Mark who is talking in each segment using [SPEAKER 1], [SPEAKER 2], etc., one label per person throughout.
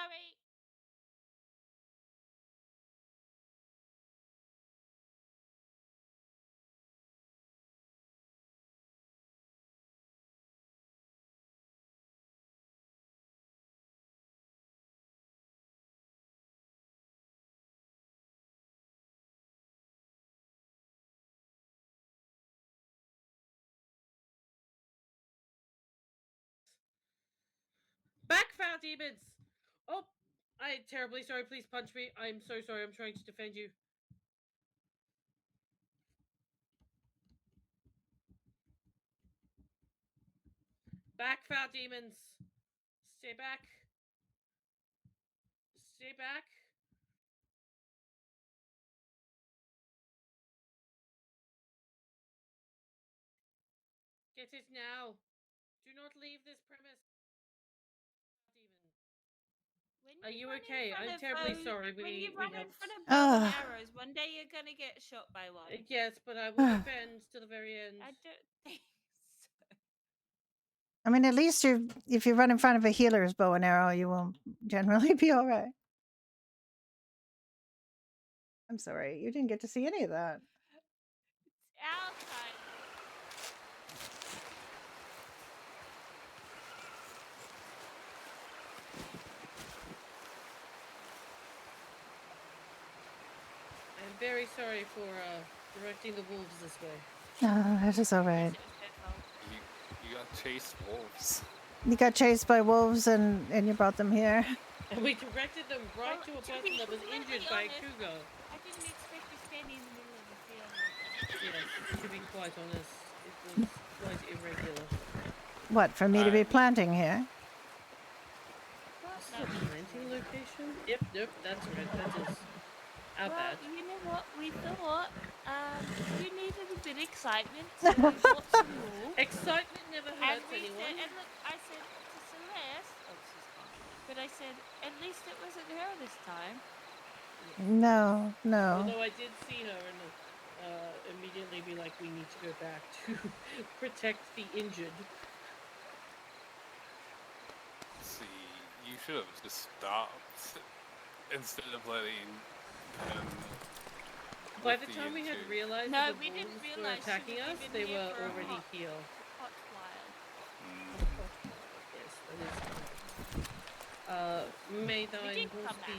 [SPEAKER 1] Sorry.
[SPEAKER 2] Back, foul demons! Oh, I'm terribly sorry. Please punch me. I'm so sorry. I'm trying to defend you. Back, foul demons! Stay back. Stay back. Get it now. Do not leave this premise. Demon. Are you okay? I'm terribly sorry.
[SPEAKER 1] When you run in front of bow and arrows, one day you're gonna get shot by one.
[SPEAKER 2] Yes, but I will defend to the very end.
[SPEAKER 1] I don't think so.
[SPEAKER 3] I mean, at least if you run in front of a healer's bow and arrow, you will generally be all right. I'm sorry, you didn't get to see any of that.
[SPEAKER 1] It's our time.
[SPEAKER 2] I'm very sorry for directing the wolves this way.
[SPEAKER 3] That is all right.
[SPEAKER 4] You got chased wolves.
[SPEAKER 3] You got chased by wolves and you brought them here.
[SPEAKER 2] And we directed them right to a person that was injured by a cougar.
[SPEAKER 1] I didn't expect to stand in the middle of the field.
[SPEAKER 2] Yes, to be quite honest, it was quite irregular.
[SPEAKER 3] What, for me to be planting here?
[SPEAKER 2] This is a planting location? Yep, that's right, that is our bad.
[SPEAKER 1] You know what, we thought you needed a bit of excitement, so we bought some more.
[SPEAKER 2] Excitement never hurts anyone.
[SPEAKER 1] And look, I said to Celeste, she's gone, but I said, at least it wasn't her this time.
[SPEAKER 3] No.
[SPEAKER 2] Although I did see her and immediately be like, we need to go back to protect the injured.
[SPEAKER 4] See, you should have just stopped instead of letting him.
[SPEAKER 2] By the time we had realized
[SPEAKER 1] no,
[SPEAKER 2] that
[SPEAKER 1] we
[SPEAKER 2] the
[SPEAKER 1] didn't
[SPEAKER 2] wolves
[SPEAKER 1] realize
[SPEAKER 2] were attacking us, they were already healed.
[SPEAKER 1] Hot while.
[SPEAKER 2] Yes, that is. May thine horse be.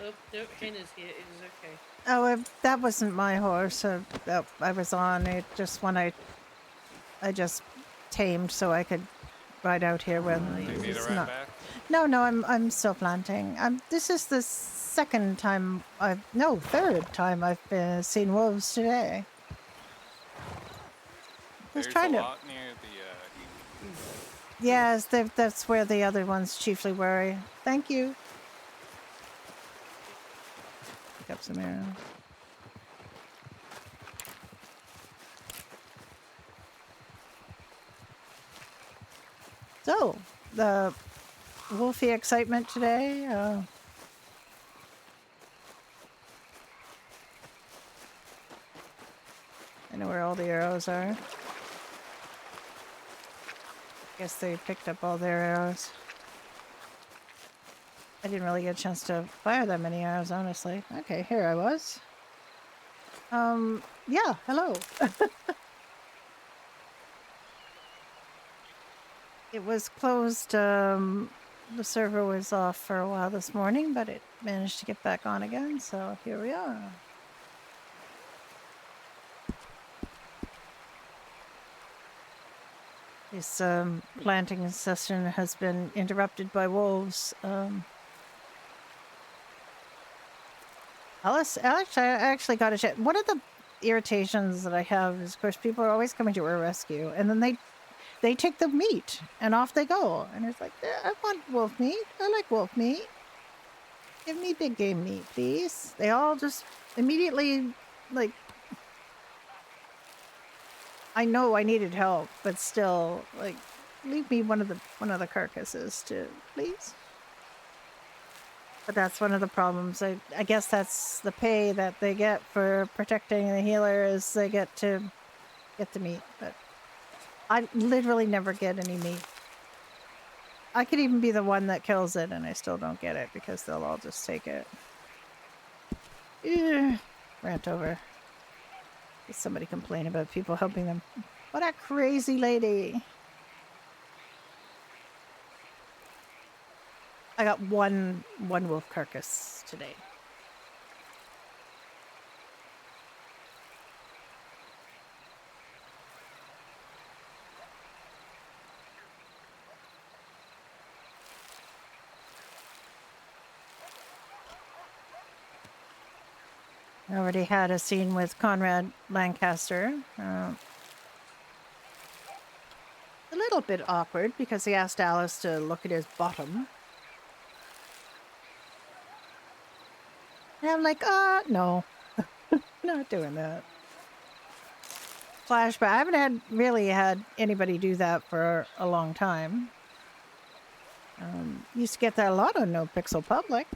[SPEAKER 2] Oh, no, Henna's here. It is okay.
[SPEAKER 3] Oh, that wasn't my horse. I was on it just when I just tamed so I could ride out here when
[SPEAKER 4] it's not. Back?
[SPEAKER 3] No, I'm still planting. This is the third time I've seen wolves today.
[SPEAKER 4] There's a lot near the.
[SPEAKER 3] Yes, that's where the other ones chiefly were. Thank you. Pick up some arrows. So, the wolfy excitement today. I know where all the arrows are. Guess they picked up all their arrows. I didn't really get a chance to fire that many arrows, honestly. Okay, here I was. Yeah, hello. It was closed. The server was off for a while this morning, but it managed to get back on again, so here we are. This planting session has been interrupted by wolves. Alice, I actually got a chat. One of the irritations that I have is, of course, people are always coming to our rescue, and then they take the meat, and off they go. And it's like, I want wolf meat. I like wolf meat. Give me big game meat, please. They all just immediately, like, I know I needed help, but still, like, leave me one of the carcasses, please. But that's one of the problems. I guess that's the pay that they get for protecting the healer, is they get the meat. But I literally never get any meat. I could even be the one that kills it and I still don't get it because they'll all just take it. Ugh. Rant over. Did somebody complain about people helping them? What a crazy lady. I got one wolf carcass today. I already had a scene with Conrad Lancaster. A little bit awkward because he asked Alice to look at his bottom. And I'm like, no. Not doing that. Flashback. I haven't really had anybody do that for a long time. Used to get that a lot on No Pixel Public.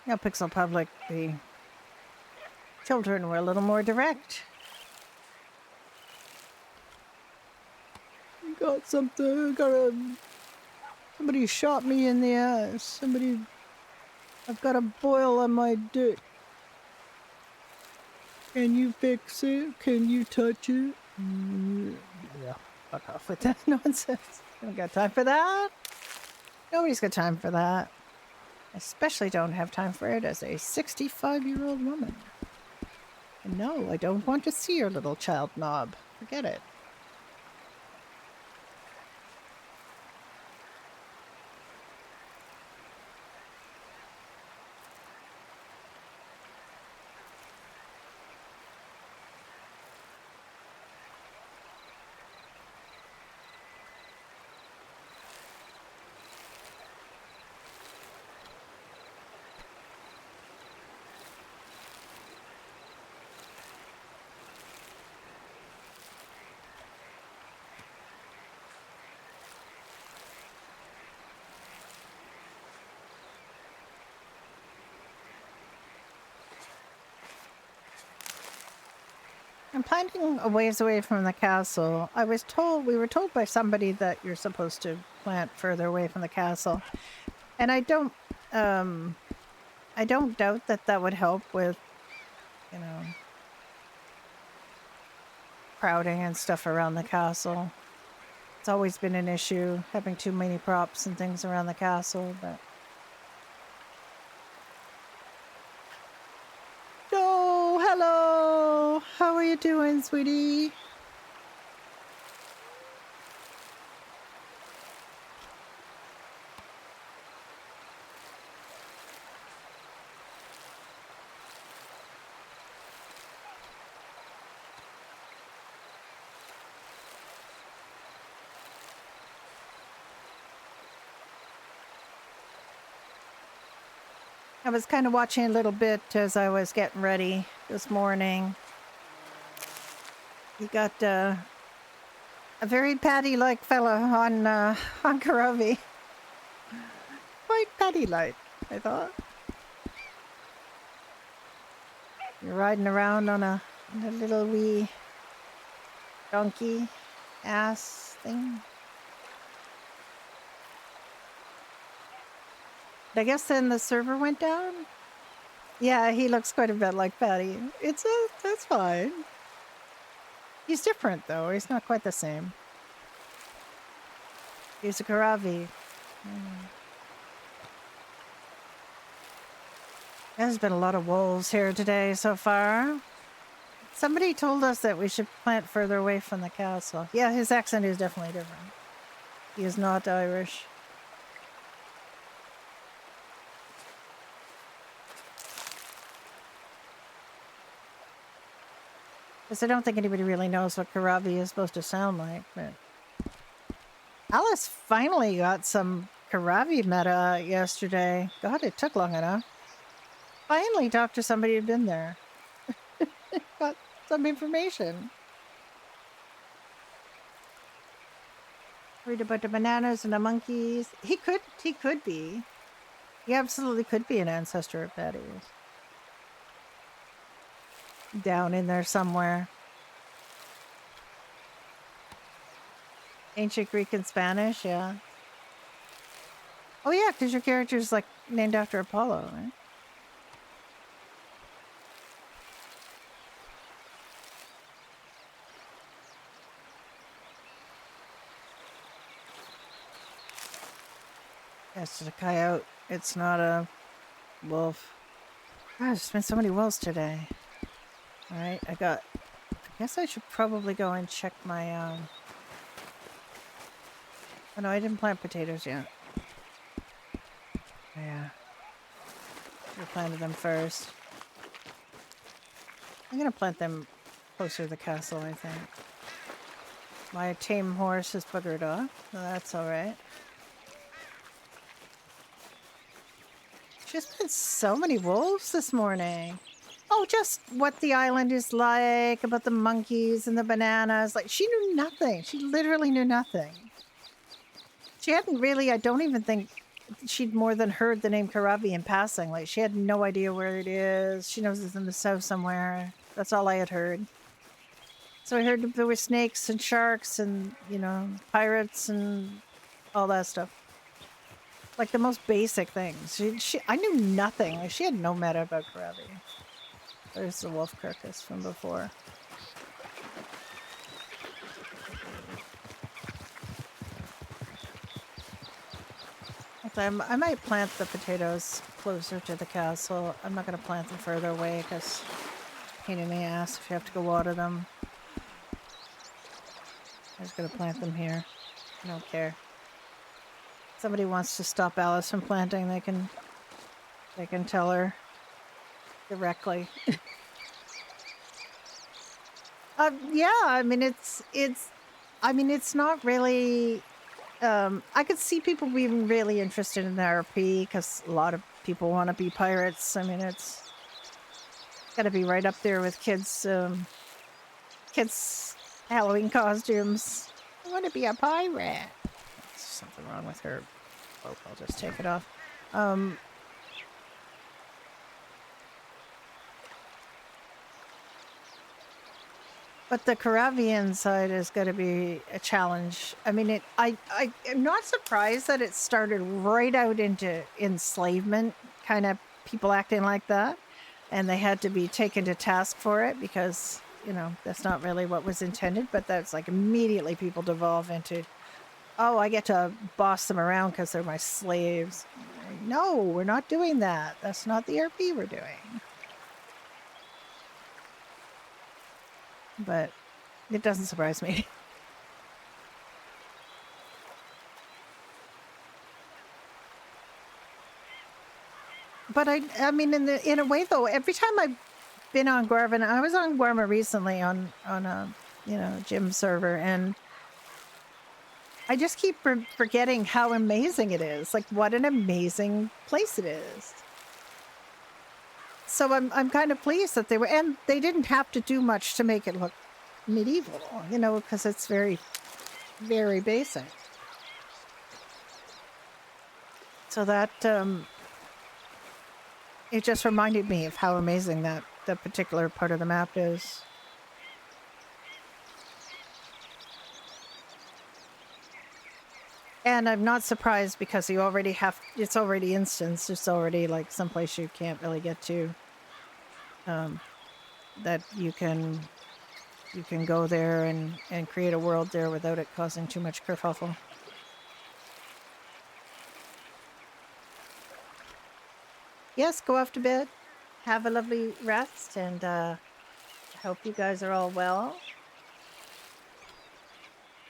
[SPEAKER 3] No Pixel Public, the children were a little more direct. Got something, somebody shot me in the ass. I've got a boil on my dick. Can you fix it? Can you touch it? Yeah, fuck off with that nonsense. I don't got time for that. Nobody's got time for that. I especially don't have time for it as a 65-year-old woman. And no, I don't want to see your little child knob. Forget it. I'm planting a ways away from the castle. We were told by somebody that you're supposed to plant further away from the castle. And I don't doubt that would help with, crowding and stuff around the castle. It's always been an issue, having too many props and things around the castle, but... Oh, hello! How are you doing, sweetie? I was kind of watching a little bit as I was getting ready this morning. You got a very Patty-like fella on Karavi. Quite Patty-like, I thought. You're riding around on a little wee donkey ass thing. I guess then the server went down? Yeah, he looks quite a bit like Patty. That's fine. He's different, though. He's not quite the same. He's a Karavi. There's been a lot of wolves here today so far. Somebody told us that we should plant further away from the castle. Yeah, his accent is definitely different. He is not Irish. Because I don't think anybody really knows what Karavi is supposed to sound like, but... Alice finally got some Karavi meta yesterday. God, it took long enough. Finally talked to somebody who'd been there. Got some information. Worried about the bananas and the monkeys. He could be. He absolutely could be an ancestor of Patty's. Down in there somewhere. Ancient Greek and Spanish, yeah. Oh yeah, because your character's like named after Apollo, right? Yes, it's a coyote. It's not a wolf. Gosh, there's been so many wolves today. Alright, I guess I should probably go and check my, Oh no, I didn't plant potatoes yet. Yeah. I planted them first. I'm gonna plant them closer to the castle, I think. My tame horse has buggered off, so that's alright. There's been so many wolves this morning. Oh, just what the island is like, about the monkeys and the bananas. Like, she knew nothing. She literally knew nothing. She hadn't really, I don't even think she'd more than heard the name Karavi in passing. Like, she had no idea where it is. She knows it's in the south somewhere. That's all I had heard. So I heard there were snakes and sharks and, you know, pirates and all that stuff. Like the most basic things. I knew nothing. Like, she had no meta about Karavi. There's the wolf carcass from before. I might plant the potatoes closer to the castle. I'm not going to plant them further away because pain in the ass if you have to go water them. I'm just going to plant them here. I don't care. If somebody wants to stop Alice from planting, they can tell her directly. Yeah, I mean it's not really. I could see people being really interested in the RP because a lot of people want to be pirates. I mean, it's got to be right up there with kids' Halloween costumes. I want to be a pirate. There's something wrong with her. Oh, I'll just take it off. But the Karavian side is going to be a challenge. I mean, I'm not surprised that it started right out into enslavement, kind of people acting like that, and they had to be taken to task for it because, you know, that's not really what was intended. But that's like immediately people devolve into, oh, I get to boss them around because they're my slaves. No, we're not doing that. That's not the RP we're doing. But it doesn't surprise me. But I mean, in a way though, every time I've been on Guarvin, I was on Guarma recently on a gym server, and I just keep forgetting how amazing it is. Like, what an amazing place it is. So I'm kind of pleased that they didn't have to do much to make it look medieval, you know, because it's very, very basic. So that it just reminded me of how amazing that particular part of the map is. And I'm not surprised because you already it's already instanced. It's already like someplace you can't really get to. That you can go there and create a world there without it causing too much kerfuffle. Yes, go off to bed. Have a lovely rest, and I hope you guys are all well.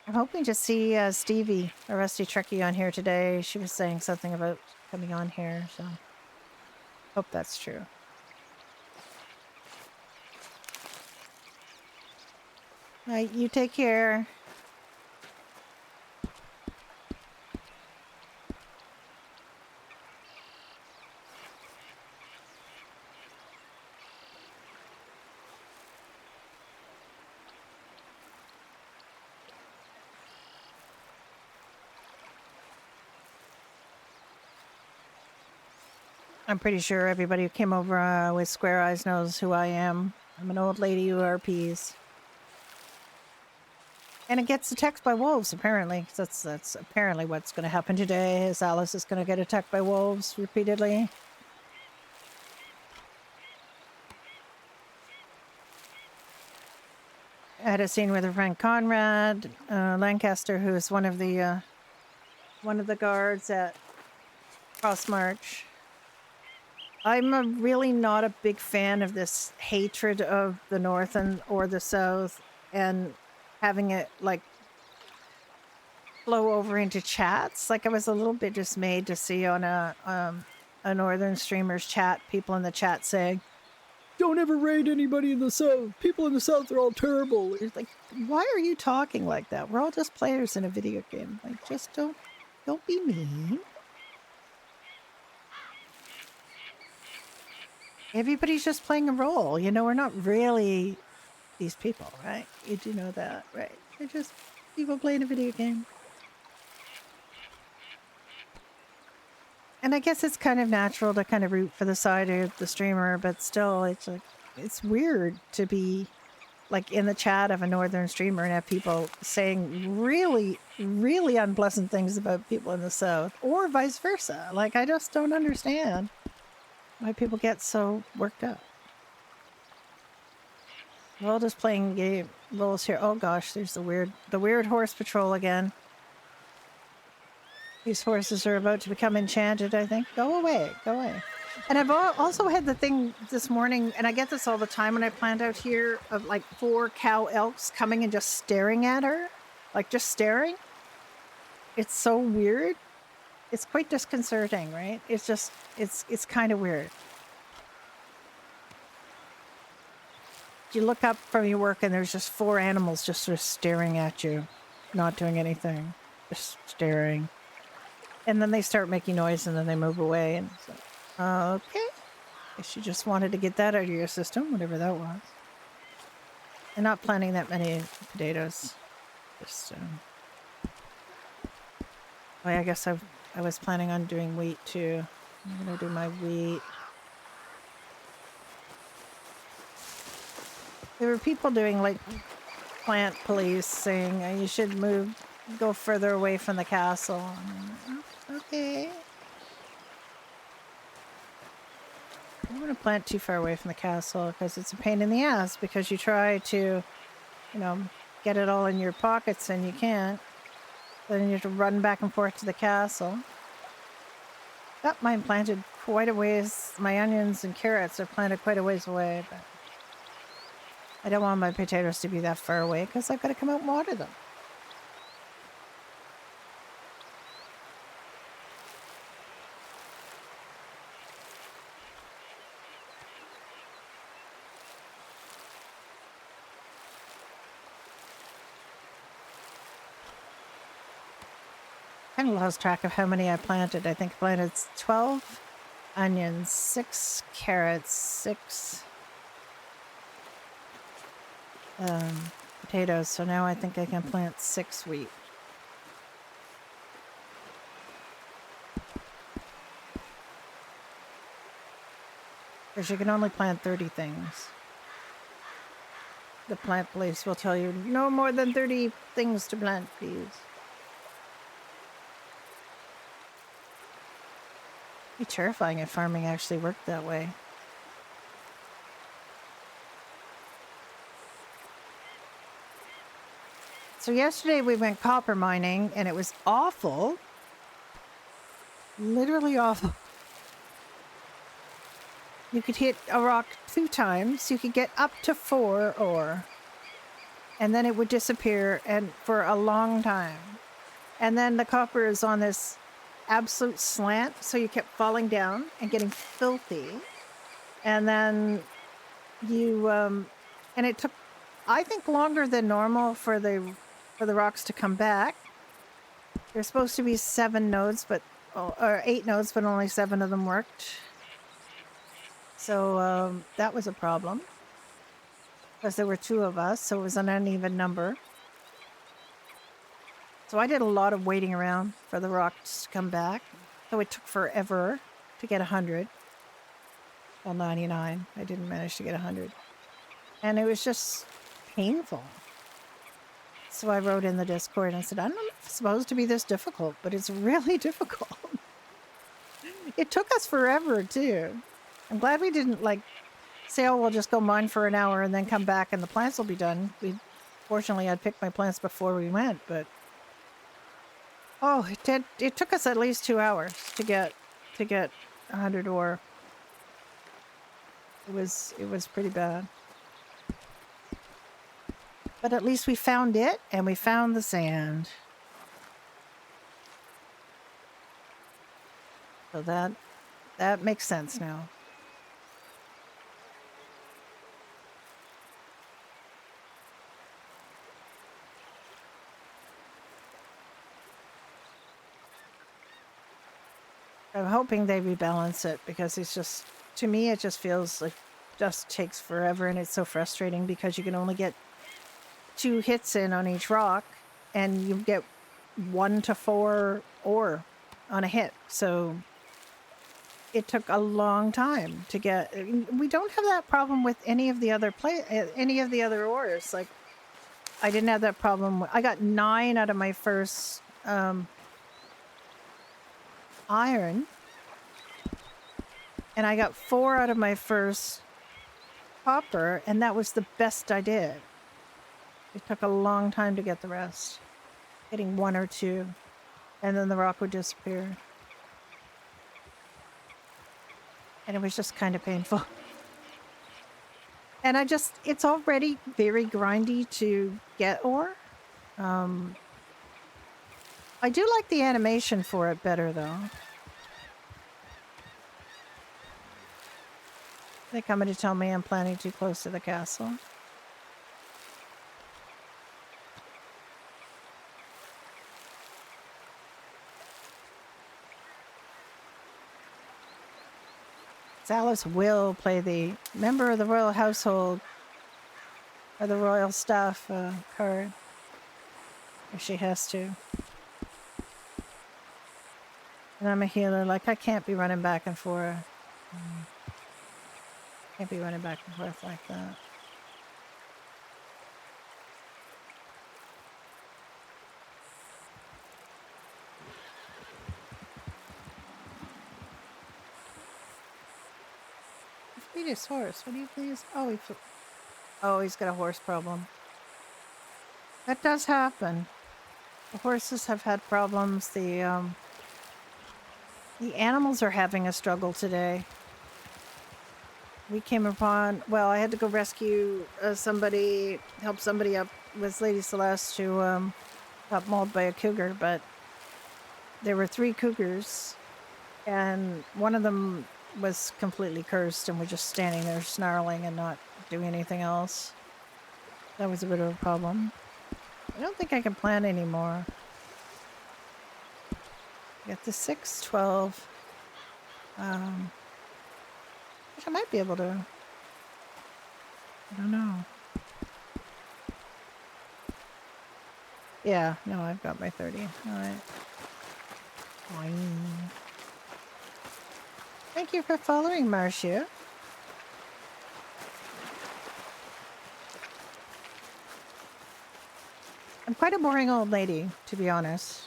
[SPEAKER 3] I'm hoping to see Stevie, a Rusty Trekkie, on here today. She was saying something about coming on here, so hope that's true. All right, you take care. I'm pretty sure everybody who came over with square eyes knows who I am. I'm an old lady who RPs. And it gets attacked by wolves, apparently. That's apparently what's going to happen today, is Alice is going to get attacked by wolves repeatedly. I had a scene with her friend Conrad Lancaster, who is one of the guards at Cross March. I'm really not a big fan of this hatred of the North or the South, and having it like flow over into chats. Like, I was a little bit dismayed to see on a Northern streamer's chat, people in the chat saying, "Don't ever raid anybody in the South. People in the South are all terrible." It's like, why are you talking like that? We're all just players in a video game. Like, just don't be mean. Everybody's just playing a role. You know, we're not really these people, right? You do know that, right? They're just people playing a video game. And I guess it's kind of natural to kind of root for the side of the streamer, but still, it's like, it's weird to be like in the chat of a Northern streamer and have people saying really, really unpleasant things about people in the South, or vice versa. Like, I just don't understand why people get so worked up. We're all just playing game roles here. Oh gosh, there's the weird horse patrol again. These horses are about to become enchanted, I think. Go away, go away. And I've also had the thing this morning, and I get this all the time when I plant out here, of like 4 cow elks coming and just staring at her. Like, just staring. It's so weird. It's quite disconcerting, right? It's just, it's kind of weird. You look up from your work and there's just 4 animals just sort of staring at you, not doing anything, just staring. And then they start making noise and then they move away. And it's like, okay. Guess you just wanted to get that out of your system, whatever that was. I'm not planting that many potatoes. Just, oh, yeah, I guess I was planning on doing wheat too. I'm gonna do my wheat. There were people doing like plant police saying you should go further away from the castle. Okay. I don't want to plant too far away from the castle because it's a pain in the ass, because you try to, you know, get it all in your pockets and you can't. Then you have to run back and forth to the castle. Got mine planted quite a ways. My onions and carrots are planted quite a ways away, but I don't want my potatoes to be that far away because I've got to come out and water them. I kind of lost track of how many I planted. I think I planted 12 onions, 6 carrots, 6 potatoes. So now I think I can plant 6 wheat. Because you can only plant 30 things. The plant police will tell you no more than 30 things to plant, please. It'd be terrifying if farming actually worked that way. So yesterday we went copper mining and it was awful. Literally awful. You could hit a rock 2 times. You could get up to 4 ore. And then it would disappear, and for a long time. And then the copper is on this absolute slant, so you kept falling down and getting filthy. And then you and it took, I think, longer than normal for the rocks to come back. There's supposed to be 7 nodes, or 8 nodes, but only 7 of them worked. So that was a problem, because there were 2 of us, so it was an uneven number. So I did a lot of waiting around for the rocks to come back. So it took forever to get 100. Well, 99. I didn't manage to get 100. And it was just painful. So I wrote in the Discord and said, I don't know if it's supposed to be this difficult, but it's really difficult. It took us forever, too. I'm glad we didn't, like, say, oh, we'll just go mine for an hour and then come back and the plants will be done. Fortunately, I'd picked my plants before we went, but... Oh, it took us at least 2 hours to get 100 ore. It was pretty bad. But at least we found it, and we found the sand. So that makes sense now. I'm hoping they rebalance it because it's just, to me, it just feels like just takes forever and it's so frustrating because you can only get 2 hits in on each rock and you get 1 to 4 ore on a hit. So it took a long time to get. We don't have that problem with any of the other ores. Like, I didn't have that problem. I got 9 out of my first iron. And I got 4 out of my first copper, and that was the best I did. It took a long time to get the rest. Getting 1 or 2, and then the rock would disappear. And it was just kind of painful. And it's already very grindy to get ore. I do like the animation for it better, though. They coming to tell me I'm planning too close to the castle. Alice will play the member of the royal household or the royal staff card if she has to. And I'm a healer, like I can't be running back and forth. Can't be running back and forth like that. Feed his horse. What do you please? Oh, he's got a horse problem. That does happen. The horses have had problems. The animals are having a struggle today. We came upon, well, I had to go rescue somebody, help somebody up with Lady Celeste who got mauled by a cougar, but there were 3 cougars, and one of them was completely cursed and was just standing there snarling and not doing anything else. That was a bit of a problem. I don't think I can plant anymore. Got the 6, 12. Which I might be able to. I don't know. Yeah, no, I've got my 30. Alright. Thank you for following, Marcia. I'm quite a boring old lady, to be honest.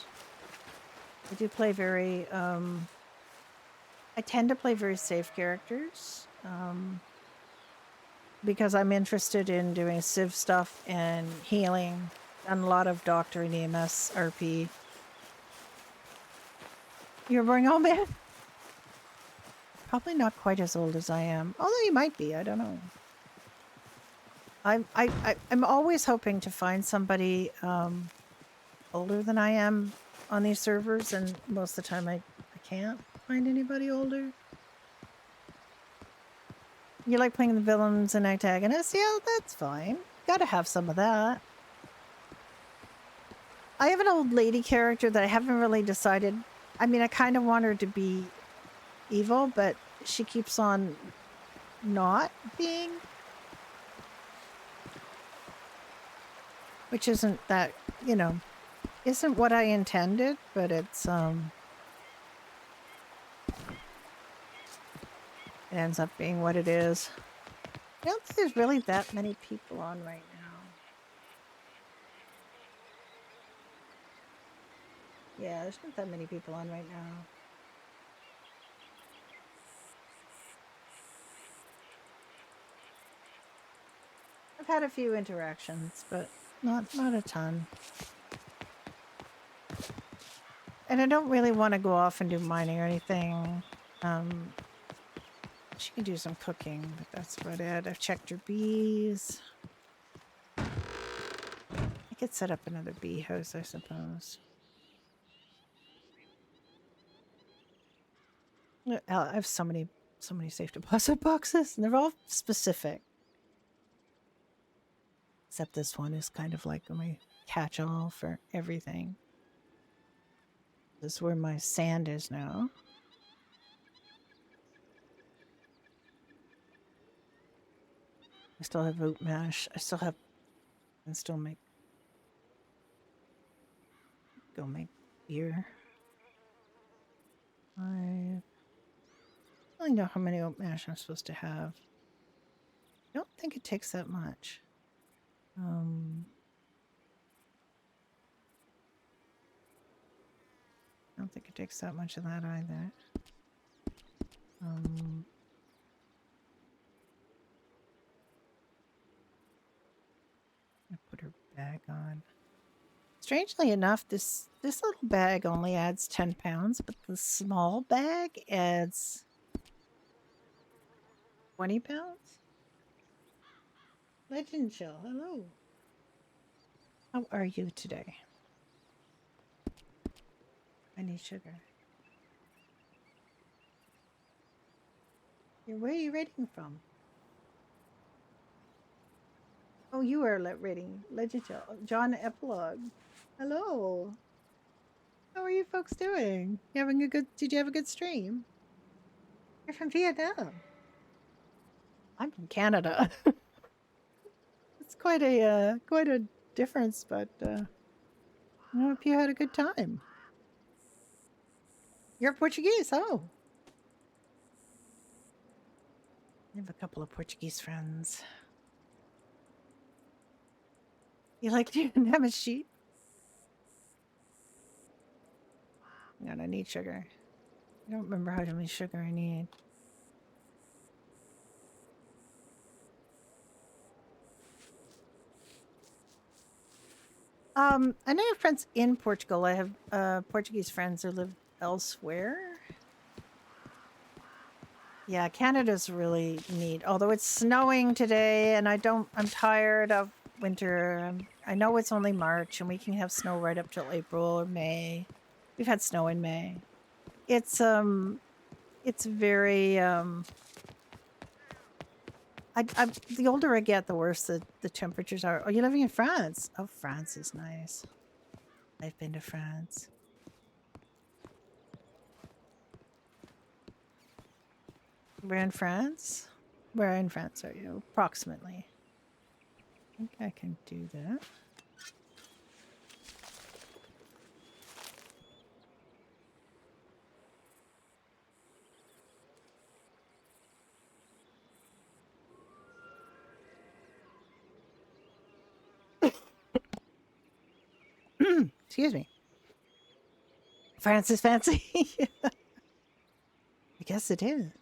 [SPEAKER 3] I do play very, I tend to play very safe characters. Because I'm interested in doing civ stuff and healing. Done a lot of doctor and EMS RP. You're a boring old man? Probably not quite as old as I am. Although you might be, I don't know. I'm always hoping to find somebody older than I am on these servers, and most of the time I can't find anybody older. You like playing the villains and antagonists? Yeah, that's fine. Gotta have some of that. I have an old lady character that I haven't really decided. I mean, I kind of want her to be evil, but she keeps on not being. Which isn't that, you know, isn't what I intended, but it's, you ends up being what it is. I don't think there's really that many people on right now. Yeah, there's not that many people on right now. I've had a few interactions, but not a ton. And I don't really want to go off and do mining or anything. She can do some cooking, but that's about it. I've checked her bees. I could set up another bee house, I suppose. I have so many safe deposit boxes, and they're all specific. Except this one is kind of like my catch-all for everything. This is where my sand is now. I still have oat mash. I still have, and still make, go make beer. I don't know how many oat mash I'm supposed to have. I don't think it takes that much. I don't think it takes that much of that either. I put her bag on. Strangely enough, this little bag only adds 10 pounds, but the small bag adds 20 pounds? Legend Shell, hello. How are you today? I need sugar. Where are you reading from? Oh, you are reading Legend Shell. John Epilogue. Hello. How are you folks doing? Did you have a good stream? You're from Vietnam. I'm from Canada. It's quite a difference, but I hope you had a good time. You're Portuguese, oh. I have a couple of Portuguese friends. You like to have a sheep? God, I need sugar. I don't remember how much sugar I need. I know have friends in Portugal. I have Portuguese friends who live elsewhere. Yeah, Canada's really neat. Although it's snowing today, and I'm tired of winter. I know it's only March, and we can have snow right up till April or May. We've had snow in May. It's very the older I get, the worse the temperatures are. Oh, you're living in France? Oh, France is nice. I've been to France. Where in France? Where in France are you, approximately? I think I can do that. Excuse me. France is fancy. I guess it is.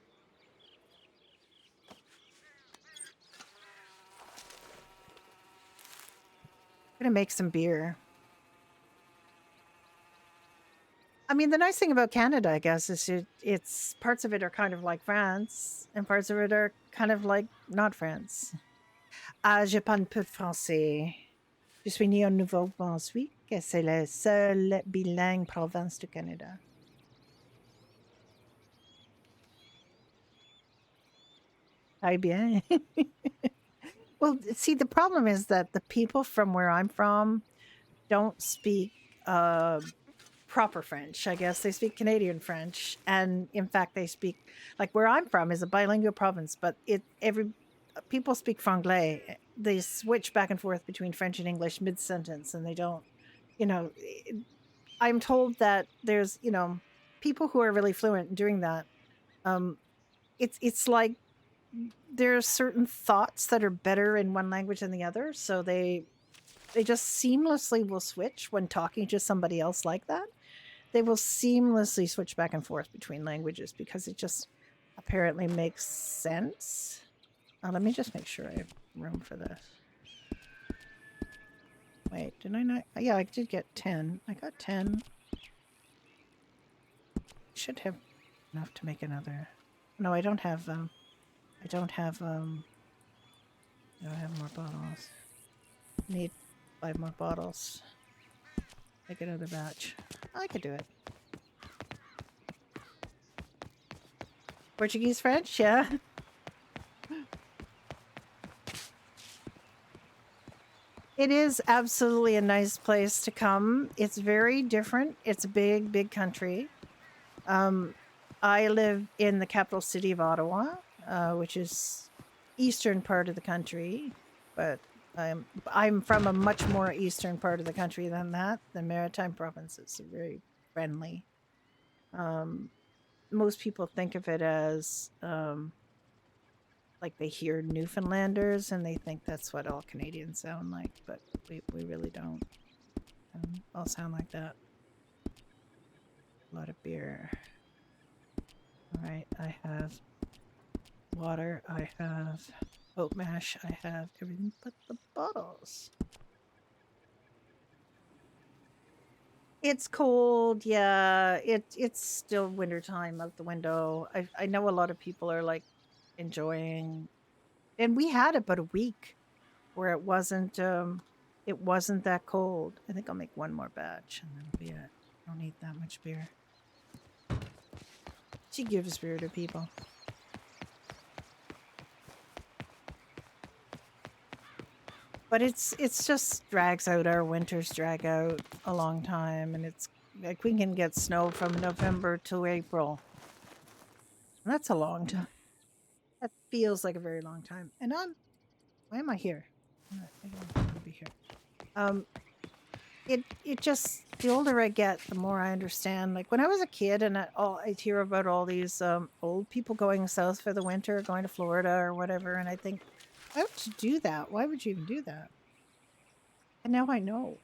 [SPEAKER 3] I'm gonna make some beer. I mean, the nice thing about Canada, I guess, is it's parts of it are kind of like France, and parts of it are kind of like not France. Je parle peu français. Je suis né au Nouveau-Brunswick, et c'est la seule bilingue province du Canada. Ah bien. Well, see, the problem is that the people from where I'm from don't speak proper French. I guess they speak Canadian French, and in fact, they speak like where I'm from is a bilingual province, but people speak franglais. They switch back and forth between French and English mid sentence, and they don't. I'm told that there's people who are really fluent in doing that. it's like there are certain thoughts that are better in one language than the other, so they just seamlessly will switch when talking to somebody else like that. They will seamlessly switch back and forth between languages because it just apparently makes sense. Let me just make sure I have room for this. Wait, did I not? Yeah, I did get 10. I got 10. Should have enough to make another. No, I don't have I don't have more bottles. Need 5 more bottles. Make another batch. I could do it. Portuguese, French, yeah. It is absolutely a nice place to come. It's very different. It's a big, big country. I live in the capital city of Ottawa, which is eastern part of the country, but I'm from a much more eastern part of the country than that. The Maritime provinces are very friendly. Most people think of it as like they hear Newfoundlanders and they think that's what all Canadians sound like, but we really don't all sound like that. A lot of beer. All right, I have water, I have oat mash, I have everything but the bottles. It's cold, yeah. It's still wintertime out the window. I know a lot of people are like enjoying, and we had about a week where it wasn't that cold. I think I'll make one more batch and that'll be it. I don't need that much beer. She gives beer to people. But it's just drags out. Our winters drag out a long time, and it's like we can get snow from November to April. And that's a long time. That feels like a very long time. And why am I here? I don't want to be here. It just, the older I get, the more I understand. Like when I was a kid and I'd hear about all these old people going south for the winter, going to Florida or whatever, and I think, why would you do that? Why would you even do that? And now I know.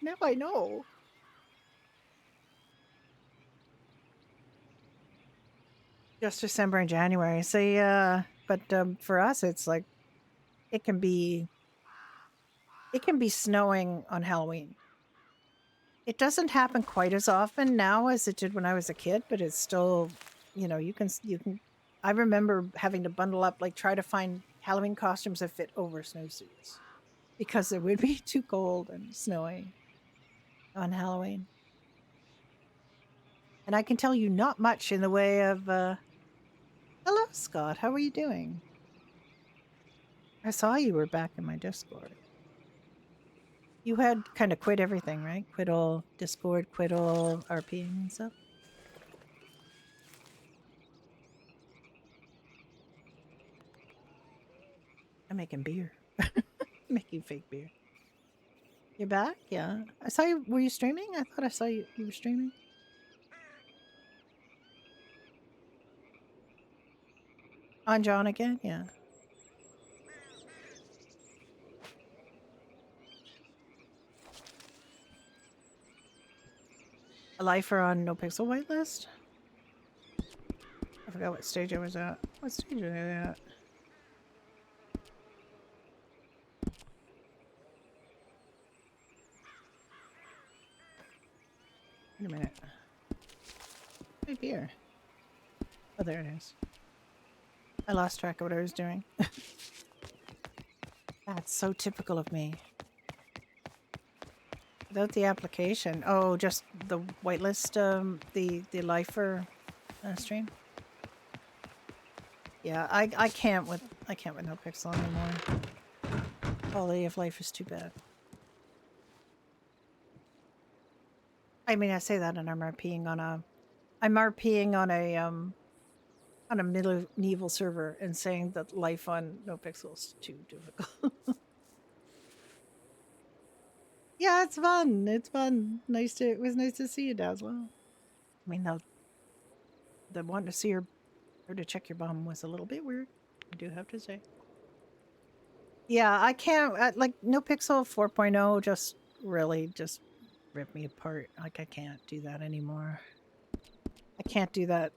[SPEAKER 3] Now I know. Just December and January. So yeah, but for us, it's like it can be snowing on Halloween. It doesn't happen quite as often now as it did when I was a kid, but it's still, you can. I remember having to bundle up, like try to find Halloween costumes that fit over snowsuits because it would be too cold and snowy on Halloween. And I can tell you not much in the way of. Hello, Scott. How are you doing? I saw you were back in my Discord. You had kind of quit everything, right? Quit all Discord, quit all RPing and stuff. I'm making beer. Making fake beer. You're back? Yeah. I saw you. Were you streaming? I thought I saw you. You were streaming. On John again? Yeah. A lifer on No Pixel Whitelist? I forgot what stage I was at. What stage are they at? Wait a minute. My beer. Oh, there it is. I lost track of what I was doing. That's so typical of me. Without the application. Oh, just the whitelist, the lifer stream. Yeah, I can't with No Pixel anymore. Quality of life is too bad. I mean, I say that, and I'm RPing on a medieval server and saying that life on No Pixel is too difficult. Yeah, it's fun. It's fun. It was nice to see you, Daz. Well, I mean, the wanting to see her or to check your bum was a little bit weird. I do have to say. Yeah, I can't like No Pixel 4.0 just really just ripped me apart. Like I can't do that anymore. I can't do that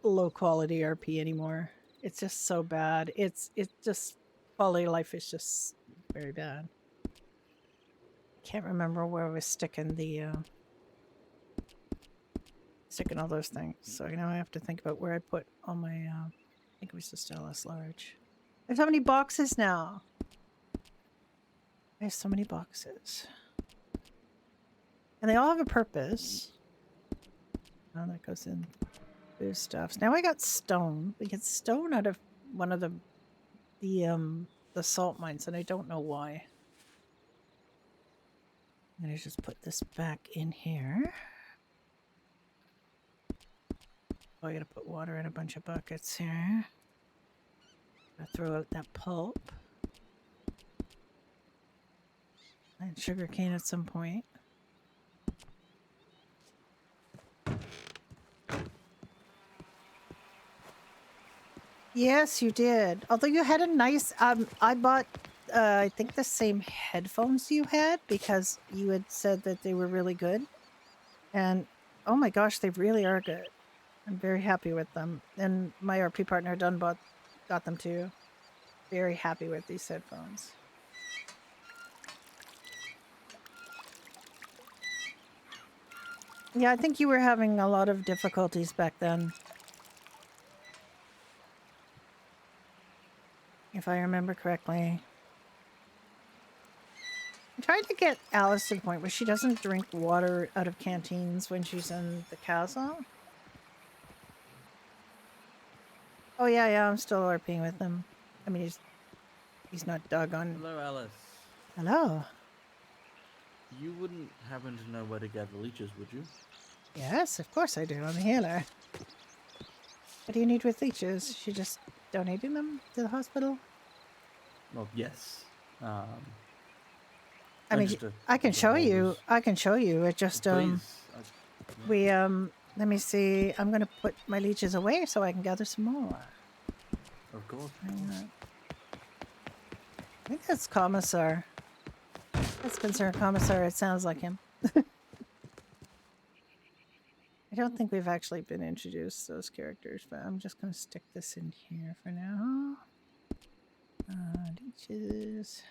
[SPEAKER 3] low quality RP anymore. It's just so bad. It's just quality of life is just very bad. I can't remember where I was sticking all those things. So now I have to think about where I put all my I think it was just LS large. There's so many boxes now. I have so many boxes. And they all have a purpose. Oh, that goes in food stuffs. Now I got stone. We get stone out of one of the salt mines, and I don't know why. I'm gonna just put this back in here. Oh, I gotta put water in a bunch of buckets here. Gotta throw out that pulp. And sugar cane at some point. Yes, you did. Although you had a nice, I bought, I think the same headphones you had because you had said that they were really good. And oh my gosh, they really are good. I'm very happy with them. And my RP partner Dunbot got them too. Very happy with these headphones. Yeah, I think you were having a lot of difficulties back then. If I remember correctly. I'm trying to get Alice to the point where she doesn't drink water out of canteens when she's in the castle. Oh yeah, I'm still RPing with him. I mean, he's not doggone.
[SPEAKER 5] Hello, Alice.
[SPEAKER 3] Hello.
[SPEAKER 5] You wouldn't happen to know where to gather leeches, would you?
[SPEAKER 3] Yes, of course I do. I'm a healer. What do you need with leeches? She just donating them to the hospital?
[SPEAKER 5] Well, yes.
[SPEAKER 3] I mean, I can show you. I can show you. It just
[SPEAKER 5] Please.
[SPEAKER 3] we let me see. I'm gonna put my leeches away so I can gather some more.
[SPEAKER 5] Of course.
[SPEAKER 3] I think that's Commissar. That's Concerned Commissar. It sounds like him. I don't think we've actually been introduced to those characters, but I'm just gonna stick this in here for now. Leeches.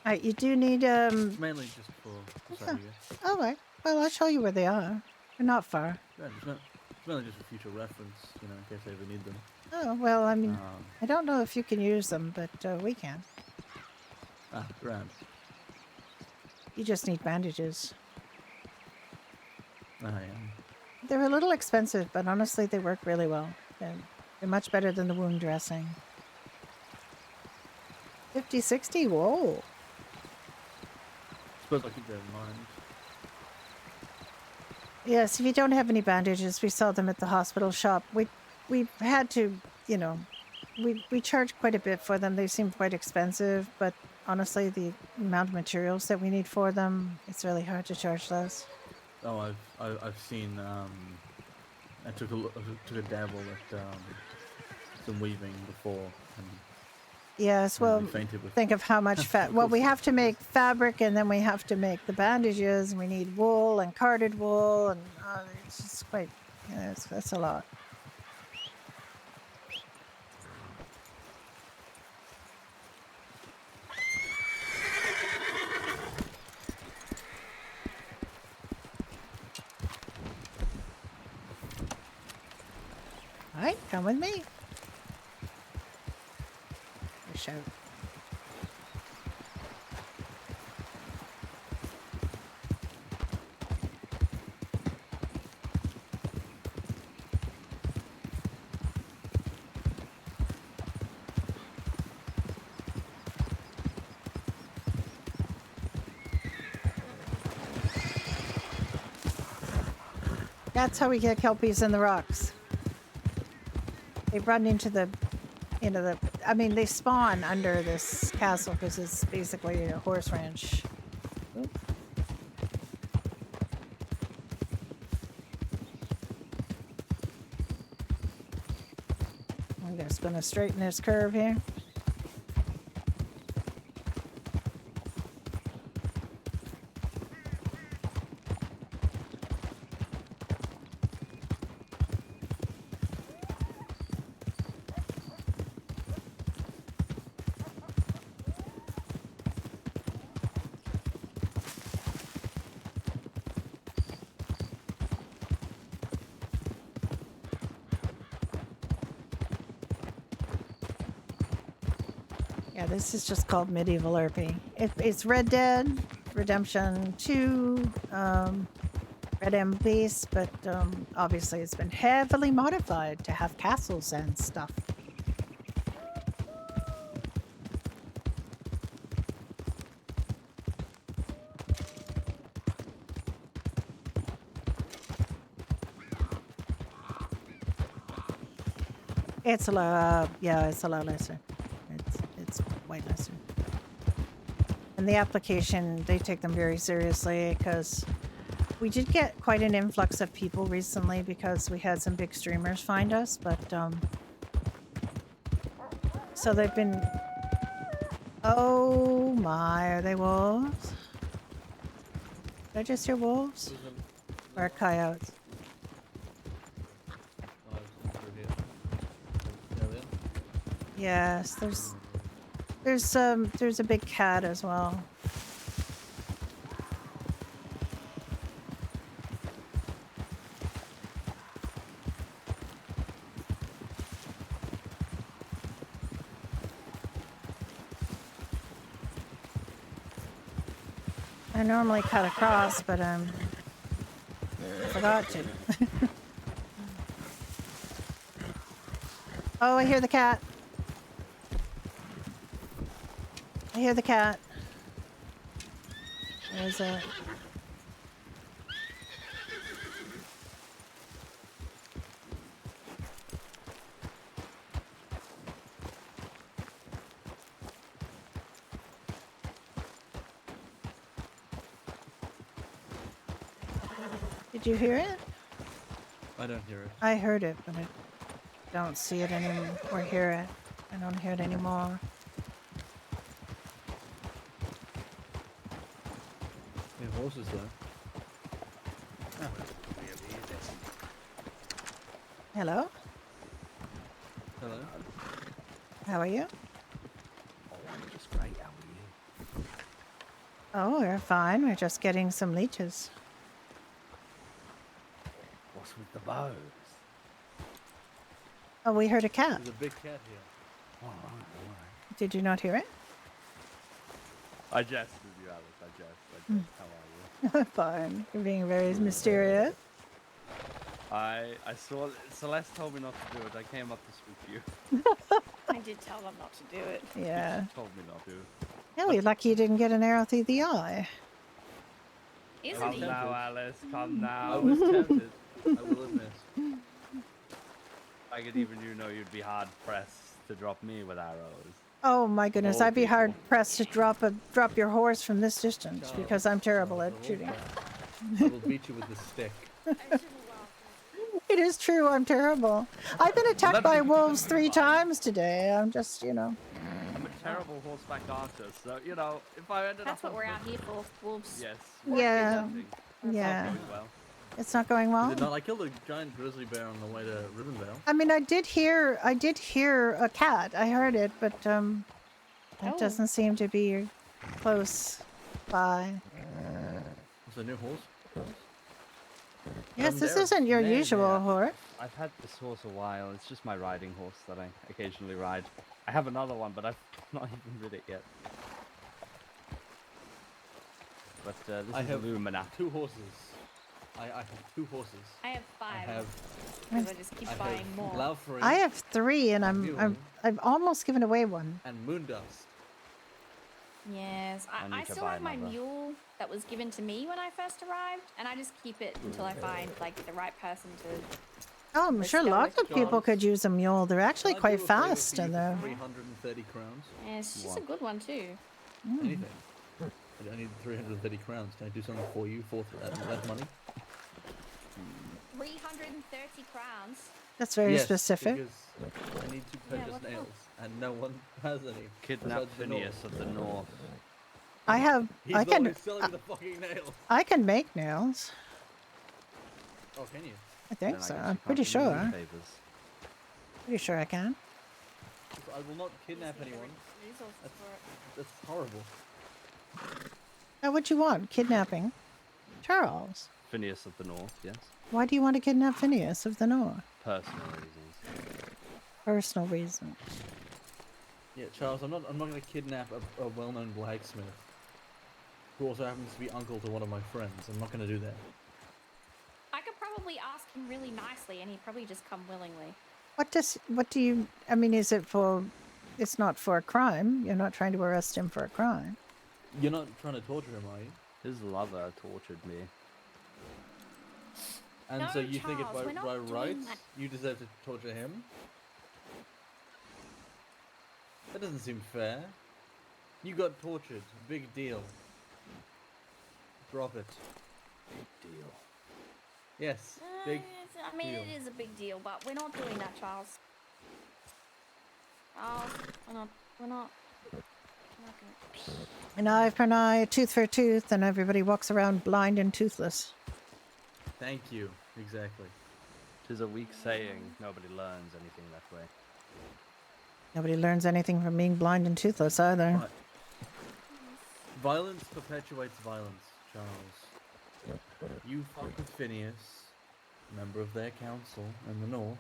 [SPEAKER 3] Alright, you do need
[SPEAKER 5] Mainly just for
[SPEAKER 3] all right. Well, I'll show you where they are. They're not far.
[SPEAKER 5] Yeah, it's mainly just for future reference, you know, in case I ever need them.
[SPEAKER 3] Oh well, I mean, I don't know if you can use them, but we can.
[SPEAKER 5] Grand.
[SPEAKER 3] You just need bandages.
[SPEAKER 5] I am.
[SPEAKER 3] They're a little expensive, but honestly, they work really well. They're much better than the wound dressing. 50, 60? Whoa.
[SPEAKER 5] Suppose I'll keep that in mind.
[SPEAKER 3] Yes, if you don't have any bandages, we sell them at the hospital shop. We had to, you know, we charge quite a bit for them. They seem quite expensive, but honestly, the amount of materials that we need for them, it's really hard to charge less.
[SPEAKER 5] Oh, I've seen. I took a dabble at some weaving before. And
[SPEAKER 3] yes, well, think of how much well, we have to make fabric, and then we have to make the bandages, and we need wool and carded wool, and it's just quite. Yeah, that's a lot. All right, come with me. Shout. That's how we get kelpies in the rocks. They run into the You know, I mean, they spawn under this castle because it's basically a horse ranch. Oop. I'm just going to straighten this curve here. Yeah, this is just called Medieval RP. It's Red Dead Redemption 2, Red M base, but obviously it's been heavily modified to have castles and stuff. It's a lot, yeah, it's a lot lesser. It's way lesser. And the application, they take them very seriously because we did get quite an influx of people recently because we had some big streamers find us, but so they've been, oh my, are they wolves? Did I just hear wolves? Or coyotes? Yes, there's a big cat as well. I normally cut across, but I forgot to. Oh, I hear the cat. I hear the cat. Where is it? Did you hear it?
[SPEAKER 5] I don't hear it.
[SPEAKER 3] I heard it, but I don't see it anymore or hear it. I don't hear it anymore.
[SPEAKER 5] Yeah, horses though.
[SPEAKER 3] Hello?
[SPEAKER 5] Hello?
[SPEAKER 3] How are you?
[SPEAKER 6] I'm just great, how are you?
[SPEAKER 3] Oh, we're fine. We're just getting some leeches.
[SPEAKER 6] What's with the bows?
[SPEAKER 3] Oh, we heard a cat.
[SPEAKER 5] There's a big cat here.
[SPEAKER 6] Alright, alright.
[SPEAKER 3] Did you not hear it?
[SPEAKER 6] I jest with you, Alice, I jest. How are you?
[SPEAKER 3] Fine. You're being very mysterious.
[SPEAKER 6] I saw, Celeste told me not to do it, I came up to speak to you.
[SPEAKER 1] I did tell them not to do it.
[SPEAKER 3] Yeah.
[SPEAKER 6] She told me not to.
[SPEAKER 3] Yeah, you're lucky you didn't get an arrow through the eye.
[SPEAKER 1] Isn't
[SPEAKER 6] Come
[SPEAKER 1] he?
[SPEAKER 6] now, Alice, come
[SPEAKER 5] I
[SPEAKER 6] now.
[SPEAKER 5] was tempted. I will admit.
[SPEAKER 6] I could even know you'd be hard pressed to drop me with arrows.
[SPEAKER 3] Oh my goodness,
[SPEAKER 6] Old
[SPEAKER 3] I'd be hard
[SPEAKER 6] people.
[SPEAKER 3] pressed to drop your horse from this distance because I'm terrible at shooting.
[SPEAKER 5] I will beat you with the stick.
[SPEAKER 3] It is true, I'm terrible. I've been attacked by wolves 3 times today. I'm just, you know.
[SPEAKER 6] I'm a terrible horseback archer, so, if I ended
[SPEAKER 1] That's
[SPEAKER 6] up...
[SPEAKER 1] what we're out here for, wolves.
[SPEAKER 6] Yes.
[SPEAKER 3] Yeah.
[SPEAKER 6] Hunting. That's
[SPEAKER 3] Yeah.
[SPEAKER 6] not going well.
[SPEAKER 3] It's not going well.
[SPEAKER 5] Did not I killed a giant grizzly bear on the way to Rivendell?
[SPEAKER 3] I mean, I did hear a cat. I heard it, but it doesn't seem to be close by.
[SPEAKER 5] It's a new horse.
[SPEAKER 3] Yes, this
[SPEAKER 5] there.
[SPEAKER 3] isn't your
[SPEAKER 6] Yeah,
[SPEAKER 3] usual
[SPEAKER 6] yeah.
[SPEAKER 3] horse.
[SPEAKER 6] I've had this horse a while. It's just my riding horse that I occasionally ride. I have another one, but I've not even rid it yet. But this
[SPEAKER 5] I
[SPEAKER 6] is
[SPEAKER 5] have
[SPEAKER 6] Illumina.
[SPEAKER 5] 2 horses. I have 2 horses.
[SPEAKER 1] I have 5.
[SPEAKER 5] I have.
[SPEAKER 1] Because I just keep
[SPEAKER 5] I
[SPEAKER 1] buying
[SPEAKER 5] have
[SPEAKER 1] more.
[SPEAKER 5] Laufrey
[SPEAKER 3] I have 3, and
[SPEAKER 5] Mule.
[SPEAKER 3] I've almost given away one.
[SPEAKER 5] and Moondust.
[SPEAKER 1] Yes,
[SPEAKER 6] I need
[SPEAKER 1] I
[SPEAKER 6] to
[SPEAKER 1] still
[SPEAKER 6] buy
[SPEAKER 1] have my
[SPEAKER 6] another.
[SPEAKER 1] mule that was given to me when I first arrived, and I just keep it until I find like the right person to
[SPEAKER 3] Oh, I'm
[SPEAKER 1] Or
[SPEAKER 3] sure lots of people
[SPEAKER 5] Charles.
[SPEAKER 3] could use a mule. They're actually
[SPEAKER 5] Can I
[SPEAKER 3] quite
[SPEAKER 5] do a favour
[SPEAKER 3] fast
[SPEAKER 5] for you
[SPEAKER 3] in
[SPEAKER 5] for
[SPEAKER 3] there.
[SPEAKER 5] 330 crowns.
[SPEAKER 1] Yeah, she's a
[SPEAKER 6] What?
[SPEAKER 1] good one too.
[SPEAKER 3] Mm.
[SPEAKER 5] Anything. I need 330 crowns. Can I do something for you for that money?
[SPEAKER 1] 330 crowns.
[SPEAKER 3] That's very
[SPEAKER 5] Yes,
[SPEAKER 3] specific.
[SPEAKER 5] because I need to
[SPEAKER 1] Yeah,
[SPEAKER 5] purchase
[SPEAKER 1] what for?
[SPEAKER 5] nails, and no one has any.
[SPEAKER 6] Kidnap
[SPEAKER 5] besides the North.
[SPEAKER 6] Phineas of the North.
[SPEAKER 3] I have.
[SPEAKER 5] He's
[SPEAKER 3] I
[SPEAKER 5] the one
[SPEAKER 3] can.
[SPEAKER 5] who's selling the fucking nails.
[SPEAKER 3] I can make nails.
[SPEAKER 5] Oh, can you?
[SPEAKER 3] I think
[SPEAKER 6] Then I
[SPEAKER 3] so.
[SPEAKER 6] guess
[SPEAKER 3] I'm
[SPEAKER 6] you
[SPEAKER 3] pretty
[SPEAKER 6] can't do me any
[SPEAKER 3] sure.
[SPEAKER 6] favors.
[SPEAKER 3] Pretty sure I can.
[SPEAKER 5] I will not kidnap anyone.
[SPEAKER 1] Resources for it.
[SPEAKER 5] That's horrible.
[SPEAKER 3] Now, what do you want? Kidnapping? Charles.
[SPEAKER 6] Phineas of the North, yes.
[SPEAKER 3] Why do you want to kidnap Phineas of the North?
[SPEAKER 6] Personal reasons.
[SPEAKER 3] Personal reason.
[SPEAKER 5] Yeah, Charles, I'm not gonna kidnap a well-known blacksmith who also happens to be uncle to one of my friends. I'm not gonna do that.
[SPEAKER 1] I could probably ask him really nicely, and he'd probably just come willingly.
[SPEAKER 3] What do you, I mean, is it for, it's not for a crime. You're not trying to arrest him for a crime.
[SPEAKER 5] You're not trying to torture him, are you?
[SPEAKER 6] His lover tortured me.
[SPEAKER 5] And
[SPEAKER 1] No,
[SPEAKER 5] so you think
[SPEAKER 1] Charles, we're
[SPEAKER 5] it
[SPEAKER 1] not
[SPEAKER 5] by
[SPEAKER 1] doing
[SPEAKER 5] rights
[SPEAKER 1] that.
[SPEAKER 5] you deserve to torture him? That doesn't seem fair. You got tortured. Big deal. Drop it.
[SPEAKER 6] Big deal.
[SPEAKER 5] Yes, big.
[SPEAKER 1] I mean,
[SPEAKER 5] deal.
[SPEAKER 1] it is a big deal, but we're not doing that, Charles. Charles, we're not. We're not gonna...
[SPEAKER 3] An eye for an eye, a tooth for a tooth, and everybody walks around blind and toothless.
[SPEAKER 5] Thank you. Exactly.
[SPEAKER 6] 'Tis a weak saying. Nobody learns anything that way.
[SPEAKER 3] Nobody learns anything from being blind and toothless either.
[SPEAKER 5] Right. Violence perpetuates violence, Charles. You fuck with Phineas, member of their council in the north.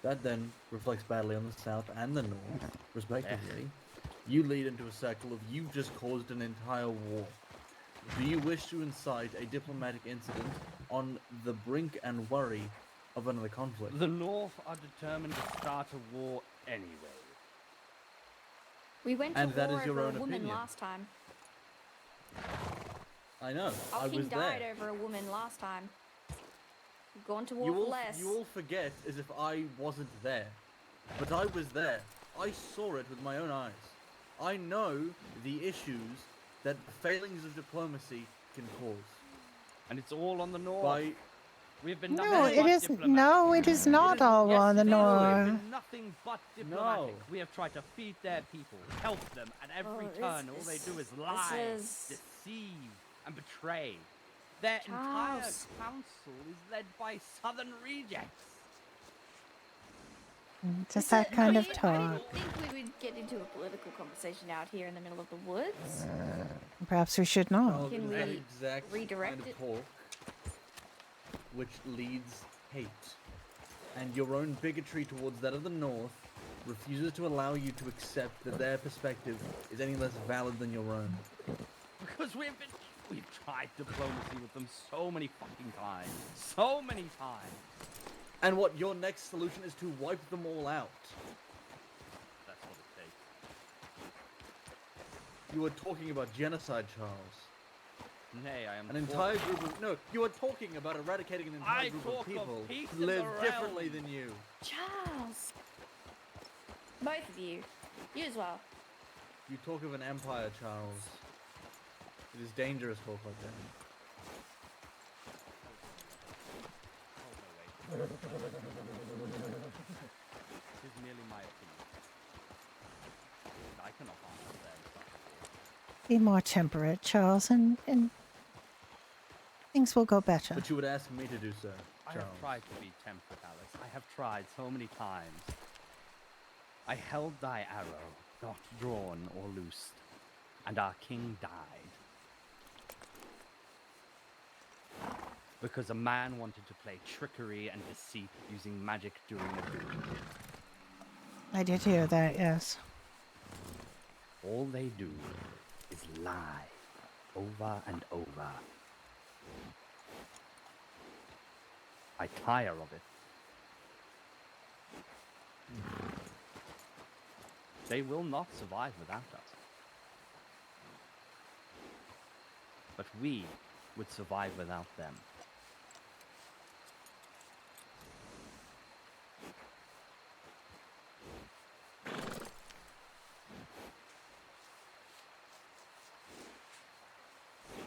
[SPEAKER 5] That then reflects badly on the south and the north, respectively. You lead into a circle of you just caused an entire war. Do you wish to incite a diplomatic incident on the brink and worry of another conflict?
[SPEAKER 6] The North are determined to start a war anyway.
[SPEAKER 1] We went to
[SPEAKER 5] And that
[SPEAKER 1] war
[SPEAKER 5] is your
[SPEAKER 1] over
[SPEAKER 5] own
[SPEAKER 1] a woman
[SPEAKER 5] opinion.
[SPEAKER 1] last time.
[SPEAKER 5] I know.
[SPEAKER 1] Our
[SPEAKER 5] I
[SPEAKER 1] king
[SPEAKER 5] was
[SPEAKER 1] died
[SPEAKER 5] there.
[SPEAKER 1] over a woman last time. We've gone to war
[SPEAKER 5] You
[SPEAKER 1] for
[SPEAKER 5] all,
[SPEAKER 1] less.
[SPEAKER 5] you all forget as if I wasn't there. But I was there. I saw it with my own eyes. I know the issues that failings of diplomacy can cause.
[SPEAKER 6] And it's all on the North.
[SPEAKER 5] By
[SPEAKER 6] We've been
[SPEAKER 3] No,
[SPEAKER 6] nothing
[SPEAKER 3] it
[SPEAKER 6] but
[SPEAKER 3] is
[SPEAKER 6] diplomatic.
[SPEAKER 3] no, it is not all
[SPEAKER 6] Yes,
[SPEAKER 3] on the
[SPEAKER 6] it is.
[SPEAKER 3] north.
[SPEAKER 6] We've been nothing but diplomatic.
[SPEAKER 5] No.
[SPEAKER 6] We have tried to feed their people, help them, at every
[SPEAKER 1] Oh,
[SPEAKER 6] turn. All they do is lie,
[SPEAKER 1] is-
[SPEAKER 6] deceive, and betray. Their entire
[SPEAKER 1] Charles.
[SPEAKER 6] council is led by Southern rejects.
[SPEAKER 3] Just that kind of
[SPEAKER 1] I
[SPEAKER 3] talk.
[SPEAKER 1] didn't think we would get into a political conversation out here in the middle of the woods.
[SPEAKER 3] Perhaps we should not.
[SPEAKER 1] Can
[SPEAKER 5] that
[SPEAKER 1] we
[SPEAKER 5] exact
[SPEAKER 1] redirect
[SPEAKER 5] kind
[SPEAKER 1] it?
[SPEAKER 5] of talk which leads hate. And your own bigotry towards that of the North refuses to allow you to accept that their perspective is any less valid than your own.
[SPEAKER 6] Because we've tried diplomacy with them so many fucking times. So many times.
[SPEAKER 5] And what, your next solution is to wipe them all out?
[SPEAKER 6] That's what it takes.
[SPEAKER 5] You were talking about genocide, Charles.
[SPEAKER 6] Nay, I am
[SPEAKER 5] An entire group of... No, you are talking about eradicating an entire
[SPEAKER 6] I
[SPEAKER 5] group
[SPEAKER 6] talk
[SPEAKER 5] of people
[SPEAKER 6] of peace
[SPEAKER 5] who
[SPEAKER 6] in
[SPEAKER 5] live
[SPEAKER 6] the
[SPEAKER 5] differently
[SPEAKER 6] realm.
[SPEAKER 5] than you.
[SPEAKER 1] Charles! Both of you. You as well.
[SPEAKER 5] You talk of an empire, Charles. It is dangerous talk like that.
[SPEAKER 6] Oh, no, wait. It is merely my opinion. I cannot answer them.
[SPEAKER 3] Be more temperate, Charles, and things will go better.
[SPEAKER 5] But you would ask me to do so,
[SPEAKER 6] I
[SPEAKER 5] Charles.
[SPEAKER 6] have tried to be temperate, Alice. I have tried so many times. I held thy arrow, not drawn or loosed, and our king died. Because a man wanted to play trickery and deceit using magic during a duel.
[SPEAKER 3] I did hear that, yes.
[SPEAKER 6] All they do is lie over and over. I tire of it. They will not survive without us. But we would survive without them.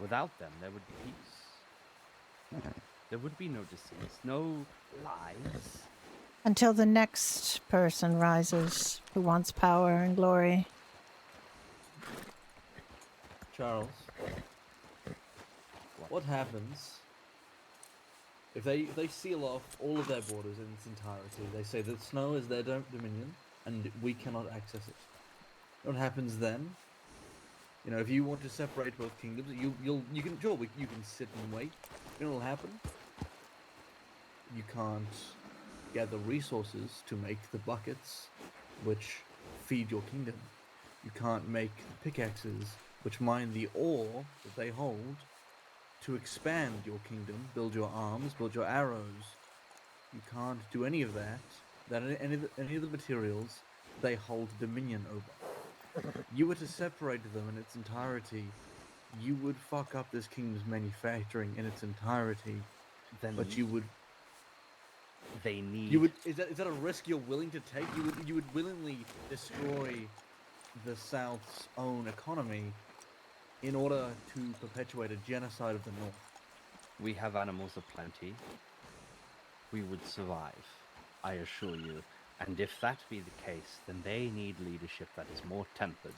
[SPEAKER 6] Without them, there would be peace. There would be no disease, no lies.
[SPEAKER 3] Until the next person rises who wants power and glory.
[SPEAKER 5] Charles, what happens if they seal off all of their borders in its entirety? They say that snow is their dominion and we cannot access it. What happens then? You know, if you want to separate both kingdoms, you can sit and wait. You know what'll happen? You can't gather resources to make the buckets which feed your kingdom. You can't make pickaxes which mine the ore that they hold to expand your kingdom, build your arms, build your arrows. You can't do any of that. Any of the materials they hold dominion over. You were to separate them in its entirety, you would fuck up this kingdom's manufacturing in its entirety.
[SPEAKER 6] Then
[SPEAKER 5] but you would.
[SPEAKER 6] They need.
[SPEAKER 5] You would. Is that a risk you're willing to take? You would willingly destroy the South's own economy in order to perpetuate a genocide of the North.
[SPEAKER 6] We have animals of plenty. We would survive, I assure you. And if that be the case, then they need leadership that is more tempered.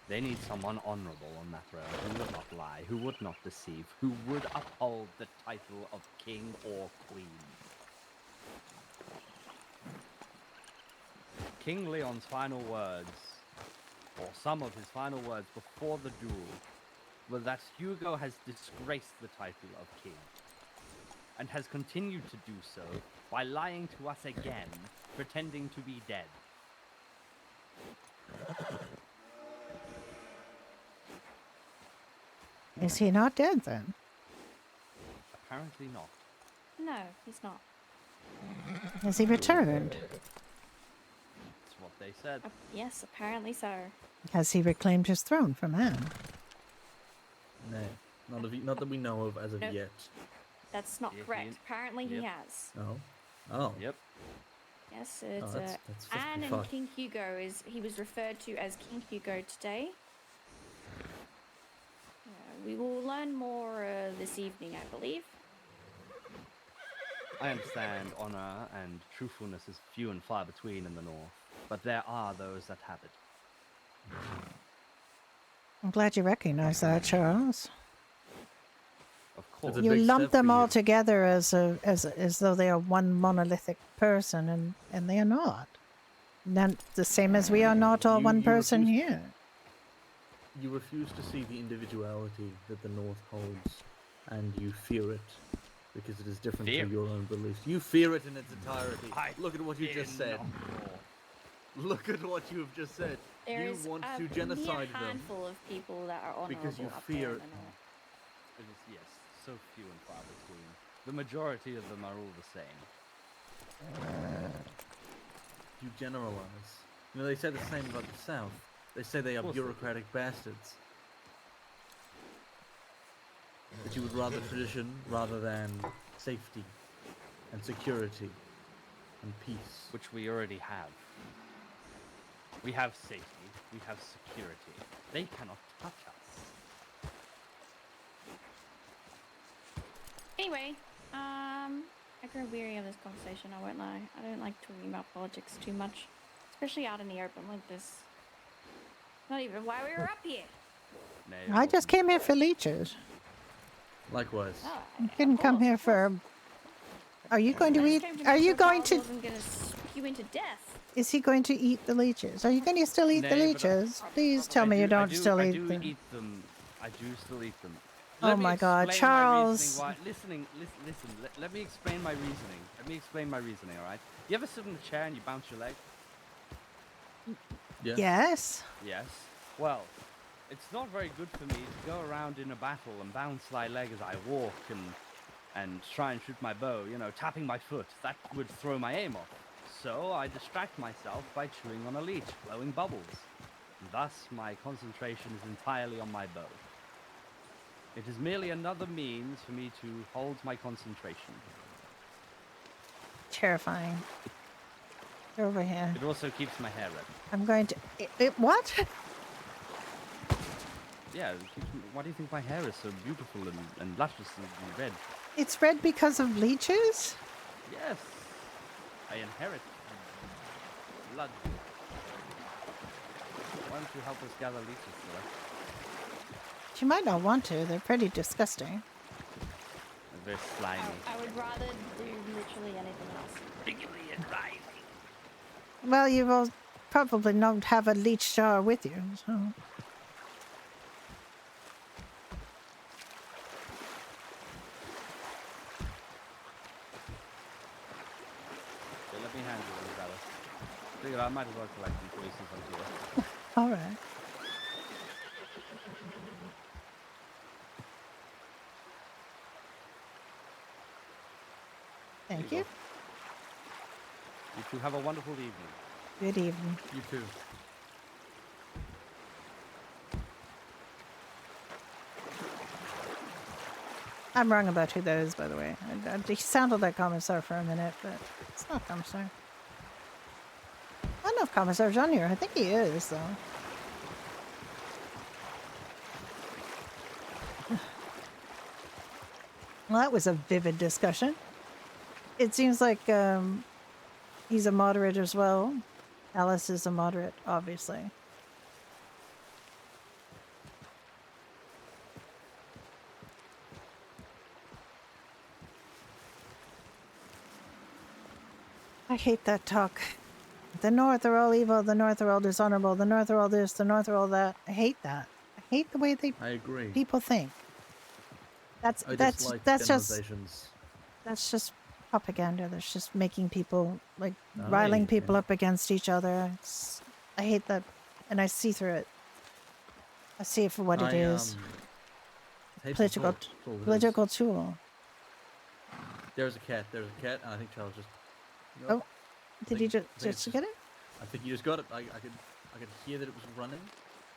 [SPEAKER 6] They need someone honorable on that road, who would not lie, who would not deceive, who would uphold the title of king or queen. King Leon's final words, or some of his final words before the duel, were that Hugo has disgraced the title of king, and has continued to do so by lying to us again, pretending to be dead.
[SPEAKER 3] Is he not dead then?
[SPEAKER 6] Apparently not.
[SPEAKER 1] No, he's not.
[SPEAKER 3] Has he returned?
[SPEAKER 6] That's what they said.
[SPEAKER 1] Yes, apparently so.
[SPEAKER 3] Has he reclaimed his throne from Anne?
[SPEAKER 5] No, not that we know of as of
[SPEAKER 1] Nope.
[SPEAKER 5] yet.
[SPEAKER 1] That's not
[SPEAKER 6] Yeah,
[SPEAKER 1] correct. Apparently he
[SPEAKER 6] Yep.
[SPEAKER 1] has.
[SPEAKER 5] Oh.
[SPEAKER 6] Yep.
[SPEAKER 1] Yes, it's
[SPEAKER 5] that's
[SPEAKER 1] Anne and
[SPEAKER 5] fucked.
[SPEAKER 1] King Hugo he was referred to as King Hugo today. We will learn more this evening, I believe.
[SPEAKER 6] I understand honor and truthfulness is few and far between in the North, but there are those that have it.
[SPEAKER 3] I'm glad you recognize that, Charles.
[SPEAKER 6] Of course.
[SPEAKER 5] a
[SPEAKER 3] You
[SPEAKER 5] big
[SPEAKER 3] lump
[SPEAKER 5] step
[SPEAKER 3] them
[SPEAKER 5] for
[SPEAKER 3] all
[SPEAKER 5] you.
[SPEAKER 3] together as though they are one monolithic person, and they are not. None, the same as we are not all one person here.
[SPEAKER 5] You refuse to see the individuality that the North holds, and you fear it because it is different
[SPEAKER 6] Fear?
[SPEAKER 5] to your own beliefs. You fear it in its entirety. Look at what you
[SPEAKER 6] Fear
[SPEAKER 5] just said.
[SPEAKER 6] not.
[SPEAKER 5] Look at what you have just said.
[SPEAKER 1] There
[SPEAKER 5] You
[SPEAKER 1] is
[SPEAKER 5] want
[SPEAKER 1] a
[SPEAKER 5] to genocide
[SPEAKER 1] mere
[SPEAKER 5] them.
[SPEAKER 1] handful of people that are honorable
[SPEAKER 5] Because you
[SPEAKER 1] up
[SPEAKER 5] fear
[SPEAKER 1] there in
[SPEAKER 5] it.
[SPEAKER 1] the North.
[SPEAKER 6] It is, yes, so few and far between. The majority of them are all the same.
[SPEAKER 5] You generalize. You know, they say the same about the South. They say they are
[SPEAKER 6] course they do.
[SPEAKER 5] bureaucratic bastards. That you would rather tradition rather than safety and security and peace.
[SPEAKER 6] Which we already have. We have safety, we have security. They cannot touch us.
[SPEAKER 1] Anyway, I grow weary of this conversation, I won't lie. I don't like talking about politics too much, especially out in the open like this. Not even why we were up here.
[SPEAKER 6] Nay,
[SPEAKER 3] I just
[SPEAKER 6] wasn't.
[SPEAKER 3] came here for leeches.
[SPEAKER 5] Likewise.
[SPEAKER 1] Oh,
[SPEAKER 3] I
[SPEAKER 1] of
[SPEAKER 3] didn't come
[SPEAKER 1] course,
[SPEAKER 3] here
[SPEAKER 1] of course.
[SPEAKER 3] for. Are you going to
[SPEAKER 1] I just
[SPEAKER 3] eat?
[SPEAKER 1] came to
[SPEAKER 3] Are
[SPEAKER 1] make
[SPEAKER 3] you
[SPEAKER 1] sure
[SPEAKER 3] going
[SPEAKER 1] Charles
[SPEAKER 3] to?
[SPEAKER 1] wasn't gonna speak you into death.
[SPEAKER 3] Is he going to eat the leeches? Are you going to still eat the
[SPEAKER 6] Nay, but
[SPEAKER 3] leeches? Please tell me you don't still eat them.
[SPEAKER 6] I do still eat them.
[SPEAKER 3] Oh my God, Charles.
[SPEAKER 6] Listen, let me explain my reasoning. All right? You ever sit in a chair and you bounce your leg?
[SPEAKER 5] Yeah.
[SPEAKER 3] Yes.
[SPEAKER 6] Yes. Well, it's not very good for me to go around in a battle and bounce my leg as I walk and try and shoot my bow, you know, tapping my foot. That would throw my aim off. So I distract myself by chewing on a leech, blowing bubbles. Thus, my concentration is entirely on my bow. It is merely another means for me to hold my concentration.
[SPEAKER 3] Terrifying. Over here.
[SPEAKER 6] It also keeps my hair red.
[SPEAKER 3] I'm going to. What?
[SPEAKER 6] Yeah, it keeps me, why do you think my hair is so beautiful and luscious and red?
[SPEAKER 3] It's red because of leeches?
[SPEAKER 6] Yes, I inherit blood. Why don't you help us gather leeches, sir?
[SPEAKER 3] She might not want to. They're pretty disgusting.
[SPEAKER 6] They're very slimy.
[SPEAKER 1] I would rather do literally anything else.
[SPEAKER 6] Particularly at rising.
[SPEAKER 3] Well, you will probably not have a leech jar with you, so...
[SPEAKER 6] Okay, let me handle these, Alice. Figure I might as well collect them for you since I'm here.
[SPEAKER 3] All right. Thank you.
[SPEAKER 6] You two have a wonderful evening.
[SPEAKER 3] Good evening.
[SPEAKER 5] You too.
[SPEAKER 3] I'm wrong about who that is, by the way. He sounded like Commissar for a minute, but it's not Commissar. I don't know if Commissar's on here. I think he is, though. Well, that was a vivid discussion. It seems like he's a moderate as well. Alice is a moderate, obviously. I hate that talk. The North are all evil, the North are all dishonorable, the North are all this, the North are all that. I hate that. I hate the way
[SPEAKER 5] I agree.
[SPEAKER 3] people think.
[SPEAKER 5] I
[SPEAKER 3] That's
[SPEAKER 5] dislike
[SPEAKER 3] just
[SPEAKER 5] generalizations.
[SPEAKER 3] that's just propaganda. That's just making people like
[SPEAKER 5] Aye,
[SPEAKER 3] riling people
[SPEAKER 5] and-
[SPEAKER 3] up against each other. I hate that, and I see through it. I see it for what it is.
[SPEAKER 5] Hateful
[SPEAKER 3] Political,
[SPEAKER 5] thought, that's all it is.
[SPEAKER 3] political tool.
[SPEAKER 5] There's a cat, and I think Charles just...
[SPEAKER 3] Oh, did you
[SPEAKER 5] I think
[SPEAKER 3] just
[SPEAKER 5] it's
[SPEAKER 3] get it?
[SPEAKER 5] I think you just got it. I could hear that it was running.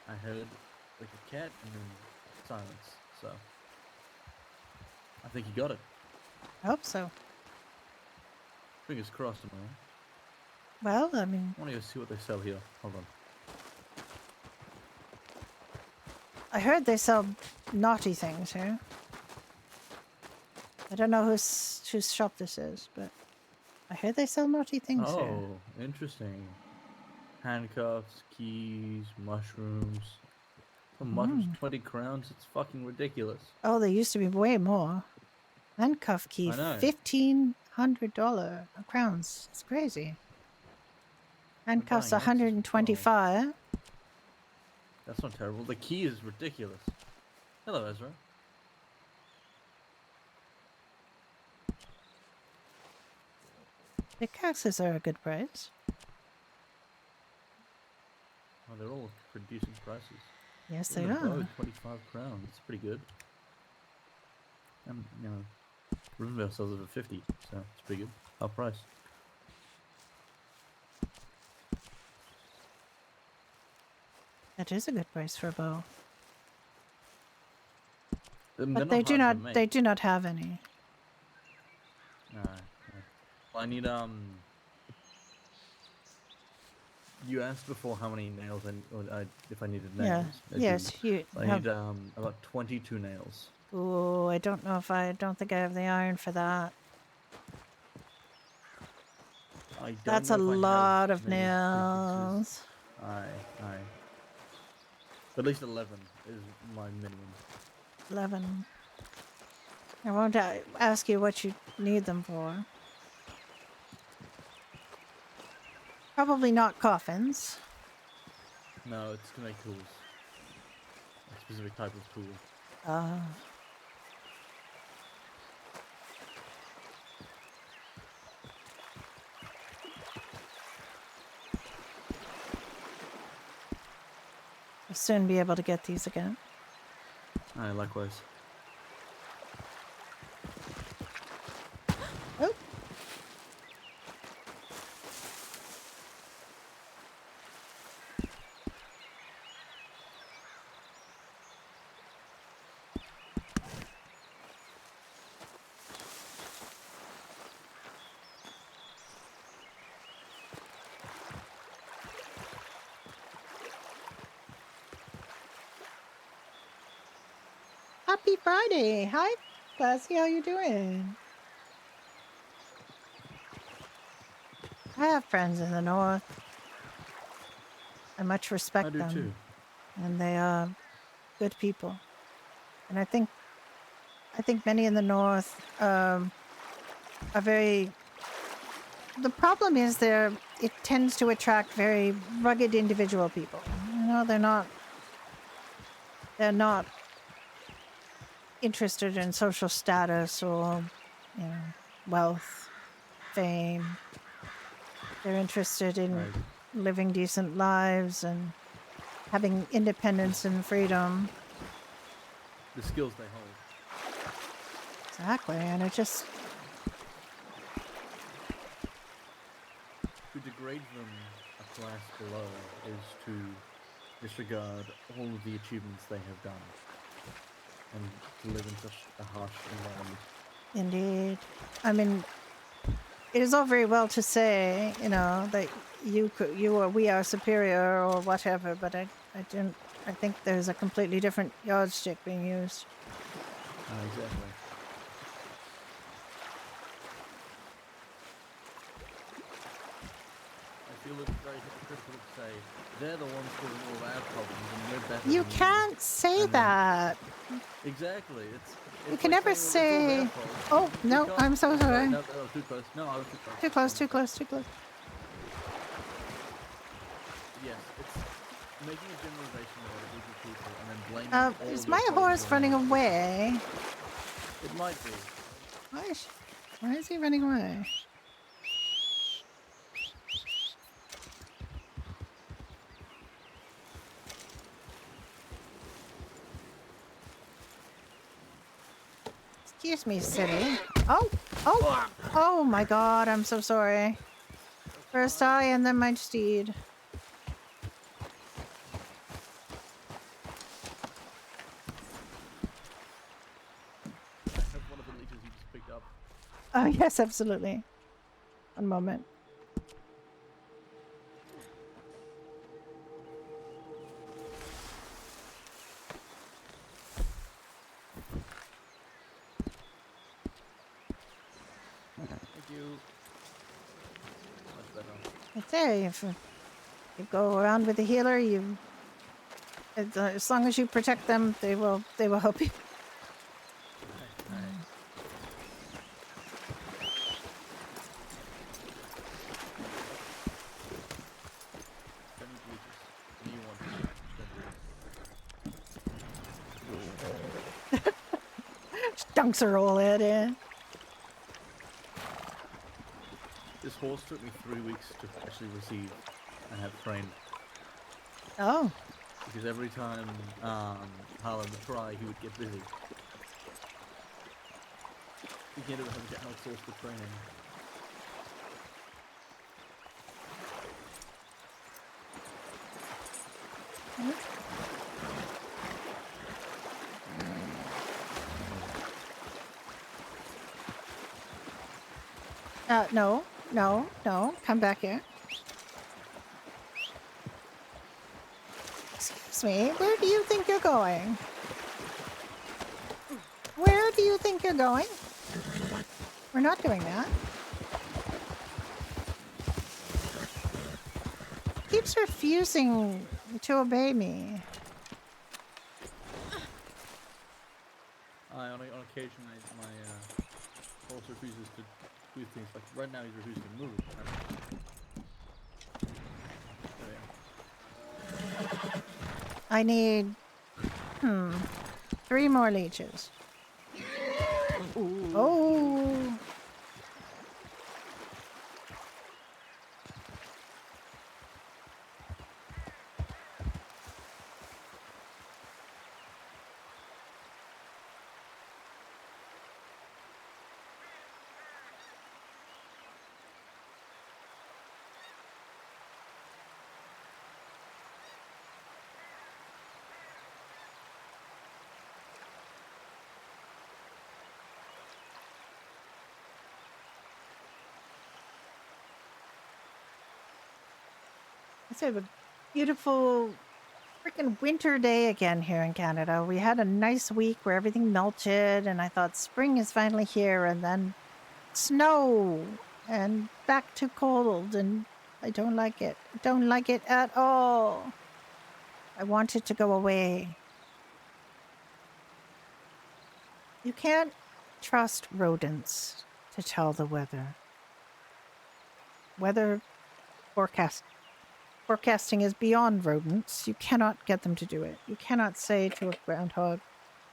[SPEAKER 5] I heard like a cat and then silence. So I think you got it.
[SPEAKER 3] I hope so.
[SPEAKER 5] Fingers crossed, man.
[SPEAKER 3] Well, I mean,
[SPEAKER 5] I want to go see what they sell here. Hold on.
[SPEAKER 3] I heard they sell naughty things here. I don't know whose shop this is, but I heard they sell naughty things here.
[SPEAKER 5] Oh, interesting. Handcuffs, keys, mushrooms. Some mushrooms, 20 crowns. It's fucking ridiculous.
[SPEAKER 3] Oh, there used to be way more. Handcuff key,
[SPEAKER 5] I know.
[SPEAKER 3] $1,500 crowns. It's crazy. Handcuffs,
[SPEAKER 5] buying X's as well.
[SPEAKER 3] 125.
[SPEAKER 5] That's not terrible. The key is ridiculous. Hello, Ezra.
[SPEAKER 3] Pickaxes are a good price.
[SPEAKER 5] Oh, they're all pretty decent prices.
[SPEAKER 3] Yes, they
[SPEAKER 5] Even a bow,
[SPEAKER 3] are.
[SPEAKER 5] 25 crowns. That's pretty good. And, you know, Rivendell sells it for 50, so it's pretty good. Half price.
[SPEAKER 3] That is a good price for a bow.
[SPEAKER 5] They're
[SPEAKER 3] But they
[SPEAKER 5] not
[SPEAKER 3] do
[SPEAKER 5] hard to
[SPEAKER 3] not.
[SPEAKER 5] make.
[SPEAKER 3] They do not have any.
[SPEAKER 5] No. Well, I need You asked before how many nails if I needed nails.
[SPEAKER 3] Yeah.
[SPEAKER 5] I
[SPEAKER 3] Yes.
[SPEAKER 5] do.
[SPEAKER 3] You
[SPEAKER 5] I
[SPEAKER 3] have.
[SPEAKER 5] need about 22 nails.
[SPEAKER 3] Oh, I don't know if I don't think I have the iron for that.
[SPEAKER 5] I don't
[SPEAKER 3] That's
[SPEAKER 5] know
[SPEAKER 3] a
[SPEAKER 5] if I have
[SPEAKER 3] lot of
[SPEAKER 5] many prefixes.
[SPEAKER 3] nails.
[SPEAKER 5] Aye. At least 11 is my minimum.
[SPEAKER 3] 11. I won't ask you what you need them for. Probably not coffins.
[SPEAKER 5] No, it's to make tools. A specific type of tool.
[SPEAKER 3] I'll soon be able to get these again.
[SPEAKER 5] Aye, likewise.
[SPEAKER 3] Oh. Happy Friday. Hi, Classy. How you doing? I have friends in the north. I much respect
[SPEAKER 5] I do
[SPEAKER 3] them.
[SPEAKER 5] too.
[SPEAKER 3] And they are good people. And I think many in the north are very. The problem is it tends to attract very rugged individual people. You know, they're not interested in social status or, you know, wealth, fame. They're interested in
[SPEAKER 5] Right.
[SPEAKER 3] living decent lives and having independence and freedom.
[SPEAKER 5] The skills they hold.
[SPEAKER 3] Exactly, and it just
[SPEAKER 5] To degrade them a class below is to disregard all of the achievements they have done and to live in such a harsh environment.
[SPEAKER 3] indeed. I mean, it is all very well to say, you know, that we are superior or whatever, but I think there's a completely different yardstick being used.
[SPEAKER 5] Exactly. I feel it's very hypocritical to say they're the ones causing all of our problems and we're better
[SPEAKER 3] You
[SPEAKER 5] than
[SPEAKER 3] can't say
[SPEAKER 5] And then-
[SPEAKER 3] that.
[SPEAKER 5] Exactly.
[SPEAKER 3] You
[SPEAKER 5] It's
[SPEAKER 3] can
[SPEAKER 5] like
[SPEAKER 3] never
[SPEAKER 5] saying, well,
[SPEAKER 3] say,
[SPEAKER 5] it's all their fault.
[SPEAKER 3] "Oh,
[SPEAKER 5] We
[SPEAKER 3] no,
[SPEAKER 5] can't-
[SPEAKER 3] I'm so sorry."
[SPEAKER 5] No, that was too close. No, I was too close.
[SPEAKER 3] Too close, too close, too close.
[SPEAKER 5] Yes, it's making a generalization about a group of people and then blaming all
[SPEAKER 3] Is
[SPEAKER 5] of
[SPEAKER 3] my
[SPEAKER 5] your
[SPEAKER 3] horse
[SPEAKER 5] problems
[SPEAKER 3] running
[SPEAKER 5] on those
[SPEAKER 3] away?
[SPEAKER 5] people. It might be.
[SPEAKER 3] Why is he running away? Excuse me, city. Oh my god, I'm so sorry. First I and then my steed.
[SPEAKER 5] I have one of the leeches you just picked up.
[SPEAKER 3] Oh, yes, absolutely. One moment.
[SPEAKER 5] Thank you. Much better.
[SPEAKER 3] It's there. If you go around with the healer, as long as you protect them, they will help you.
[SPEAKER 5] Alright. Don't need leeches. I know you want to. Just don't do it.
[SPEAKER 3] Dunks her all head in.
[SPEAKER 5] This horse took me 3 weeks to actually receive and have trained.
[SPEAKER 3] Oh.
[SPEAKER 5] Because every time Harlan would try, he would get busy. He ended up having to outsource the training.
[SPEAKER 3] No. Come back here. Excuse me. Where do you think you're going? Where do you think you're going? We're not doing that. Keeps refusing to obey me.
[SPEAKER 5] On occasion, my horse refuses to do things. Like right now, he's refusing to move.
[SPEAKER 3] I need 3 more leeches.
[SPEAKER 5] Ooh.
[SPEAKER 3] Oh. It's a beautiful freaking winter day again here in Canada. We had a nice week where everything melted, and I thought spring is finally here, and then snow and back to cold, and I don't like it. I don't like it at all. I want it to go away. You can't trust rodents to tell the weather. Weather forecasting is beyond rodents. You cannot get them to do it. You cannot say to a groundhog,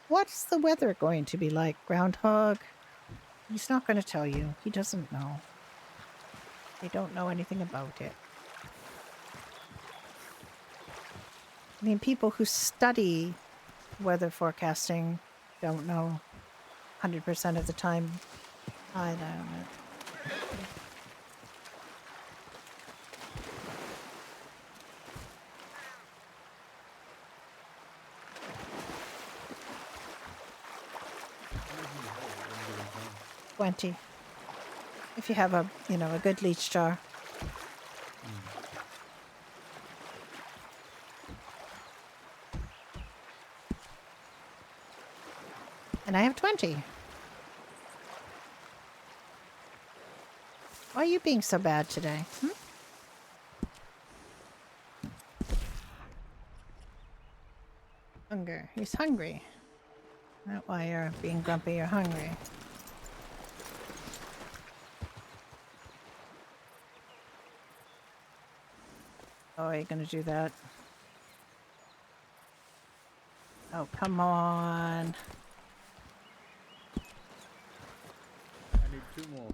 [SPEAKER 3] "What's the weather going to be like, groundhog?" He's not going to tell you. He doesn't know. They don't know anything about it. I mean, people who study weather forecasting don't know 100% of the time either.
[SPEAKER 5] How many do you hold at any given time?
[SPEAKER 3] 20. If you have a, a good leech jar. And I have 20. Why are you being so bad today? Hunger. He's hungry. Not why you're being grumpy, you're hungry. Oh, are you gonna do that? Oh, come on.
[SPEAKER 5] I need 2 more.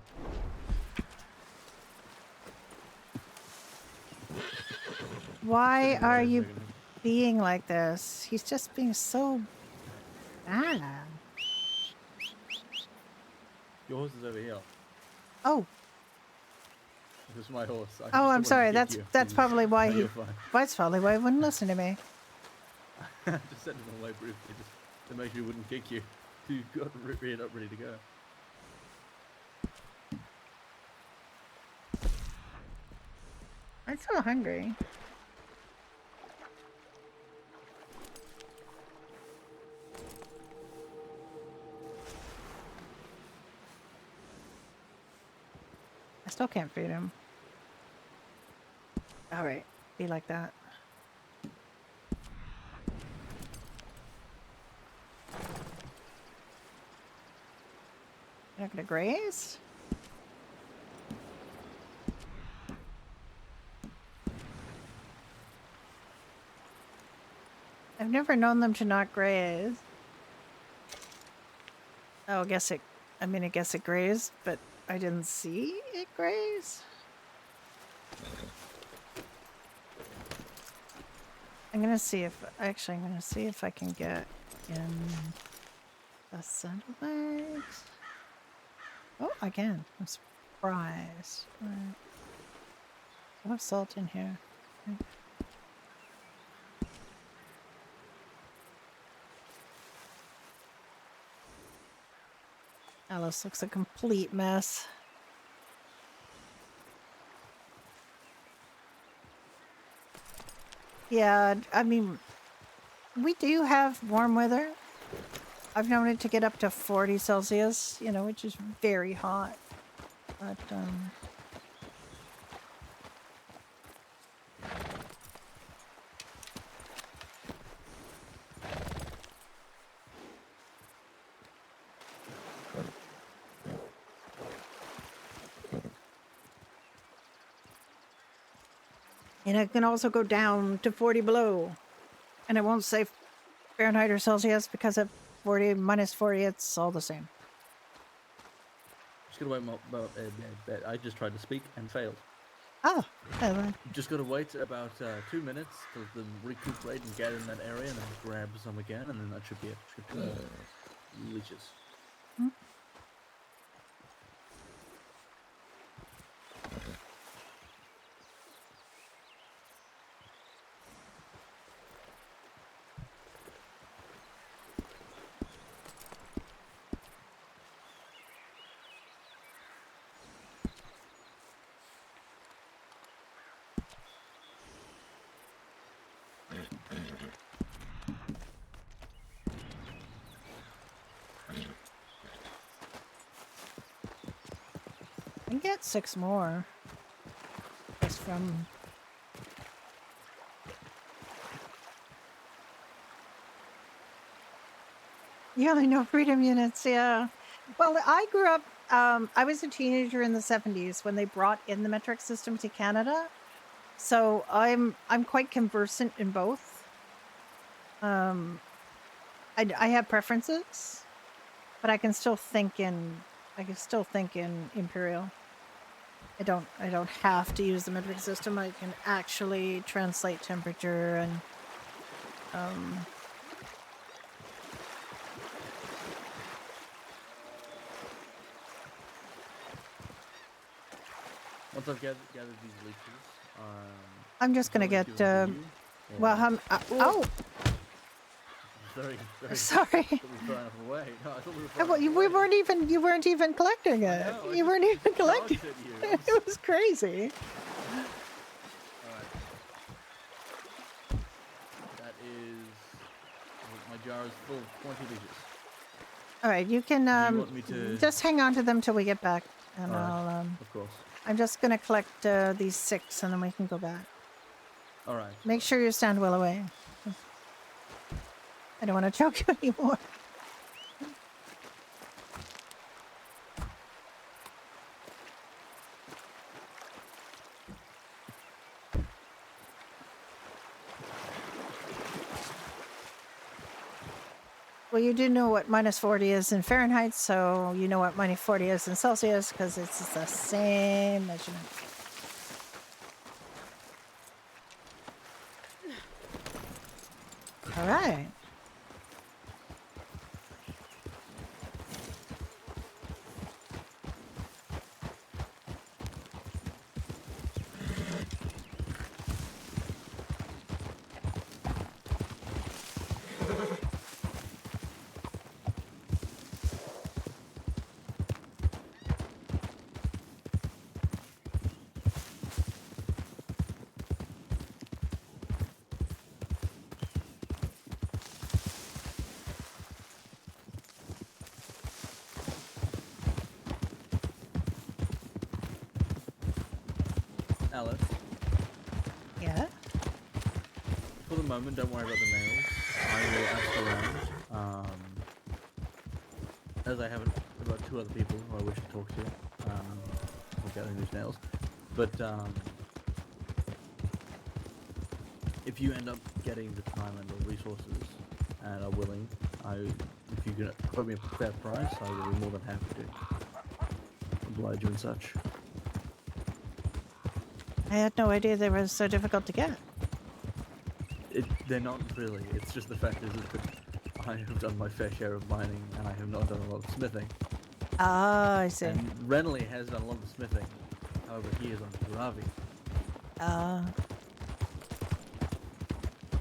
[SPEAKER 3] Why
[SPEAKER 5] Sitting
[SPEAKER 3] are
[SPEAKER 5] there
[SPEAKER 3] you
[SPEAKER 5] making-
[SPEAKER 3] being like this? He's just being so bad.
[SPEAKER 5] Your horse is over here.
[SPEAKER 3] Oh,
[SPEAKER 5] This is my horse. I
[SPEAKER 3] oh,
[SPEAKER 5] just
[SPEAKER 3] I'm
[SPEAKER 5] wanted to
[SPEAKER 3] sorry.
[SPEAKER 5] kick
[SPEAKER 3] That's
[SPEAKER 5] you.
[SPEAKER 3] that's
[SPEAKER 5] Jesus.
[SPEAKER 3] probably why
[SPEAKER 5] No,
[SPEAKER 3] he.
[SPEAKER 5] you're fine.
[SPEAKER 3] That's probably why he wouldn't listen to me.
[SPEAKER 5] I just sent him away briefly just to make sure he wouldn't kick you. You got reared up, ready to go.
[SPEAKER 3] I'm so hungry. I still can't feed him. All right, be like that. You're not gonna graze? I've never known them to not graze. Oh, I guess it grazed, but I didn't see it graze. I'm gonna see if I can get in the saddlebags. Oh, again, I'm surprised. Right. I have salt in here. Okay. Alice looks a complete mess. Yeah, I mean, we do have warm weather. I've known it to get up to 40 Celsius, which is very hot. But, and it can also go down to 40 below. And it won't say Fahrenheit or Celsius because at 40 minus 40, it's all the same.
[SPEAKER 5] Just gotta wait. I just tried to speak and failed.
[SPEAKER 3] Oh, hello.
[SPEAKER 5] Just gotta wait about 2 minutes to them recuperate and get in that area, and then grab some again, and then that should be it. Should be leeches.
[SPEAKER 3] I can get 6 more. Just from... You only know freedom units, yeah. Well, I grew up, I was a teenager in the 70s when they brought in the metric system to Canada. So I'm quite conversant in both. I have preferences, but I can still think in Imperial. I don't have to use the metric system. I can actually translate temperature and
[SPEAKER 5] Once I've gathered these leeches,
[SPEAKER 3] I'm just gonna get well, oh,
[SPEAKER 5] very
[SPEAKER 3] sorry.
[SPEAKER 5] thought we were throwing it away. No, I thought we were throwing
[SPEAKER 3] Well,
[SPEAKER 5] it
[SPEAKER 3] you
[SPEAKER 5] away.
[SPEAKER 3] weren't even collecting it.
[SPEAKER 5] I know, I
[SPEAKER 3] You weren't
[SPEAKER 5] just
[SPEAKER 3] even collecting.
[SPEAKER 5] charged at you.
[SPEAKER 3] It was crazy.
[SPEAKER 5] Alright. That is... My jar is full. 20 liters.
[SPEAKER 3] All right, you can
[SPEAKER 5] you want me to...
[SPEAKER 3] just hang on to them till we get back, and
[SPEAKER 5] Alright,
[SPEAKER 3] I'll
[SPEAKER 5] of course.
[SPEAKER 3] I'm just gonna collect these 6, and then we can go back.
[SPEAKER 5] Alright.
[SPEAKER 3] Make sure you stand well away. I don't want to choke you anymore. Well, you do know what -40 is in Fahrenheit, so you know what -40 is in Celsius, because it's the same measurement. All right.
[SPEAKER 5] Alice,
[SPEAKER 3] Yeah.
[SPEAKER 5] for the moment, don't worry about the nails. I will ask around. As I have about 2 other people who I wish to talk to regarding these nails. But if you end up getting the time and the resources and are willing, if you can quote me a fair price, I will be more than happy to oblige you and such.
[SPEAKER 3] I had no idea they were so difficult to get.
[SPEAKER 5] They're not really. It's just the fact is that I have done my fair share of mining and I have not done a lot of smithing.
[SPEAKER 3] Ah, I see.
[SPEAKER 5] And Renly has done a lot of smithing. However, he is on Ravi.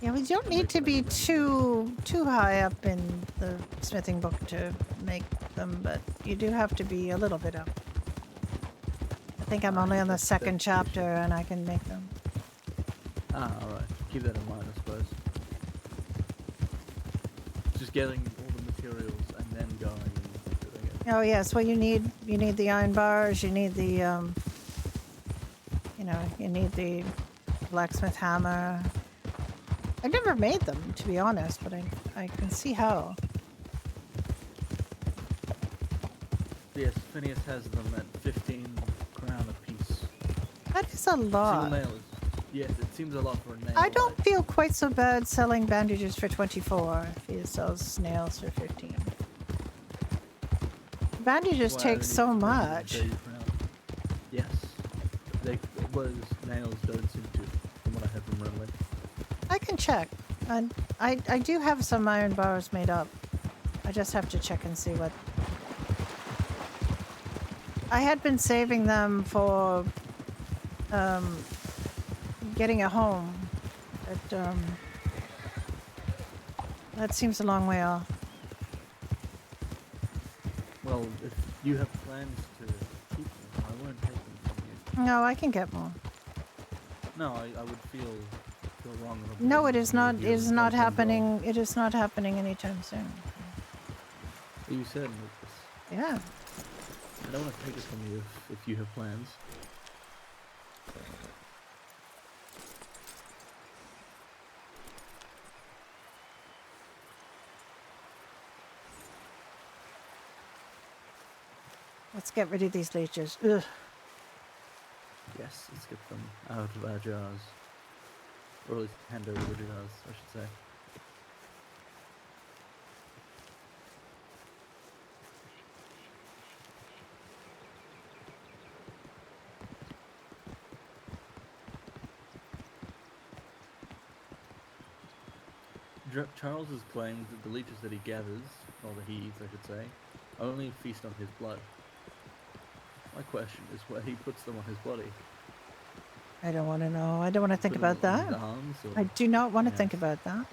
[SPEAKER 3] Yeah, we don't need to be too high up in the smithing book to make them, but you do have to be a little bit up. I think I'm only on the second chapter and I can make them.
[SPEAKER 5] Alright. Keep that in mind, I suppose. Just getting all the materials and then going and doing it.
[SPEAKER 3] Oh yes, well you need the iron bars, you need the you need the blacksmith hammer. I've never made them, to be honest, but I can see how.
[SPEAKER 5] Yes, Phineas has them at 15 crown a piece.
[SPEAKER 3] That is a lot.
[SPEAKER 5] Single nail is... Yes, it seems a lot for a nail.
[SPEAKER 3] I don't feel quite so bad selling bandages for 24 if he sells nails for 15. Bandages take so much.
[SPEAKER 5] Yes. Whereas nails don't seem to, from what I heard from Renly.
[SPEAKER 3] I can check. And I do have some iron bars made up. I just have to check and see what... I had been saving them for getting a home, but that seems a long way off.
[SPEAKER 5] Well, if you have plans to keep them, I won't take them from you.
[SPEAKER 3] No, I can get more.
[SPEAKER 5] No, I would feel go wrong on a
[SPEAKER 3] No,
[SPEAKER 5] board
[SPEAKER 3] it is
[SPEAKER 5] and
[SPEAKER 3] not.
[SPEAKER 5] leave
[SPEAKER 3] It
[SPEAKER 5] you
[SPEAKER 3] is
[SPEAKER 5] in
[SPEAKER 3] not
[SPEAKER 5] 1-10 draw.
[SPEAKER 3] happening. It is not happening anytime soon.
[SPEAKER 5] You said, Lucas.
[SPEAKER 3] Yeah.
[SPEAKER 5] I don't want to take it from you if you have plans.
[SPEAKER 3] Let's get rid of these leeches. Ugh.
[SPEAKER 5] Yes, let's get them out of our jars. Or at least hand over the jars, I should say. Charles has claimed that the leeches that he gathers, or that he eats, I should say, only feast on his blood. My question is where he puts them on his body.
[SPEAKER 3] I don't want to know. I don't want to think
[SPEAKER 5] Put them
[SPEAKER 3] about
[SPEAKER 5] on
[SPEAKER 3] that.
[SPEAKER 5] his arms, or...
[SPEAKER 3] I do not want to
[SPEAKER 5] Yes.
[SPEAKER 3] think about that.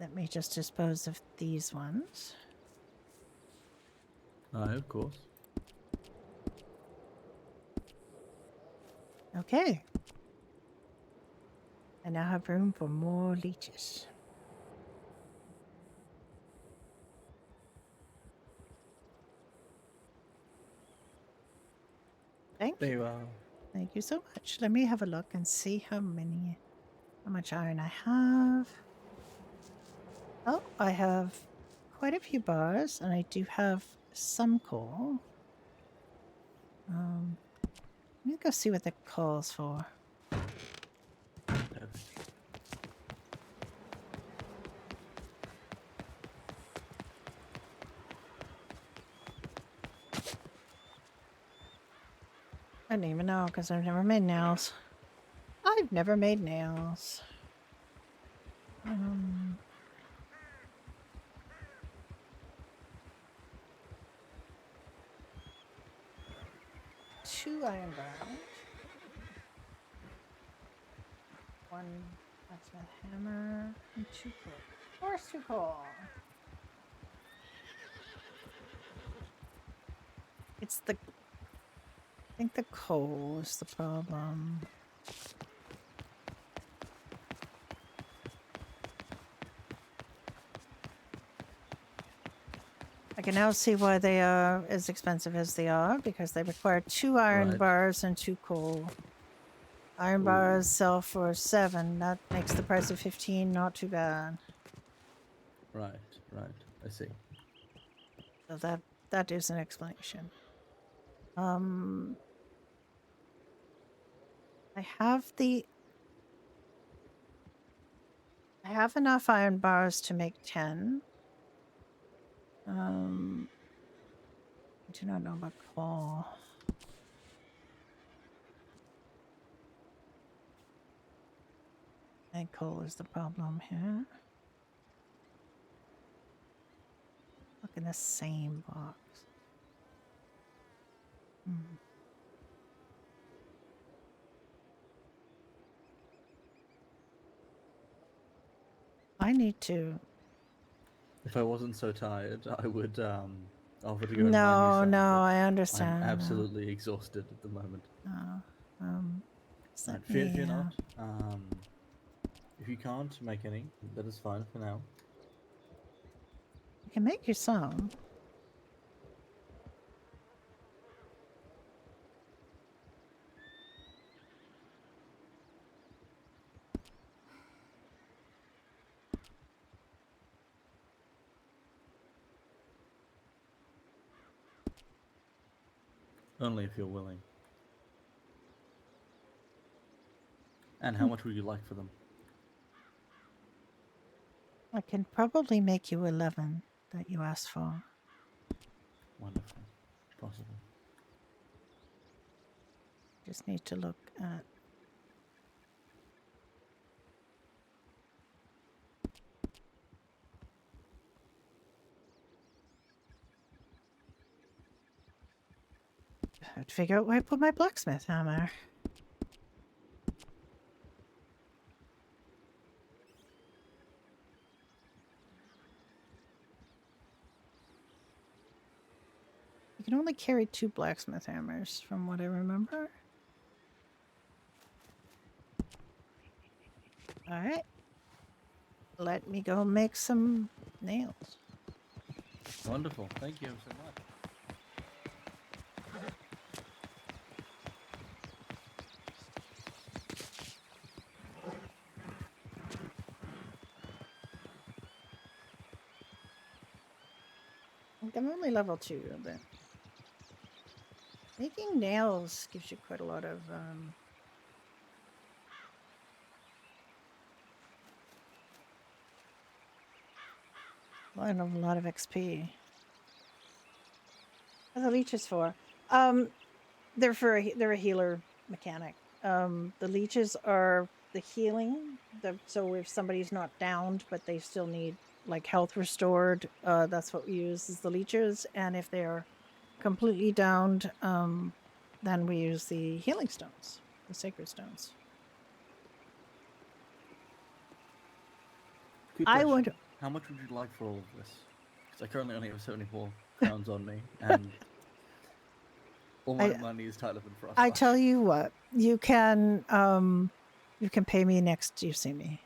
[SPEAKER 3] Let me just dispose of these ones.
[SPEAKER 5] Aye, of course.
[SPEAKER 3] Okay. I now have room for more leeches. Thank
[SPEAKER 5] There
[SPEAKER 3] you.
[SPEAKER 5] you are.
[SPEAKER 3] Thank you so much. Let me have a look and see how much iron I have. Oh, I have quite a few bars, and I do have some coal. Let me go see what the coal's for.
[SPEAKER 5] Perfect.
[SPEAKER 3] I don't even know because I've never made nails. I've never made nails. 2 iron bars. 1 blacksmith hammer and 2 coal. Of course, 2 coal. It's the. I think the coal is the problem. I can now see why they are as expensive as they are, because they require 2 iron
[SPEAKER 5] Right.
[SPEAKER 3] bars and 2 coal. Iron
[SPEAKER 5] Ooh.
[SPEAKER 3] bars sell for 7. That makes the price of 15 not too bad.
[SPEAKER 5] Right. I see.
[SPEAKER 3] So that is an explanation. I have enough iron bars to make 10. I do not know about coal. I think coal is the problem here. Look in the same box. I need to.
[SPEAKER 5] If I wasn't so tired, I would offer to go and mine you
[SPEAKER 3] No,
[SPEAKER 5] some.
[SPEAKER 3] no,
[SPEAKER 5] but
[SPEAKER 3] I
[SPEAKER 5] I'm
[SPEAKER 3] understand.
[SPEAKER 5] absolutely exhausted at the moment.
[SPEAKER 3] Just
[SPEAKER 5] Right,
[SPEAKER 3] let
[SPEAKER 5] fear
[SPEAKER 3] me,
[SPEAKER 5] not. If you can't make any, that is fine for now.
[SPEAKER 3] I can make you some.
[SPEAKER 5] Only if you're willing. And how much would you like for them?
[SPEAKER 3] I can probably make you 11 that you asked for.
[SPEAKER 5] Wonderful. Possible.
[SPEAKER 3] Just need to look at. I have to figure out where I put my blacksmith hammer. You can only carry 2 blacksmith hammers, from what I remember. Alright. Let me go make some nails.
[SPEAKER 5] Wonderful. Thank you so much.
[SPEAKER 3] I'm only level 2, but making nails gives you quite a lot of a lot of XP. What are the leeches for? They're a healer mechanic. The leeches are the healing. So if somebody's not downed but they still need like health restored, that's what we use is the leeches. And if they're completely downed, then we use the healing stones, the sacred stones.
[SPEAKER 5] Quick
[SPEAKER 3] I
[SPEAKER 5] question.
[SPEAKER 3] would.
[SPEAKER 5] How much would you like for all of this? Because I currently only have 74 crowns on me, and all my money is tied up in frostbite.
[SPEAKER 3] I tell you what, you can pay me next you see me.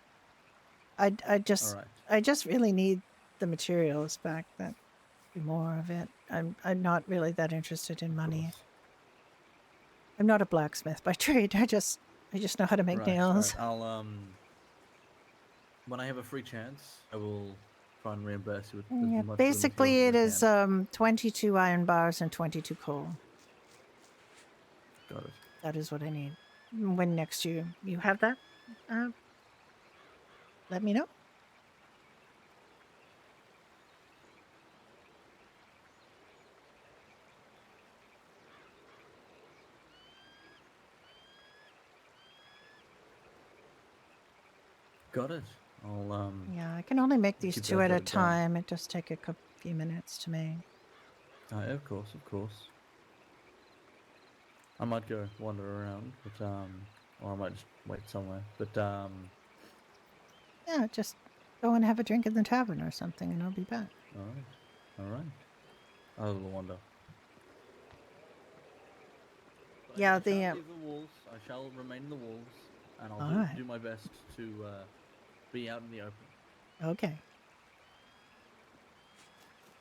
[SPEAKER 3] I just really need the materials back. That be more of it. I'm not really that interested in money. I'm not a blacksmith by trade. I just know how to make nails.
[SPEAKER 5] Right. I'll when I have a free chance, I will try and reimburse you with as much
[SPEAKER 3] Basically,
[SPEAKER 5] of the
[SPEAKER 3] it
[SPEAKER 5] materials as I
[SPEAKER 3] is 22 iron bars and 22 coal.
[SPEAKER 5] Got it.
[SPEAKER 3] That is what I need. When next you have that, let me know.
[SPEAKER 5] Got it. I'll
[SPEAKER 3] Yeah, I can only make these
[SPEAKER 5] keep
[SPEAKER 3] 2
[SPEAKER 5] that
[SPEAKER 3] at a
[SPEAKER 5] jotted down.
[SPEAKER 3] time. It does take a few minutes to make.
[SPEAKER 5] Of course. I might go wander around, but or I might just wait somewhere. But
[SPEAKER 3] Yeah, just go and have a drink in the tavern or something, and I'll be back.
[SPEAKER 5] all right. I will wander. But
[SPEAKER 3] Yeah,
[SPEAKER 5] I shall leave the walls. I shall remain in the walls, and I'll do my best to be out in the open.
[SPEAKER 3] Okay.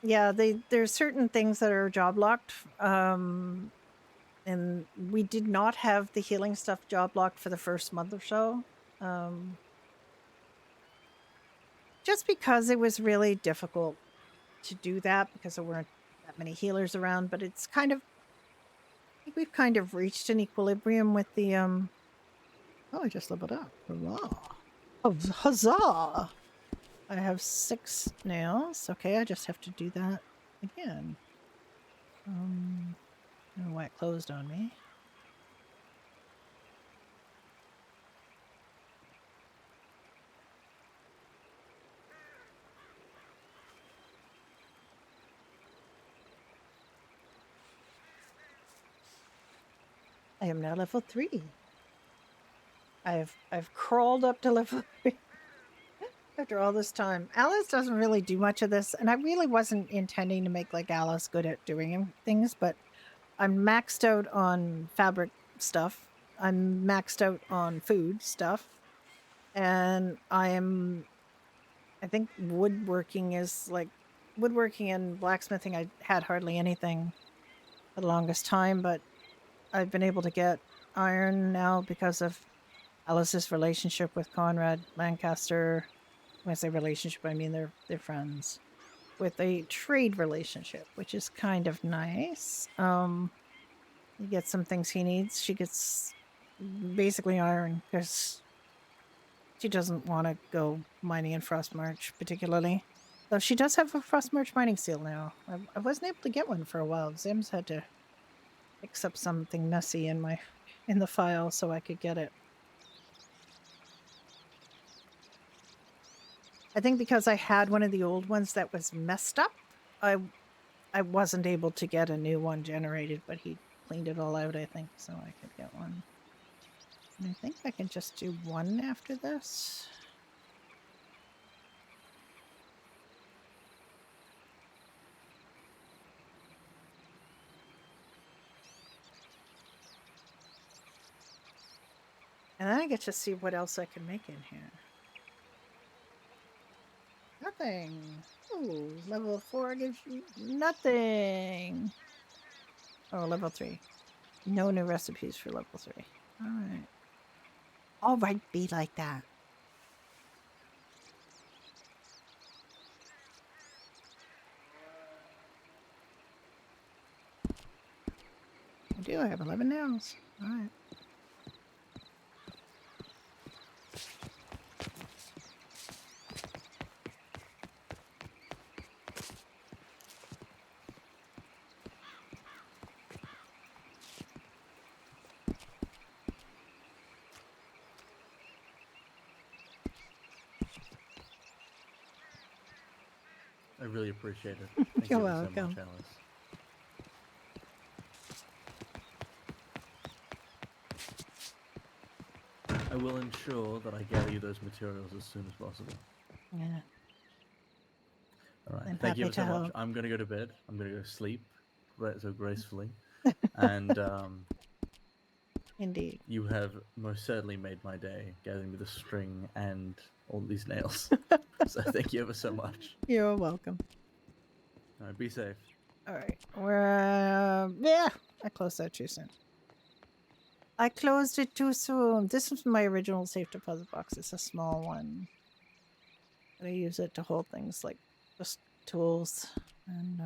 [SPEAKER 3] Yeah, there's certain things that are job locked. And we did not have the healing stuff job locked for the first month or so. Just because it was really difficult to do that because there weren't that many healers around, but it's kind of I think we've kind of reached an equilibrium with the oh, I just leveled up. Hurrah. Oh, huzzah! I have 6 nails. Okay, I just have to do that again. I don't know why it closed on me. I am now level 3. I've crawled up to level 3 after all this time. Alice doesn't really do much of this, and I really wasn't intending to make like Alice good at doing things, but I'm maxed out on fabric stuff. I'm maxed out on food stuff. And I think woodworking and blacksmithing, I had hardly anything for the longest time, but I've been able to get iron now because of Alice's relationship with Conrad Lancaster. When I say relationship, I mean they're friends. With a trade relationship, which is kind of nice. He gets some things he needs. She gets basically iron because She doesn't want to go mining in Frostmarch particularly. Though she does have a Frostmarch mining seal now. I wasn't able to get one for a while. Zim's had to fix up something messy in the file so I could get it. I think because I had one of the old ones that was messed up, I wasn't able to get a new one generated, but he cleaned it all out, I think, so I could get one. And I think I can just do one after this. And then I get to see what else I can make in here. Nothing. Ooh, level 4 gives you nothing. Oh, level 3. No new recipes for level 3. Alright. Alright, be like that. I do, I have 11 nails. Alright.
[SPEAKER 5] I really appreciate it. Thank
[SPEAKER 3] You're
[SPEAKER 5] you so
[SPEAKER 3] welcome.
[SPEAKER 5] much, Alice. I will ensure that I gather you those materials as soon as possible.
[SPEAKER 3] Yeah.
[SPEAKER 5] All right.
[SPEAKER 3] I'm
[SPEAKER 5] Thank you
[SPEAKER 3] happy
[SPEAKER 5] ever so
[SPEAKER 3] to
[SPEAKER 5] much.
[SPEAKER 3] help.
[SPEAKER 5] I'm gonna go to bed. I'm gonna go sleep, so gracefully. And
[SPEAKER 3] Indeed.
[SPEAKER 5] you have most certainly made my day, gathering me the string and all these nails. So thank you ever so much.
[SPEAKER 3] You're welcome.
[SPEAKER 5] All right, be safe.
[SPEAKER 3] Alright. We're yeah. I closed that too soon. I closed it too soon. This is my original safe deposit box. It's a small one. But I use it to hold things like just tools and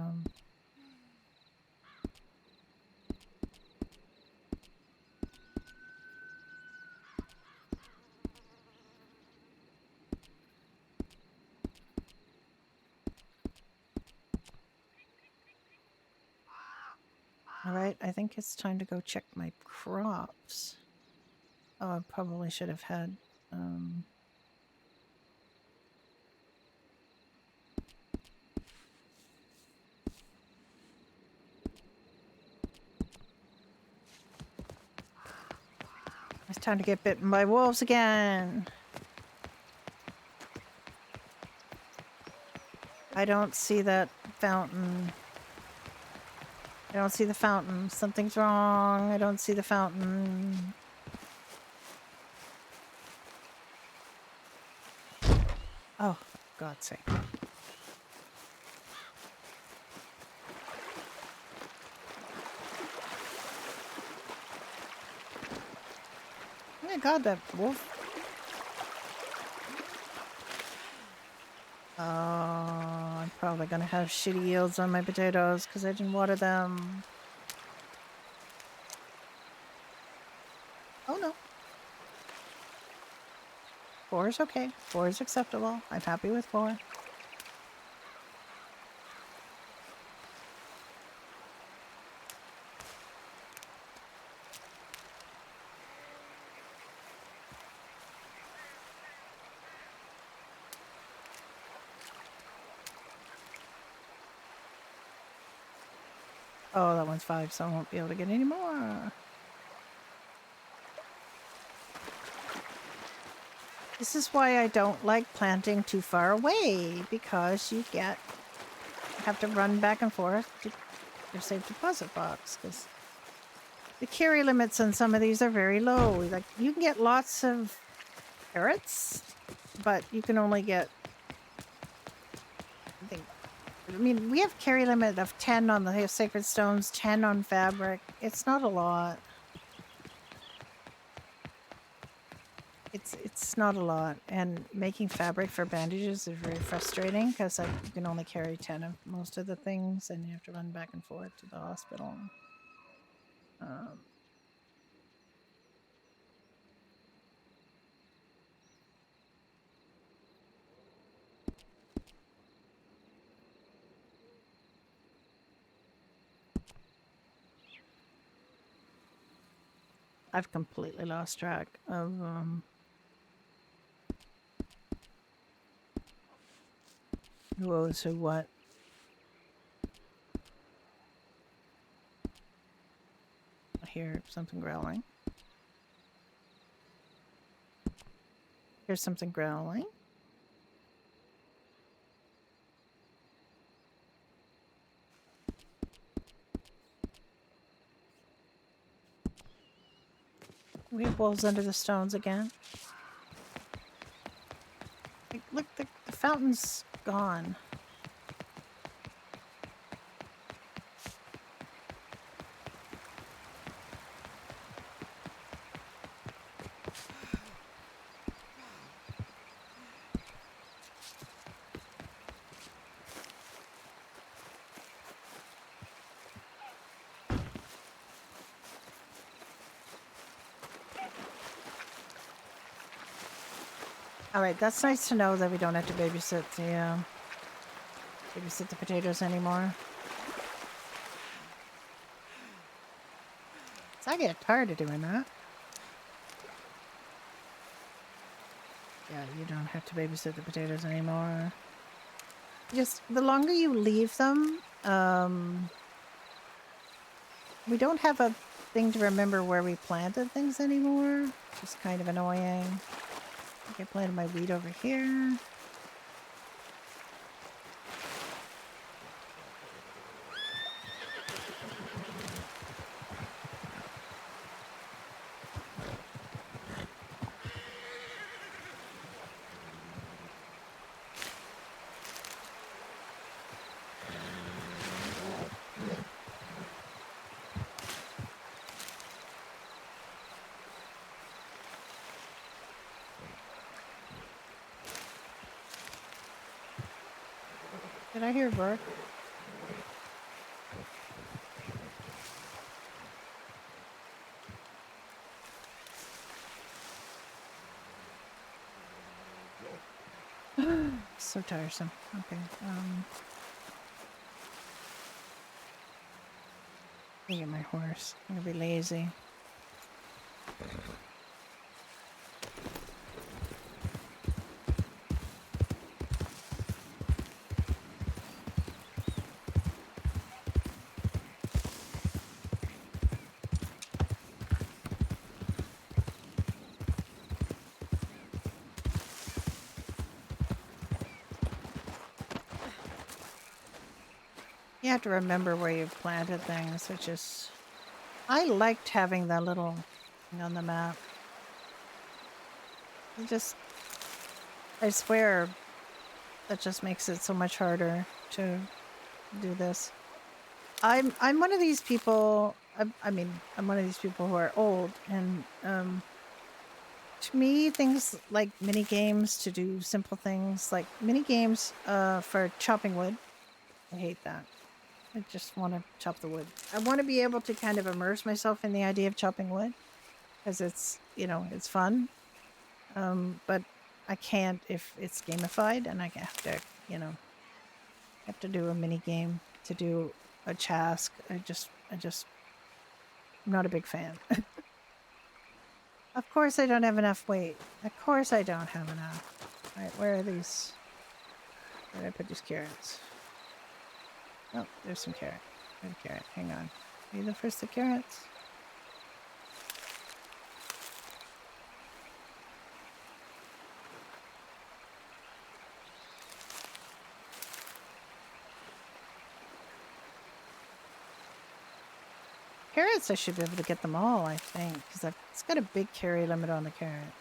[SPEAKER 3] Alright, I think it's time to go check my crops. Oh, I probably should have had it's time to get bitten by wolves again. I don't see that fountain. I don't see the fountain. Something's wrong. I don't see the fountain. Oh, God's sake. Oh my God, that wolf. Oh, I'm probably going to have shitty yields on my potatoes because I didn't water them. Oh no. 4 is okay. 4 is acceptable. I'm happy with 4. Oh, that one's 5, so I won't be able to get any more. This is why I don't like planting too far away, because you have to run back and forth to your safe deposit box, because the carry limits on some of these are very low. Like, you can get lots of carrots, but you can only get, I mean, we have carry limit of 10 on the sacred stones, 10 on fabric. It's not a lot. It's not a lot, and making fabric for bandages is very frustrating because you can only carry 10 of most of the things, and you have to run back and forth to the hospital. I've completely lost track of who owes who what. I hear something growling. Here's something growling. We have wolves under the stones again. Like, look, the fountain's gone. All right, that's nice to know that we don't have to babysit the potatoes anymore. So I get tired of doing that. Yeah, you don't have to babysit the potatoes anymore. Just the longer you leave them, we don't have a thing to remember where we planted things anymore. It's kind of annoying. I think I planted my wheat over here. Did I hear a bird? So tiresome. Okay. Let me get my horse. I'm gonna be lazy. You have to remember where you've planted things, which is... I liked having that little thing on the map. It just... I swear, that just makes it so much harder to do this. I'm one of these people... I mean, I'm one of these people who are old, and to me, things like mini games to do simple things, like mini games for chopping wood, I hate that. I just want to chop the wood. I want to be able to kind of immerse myself in the idea of chopping wood, because it's, you know, it's fun. But I can't if it's gamified, and I have to, you know, have to do a mini game to do a task. I'm not a big fan. Of course I don't have enough weight. Of course I don't have enough. Alright, where are these? Where did I put these carrots? Oh, there's some carrot. Good carrot. Hang on. Are you the first the carrots? Carrots, I should be able to get them all, I think, because it's got a big carry limit on the carrot.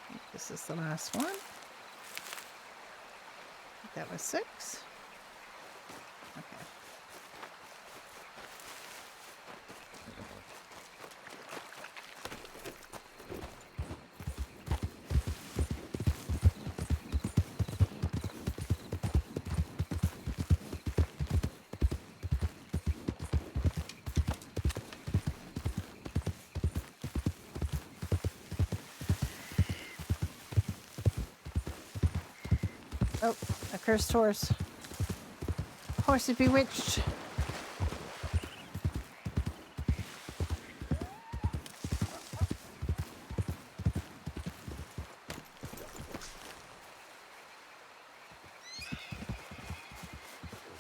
[SPEAKER 3] I think this is the last one. I think that was 6. Okay. Oh, a cursed horse. Horse is bewitched.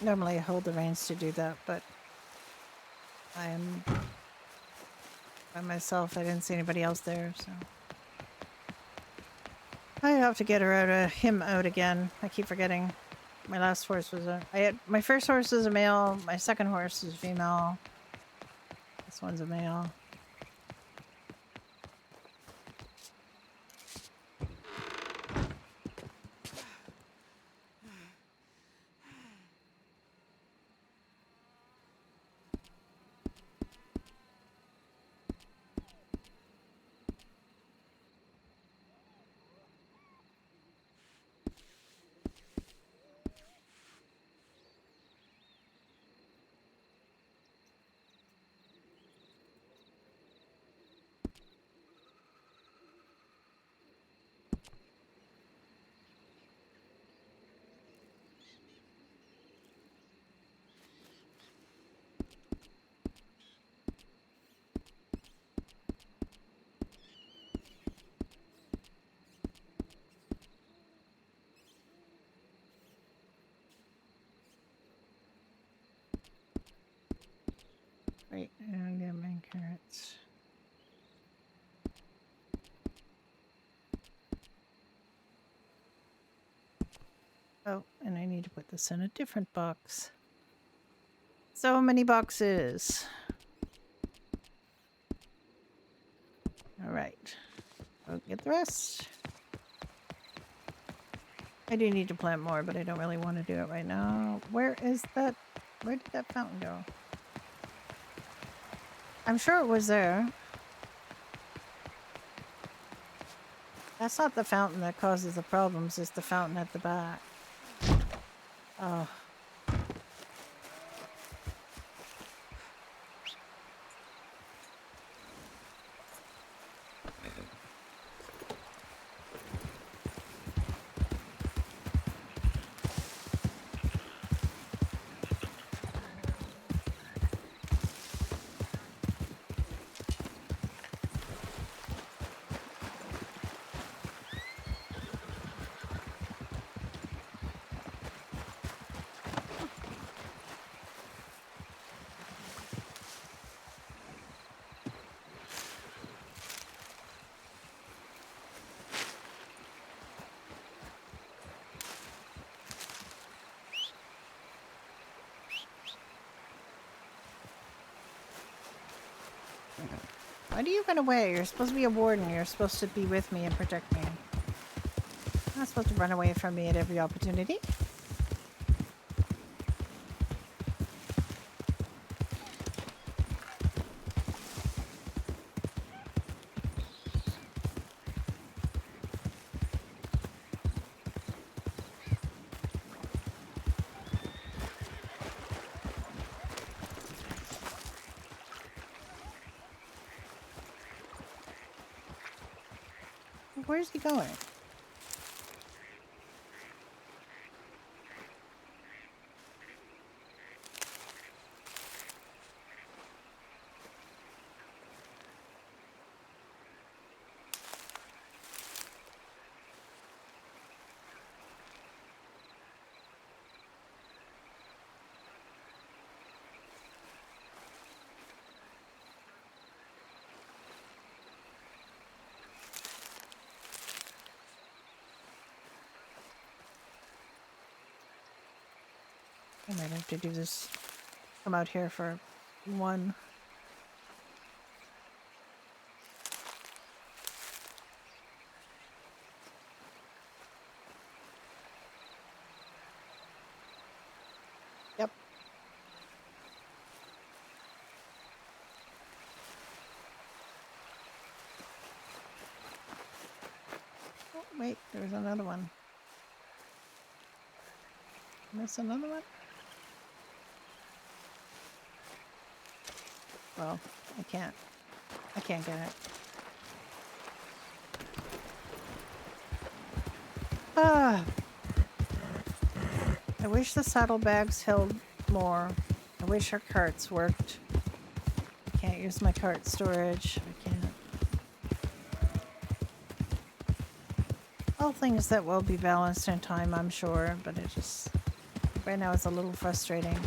[SPEAKER 3] Normally I hold the reins to do that, but I am by myself. I didn't see anybody else there, so I have to get him out again. I keep forgetting. My last horse was my first horse is a male. My second horse is female. This one's a male. Wait, and get my carrots. Oh, and I need to put this in a different box. So many boxes. All right. I'll get the rest. I do need to plant more, but I don't really want to do it right now. Where is that? Where did that fountain go? I'm sure it was there. That's not the fountain that causes the problems, it's the fountain at the back. Oh. Why do you run away? You're supposed to be a warden. You're supposed to be with me and protect me. You're not supposed to run away from me at every opportunity. Where's he going? I might have to do this. Come out here for one. Yep. Oh, wait, there's another one. Miss another one? Well, I can't get it. Ah. I wish the saddlebags held more. I wish our carts worked. I can't use my cart storage. I can't. All things that will be balanced in time, I'm sure, but it just right now it's a little frustrating.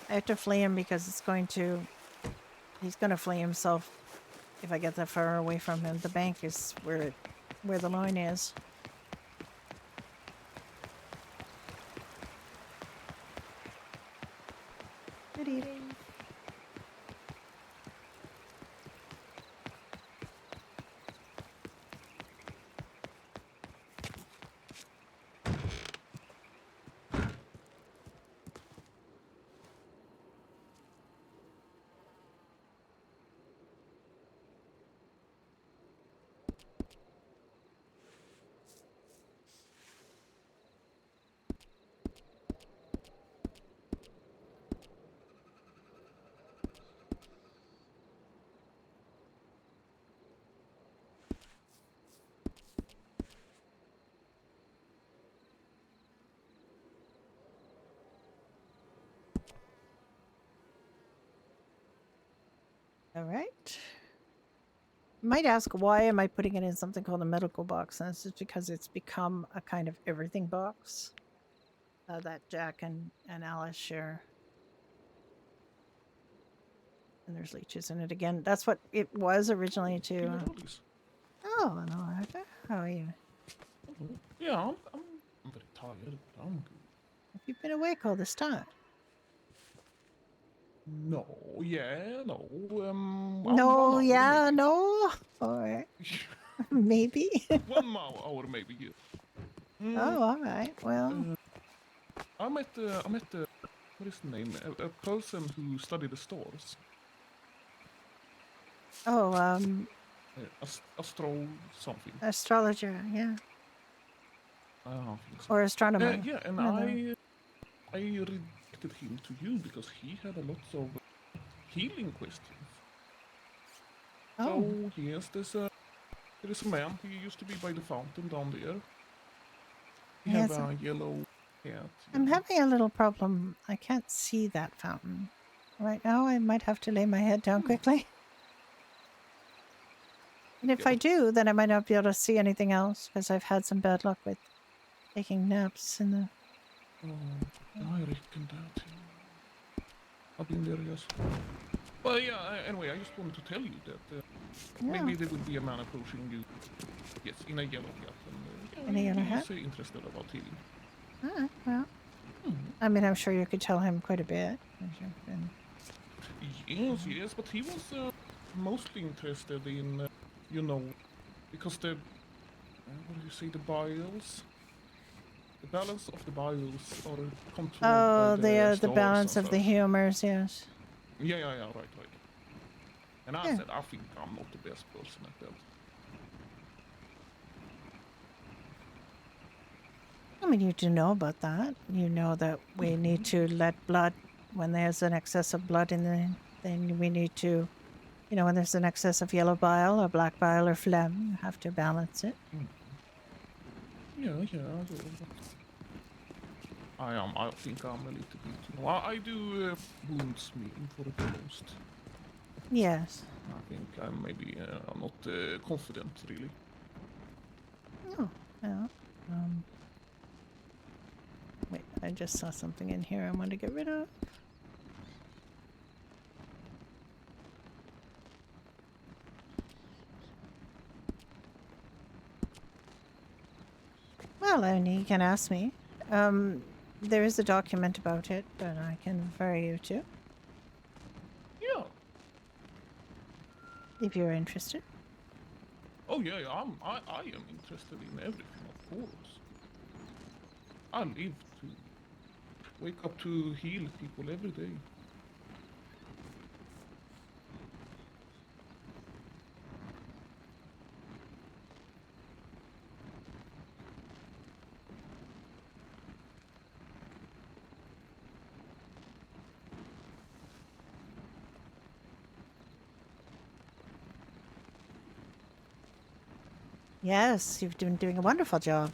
[SPEAKER 3] I have to flee him because he's going to flee himself if I get that far away from him. The bank is where the line is. Good evening. All right. You might ask, why am I putting it in something called a medical box? And it's just because it's become a kind of everything box that Jack and Alice share. And there's leeches in it again. That's what it was originally too. Oh, hello, Arthur. How are you?
[SPEAKER 7] Yeah, I'm very tired. I'm good.
[SPEAKER 3] Have you been awake all this time?
[SPEAKER 7] No, yeah, no.
[SPEAKER 3] No,
[SPEAKER 7] 1 hour,
[SPEAKER 3] yeah,
[SPEAKER 7] maybe.
[SPEAKER 3] no. Or maybe.
[SPEAKER 7] 1 hour, maybe. Yeah.
[SPEAKER 3] Oh, all right. Well,
[SPEAKER 7] I met what is the name? A person who studied the stars.
[SPEAKER 3] oh,
[SPEAKER 7] Astro something.
[SPEAKER 3] astrologer, yeah,
[SPEAKER 7] I don't think so.
[SPEAKER 3] or astronomer.
[SPEAKER 7] Yeah, and
[SPEAKER 3] I don't know.
[SPEAKER 7] I redirected him to you because he had a lot of healing questions.
[SPEAKER 3] Oh,
[SPEAKER 7] So yes, there is a man. He used to be by the fountain down there. He have
[SPEAKER 3] yes.
[SPEAKER 7] a yellow hat.
[SPEAKER 3] I'm having a little problem. I can't see that fountain right now. I might have to lay my head down quickly. And if
[SPEAKER 7] Yeah.
[SPEAKER 3] I do, then I might not be able to see anything else because I've had some bad luck with taking naps in the.
[SPEAKER 7] Oh, I reckon that. I've been there, yes. Well, yeah, anyway, I just wanted to tell you that maybe there will be a man approaching you, yes, in a yellow hat. And,
[SPEAKER 3] In a yellow hat?
[SPEAKER 7] He's interested about healing.
[SPEAKER 3] Ah, well, I mean, I'm sure you could tell him quite a bit.
[SPEAKER 7] Yes, but he was mostly interested in, you know, because what do you say, the biles? The balance of the biles are controlled by the
[SPEAKER 3] The
[SPEAKER 7] stars
[SPEAKER 3] balance
[SPEAKER 7] and
[SPEAKER 3] of the
[SPEAKER 7] such.
[SPEAKER 3] humors, yes.
[SPEAKER 7] Yeah, right. And I
[SPEAKER 3] Yeah.
[SPEAKER 7] said, I think I'm not the best person at that.
[SPEAKER 3] I mean, you do know about that. You know that we need to let blood, when there's an excess of blood in the, then we need to, when there's an excess of yellow bile or black bile or phlegm, you have to balance it.
[SPEAKER 7] Yeah. I think I'm a little bit. I do wounds meeting for the most.
[SPEAKER 3] Yes.
[SPEAKER 7] I think I'm maybe not confident really.
[SPEAKER 3] Oh, well. Wait, I just saw something in here I want to get rid of. Well, only you can ask me. There is a document about it that I can refer you to
[SPEAKER 7] Yeah.
[SPEAKER 3] if you're interested.
[SPEAKER 7] Oh yeah. I am interested in everything, of course. I live to wake up to heal people every day.
[SPEAKER 3] Yes, you've been doing a wonderful job.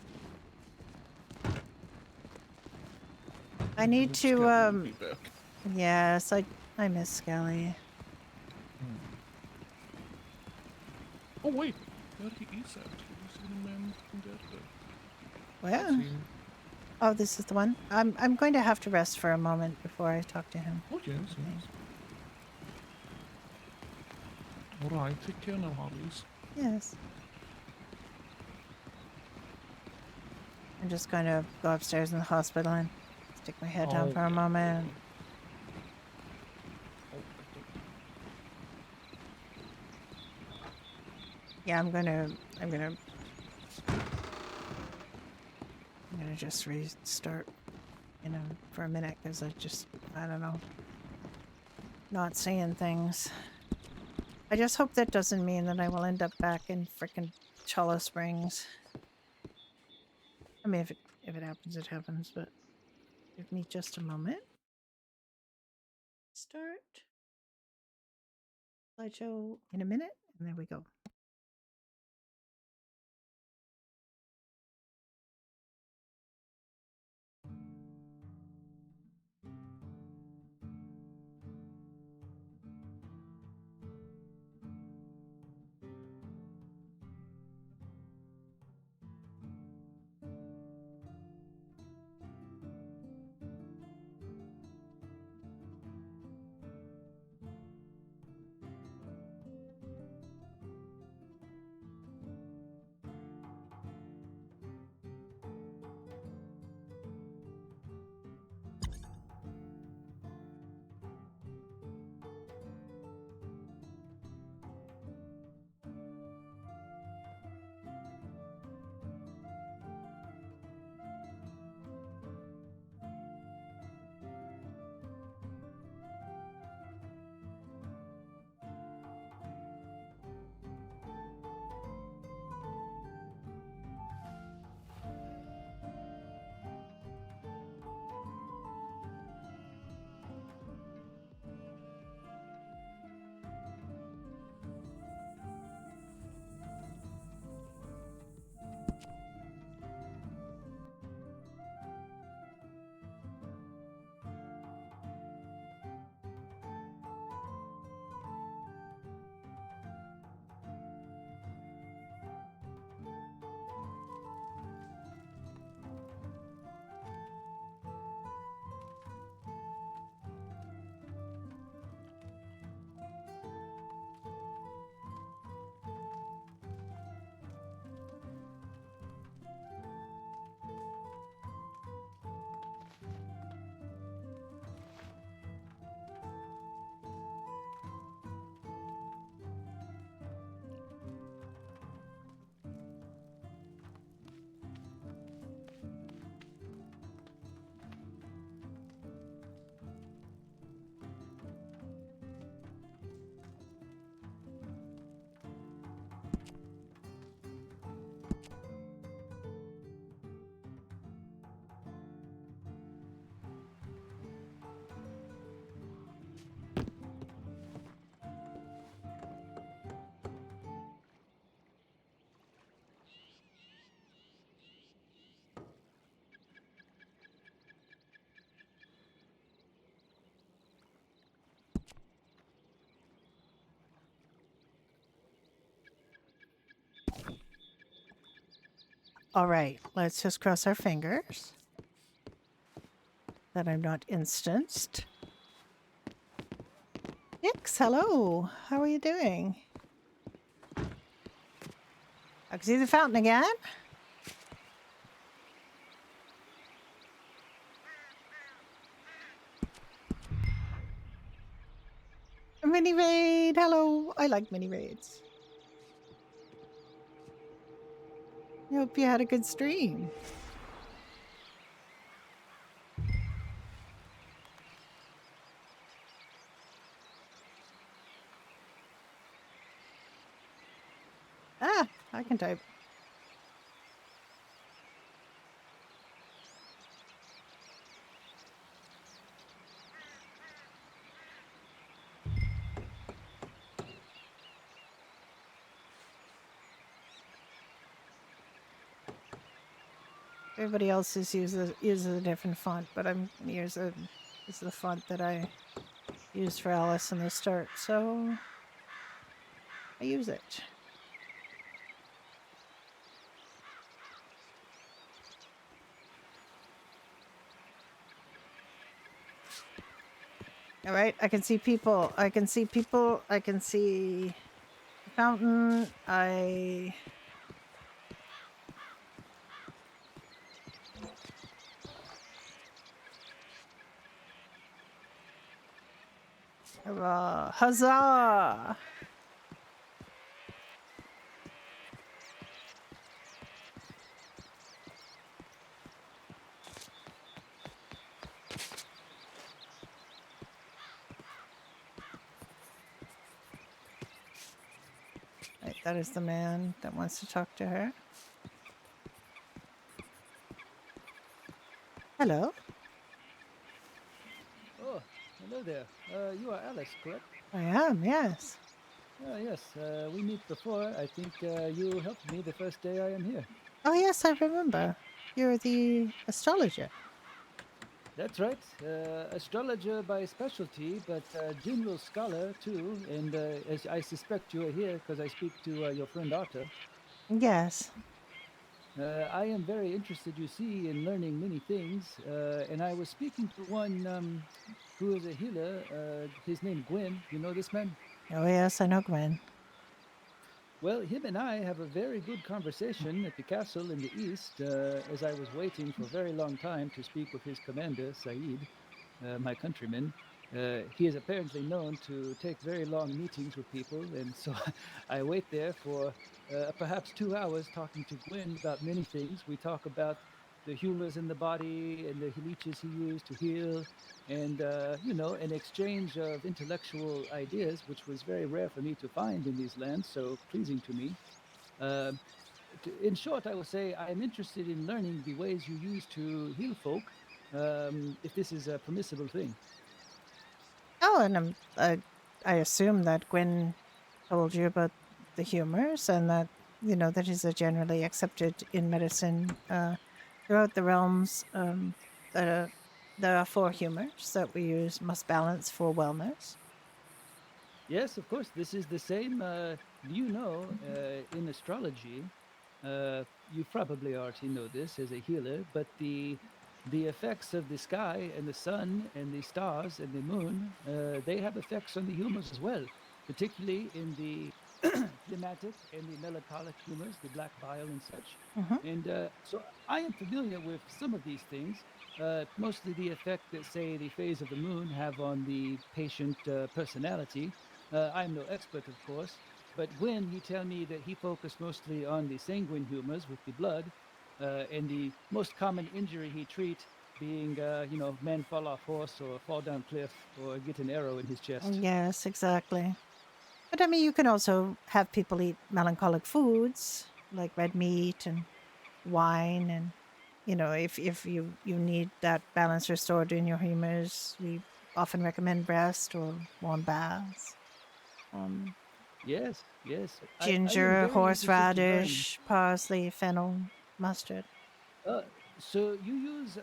[SPEAKER 3] I need
[SPEAKER 7] Skelly will
[SPEAKER 3] to,
[SPEAKER 7] be back.
[SPEAKER 3] yes, I miss Skelly.
[SPEAKER 7] Oh wait, there he is actually. You see him in there?
[SPEAKER 3] Well,
[SPEAKER 7] him.
[SPEAKER 3] oh, this is the one. I'm going to have to rest for a moment before I talk to him.
[SPEAKER 7] Oh yes, yes. Alright, take care now, Harleys.
[SPEAKER 3] Yes. I'm just going to go upstairs in the hospital and stick my head down for a moment. Yeah, I'm gonna just restart, for a minute because I don't know, not seeing things. I just hope that doesn't mean that I will end up back in frickin' Cholla Springs. I mean, if it happens, it happens, but give me just a moment. Start slideshow in a minute, and there we go. All right, let's just cross our fingers that I'm not instanced. Nix, hello. How are you doing? I can see the fountain again. Mini raid, hello. I like mini raids. I hope you had a good stream. Ah, I can type. Everybody else uses a different font, but I'm gonna use the font that I used for Alice in the start, so I use it. All right, I can see people. I can see people. I can see the fountain. Huzzah! Right, that is the man that wants to talk to her. Hello.
[SPEAKER 8] Oh, hello there. You are Alice, correct?
[SPEAKER 3] I am, yes.
[SPEAKER 8] Yes, we meet before. I think you helped me the first day I am here.
[SPEAKER 3] Oh, yes, I remember. You're the astrologer.
[SPEAKER 8] That's right. Astrologer by specialty, but general scholar too. And as I suspect you are here because I speak to your friend Arthur.
[SPEAKER 3] Yes.
[SPEAKER 8] I am very interested, you see, in learning many things. And I was speaking to one who is a healer. His name Gwyn. You know this man?
[SPEAKER 3] Oh, yes, I know Gwen.
[SPEAKER 8] Well, him and I have a very good conversation at the castle in the east as I was waiting for a very long time to speak with his commander, Saeed, my countryman. He is apparently known to take very long meetings with people, and so I wait there for perhaps 2 hours talking to Gwyn about many things. We talk about the humors in the body and the leeches he used to heal, and an exchange of intellectual ideas, which was very rare for me to find in these lands, so pleasing to me. Um, in short, I will say I am interested in learning the ways you use to heal folk, if this is a permissible thing.
[SPEAKER 3] Oh, and I assume that Gwen told you about the humors and that, that is generally accepted in medicine throughout the realms. There are 4 humors that we use must balance for wellness.
[SPEAKER 8] Yes, of course, this is the same. In astrology, you probably already know this as a healer, but the effects of the sky and the sun and the stars and the moon, they have effects on the humors as well, particularly in the phlegmatic and the melancholic humors, the black bile and such.
[SPEAKER 3] Mm-hmm.
[SPEAKER 8] And so I am familiar with some of these things, mostly the effect that, say, the phase of the moon have on the patient personality. I'm no expert, of course, but when he tell me that he focused mostly on the sanguine humors with the blood, and the most common injury he treat being, men fall off horse or fall down cliff or get an arrow in his chest.
[SPEAKER 3] Yes, exactly. But I mean, you can also have people eat melancholic foods like red meat and wine, and if you need that balance restored in your humors, we often recommend rest or warm baths.
[SPEAKER 8] Yes, yes. I am
[SPEAKER 3] Ginger,
[SPEAKER 8] very interested to learn.
[SPEAKER 3] horseradish, parsley, fennel, mustard.
[SPEAKER 8] Uh, so you use,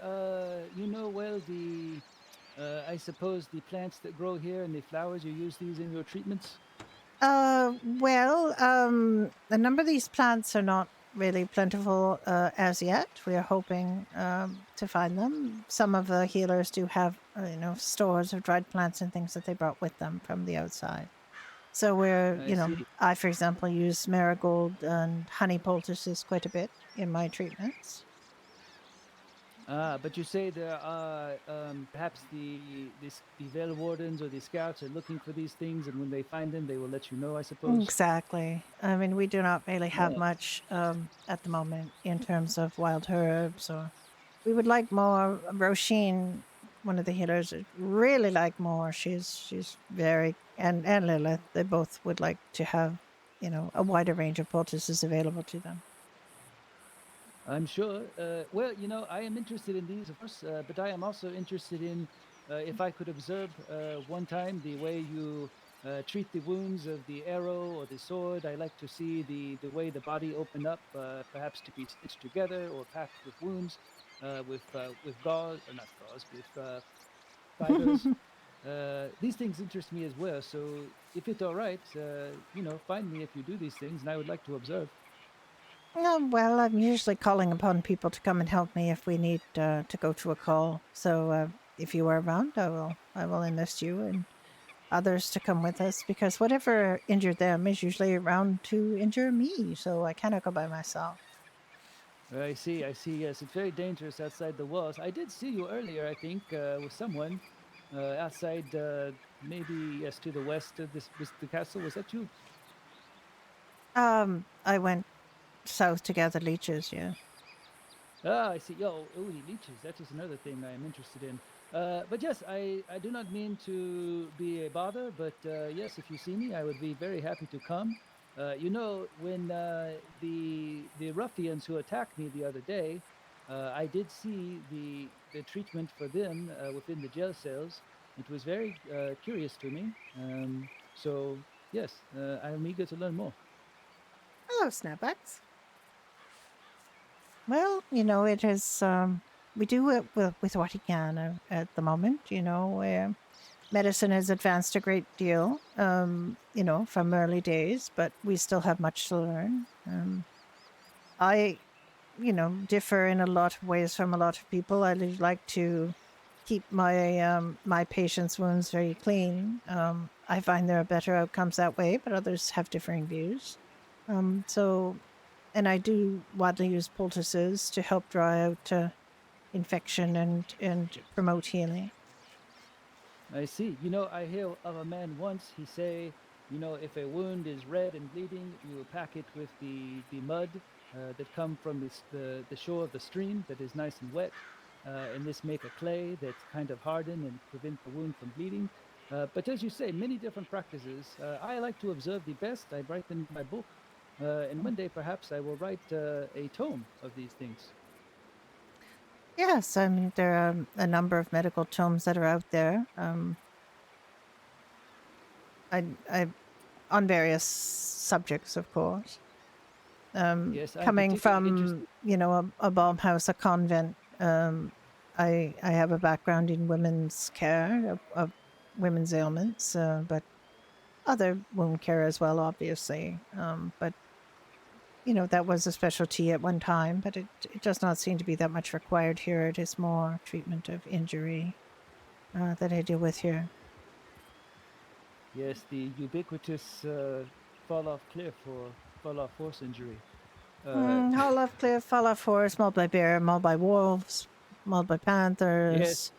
[SPEAKER 8] I suppose the plants that grow here and the flowers, you use these in your treatments?
[SPEAKER 3] A number of these plants are not really plentiful as yet. We are hoping to find them. Some of the healers do have, stores of dried plants and things that they brought with them from the outside. So
[SPEAKER 8] I see.
[SPEAKER 3] I, for example, use marigold and honey poultices quite a bit in my treatments.
[SPEAKER 8] But you say there are perhaps the Vale Wardens or the Scouts are looking for these things, and when they find them, they will let you know, I suppose.
[SPEAKER 3] Exactly. I mean, we do not really have
[SPEAKER 8] Yeah.
[SPEAKER 3] much at the moment in terms of wild herbs, or we would like more. Roisin, one of the healers, would really like more. She's very and Lilith. They both would like to have a wider range of poultices available to them.
[SPEAKER 8] I'm sure. Well, I am interested in these, of course, but I am also interested in if I could observe one time the way you treat the wounds of the arrow or the sword. I like to see the way the body open up, perhaps to be stitched together or packed with wounds, with gauze or not gauze, with fibers. These things interest me as well. So if it's all right, find me if you do these things, and I would like to observe.
[SPEAKER 3] Well, I'm usually calling upon people to come and help me if we need to go to a call. So if you are around, I will enlist you and others to come with us because whatever injured them is usually around to injure me. So I cannot go by myself.
[SPEAKER 8] I see. I see. Yes, it's very dangerous outside the walls. I did see you earlier, I think, with someone outside, maybe yes, to the west of this was the castle. Was that you?
[SPEAKER 3] I went south to gather leeches. Yeah.
[SPEAKER 8] Ah, I see. Yo, oh, the leeches. That is another thing I am interested in. But yes, I do not mean to be a bother, but yes, if you see me, I would be very happy to come. When the ruffians who attacked me the other day, I did see the treatment for them within the jail cells. It was very curious to me. So yes, I am eager to learn more.
[SPEAKER 3] Hello, Snapbacks. Well, it is. We do it with what he can at the moment. Medicine has advanced a great deal. From early days, but we still have much to learn. I, differ in a lot of ways from a lot of people. I like to keep my patients' wounds very clean. I find there are better outcomes that way, but others have differing views. And I do widely use poultices to help dry out infection and promote healing.
[SPEAKER 8] I see. I hear of a man once, he say, if a wound is red and bleeding, you pack it with the mud that come from the shore of the stream that is nice and wet. And this make a clay that's kind of hardened and prevent the wound from bleeding. But as you say, many different practices. I like to observe the best. I write them in my book. And one day perhaps I will write a tome of these things.
[SPEAKER 3] Yes, I mean, there are a number of medical tomes that are out there. I on various subjects, of course.
[SPEAKER 8] Yes, I'm
[SPEAKER 3] Coming
[SPEAKER 8] particularly interested.
[SPEAKER 3] from, a bomb house, a convent, I have a background in women's care of women's ailments, but other wound care as well, obviously. But that was a specialty at one time, but it does not seem to be that much required here. It is more treatment of injury that I deal with here.
[SPEAKER 8] Yes, the ubiquitous fall off cliff or fall off horse injury.
[SPEAKER 3] Fall off cliff, fall off horse, mauled by bear, mauled by wolves, mauled by panthers.
[SPEAKER 8] Yes,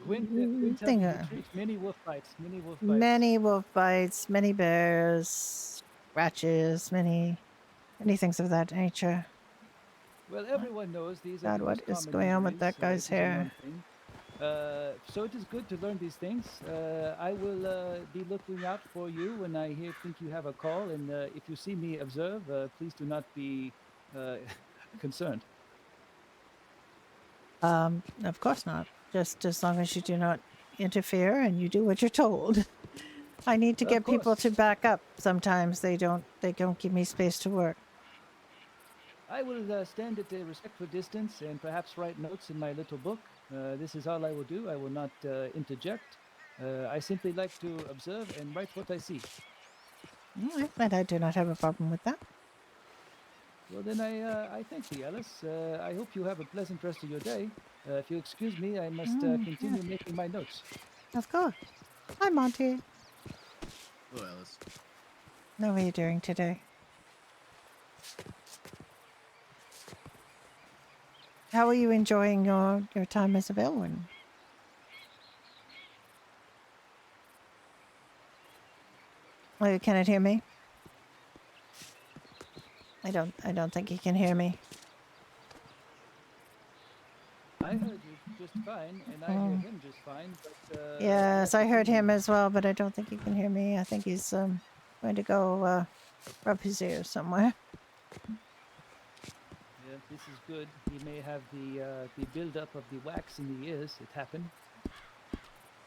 [SPEAKER 8] Gwyn tells
[SPEAKER 3] Thing,
[SPEAKER 8] me he treats many wolf bites, many wolf bites.
[SPEAKER 3] many wolf bites, many bears, scratches, many things of that nature.
[SPEAKER 8] Well, everyone knows these are
[SPEAKER 3] God,
[SPEAKER 8] the
[SPEAKER 3] what
[SPEAKER 8] most
[SPEAKER 3] is
[SPEAKER 8] common
[SPEAKER 3] going on with
[SPEAKER 8] injuries.
[SPEAKER 3] that guy's
[SPEAKER 8] It is a known
[SPEAKER 3] hair?
[SPEAKER 8] thing. So it is good to learn these things. I will be looking out for you when I think you have a call, and if you see me observe, please do not be concerned.
[SPEAKER 3] Of course not. Just as long as you do not interfere and you do what you're told. I need to
[SPEAKER 8] Of
[SPEAKER 3] get people
[SPEAKER 8] course.
[SPEAKER 3] to back up. Sometimes they don't give me space to work.
[SPEAKER 8] I will stand at a respectful distance and perhaps write notes in my little book. This is all I will do. I will not interject. I simply like to observe and write what I see.
[SPEAKER 3] All right, and I do not have a problem with that.
[SPEAKER 8] Well, then I thank thee, Alice. I hope you have a pleasant rest of your day. If you excuse me, I must continue
[SPEAKER 3] Yes,
[SPEAKER 8] making my notes.
[SPEAKER 3] of course. Hi, Monty.
[SPEAKER 9] Oh, Alice.
[SPEAKER 3] How are you doing today? How are you enjoying your time as a villain? Oh, you cannot hear me? I don't think you can hear me.
[SPEAKER 8] I heard you just fine, and I hear him just fine. But
[SPEAKER 3] Yes,
[SPEAKER 8] yes,
[SPEAKER 3] I
[SPEAKER 8] if
[SPEAKER 3] heard
[SPEAKER 8] you-
[SPEAKER 3] him as well, but I don't think he can hear me. I think he's going to go rub his ears somewhere.
[SPEAKER 8] Yeah, this is good. He may have the buildup of the wax in the ears. It happened.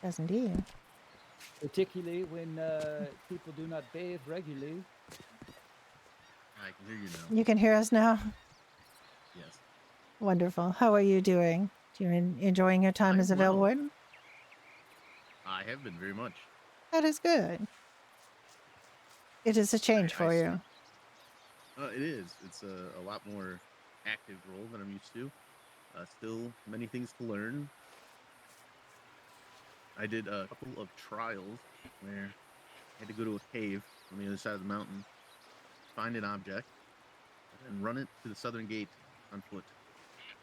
[SPEAKER 3] Doesn't he?
[SPEAKER 8] particularly when people do not bathe regularly.
[SPEAKER 9] I can hear you now.
[SPEAKER 3] You can hear us now?
[SPEAKER 9] Yes.
[SPEAKER 3] Wonderful. How are you doing? Do you enjoying your time as a
[SPEAKER 9] well.
[SPEAKER 3] Velwarden?
[SPEAKER 9] I have been very much.
[SPEAKER 3] That is good. It is a change for you.
[SPEAKER 9] It is. It's a lot more active role than I'm used to. Still many things to learn. I did a couple of trials where I had to go to a cave on the other side of the mountain, find an object, and run it to the southern gate on foot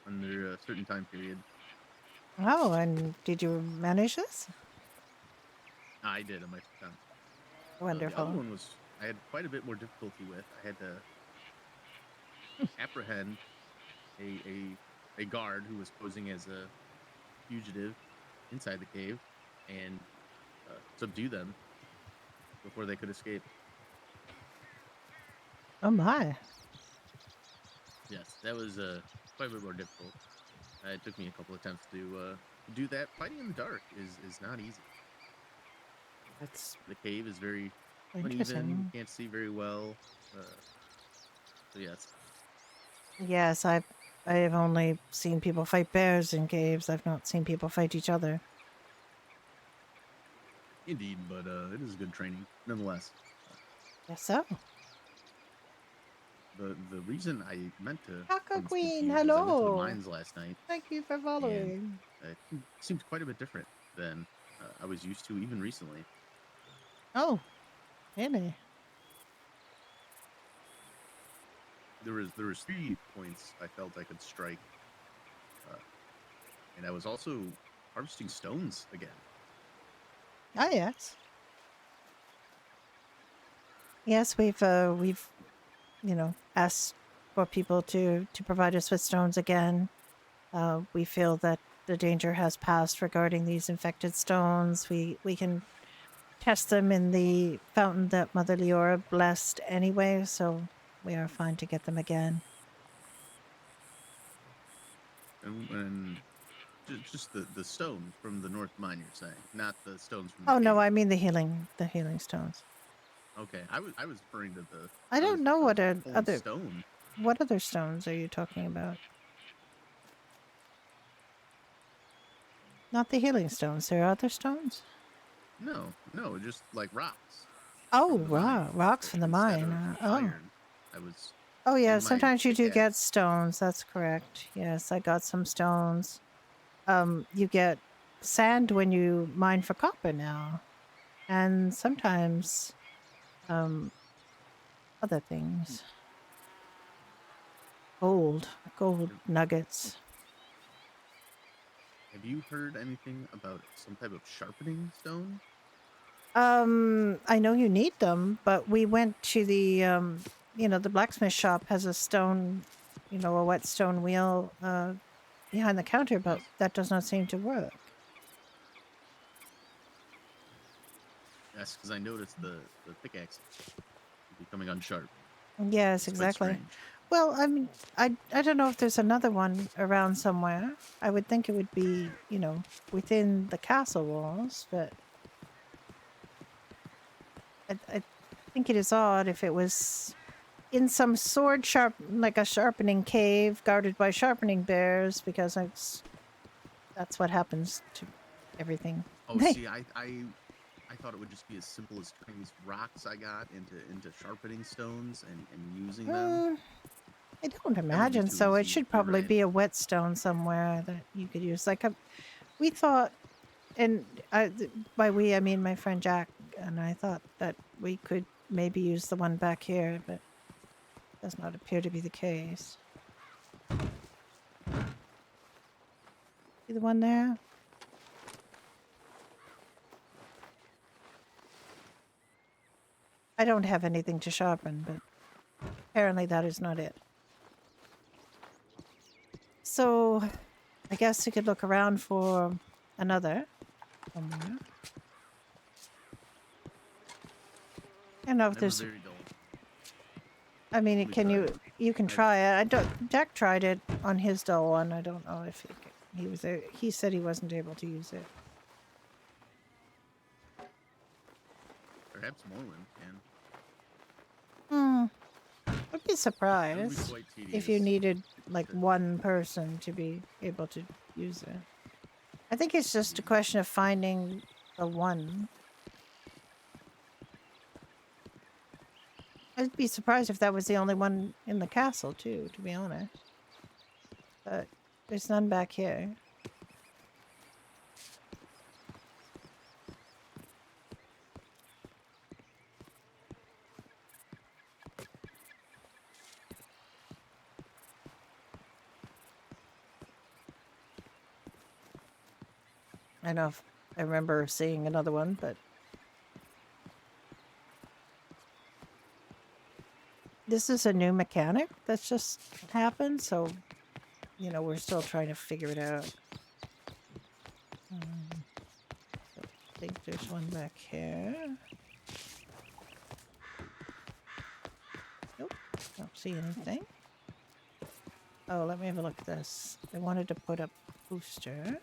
[SPEAKER 9] under a certain time period.
[SPEAKER 3] Oh, and did you manage this?
[SPEAKER 9] I did on my attempt. The other
[SPEAKER 3] Wonderful.
[SPEAKER 9] one was I had quite a bit more difficulty with. I had to apprehend a guard who was posing as a fugitive inside the cave and subdue them before they could escape.
[SPEAKER 3] Oh my.
[SPEAKER 9] Yes, that was quite a bit more difficult. It took me a couple attempts to do that. Fighting in the dark is not easy.
[SPEAKER 3] That's
[SPEAKER 9] The cave is very uneven.
[SPEAKER 3] interesting.
[SPEAKER 9] You can't see very well. So yes.
[SPEAKER 3] Yes, I have only seen people fight bears in caves. I've not seen people fight each other.
[SPEAKER 9] Indeed, but it is good training nonetheless.
[SPEAKER 3] Yes, so.
[SPEAKER 9] The reason I meant to
[SPEAKER 3] Taco
[SPEAKER 9] come and speak to
[SPEAKER 3] Queen,
[SPEAKER 9] you is I went to the
[SPEAKER 3] hello.
[SPEAKER 9] mines last night.
[SPEAKER 3] Thank you for
[SPEAKER 9] And
[SPEAKER 3] following.
[SPEAKER 9] it seemed quite a bit different than I was used to even recently.
[SPEAKER 3] Oh, really?
[SPEAKER 9] There was 3 points I felt I could strike, and I was also harvesting stones again.
[SPEAKER 3] Ah, yes. Yes, we've asked for people to provide us with stones again. We feel that the danger has passed regarding these infected stones. We can test them in the fountain that Mother Leora blessed anyway, so we are fine to get them again.
[SPEAKER 9] And just the stone from the north mine, you're saying, not the stones from the
[SPEAKER 3] Oh
[SPEAKER 9] cave.
[SPEAKER 3] no, I mean the healing stones.
[SPEAKER 9] Okay, I was referring to the.
[SPEAKER 3] I don't know what other
[SPEAKER 9] stone.
[SPEAKER 3] What other stones are you talking about? Not the healing stones. There are other stones?
[SPEAKER 9] No, just like rocks.
[SPEAKER 3] Oh,
[SPEAKER 9] From the mine.
[SPEAKER 3] rocks from the
[SPEAKER 9] Instead
[SPEAKER 3] mine.
[SPEAKER 9] of
[SPEAKER 3] Oh.
[SPEAKER 9] iron, I was.
[SPEAKER 3] Oh, yeah.
[SPEAKER 9] in my
[SPEAKER 3] Sometimes you do get
[SPEAKER 9] pickaxe.
[SPEAKER 3] stones. That's correct. Yes, I got some stones. You get sand when you mine for copper now, and sometimes other things. Gold nuggets.
[SPEAKER 9] Have you heard anything about some type of sharpening stone?
[SPEAKER 3] I know you need them, but we went to the the blacksmith shop has a stone, a whetstone wheel behind the counter, but
[SPEAKER 9] Yes.
[SPEAKER 3] that does not seem to work.
[SPEAKER 9] Yes, because I noticed the pickaxe becoming unsharp.
[SPEAKER 3] Yes,
[SPEAKER 9] It's quite
[SPEAKER 3] exactly.
[SPEAKER 9] strange.
[SPEAKER 3] Well, I mean, I don't know if there's another one around somewhere. I would think it would be, within the castle walls, but I think it is odd if it was in some like a sharpening cave guarded by sharpening bears, because that's what happens to everything.
[SPEAKER 9] Oh, see, I thought it would just be as simple as turning these rocks I got into sharpening stones and using them.
[SPEAKER 3] I don't imagine
[SPEAKER 9] too
[SPEAKER 3] so. It
[SPEAKER 9] easy.
[SPEAKER 3] should
[SPEAKER 9] You're
[SPEAKER 3] probably
[SPEAKER 9] right.
[SPEAKER 3] be a whetstone somewhere that you could use. Like we thought, and by we I mean my friend Jack and I thought that we could maybe use the one back here, but does not appear to be the case. See the one there? I don't have anything to sharpen, but apparently that is not it. So I guess we could look around for another somewhere. I don't know if
[SPEAKER 9] Never
[SPEAKER 3] there's.
[SPEAKER 9] very dull.
[SPEAKER 3] I mean,
[SPEAKER 9] Let me try.
[SPEAKER 3] you can try it. I don't. Jack tried it on his dull one. I don't know if he was there. He said he wasn't able to use it.
[SPEAKER 9] Perhaps Morwen can.
[SPEAKER 3] Hmm. I'd be
[SPEAKER 9] That would be
[SPEAKER 3] surprised
[SPEAKER 9] quite
[SPEAKER 3] if you
[SPEAKER 9] tedious.
[SPEAKER 3] needed like
[SPEAKER 9] to-
[SPEAKER 3] one person to be able to use it. I think it's just a question of finding the one. I'd be surprised if that was the only one in the castle too, to be honest. But there's none back here. I know I remember seeing another one, but this is a new mechanic that's just happened, so you know, we're still trying to figure it out. I think there's one back here. Nope, don't see anything. Oh, let me have a look at this. They wanted to put up a booster.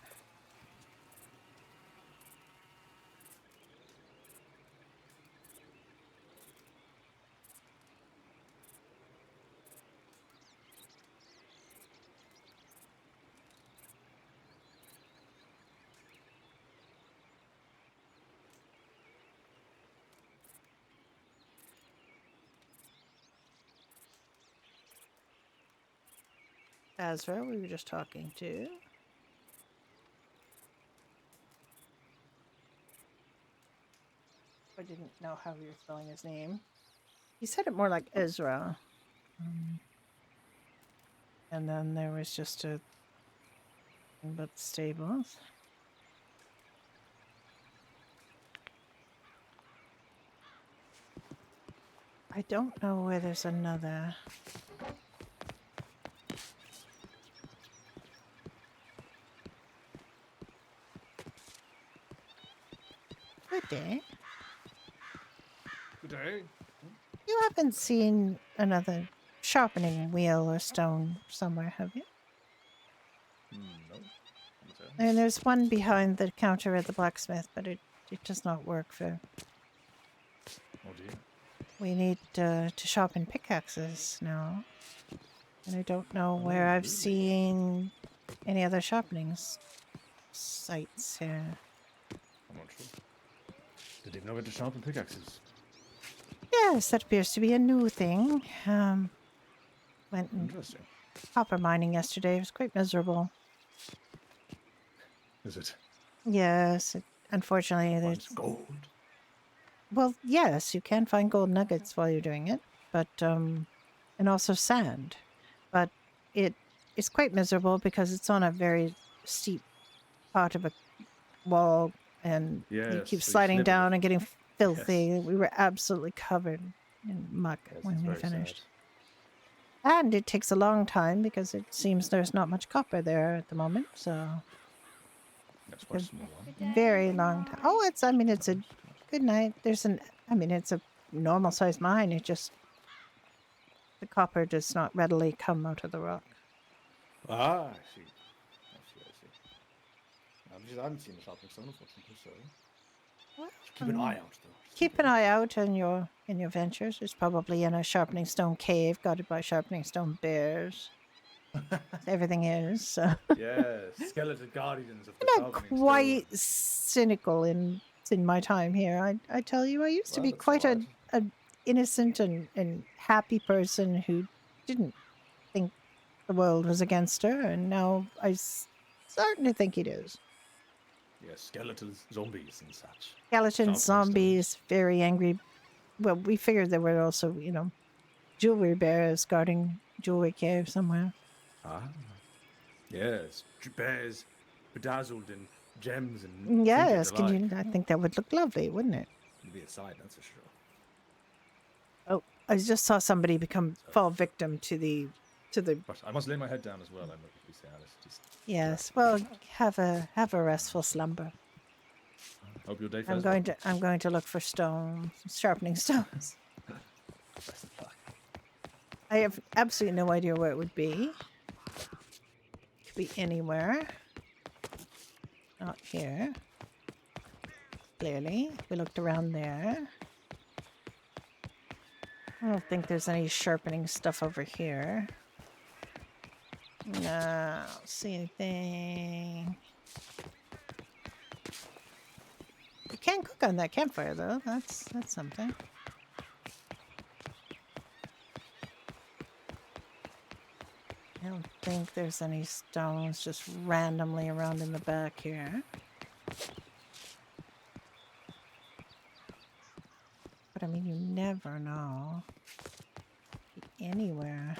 [SPEAKER 3] Azra, we were just talking to. I didn't know how you were spelling his name. He said it more like Ezra. And then there was just a thing about the stables. I don't know where there's another. Good day.
[SPEAKER 10] Good day.
[SPEAKER 3] You haven't seen another sharpening wheel or stone somewhere, have you?
[SPEAKER 10] No.
[SPEAKER 3] And there's one behind the counter at the blacksmith, but it does not work for.
[SPEAKER 10] Oh dear.
[SPEAKER 3] We need to sharpen pickaxes now. And I don't know where I've
[SPEAKER 10] really?
[SPEAKER 3] seen any other sharpening sites here.
[SPEAKER 10] I'm not sure. Didn't even know where to sharpen pickaxes.
[SPEAKER 3] Yes, that appears to be a new thing. Went and
[SPEAKER 10] Interesting.
[SPEAKER 3] copper mining yesterday. It was quite miserable.
[SPEAKER 10] Is it?
[SPEAKER 3] Yes, unfortunately,
[SPEAKER 10] Finds gold.
[SPEAKER 3] well, yes, you can find gold nuggets while you're doing it, but and also sand, but it's quite miserable because it's on a very steep part of a wall, and you
[SPEAKER 10] Yes,
[SPEAKER 3] keep
[SPEAKER 10] so you
[SPEAKER 3] sliding
[SPEAKER 10] slip
[SPEAKER 3] down and getting filthy.
[SPEAKER 10] Yes.
[SPEAKER 3] We were absolutely covered in muck
[SPEAKER 10] Yes,
[SPEAKER 3] when
[SPEAKER 10] it's
[SPEAKER 3] we
[SPEAKER 10] very
[SPEAKER 3] finished.
[SPEAKER 10] sad.
[SPEAKER 3] And it takes a long time because it seems there's not much copper there at the moment, so
[SPEAKER 10] That's quite a
[SPEAKER 3] a
[SPEAKER 10] small one.
[SPEAKER 1] Good day,
[SPEAKER 3] very
[SPEAKER 1] good
[SPEAKER 3] long time.
[SPEAKER 1] night.
[SPEAKER 3] Oh, it's a good night. It's a normal sized mine. It just the copper does not readily come out of the rock.
[SPEAKER 10] Ah, I see. I haven't seen the sharpening stone, unfortunately, so
[SPEAKER 3] Well,
[SPEAKER 10] keep an eye out, though. just in
[SPEAKER 3] keep an
[SPEAKER 10] case.
[SPEAKER 3] eye out in your ventures. It's probably in a sharpening stone cave guarded by sharpening stone bears. Everything is. So.
[SPEAKER 10] Yes, skeleton guardians of the
[SPEAKER 3] I'm not
[SPEAKER 10] sharpening
[SPEAKER 3] quite
[SPEAKER 10] stone.
[SPEAKER 3] cynical in my time here. I tell you, I used to
[SPEAKER 10] Well,
[SPEAKER 3] be
[SPEAKER 10] that's
[SPEAKER 3] quite
[SPEAKER 10] alright.
[SPEAKER 3] a innocent and happy person who didn't think the world was against her, and now starting to think it is.
[SPEAKER 10] Yes, skeletons, zombies, and such.
[SPEAKER 3] Skeletons,
[SPEAKER 10] Sharpening
[SPEAKER 3] zombies, very angry. Well, we figured there were also, jewelry bears guarding jewelry cave somewhere.
[SPEAKER 10] Ah, yes, bears bedazzled in gems and
[SPEAKER 3] Yes,
[SPEAKER 10] trinkets alike.
[SPEAKER 3] I think that would look lovely, wouldn't it?
[SPEAKER 10] It'd be a sight, that's for sure.
[SPEAKER 3] Oh, I just saw somebody
[SPEAKER 10] So,
[SPEAKER 3] fall victim to the.
[SPEAKER 10] but I must lay my head down as well. I'm not going to say Alice. Just
[SPEAKER 3] Yes, well, have a restful slumber.
[SPEAKER 10] hope your day fares well.
[SPEAKER 3] I'm going to look for sharpening stones.
[SPEAKER 10] Best of luck.
[SPEAKER 3] I have absolutely no idea where it would be. Could be anywhere. Not here. Clearly, we looked around there. I don't think there's any sharpening stuff over here. No, I don't see anything. You can cook on that campfire though. That's something. I don't think there's any stones just randomly around in the back here. But I mean, you never know. Anywhere.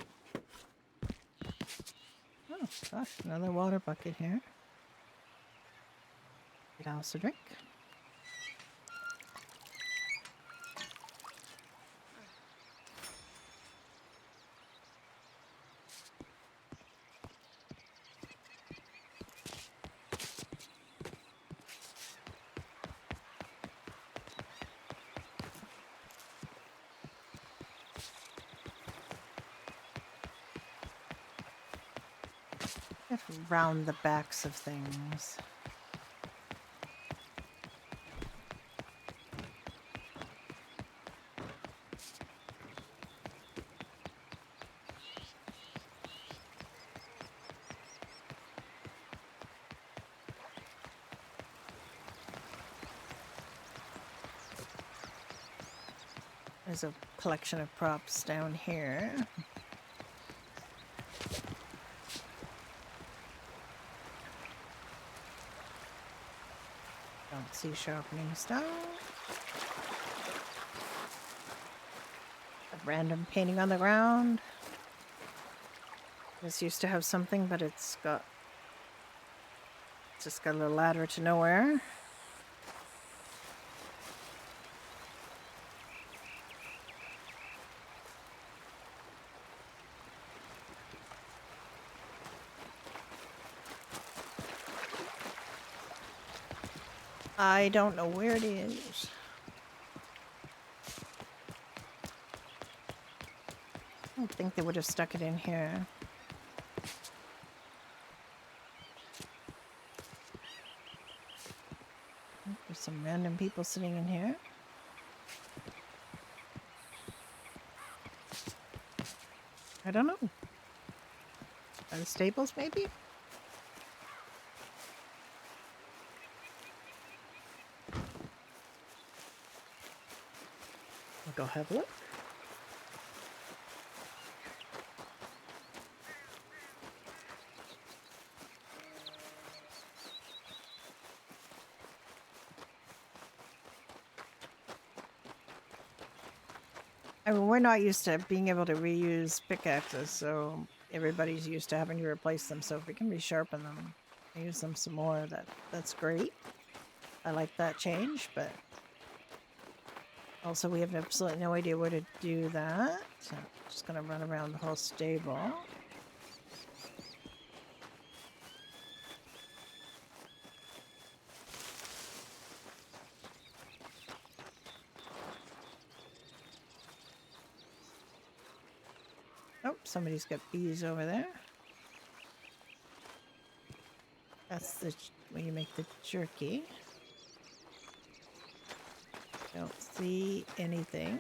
[SPEAKER 3] Oh gosh, another water bucket here. Get Alice a drink. Get round the backs of things. There's a collection of props down here. Don't see sharpening stone. A random painting on the ground. This used to have something, but it's just got a little ladder to nowhere. I don't know where it is. I don't think they would have stuck it in here. There's some random people sitting in here. I don't know. By the stables, maybe? I'll go have a look. I mean, we're not used to being able to reuse pickaxes, so everybody's used to having to replace them. So if we can resharpen them, use them some more, that's great. I like that change, but also we have absolutely no idea where to do that. So I'm just gonna run around the whole stable. Oh, somebody's got bees over there. That's the where you make the jerky. Don't see anything.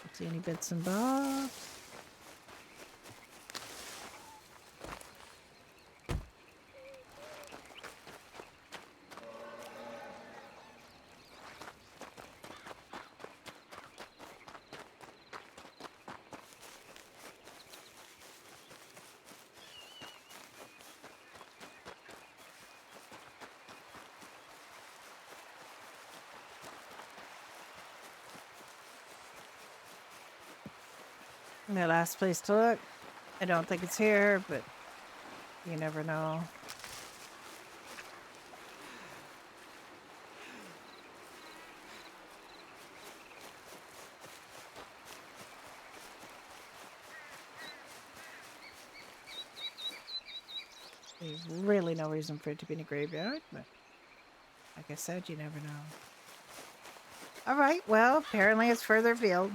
[SPEAKER 3] Don't see any bits and bobs. My last place to look. I don't think it's here, but you never know. There's really no reason for it to be in a graveyard, but like I said, you never know. Alright, well, apparently it's further afield.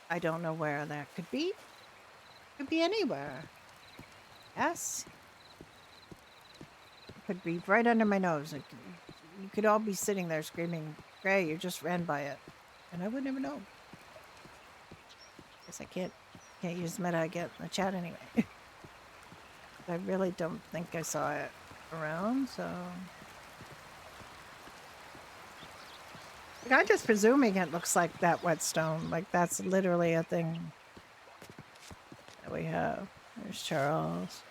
[SPEAKER 3] I don't know where that could be. Could be anywhere. Yes. It could be right under my nose. You could all be sitting there screaming, Gray, you just ran by it. And I would never know. Guess I can't use meta again in the chat anyway. I really don't think I saw it around, so... Like, I'm just presuming it looks like that whetstone. Like, that's literally a thing that we have. There's Charles.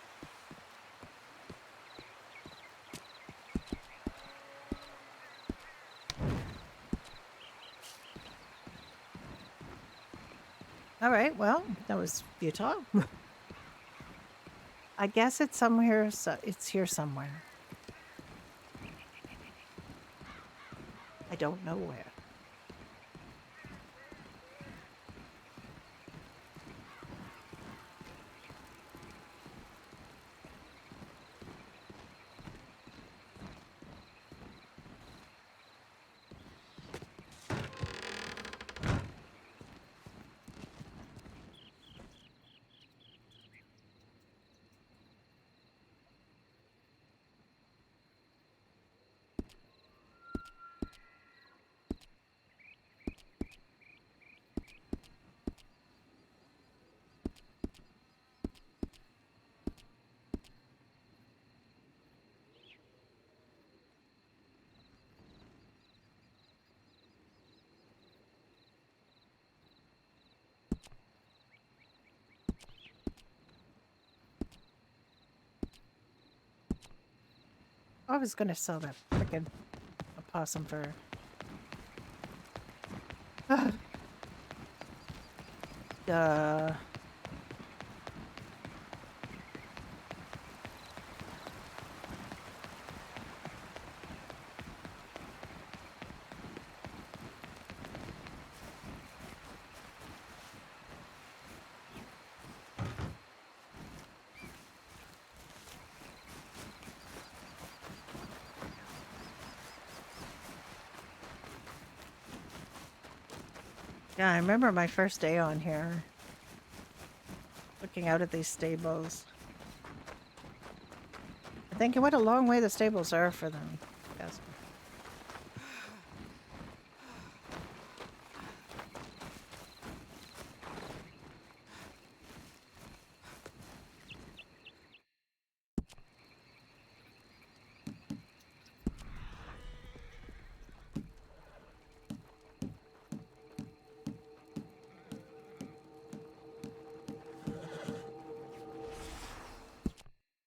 [SPEAKER 3] All right, well, that was futile. I guess it's somewhere, so it's here somewhere. I don't know where. I was gonna sell that frickin' opossum fur. Duh. Yeah, I remember my first day on here. Looking out at these stables. I think what a long way the stables are for them. Yes.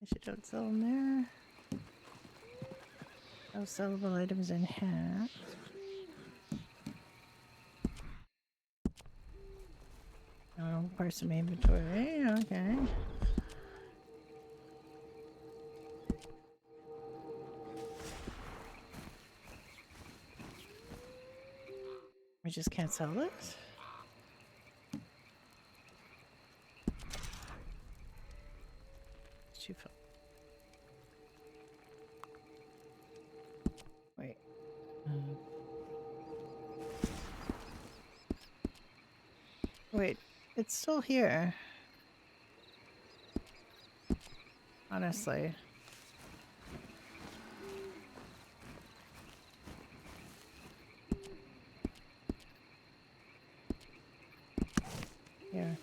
[SPEAKER 3] I should don't sell them there. No sellable items in hat. Oh, parts of inventory. Okay. We just can't sell this? It's too far. Wait. Wait, it's still here. Honestly. Here.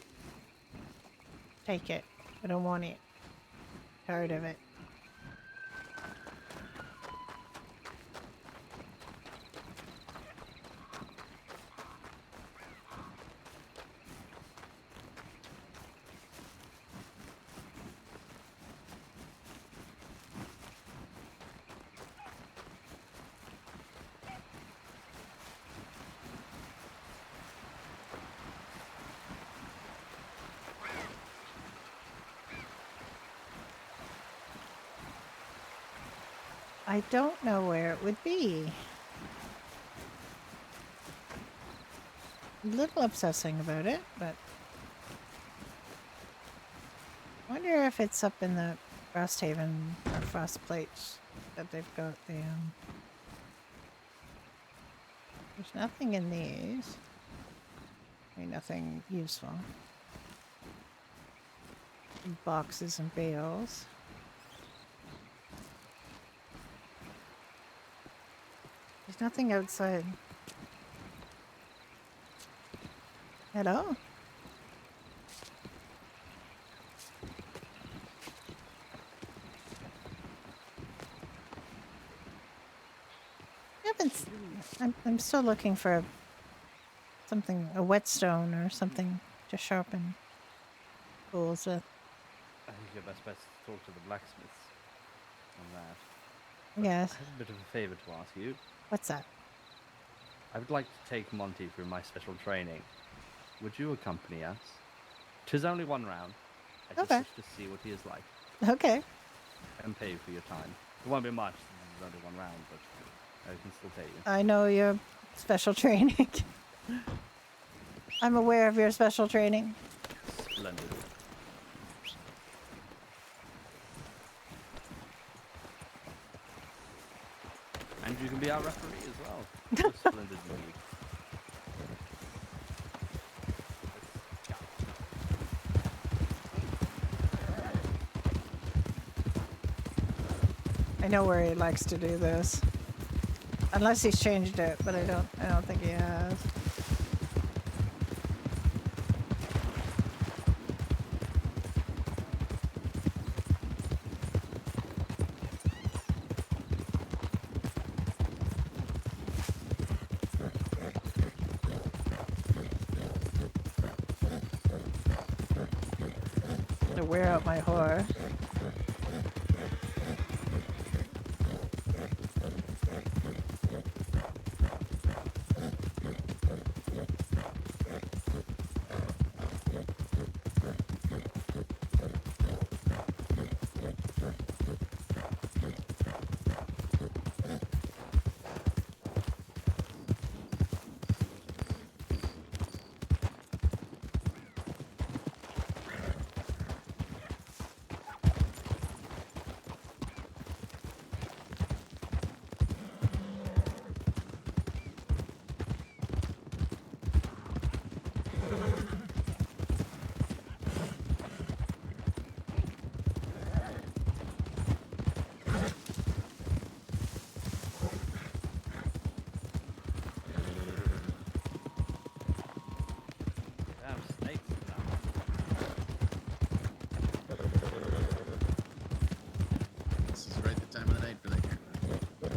[SPEAKER 3] Take it. I don't want it. Tired of it. I don't know where it would be. A little obsessing about it, but I wonder if it's up in the Frosthaven or Frost plates that they've got the there's nothing in these. Nothing useful. Boxes and bales. There's nothing outside. Hello? I'm still looking for something, a whetstone or something to sharpen tools with.
[SPEAKER 6] I think your best bet is to talk to the blacksmiths on that.
[SPEAKER 3] Yes.
[SPEAKER 6] I have a bit of a favor to ask you.
[SPEAKER 3] What's that?
[SPEAKER 6] I would like to take Monty through my special training. Would you accompany us? 'Tis only one round. I just
[SPEAKER 3] Okay.
[SPEAKER 6] wish to see what he is like.
[SPEAKER 3] Okay.
[SPEAKER 6] And pay you for your time. It won't be much. It's only one round, but I can still pay you.
[SPEAKER 3] I know your special training. I'm aware of your special training.
[SPEAKER 6] Splendid. And you can be our referee as well. Splendid indeed.
[SPEAKER 3] I know where he likes to do this. Unless he's changed it, but I don't think he has. To wear out my horse.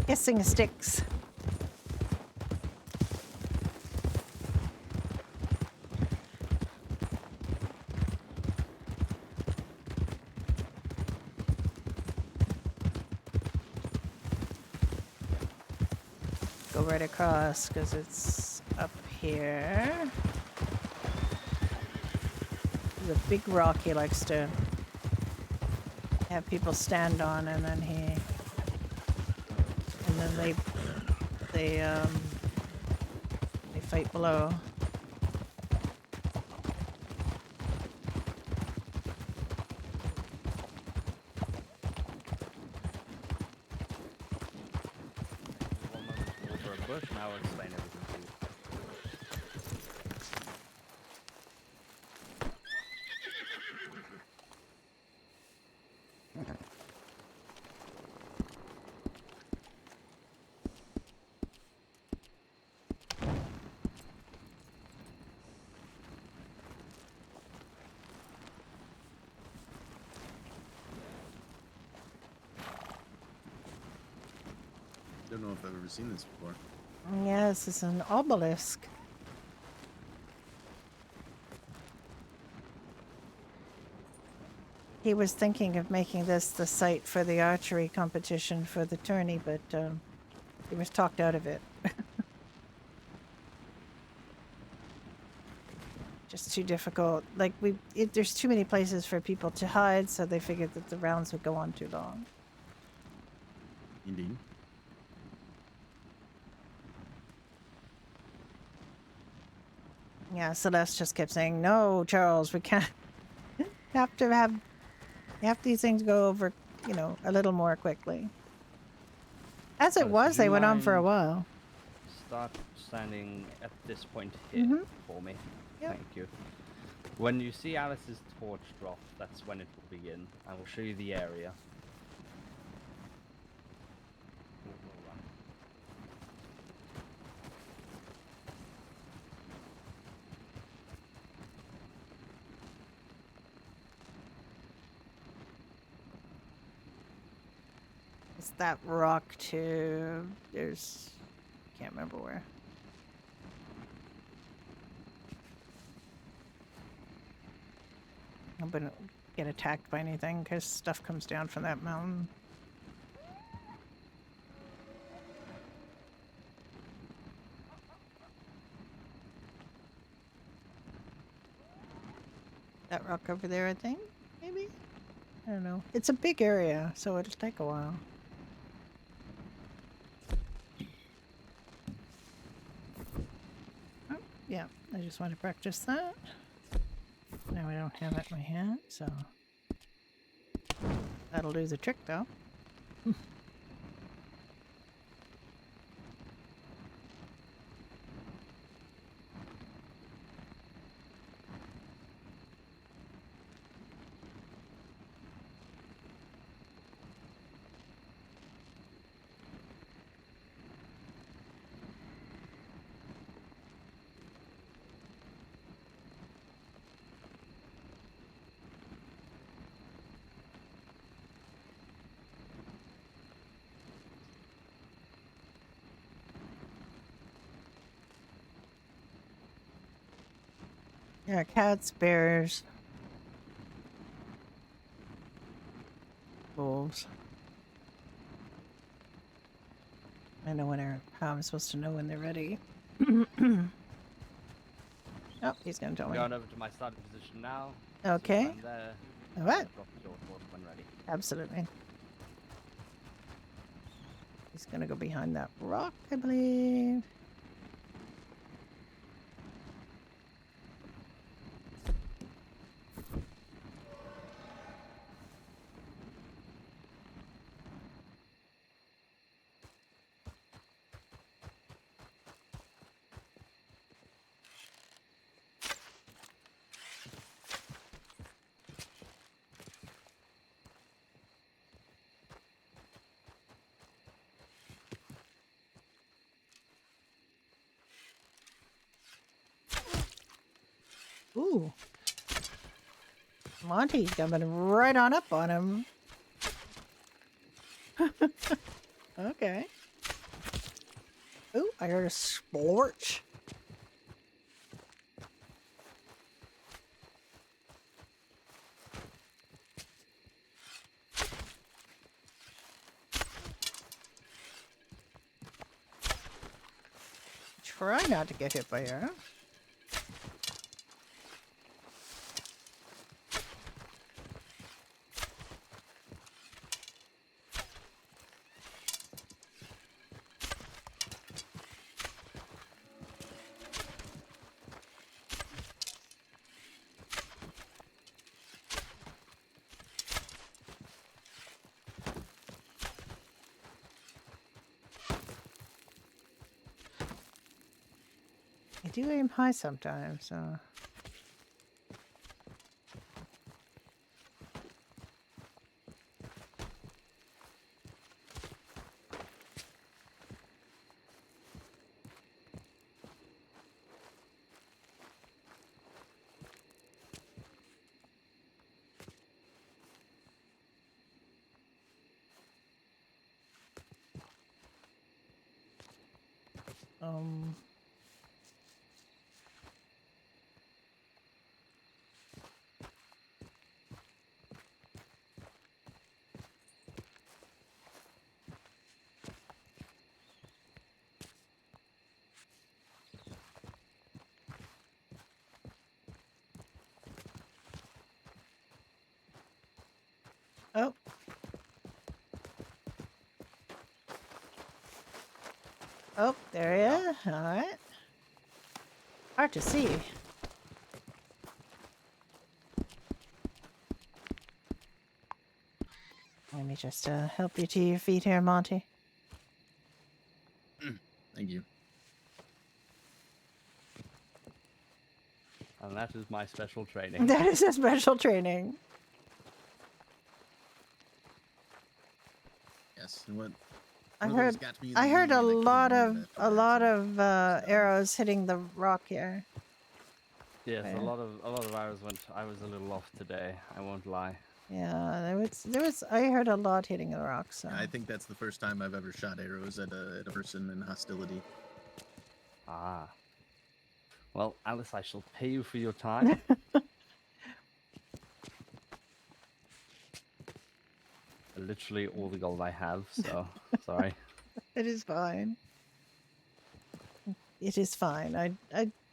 [SPEAKER 3] Kissing sticks. Go right across because it's up here. There's a big rock he likes to have people stand on, and then they fight below.
[SPEAKER 6] For a bush, now I'll explain everything to you.
[SPEAKER 9] Don't know if I've ever seen this before.
[SPEAKER 3] Yes, it's an obelisk. He was thinking of making this the site for the archery competition for the tourney, but he was talked out of it. Just too difficult. Like there's too many places for people to hide, so they figured that the rounds would go on too long.
[SPEAKER 9] Indeed.
[SPEAKER 3] Yeah, Celeste just kept saying, "No, Charles, we can't. You have these things go over, a little more quickly." As it was, they went on for a while.
[SPEAKER 6] Start standing at this point here for me.
[SPEAKER 3] Yep.
[SPEAKER 6] Thank you. When you see Alice's torch drop, that's when it will begin. I will show you the area. We'll run.
[SPEAKER 3] It's that rock too. There's... Can't remember where. I wouldn't get attacked by anything because stuff comes down from that mountain. That rock over there, I think, maybe? I don't know. It's a big area, so it'll take a while. Oh, yeah, I just want to practice that. Now I don't have it in my hand, so... That'll do the trick, though. Yeah, cats, bears, wolves. I know when they're... How I'm supposed to know when they're ready. Oh, he's gonna tell
[SPEAKER 6] I'm
[SPEAKER 3] me.
[SPEAKER 6] going over to my starting position now.
[SPEAKER 3] Okay.
[SPEAKER 6] I'm there.
[SPEAKER 3] All right.
[SPEAKER 6] Drop your torch when ready.
[SPEAKER 3] Absolutely. He's gonna go behind that rock, I believe. Ooh. Monty's coming right on up on him. Okay. Ooh, I heard a splorch. Try not to get hit by arrow. I do aim high sometimes, so... Um... Oh. Oh, there he is. Alright. Hard to see. Let me just help you to your feet here, Monty.
[SPEAKER 9] Thank you.
[SPEAKER 6] And that is my special training.
[SPEAKER 3] That is a special training.
[SPEAKER 9] Yes, and what?
[SPEAKER 3] I
[SPEAKER 9] one of those
[SPEAKER 3] heard.
[SPEAKER 9] got me in
[SPEAKER 3] I
[SPEAKER 9] the
[SPEAKER 3] heard
[SPEAKER 9] knee
[SPEAKER 3] a
[SPEAKER 9] and I couldn't
[SPEAKER 3] lot
[SPEAKER 9] move
[SPEAKER 3] of
[SPEAKER 9] after that, so
[SPEAKER 3] arrows hitting the rock here.
[SPEAKER 6] Yes,
[SPEAKER 3] Yeah.
[SPEAKER 6] a lot of arrows went. I was a little off today. I won't lie.
[SPEAKER 3] Yeah, there was. I heard a lot hitting the rock. So
[SPEAKER 9] I think that's the first time I've ever shot arrows at a person in hostility.
[SPEAKER 6] Ah. Well, Alice, I shall pay you for your time. Literally all the gold I have, so sorry.
[SPEAKER 3] it is fine. It is fine.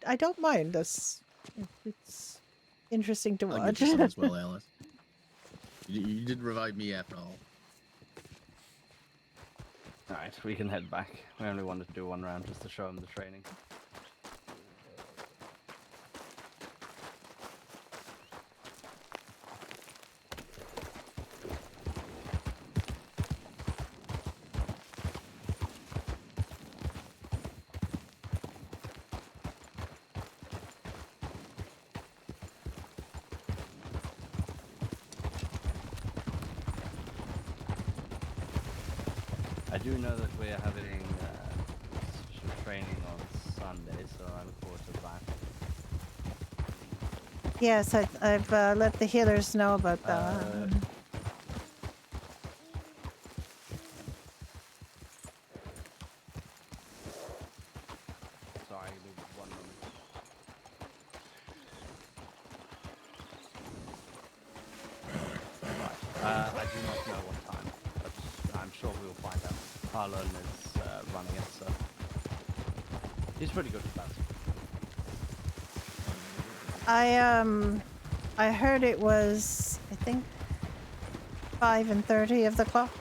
[SPEAKER 3] I don't mind this. It's interesting to
[SPEAKER 9] I'll
[SPEAKER 3] watch.
[SPEAKER 9] get you some as well, Alice. You did revive me after all.
[SPEAKER 6] Alright, we can head back. We only wanted to do one round just to show him the training. I do know that we're having some training on Sunday, so I look forward to that.
[SPEAKER 3] Yes, I've let the healers know about that.
[SPEAKER 6] Sorry, give me 1 moment. Right. I do not know what time, but I'm sure we will find out. Harlan is running it, so he's pretty good at that.
[SPEAKER 3] I heard it was, I think, 5:30 of the clock,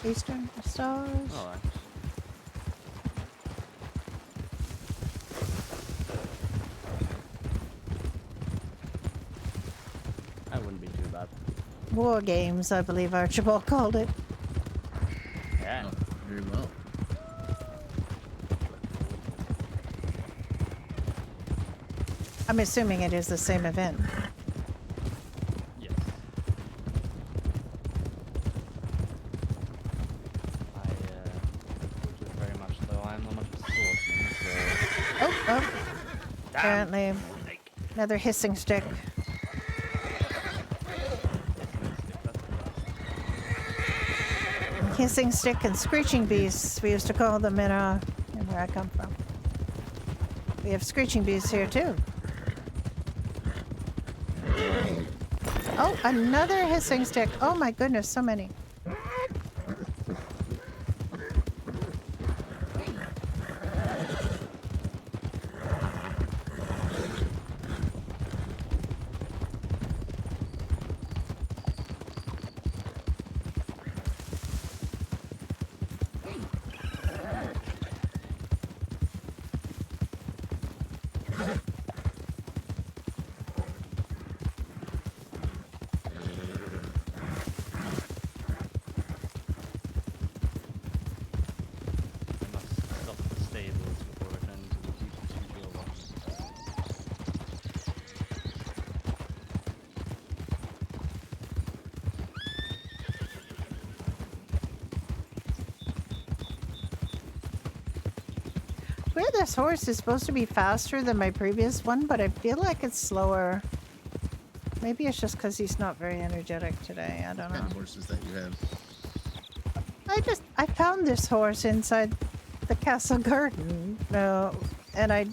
[SPEAKER 3] Eastern stars.
[SPEAKER 6] All right. That wouldn't be too bad.
[SPEAKER 3] War games, I believe Archibald called it.
[SPEAKER 6] Yeah.
[SPEAKER 9] Oh, very well.
[SPEAKER 3] I'm assuming it is the same event.
[SPEAKER 6] Yes. I would very much, though I'm not much of a swordsman, so...
[SPEAKER 3] Oh. Apparently, another hissing stick. Hissing stick and screeching beasts, we used to call them in where I come from. We have screeching beasts here too. Oh, another hissing stick. Oh my goodness, so many. This horse is supposed to be faster than my previous one, but I feel like it's slower. Maybe it's just because he's not very energetic today. I don't know.
[SPEAKER 9] What kind of horses that you have?
[SPEAKER 3] I found this horse inside the castle garden, and I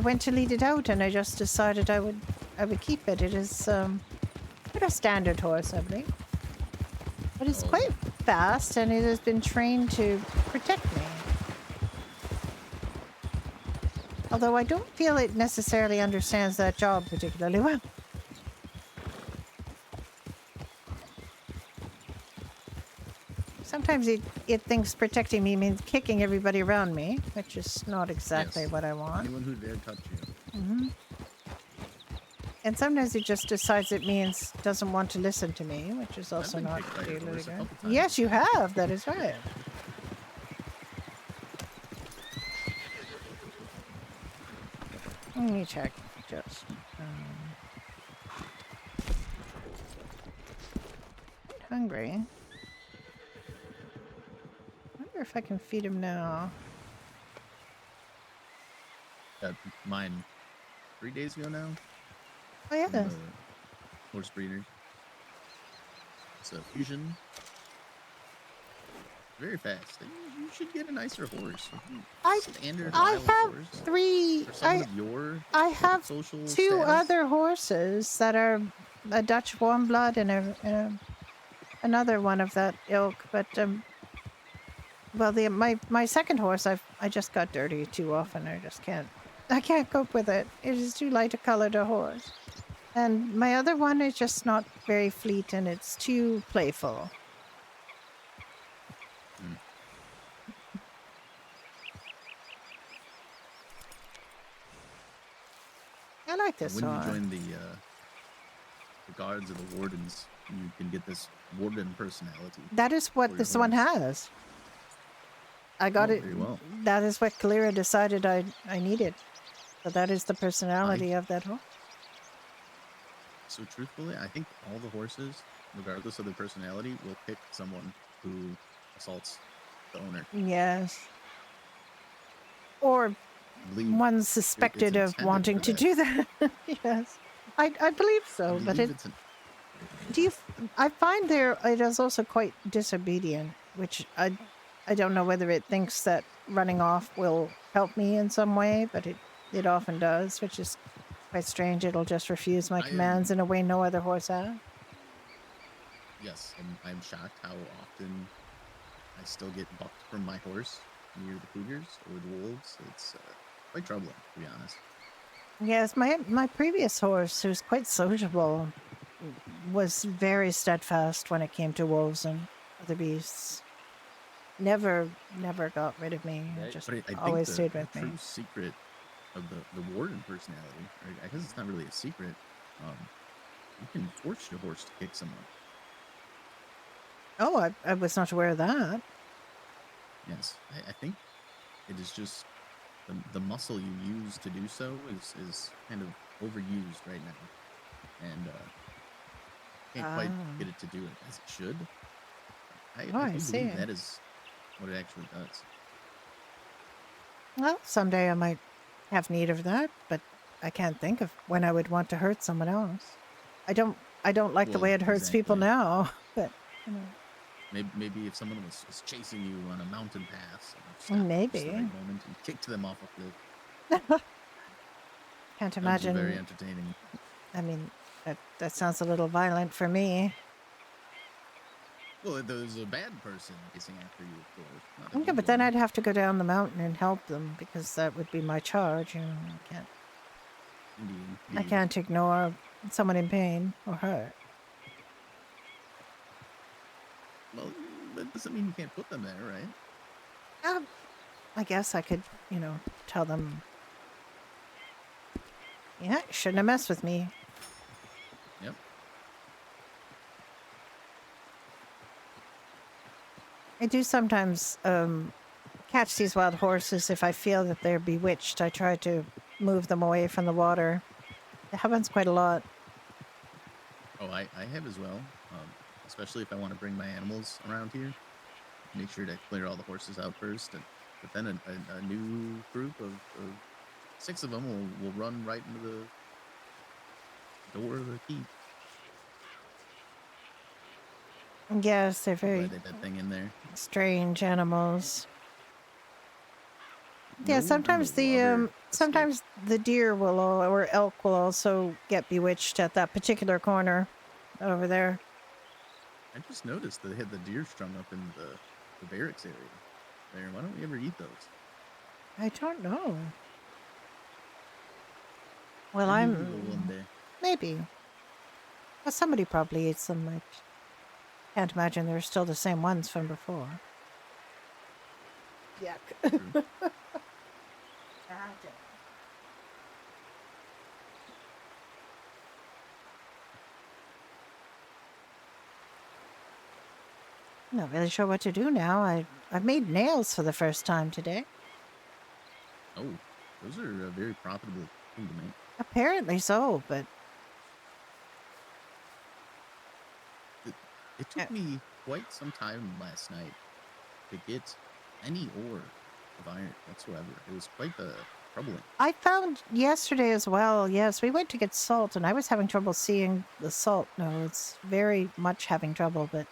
[SPEAKER 3] went to lead it out, and I just decided I would keep it. It is a standard horse, I believe, but it's quite fast, and it has been trained to protect me. Although I don't feel it necessarily understands that job particularly well. Sometimes it thinks protecting me means kicking everybody around me, which is not exactly what I want.
[SPEAKER 9] Anyone who dare touch you.
[SPEAKER 3] Mm-hmm. And sometimes it just decides it means doesn't want to listen to me, which is also not particularly good. Yes, you have. That is right. Let me check. just hungry. I wonder if I can feed him now.
[SPEAKER 9] Mine 3 days ago now.
[SPEAKER 3] Oh yeah.
[SPEAKER 9] From the horse breeder. It's a fusion. Very fast. You should get a nicer horse. Standard
[SPEAKER 3] I
[SPEAKER 9] wild
[SPEAKER 3] have
[SPEAKER 9] horse.
[SPEAKER 3] 3.
[SPEAKER 9] For someone of your
[SPEAKER 3] I have
[SPEAKER 9] social
[SPEAKER 3] 2
[SPEAKER 9] status.
[SPEAKER 3] other horses that are a Dutch warm blood and another one of that ilk. But well, my second horse I just got dirty too often. I can't cope with it. It is too light a color to horse. And my other one is just not very fleet, and it's too playful. I like this
[SPEAKER 9] When you
[SPEAKER 3] horse.
[SPEAKER 9] join the guards of the wardens, you can get this warden personality.
[SPEAKER 3] That is what this one has. I got it.
[SPEAKER 9] Very well.
[SPEAKER 3] That is what Kalira decided I needed. So that is the personality of that horse.
[SPEAKER 9] So truthfully, I think all the horses, regardless of their personality, will pick someone who assaults the owner.
[SPEAKER 3] Yes. Or one suspected of wanting to do that. Yes. I believe so, but I find it is also quite disobedient, which I don't know whether it thinks that running off will help me in some way, but it often does, which is quite strange. It'll just refuse my commands in a way no other horse has.
[SPEAKER 9] Yes, and I'm shocked how often I still get bucked from my horse near the cougars or the wolves. It's quite troubling, to be honest.
[SPEAKER 3] Yes, my previous horse, who's quite sociable, was very steadfast when it came to wolves and other beasts. Never got rid of me. Just always stayed with me.
[SPEAKER 9] The true secret of the warden personality, or I guess it's not really a secret, you can force your horse to kick someone.
[SPEAKER 3] Oh, I was not aware of that.
[SPEAKER 9] Yes, I think it is just the muscle you use to do so is kind of overused right now, and can't quite get it to do it as it should. I do
[SPEAKER 3] see.
[SPEAKER 9] believe that is what it actually does.
[SPEAKER 3] Well, someday I might have need of that, but I can't think of when I would want to hurt someone else. I don't like the way it hurts people now, but you know.
[SPEAKER 9] Maybe if someone was chasing you on a mountain pass,
[SPEAKER 3] maybe
[SPEAKER 9] just the right moment and kicked them off a cliff.
[SPEAKER 3] Can't imagine.
[SPEAKER 9] That would be very entertaining.
[SPEAKER 3] I mean, that sounds a little violent for me.
[SPEAKER 9] Well, there's a bad person chasing after you, of course.
[SPEAKER 3] Okay, but then I'd have to go down the mountain and help them because that would be my charge. You know, I can't ignore someone in pain or hurt.
[SPEAKER 9] Well, that doesn't mean you can't put them there, right?
[SPEAKER 3] I guess I could, tell them, yeah, you shouldn't have messed with me.
[SPEAKER 9] Yep.
[SPEAKER 3] I do sometimes catch these wild horses if I feel that they're bewitched. I try to move them away from the water. It happens quite a lot.
[SPEAKER 9] Oh, I have as well. Especially if I want to bring my animals around here. Make sure to clear all the horses out first. But then a new group of 6 of them will run right into the door of the keep.
[SPEAKER 3] Yes, they're very
[SPEAKER 9] They that thing in there.
[SPEAKER 3] Strange animals. Yeah, sometimes the deer will or elk will also get bewitched at that particular corner over there.
[SPEAKER 9] I just noticed that they had the deer strung up in the barracks area there. Why don't we ever eat those?
[SPEAKER 3] I don't know. Well,
[SPEAKER 9] Maybe we'll go one day.
[SPEAKER 3] Maybe. Well, somebody probably eats them. I can't imagine they're still the same ones from before. Yuck. I'm not really sure what to do now. I've made nails for the first time today.
[SPEAKER 9] Oh, those are a very profitable thing to make.
[SPEAKER 3] Apparently so, but
[SPEAKER 9] It took me quite some time last night to get any ore of iron whatsoever. It was quite troubling.
[SPEAKER 3] I found yesterday as well. Yes, we went to get salt, and I was having trouble seeing the salt. No, it's very much having trouble, but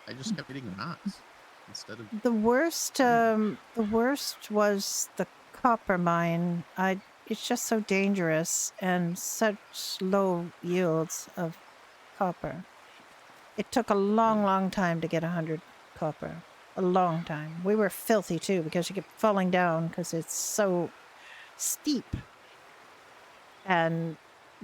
[SPEAKER 9] I just kept hitting rocks instead of.
[SPEAKER 3] the worst was the copper mine. It's just so dangerous and such low yields of copper. It took a long, long time to get 100 copper. A long time. We were filthy too because you kept falling down because it's so steep. And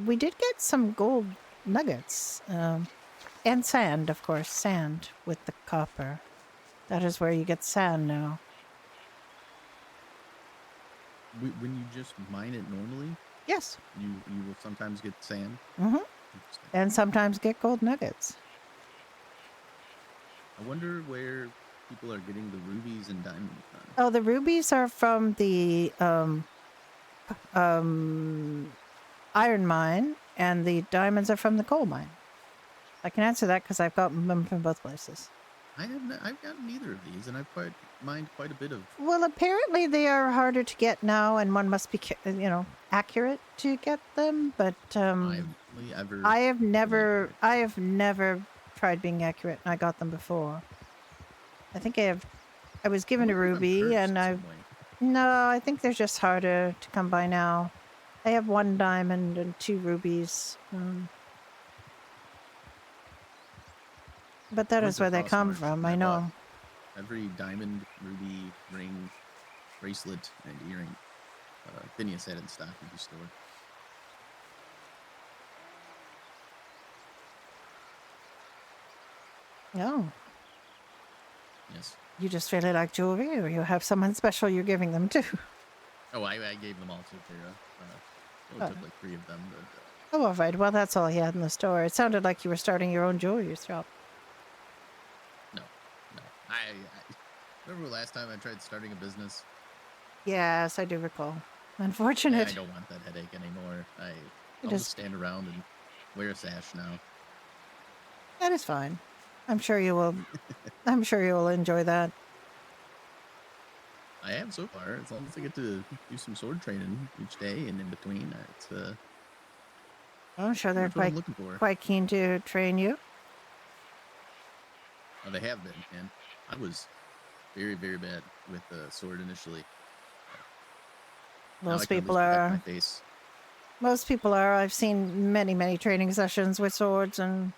[SPEAKER 3] we did get some gold nuggets and sand, of course, sand with the copper. That is where you get sand now.
[SPEAKER 9] When you just mine it normally,
[SPEAKER 3] Yes.
[SPEAKER 9] you will sometimes get sand.
[SPEAKER 3] Mm-hmm. And sometimes get gold nuggets.
[SPEAKER 9] I wonder where people are getting the rubies and diamonds from.
[SPEAKER 3] Oh, the rubies are from the iron mine, and the diamonds are from the coal mine. I can answer that because I've gotten them from both places.
[SPEAKER 9] I've gotten neither of these, and I've mined quite a bit of.
[SPEAKER 3] Well, apparently they are harder to get now, and one must be, accurate to get them. But I have never tried being accurate, and I got them before. I think I was given a ruby, and I think they're just harder to come by now. I have 1 diamond and 2 rubies. But that is where they come from, I know.
[SPEAKER 9] Every diamond, ruby, ring, bracelet, and earring Phineas had in stock at the store.
[SPEAKER 3] Oh.
[SPEAKER 9] Yes.
[SPEAKER 3] You just really like jewelry, or you have someone special you're giving them to?
[SPEAKER 9] Oh, I gave them all to Kara. It took like 3 of them. But,
[SPEAKER 3] oh, all right. Well, that's all he had in the store. It sounded like you were starting your own jewelry shop.
[SPEAKER 9] No. I remember last time I tried starting a business.
[SPEAKER 3] Yes, I do recall. Unfortunate.
[SPEAKER 9] I don't want that headache anymore. I'll just stand around and wear a sash now.
[SPEAKER 3] That is fine. I'm sure you will. I'm sure you will enjoy that.
[SPEAKER 9] I am so far. As long as I get to do some sword training each day and in between, it's
[SPEAKER 3] I'm sure they're quite keen to train you.
[SPEAKER 9] Oh, they have been, and I was very, very bad with the sword initially.
[SPEAKER 3] Most people are. Most people are. I've seen many, many training sessions with swords, and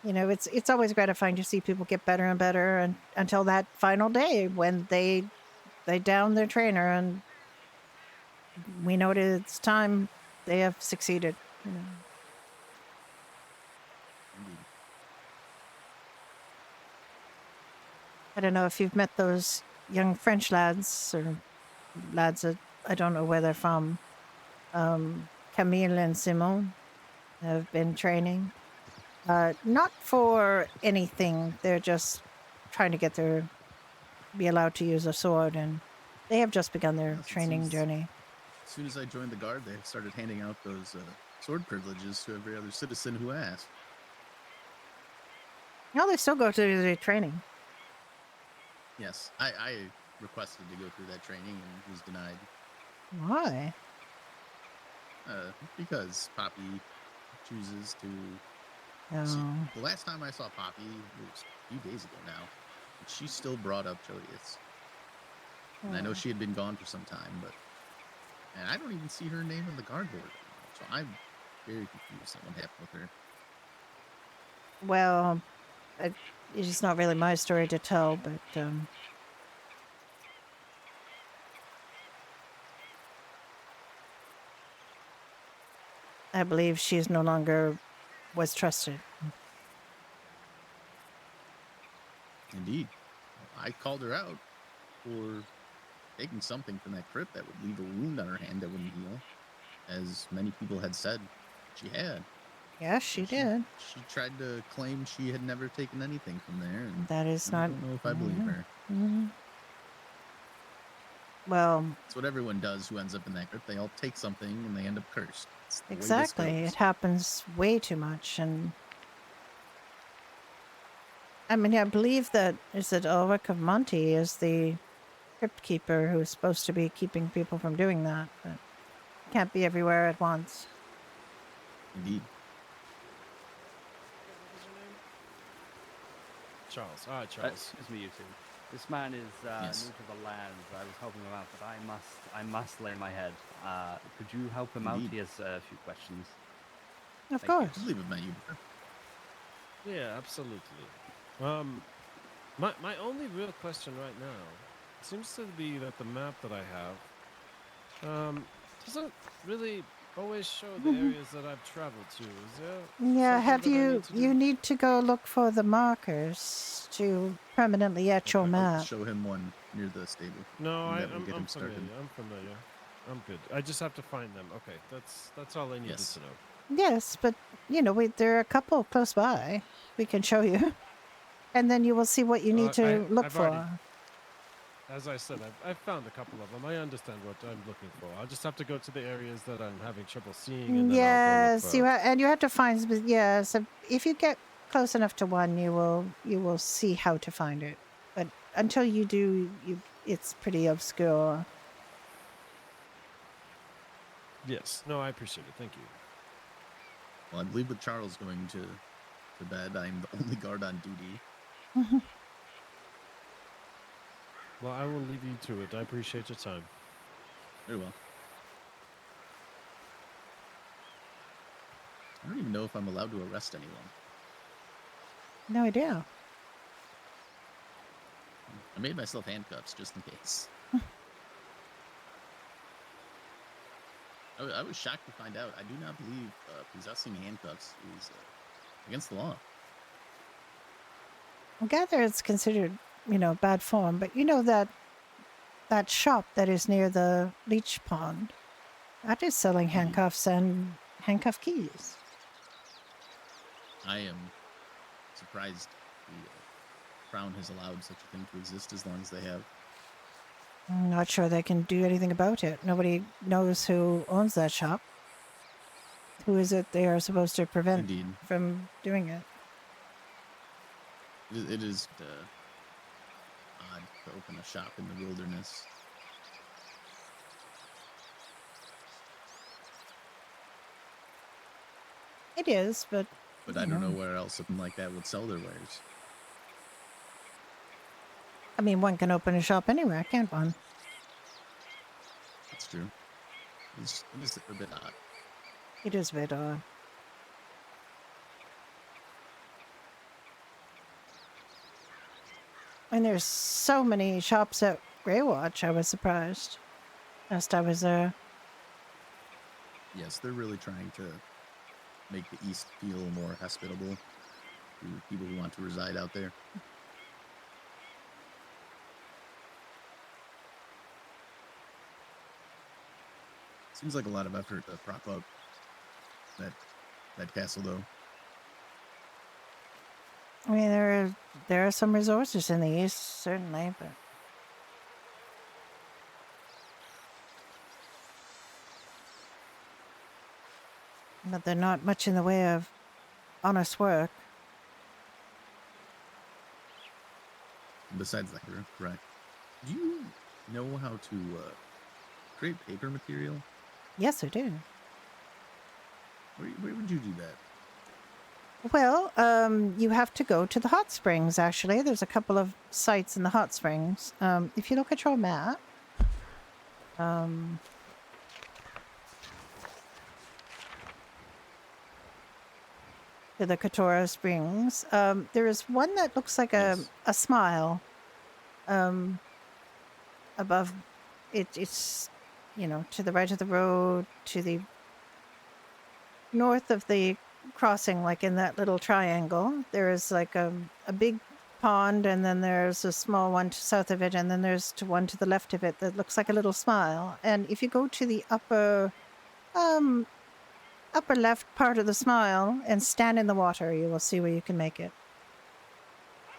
[SPEAKER 3] it's always gratifying to see people get better and better, and until that final day when they down their trainer, and we know it's time they have succeeded. I don't know if you've met those young French lads or lads that I don't know where they're from. Camille and Simone have been training. Not for anything. They're just trying to be allowed to use a sword, and they have just begun their training journey.
[SPEAKER 9] As soon as I joined the guard, they started handing out those sword privileges to every other citizen who asked.
[SPEAKER 3] No, they still go through the training.
[SPEAKER 9] Yes, I requested to go through that training and was denied.
[SPEAKER 3] Why?
[SPEAKER 9] Because Poppy chooses to.
[SPEAKER 3] Oh.
[SPEAKER 9] See, the last time I saw Poppy was a few days ago now, and she still brought up Jodius. And I know she had been gone for some time, and I don't even see her name in the guard board anymore, so I'm very confused at what happened with her.
[SPEAKER 3] Well, it's not really my story to tell, but I believe she is no longer was trusted.
[SPEAKER 9] Indeed. I called her out for taking something from that crypt that would leave a wound on her hand that wouldn't heal, as many people had said she had.
[SPEAKER 3] Yes, she did.
[SPEAKER 9] She tried to claim she had never taken anything from there, and
[SPEAKER 3] that is
[SPEAKER 9] I
[SPEAKER 3] not.
[SPEAKER 9] don't know if I believe her.
[SPEAKER 3] Mm-hmm. Well,
[SPEAKER 9] That's what everyone does who ends up in that crypt. They all take something and they end up cursed. It's the way this
[SPEAKER 3] exactly.
[SPEAKER 9] goes.
[SPEAKER 3] It happens way too much. And I mean, I believe that, is it Ulrich of Monty is the crypt keeper who's supposed to be keeping people from doing that, but can't be everywhere at once.
[SPEAKER 9] Indeed.
[SPEAKER 10] What was your name? Charles. All right, Charles.
[SPEAKER 6] Excuse me, you two. This man is
[SPEAKER 9] Yes.
[SPEAKER 6] new to the land. I was helping him out, but I must lay my head. Could you help him out?
[SPEAKER 9] Indeed.
[SPEAKER 6] He has a few questions.
[SPEAKER 3] Of
[SPEAKER 6] Thank you.
[SPEAKER 3] course.
[SPEAKER 9] I believe I've met you before.
[SPEAKER 10] Yeah, absolutely. My only real question right now seems to be that the map that I have doesn't really always show the areas that I've traveled to. Is there
[SPEAKER 3] Yeah,
[SPEAKER 10] something
[SPEAKER 3] have
[SPEAKER 10] that I
[SPEAKER 3] you
[SPEAKER 10] need to do?
[SPEAKER 3] you need to go look for the markers to permanently etch your
[SPEAKER 10] Okay.
[SPEAKER 9] I'll
[SPEAKER 3] map.
[SPEAKER 9] show him one near the stable.
[SPEAKER 10] No,
[SPEAKER 9] and that will get
[SPEAKER 10] I'm
[SPEAKER 9] him started.
[SPEAKER 10] familiar. I'm familiar. I'm good. I just have to find them. Okay, that's all I needed
[SPEAKER 9] Yes.
[SPEAKER 10] to know.
[SPEAKER 3] Yes, but you know, there are a couple close by. We can show you. And then you will see what you need to look
[SPEAKER 10] I've
[SPEAKER 3] for.
[SPEAKER 10] already, as I said, I've found a couple of them. I understand what I'm looking for. I'll just have to go to the areas that I'm having trouble seeing, and then I'll go
[SPEAKER 3] Yes,
[SPEAKER 10] look
[SPEAKER 3] you
[SPEAKER 10] for.
[SPEAKER 3] and you have to find. Yes, if you get close enough to one, you will see how to find it. But until you do, it's pretty obscure.
[SPEAKER 10] Yes. No, I appreciate it. Thank you.
[SPEAKER 9] Well, I believe with Charles going to bed, I'm the only guard on duty.
[SPEAKER 10] Well, I will leave you to it. I appreciate your time.
[SPEAKER 9] Very well. I don't even know if I'm allowed to arrest anyone.
[SPEAKER 3] No idea.
[SPEAKER 9] I made myself handcuffs just in case. I was shocked to find out. I do not believe possessing handcuffs is against the law.
[SPEAKER 3] I gather it's considered, bad form, but you know that shop that is near the leech pond, that is selling handcuffs and handcuff keys.
[SPEAKER 9] I am surprised the Crown has allowed such a thing to exist as long as they have.
[SPEAKER 3] I'm not sure they can do anything about it. Nobody knows who owns that shop. Who is it they are supposed to prevent
[SPEAKER 9] Indeed.
[SPEAKER 3] from doing it?
[SPEAKER 9] It is odd to open a shop in the wilderness.
[SPEAKER 3] It is, but
[SPEAKER 9] I don't know where else something like that would sell their wares.
[SPEAKER 3] I mean, one can open a shop anywhere, can't one?
[SPEAKER 9] That's true. It is a bit odd.
[SPEAKER 3] It is a bit odd. And there's so many shops at Greywatch, I was surprised. Last I was there.
[SPEAKER 9] Yes, they're really trying to make the East feel more hospitable to people who want to reside out there. Seems like a lot of effort to prop up that castle, though.
[SPEAKER 3] I mean, there are some resources in the East, certainly, but they're not much in the way of honest work.
[SPEAKER 9] Besides that, you're correct. Do you know how to create paper material?
[SPEAKER 3] Yes, I do.
[SPEAKER 9] Where would you do that?
[SPEAKER 3] Well, you have to go to the hot springs, actually. There's a couple of sites in the hot springs. If you look at your map, to the Katora Springs, there is one that looks like a smile above it. It's, to the right of the road, to the north of the crossing, like in that little triangle. There is like a big pond, and then there's a small one to south of it, and then there's one to the left of it that looks like a little smile. And if you go to the upper left part of the smile and stand in the water, you will see where you can make it.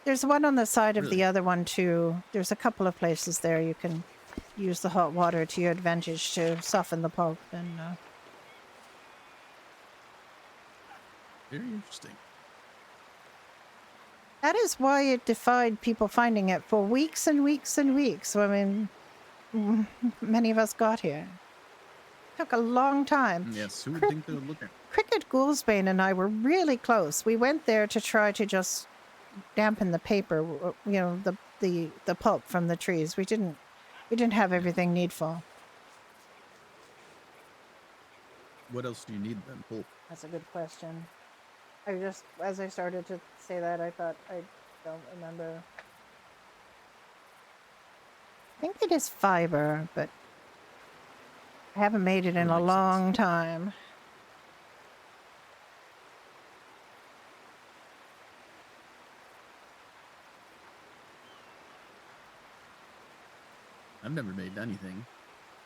[SPEAKER 3] There's one on the side of the other one too. There's a couple of places there you can use the hot water to your advantage to soften the pulp. And
[SPEAKER 9] Very interesting.
[SPEAKER 3] that is why it defied people finding it for weeks and weeks and weeks. So, I mean, many of us got here. Took a long time.
[SPEAKER 9] Yes, who would think they would look at?
[SPEAKER 3] Cricket Gouldsbane and I were really close. We went there to try to just dampen the paper, you know, the pulp from the trees. We didn't have everything needful.
[SPEAKER 9] What else do you need then? Pulp.
[SPEAKER 3] That's a good question. I just, as I started to say that, I thought I don't remember. I think it is fiber, but I haven't made it in a long time.
[SPEAKER 9] I've never made anything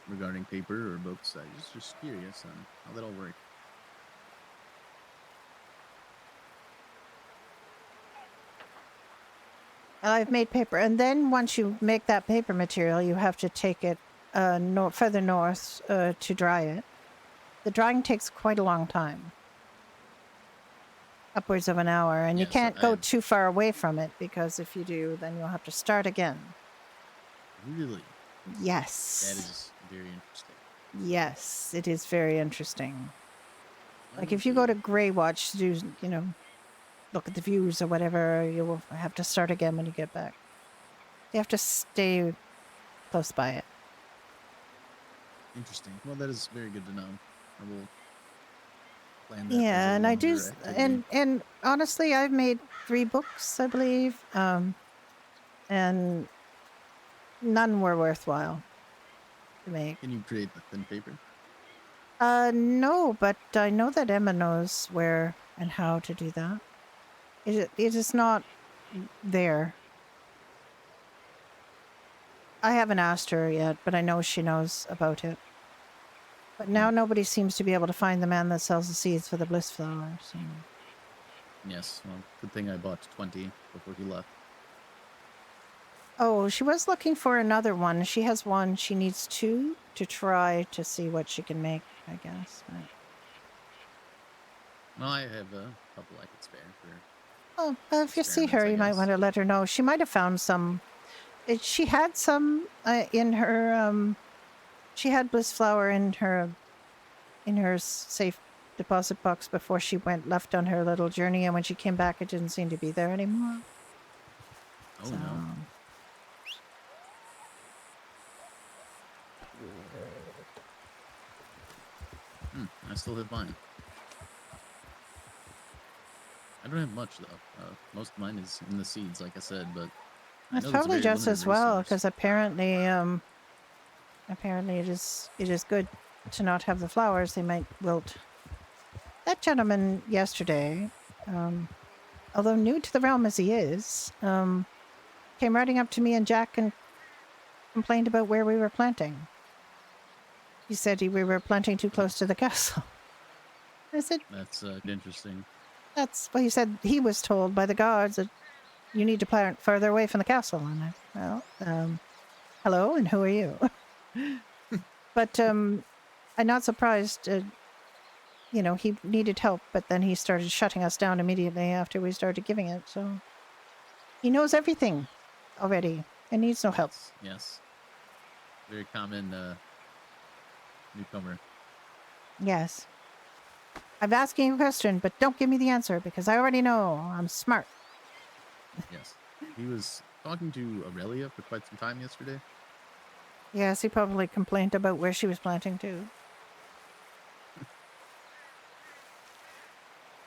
[SPEAKER 9] regarding paper or books. I was just curious on how that all works.
[SPEAKER 3] I've made paper, and then once you make that paper material, you have to take it further north to dry it. The drying takes quite a long time, upwards of an hour, and you can't go too far away from it, because if you do, then you'll have to start again.
[SPEAKER 9] Really?
[SPEAKER 3] Yes.
[SPEAKER 9] That is very interesting.
[SPEAKER 3] Yes, it is very interesting. Like if you go to Grey Watch to do, you know, look at the views or whatever, you will have to start again when you get back. You have to stay close by it.
[SPEAKER 9] Interesting. Well, that is very good to know. I will plan that.
[SPEAKER 3] Yeah, and I do, and honestly, I've made 3 books, I believe, and none were worthwhile to make.
[SPEAKER 9] Can you create the thin paper?
[SPEAKER 3] No, but I know that Emma knows where and how to do that. It is not there. I haven't asked her yet, but I know she knows about it. But now nobody seems to be able to find the man that sells the seeds for the bliss flower. So.
[SPEAKER 9] Yes, well, good thing I bought 20 before he left.
[SPEAKER 3] Oh, she was looking for another one. She has one. She needs 2 to try to see what she can make, I guess. But...
[SPEAKER 9] Well, I have a couple I could spare for.
[SPEAKER 3] Oh, if you see her, you might want to let her know. She might have found some. She had some in her. She had bliss flower in her safe deposit box before she left on her little journey, and when she came back, it didn't seem to be there anymore.
[SPEAKER 9] Oh no. I still have mine. I don't have much though. Most of mine is in the seeds, like I said, but
[SPEAKER 3] it's probably just as well, because apparently it is good to not have the flowers. They might wilt. That gentleman yesterday, although new to the realm as he is, came riding up to me and Jack and complained about where we were planting. He said we were planting too close to the castle. I said,
[SPEAKER 9] that's interesting.
[SPEAKER 3] That's what he said. He was told by the guards that you need to plant further away from the castle. And hello, and who are you? But I'm not surprised. You know, he needed help, but then he started shutting us down immediately after we started giving it. So he knows everything already and needs no help.
[SPEAKER 9] Yes. Very common newcomer.
[SPEAKER 3] Yes. I'm asking you a question, but don't give me the answer because I already know. I'm smart.
[SPEAKER 9] Yes. He was talking to Aurelia for quite some time yesterday.
[SPEAKER 3] Yes, he probably complained about where she was planting too.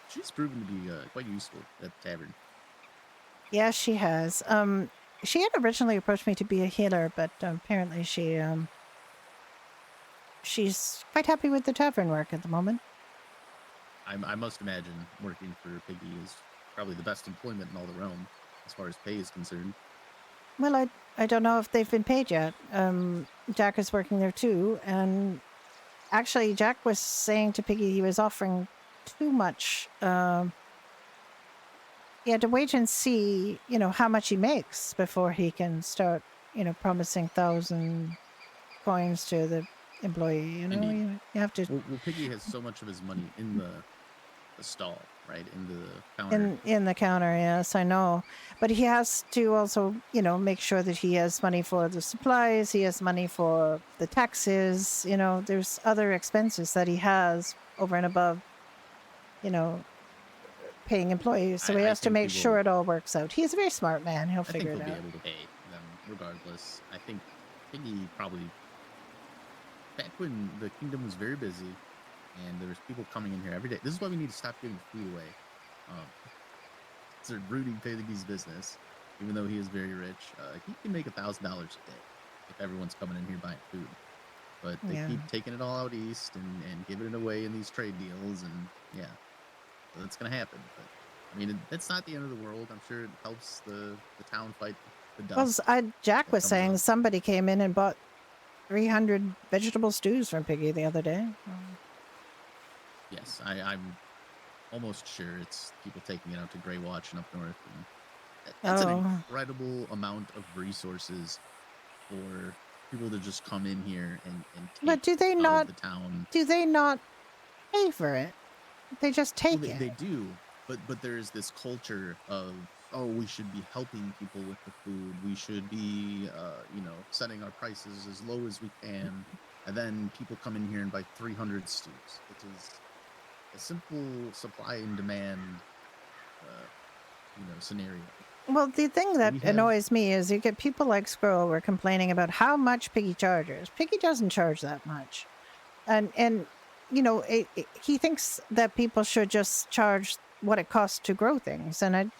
[SPEAKER 9] She's proven to be quite useful at the tavern.
[SPEAKER 3] Yes, she has. She had originally approached me to be a healer, but apparently she's quite happy with the tavern work at the moment.
[SPEAKER 9] I must imagine working for Piggy is probably the best employment in all the realm, as far as pay is concerned.
[SPEAKER 3] Well, I don't know if they've been paid yet. Jack is working there too, and actually Jack was saying to Piggy he was offering too much. He had to wait and see, you know, how much he makes before he can start, you know, promising 1,000 coins to the employee. You know,
[SPEAKER 9] Indeed.
[SPEAKER 3] you have to.
[SPEAKER 9] Well, Piggy has so much of his money in the stall, right? In the counter.
[SPEAKER 3] In the counter, yes, I know. But he has to also, you know, make sure that he has money for the supplies, he has money for the taxes, you know, there's other expenses that he has over and above, you know, paying employees. So he
[SPEAKER 9] I
[SPEAKER 3] has to
[SPEAKER 9] think
[SPEAKER 3] make sure it all works out. He's a very smart man. He'll
[SPEAKER 9] I think
[SPEAKER 3] figure
[SPEAKER 9] he'll
[SPEAKER 3] it
[SPEAKER 9] be
[SPEAKER 3] out.
[SPEAKER 9] able to pay them regardless. I think Piggy probably back when the kingdom was very busy and there was people coming in here every day. This is why we need to stop giving food away. They're rooting Piggy's business, even though he is very rich. He can make $1,000 a day if everyone's coming in here buying food. But they
[SPEAKER 3] Yeah.
[SPEAKER 9] keep taking it all out east and giving it away in these trade deals, and yeah, so that's gonna happen. But I mean, that's not the end of the world. I'm sure it helps the town fight the
[SPEAKER 3] Well,
[SPEAKER 9] dust.
[SPEAKER 3] Jack
[SPEAKER 9] that
[SPEAKER 3] was
[SPEAKER 9] comes
[SPEAKER 3] saying
[SPEAKER 9] up.
[SPEAKER 3] somebody came in and bought 300 vegetable stews from Piggy the other day.
[SPEAKER 9] Yes, I'm almost sure it's people taking it out to Grey Watch and up north, and that's an
[SPEAKER 3] Oh.
[SPEAKER 9] incredible amount of resources for people to just come in here and take
[SPEAKER 3] But do they
[SPEAKER 9] out
[SPEAKER 3] not
[SPEAKER 9] of the town.
[SPEAKER 3] do they not pay for it? They just take
[SPEAKER 9] Well,
[SPEAKER 3] it.
[SPEAKER 9] they do, but there is this culture of, oh, we should be helping people with the food. We should be, setting our prices as low as we can, and then people come in here and buy 300 stews. It is a simple supply and demand, scenario.
[SPEAKER 3] Well, the thing that
[SPEAKER 9] We have
[SPEAKER 3] annoys me is you get people like Squirrel who are complaining about how much Piggy charges. Piggy doesn't charge that much, and you know he thinks that people should just charge what it costs to grow things, and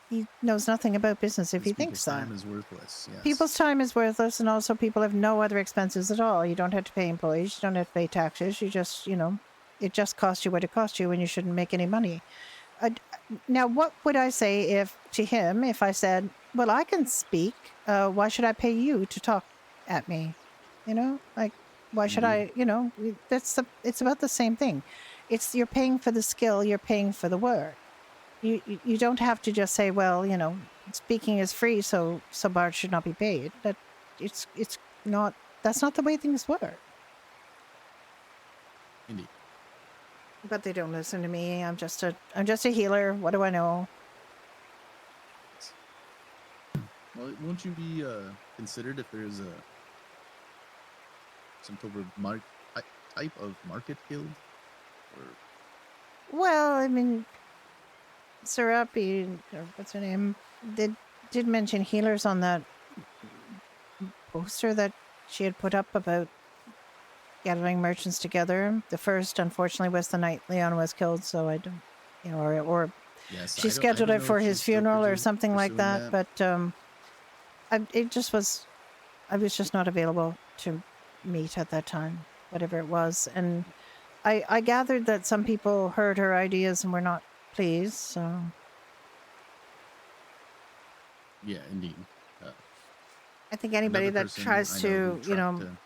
[SPEAKER 3] he knows nothing about business if he thinks
[SPEAKER 9] people's
[SPEAKER 3] that.
[SPEAKER 9] time is worthless. Yes.
[SPEAKER 3] People's time is worthless, and also people have no other expenses at all. You don't have to pay employees, you don't have to pay taxes. You just, you know, it just costs you what it costs you, and you shouldn't make any money. Now, what would I say if I said, "Well, I can speak. Why should I pay you to talk at me?" You know, like why should I? You know, it's about the same thing. It's you're paying for the skill, you're paying for the work. You don't have to just say, "Well, you know, speaking is free, so Bart should not be paid." It's not. That's not the way things work.
[SPEAKER 9] Indeed.
[SPEAKER 3] But they don't listen to me. I'm just a healer. What do I know?
[SPEAKER 9] Well, won't you be considered if there's some type of market guild? Or
[SPEAKER 3] Well, I mean, Serapi, or what's her name, did mention healers on that poster that she had put up about gathering merchants together. The first, unfortunately, was the night Leon was killed, so I don't, you know, or
[SPEAKER 9] yes,
[SPEAKER 3] she scheduled it for his funeral or something like that. But it just was, I was just not available to meet at that time, whatever it was, and I gathered that some people heard her ideas and were not pleased. So
[SPEAKER 9] yeah, indeed.
[SPEAKER 3] I think anybody that tries to, you know,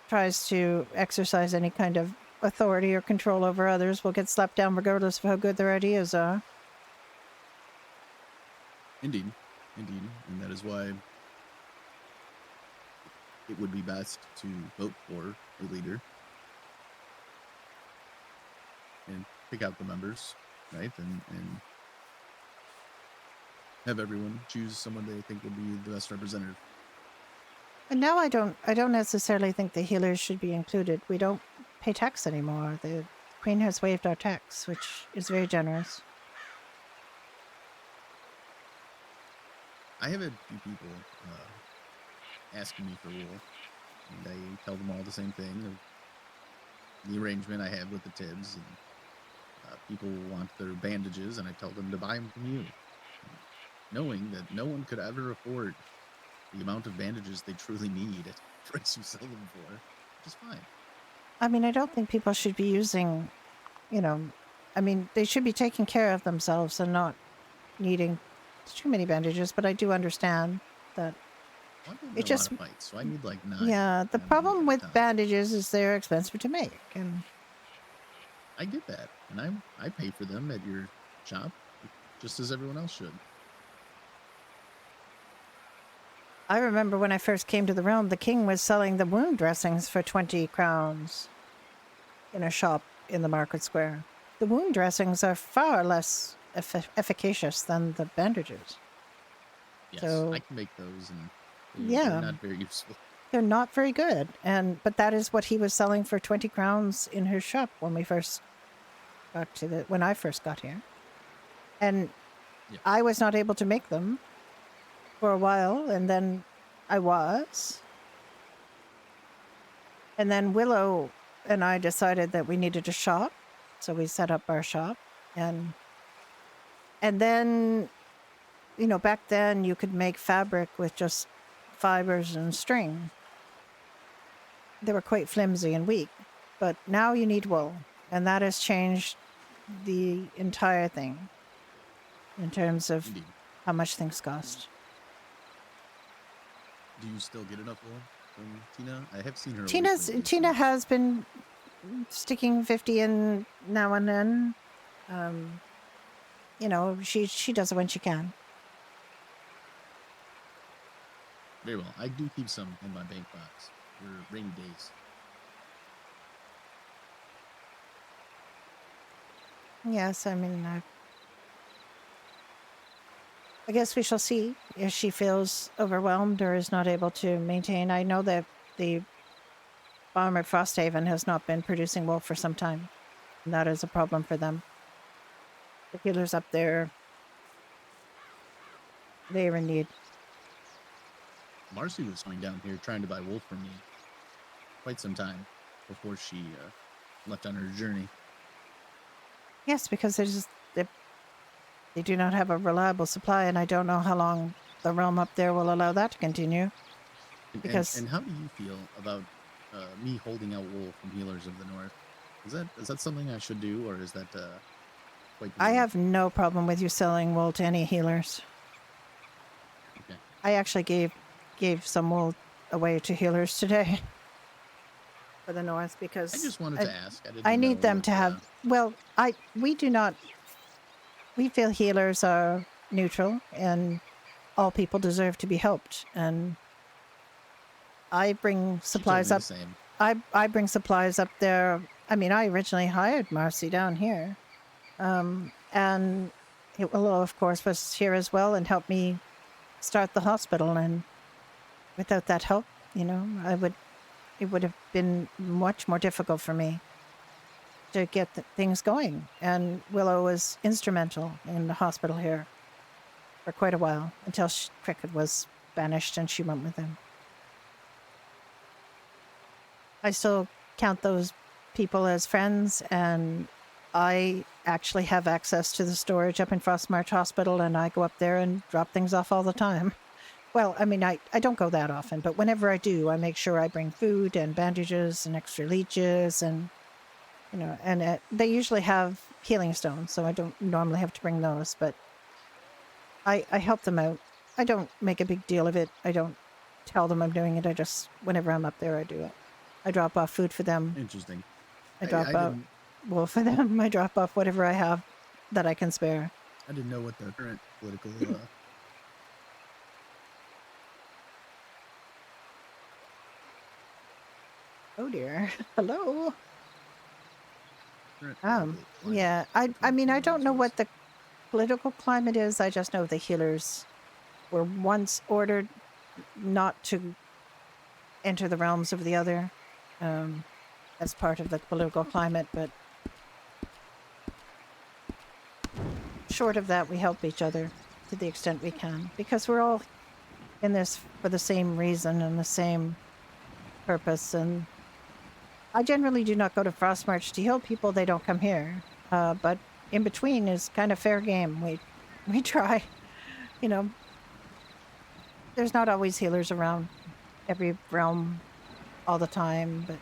[SPEAKER 3] tries to exercise any kind of authority or control over others will get slapped down regardless of how good their ideas are.
[SPEAKER 9] Indeed. And that is why it would be best to vote for a leader and pick out the members, right? And have everyone choose someone they think would be the best representative.
[SPEAKER 3] And now I don't necessarily think the healers should be included. We don't pay tax anymore. The Queen has waived our tax, which is very generous.
[SPEAKER 9] I have had a few people asking me for wool, and I tell them all the same thing of the arrangement I have with the Tibbs. And people want their bandages, and I tell them to buy them from you, knowing that no one could ever afford the amount of bandages they truly need at the price you sell them for, which is fine.
[SPEAKER 3] I mean, I don't think people should be using, you know, I mean, they should be taking care of themselves and not needing too many bandages, but I do understand that
[SPEAKER 9] it just a lot of fights, so I need like 9.
[SPEAKER 3] Yeah, the problem with bandages is they're expensive to make, and
[SPEAKER 9] I get that, and I pay for them at your shop just as everyone else should.
[SPEAKER 3] I remember when I first came to the realm, the king was selling the wound dressings for 20 crowns in a shop in the market square. The wound dressings are far less efficacious than the bandages.
[SPEAKER 9] Yes,
[SPEAKER 3] So,
[SPEAKER 9] I can make those, and
[SPEAKER 3] yeah,
[SPEAKER 9] they're not very useful.
[SPEAKER 3] they're not very good. But that is what he was selling for 20 crowns in his shop when we first got to when I first got here. And
[SPEAKER 9] Yeah.
[SPEAKER 3] I was not able to make them for a while, and then I was. And then Willow and I decided that we needed a shop, so we set up our shop. And then, you know, back then you could make fabric with just fibers and string. They were quite flimsy and weak, but now you need wool, and that has changed the entire thing in terms of
[SPEAKER 9] Indeed.
[SPEAKER 3] how much things cost.
[SPEAKER 9] Do you still get enough wool from Tina? I have seen her.
[SPEAKER 3] Tina has been sticking 50 in now and then. You know, she does it when she can.
[SPEAKER 9] Very well. I do keep some in my bank box for rainy days.
[SPEAKER 3] Yes, I mean, I guess we shall see if she feels overwhelmed or is not able to maintain. I know that the farm at Frosthaven has not been producing wool for some time. And that is a problem for them. The healers up there, they are in need.
[SPEAKER 9] Marcy was coming down here trying to buy wool from me quite some time before she left on her journey.
[SPEAKER 3] Yes, because they do not have a reliable supply, and I don't know how long the realm up there will allow that to continue.
[SPEAKER 9] And how do you feel about me holding out wool from healers of the north? Is that something I should do, or is that quite?
[SPEAKER 3] I have no problem with you selling wool to any healers.
[SPEAKER 9] Okay.
[SPEAKER 3] I actually gave some wool away to healers today for the north because
[SPEAKER 9] I just wanted to ask.
[SPEAKER 3] I need them to have. Well, we do not. We feel healers are neutral, and all people deserve to be helped. And I bring supplies up. I bring supplies up there. I mean, I originally hired Marcy down here, and Willow, of course, was here as well and helped me start the hospital. And without that help, you know, it would have been much more difficult for me to get things going. And Willow was instrumental in the hospital here for quite a while until Cricket was banished and she went with him. I still count those people as friends, and I actually have access to the storage up in Frostmarch Hospital, and I go up there and drop things off all the time. Well, I mean, I don't go that often, but whenever I do, I make sure I bring food and bandages and extra leeches and, you know, and they usually have healing stones, so I don't normally have to bring those, but I help them out. I don't make a big deal of it. I don't tell them I'm doing it. I just, whenever I'm up there, I do it. I drop off food for them.
[SPEAKER 9] Interesting.
[SPEAKER 3] I drop off wool for them. I drop off whatever I have that I can spare.
[SPEAKER 9] I didn't know what the current political
[SPEAKER 3] Oh dear. Hello. Yeah. I mean, I don't know what the political climate is. I just know the healers were once ordered not to enter the realms of the other as part of the political climate, but short of that, we help each other to the extent we can, because we're all in this for the same reason and the same purpose. And I generally do not go to Frostmarch to heal people. They don't come here. But in between is kind of fair game. We try, you know. There's not always healers around every realm all the time, but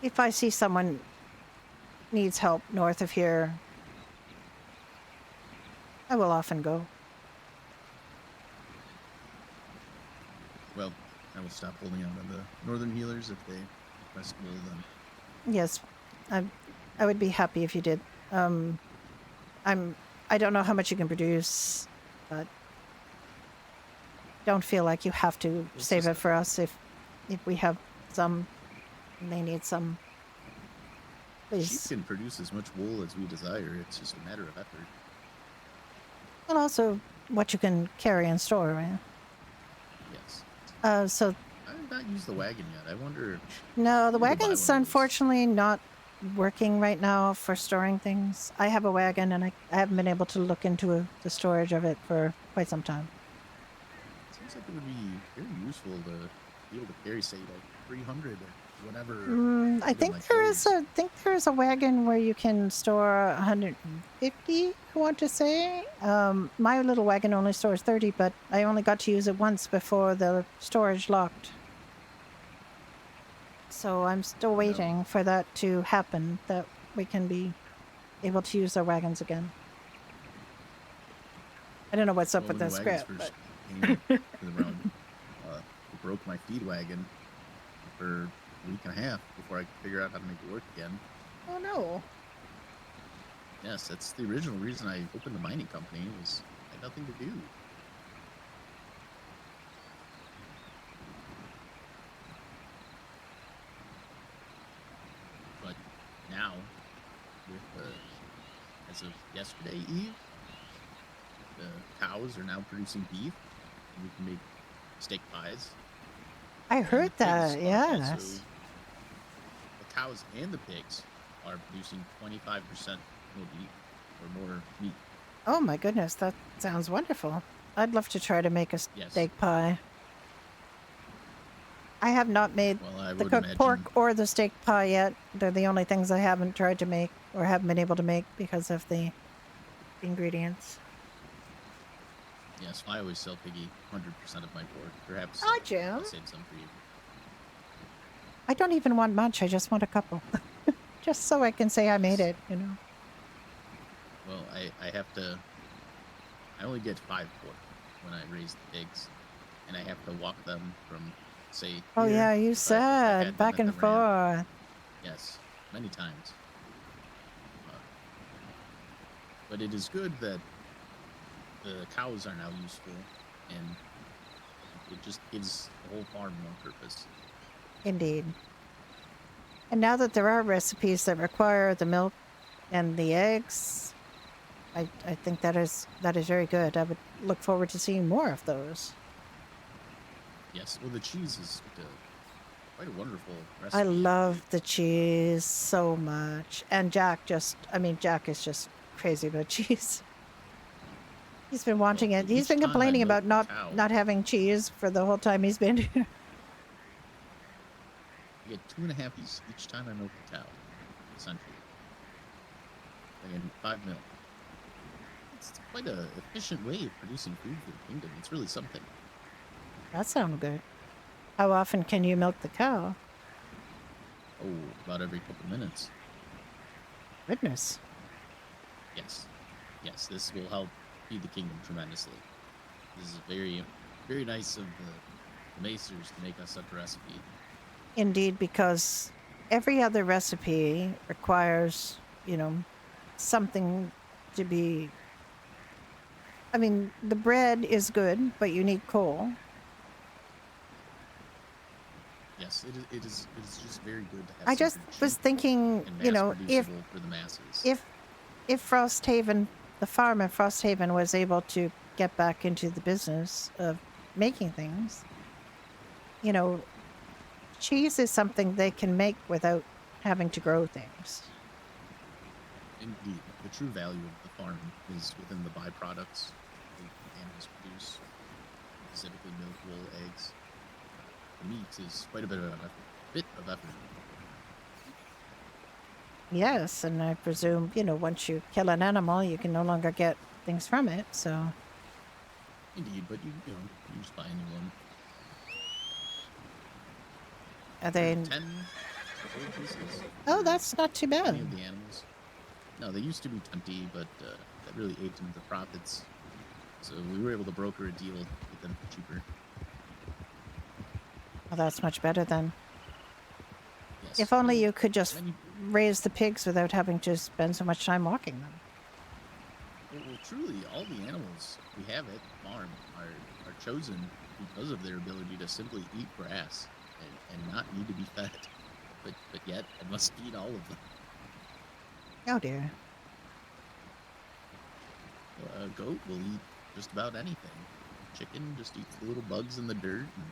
[SPEAKER 3] if I see someone needs help north of here, I will often go.
[SPEAKER 9] Well, I will stop holding out on the northern healers if they request wool then.
[SPEAKER 3] Yes, I would be happy if you did. I don't know how much you can produce, but don't feel like you have to
[SPEAKER 9] It's
[SPEAKER 3] save
[SPEAKER 9] just
[SPEAKER 3] it for us if we have some and they need some.
[SPEAKER 9] Sheep
[SPEAKER 3] Please.
[SPEAKER 9] can produce as much wool as we desire. It's just a matter of effort.
[SPEAKER 3] And also what you can carry and store, right?
[SPEAKER 9] Yes.
[SPEAKER 3] So
[SPEAKER 9] I've not used the wagon yet. I wonder.
[SPEAKER 3] no, the
[SPEAKER 9] maybe we'll buy one
[SPEAKER 3] wagon's
[SPEAKER 9] of those.
[SPEAKER 3] unfortunately not working right now for storing things. I have a wagon and I haven't been able to look into the storage of it for quite some time.
[SPEAKER 9] Seems like it would be very useful to be able to carry, say, like 300 or whatever.
[SPEAKER 3] I think there is a wagon where you can store 150. I want to say. My little wagon only stores 30, but I only got to use it once before the storage locked. So I'm still waiting for that to happen, that we can be able to use our wagons again. I don't know what's up with
[SPEAKER 9] when
[SPEAKER 3] that
[SPEAKER 9] the wagons
[SPEAKER 3] script,
[SPEAKER 9] first
[SPEAKER 3] but
[SPEAKER 9] came to the realm, it broke my feed wagon for a week and a half before I could figure out how to make it work again.
[SPEAKER 3] Oh no.
[SPEAKER 9] Yes, that's the original reason I opened the mining company. Was I had nothing to do. But now, with as of yesterday eve, the cows are now producing beef, and we can make steak pies.
[SPEAKER 3] I heard that,
[SPEAKER 9] Also,
[SPEAKER 3] yes.
[SPEAKER 9] the cows and the pigs are producing 25% more beef or more meat.
[SPEAKER 3] Oh my goodness, that sounds wonderful. I'd love to try to make a steak pie. I have not made the cooked pork or the steak pie yet. They're the only things I haven't tried to make or haven't been able to make because of the ingredients.
[SPEAKER 9] Yes, I always sell Piggy 100% of my pork. Perhaps
[SPEAKER 3] Hi, Jim.
[SPEAKER 9] I'll save some for you.
[SPEAKER 3] I don't even want much. I just want a couple. Just so I can say I made it, you know.
[SPEAKER 9] Well, I have to... I only get 5 pork when I raise the pigs. And I have to walk them from, say...
[SPEAKER 3] Oh
[SPEAKER 9] here,
[SPEAKER 3] yeah, you
[SPEAKER 9] if
[SPEAKER 3] said
[SPEAKER 9] them
[SPEAKER 3] back
[SPEAKER 9] at
[SPEAKER 3] and
[SPEAKER 9] the ramp.
[SPEAKER 3] forth.
[SPEAKER 9] Yes, many times. But it is good that the cows are now useful, and it just gives the whole farm more purpose.
[SPEAKER 3] Indeed. And now that there are recipes that require the milk and the eggs, I think that is very good. I would look forward to seeing more of those.
[SPEAKER 9] Yes, well, the cheese is quite a wonderful recipe.
[SPEAKER 3] I love the cheese so much. And Jack is just crazy about cheese. He's been wanting it. He's been complaining about not having cheese for the whole time he's been here.
[SPEAKER 9] You get 2.5 each time I milk the cow, essentially. And 5 milk. It's quite an efficient way of producing food for the kingdom. It's really something.
[SPEAKER 3] That sounds good. How often can you milk the cow?
[SPEAKER 9] Oh, about every couple minutes.
[SPEAKER 3] Goodness.
[SPEAKER 9] Yes. Yes, this will help feed the kingdom tremendously. This is very, very nice of the Macers to make us such a recipe.
[SPEAKER 3] Indeed, because every other recipe requires, something to be... I mean, the bread is good, but you need coal.
[SPEAKER 9] Yes, it is just very good to have.
[SPEAKER 3] I just was thinking, if
[SPEAKER 9] for the masses.
[SPEAKER 3] if Frosthaven, the farm in Frosthaven was able to get back into the business of making things, cheese is something they can make without having to grow things.
[SPEAKER 9] Indeed, the true value of the farm is within the byproducts the animals produce, specifically milk, wool, eggs. The meat is quite a bit of effort.
[SPEAKER 3] Yes, and I presume, once you kill an animal, you can no longer get things from it, so...
[SPEAKER 9] Indeed, but you just buy a new one.
[SPEAKER 3] Are they...
[SPEAKER 9] 10 gold pieces.
[SPEAKER 3] Oh, that's not too bad.
[SPEAKER 9] Any of the animals. No, they used to be 20, but that really ate into the profits. So we were able to broker a deal with them for cheaper.
[SPEAKER 3] Well, that's much better then.
[SPEAKER 9] Yes.
[SPEAKER 3] If only you could just raise the pigs without having to spend so much time walking them.
[SPEAKER 9] Well, truly, all the animals we have at the farm are chosen because of their ability to simply eat grass and not need to be fed. But yet, I must feed all of them.
[SPEAKER 3] Oh dear.
[SPEAKER 9] A goat will eat just about anything. Chicken just eats the little bugs in the dirt. And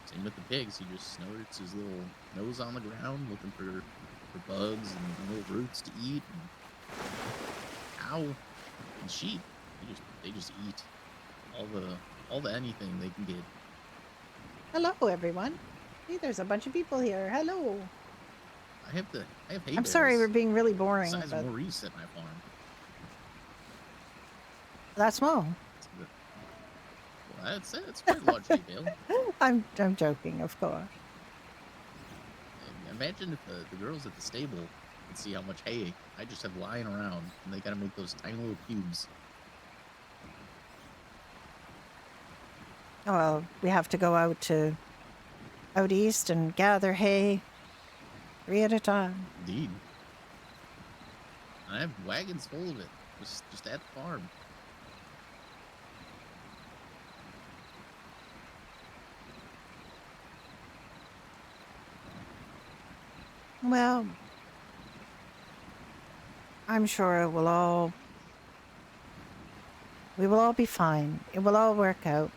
[SPEAKER 9] same with the pigs. He just snorts his little nose on the ground looking for bugs and little roots to eat. And cow and sheep, they just eat all the anything they can get.
[SPEAKER 3] Hello, everyone. Hey, there's a bunch of people here. Hello.
[SPEAKER 9] I have hay
[SPEAKER 3] I'm sorry we're
[SPEAKER 9] bales
[SPEAKER 3] being really
[SPEAKER 9] the
[SPEAKER 3] boring,
[SPEAKER 9] size
[SPEAKER 3] but
[SPEAKER 9] of Maurice at my farm.
[SPEAKER 3] that's small.
[SPEAKER 9] Well, it's a pretty large hay bale.
[SPEAKER 3] I'm joking, of course.
[SPEAKER 9] And imagine if the girls at the stable could see how much hay I just have lying around, and they gotta make those tiny little cubes.
[SPEAKER 3] Well, we have to go out east and gather hay 3 at a time.
[SPEAKER 9] Indeed. I have wagons full of it, just at the farm.
[SPEAKER 3] Well, I'm sure we will all be fine. It will all work out.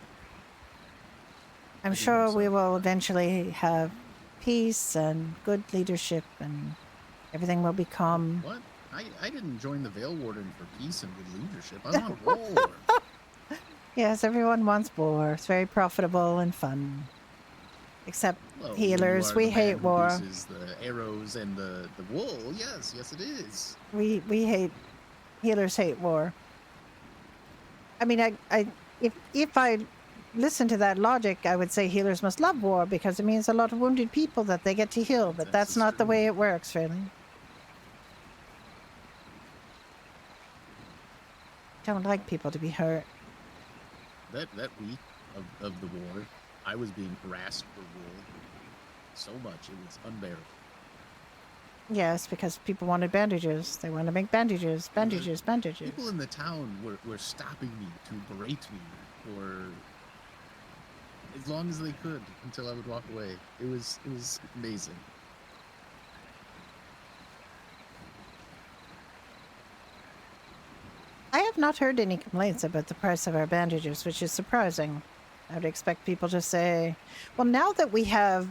[SPEAKER 3] I'm sure we will eventually have peace and good leadership and everything will become...
[SPEAKER 9] What? I didn't join the Vale Warden for peace and good leadership. I want war.
[SPEAKER 3] Yes, everyone wants war. It's very profitable and fun. Except healers, we hate war.
[SPEAKER 9] Produces the arrows and the wool. Yes, it is.
[SPEAKER 3] We hate healers hate war. I mean, if I listen to that logic, I would say healers must love war because it means a lot of wounded people that they get to heal, but that's not the way it works, really. Don't like people to be hurt.
[SPEAKER 9] That week of the war, I was being harassed for wool so much it was unbearable.
[SPEAKER 3] Yes, because people wanted bandages. They want to make bandages.
[SPEAKER 9] People in the town were stopping me to berate me for as long as they could until I would walk away. It was amazing.
[SPEAKER 3] I have not heard any complaints about the price of our bandages, which is surprising. I would expect people to say, well, now that we have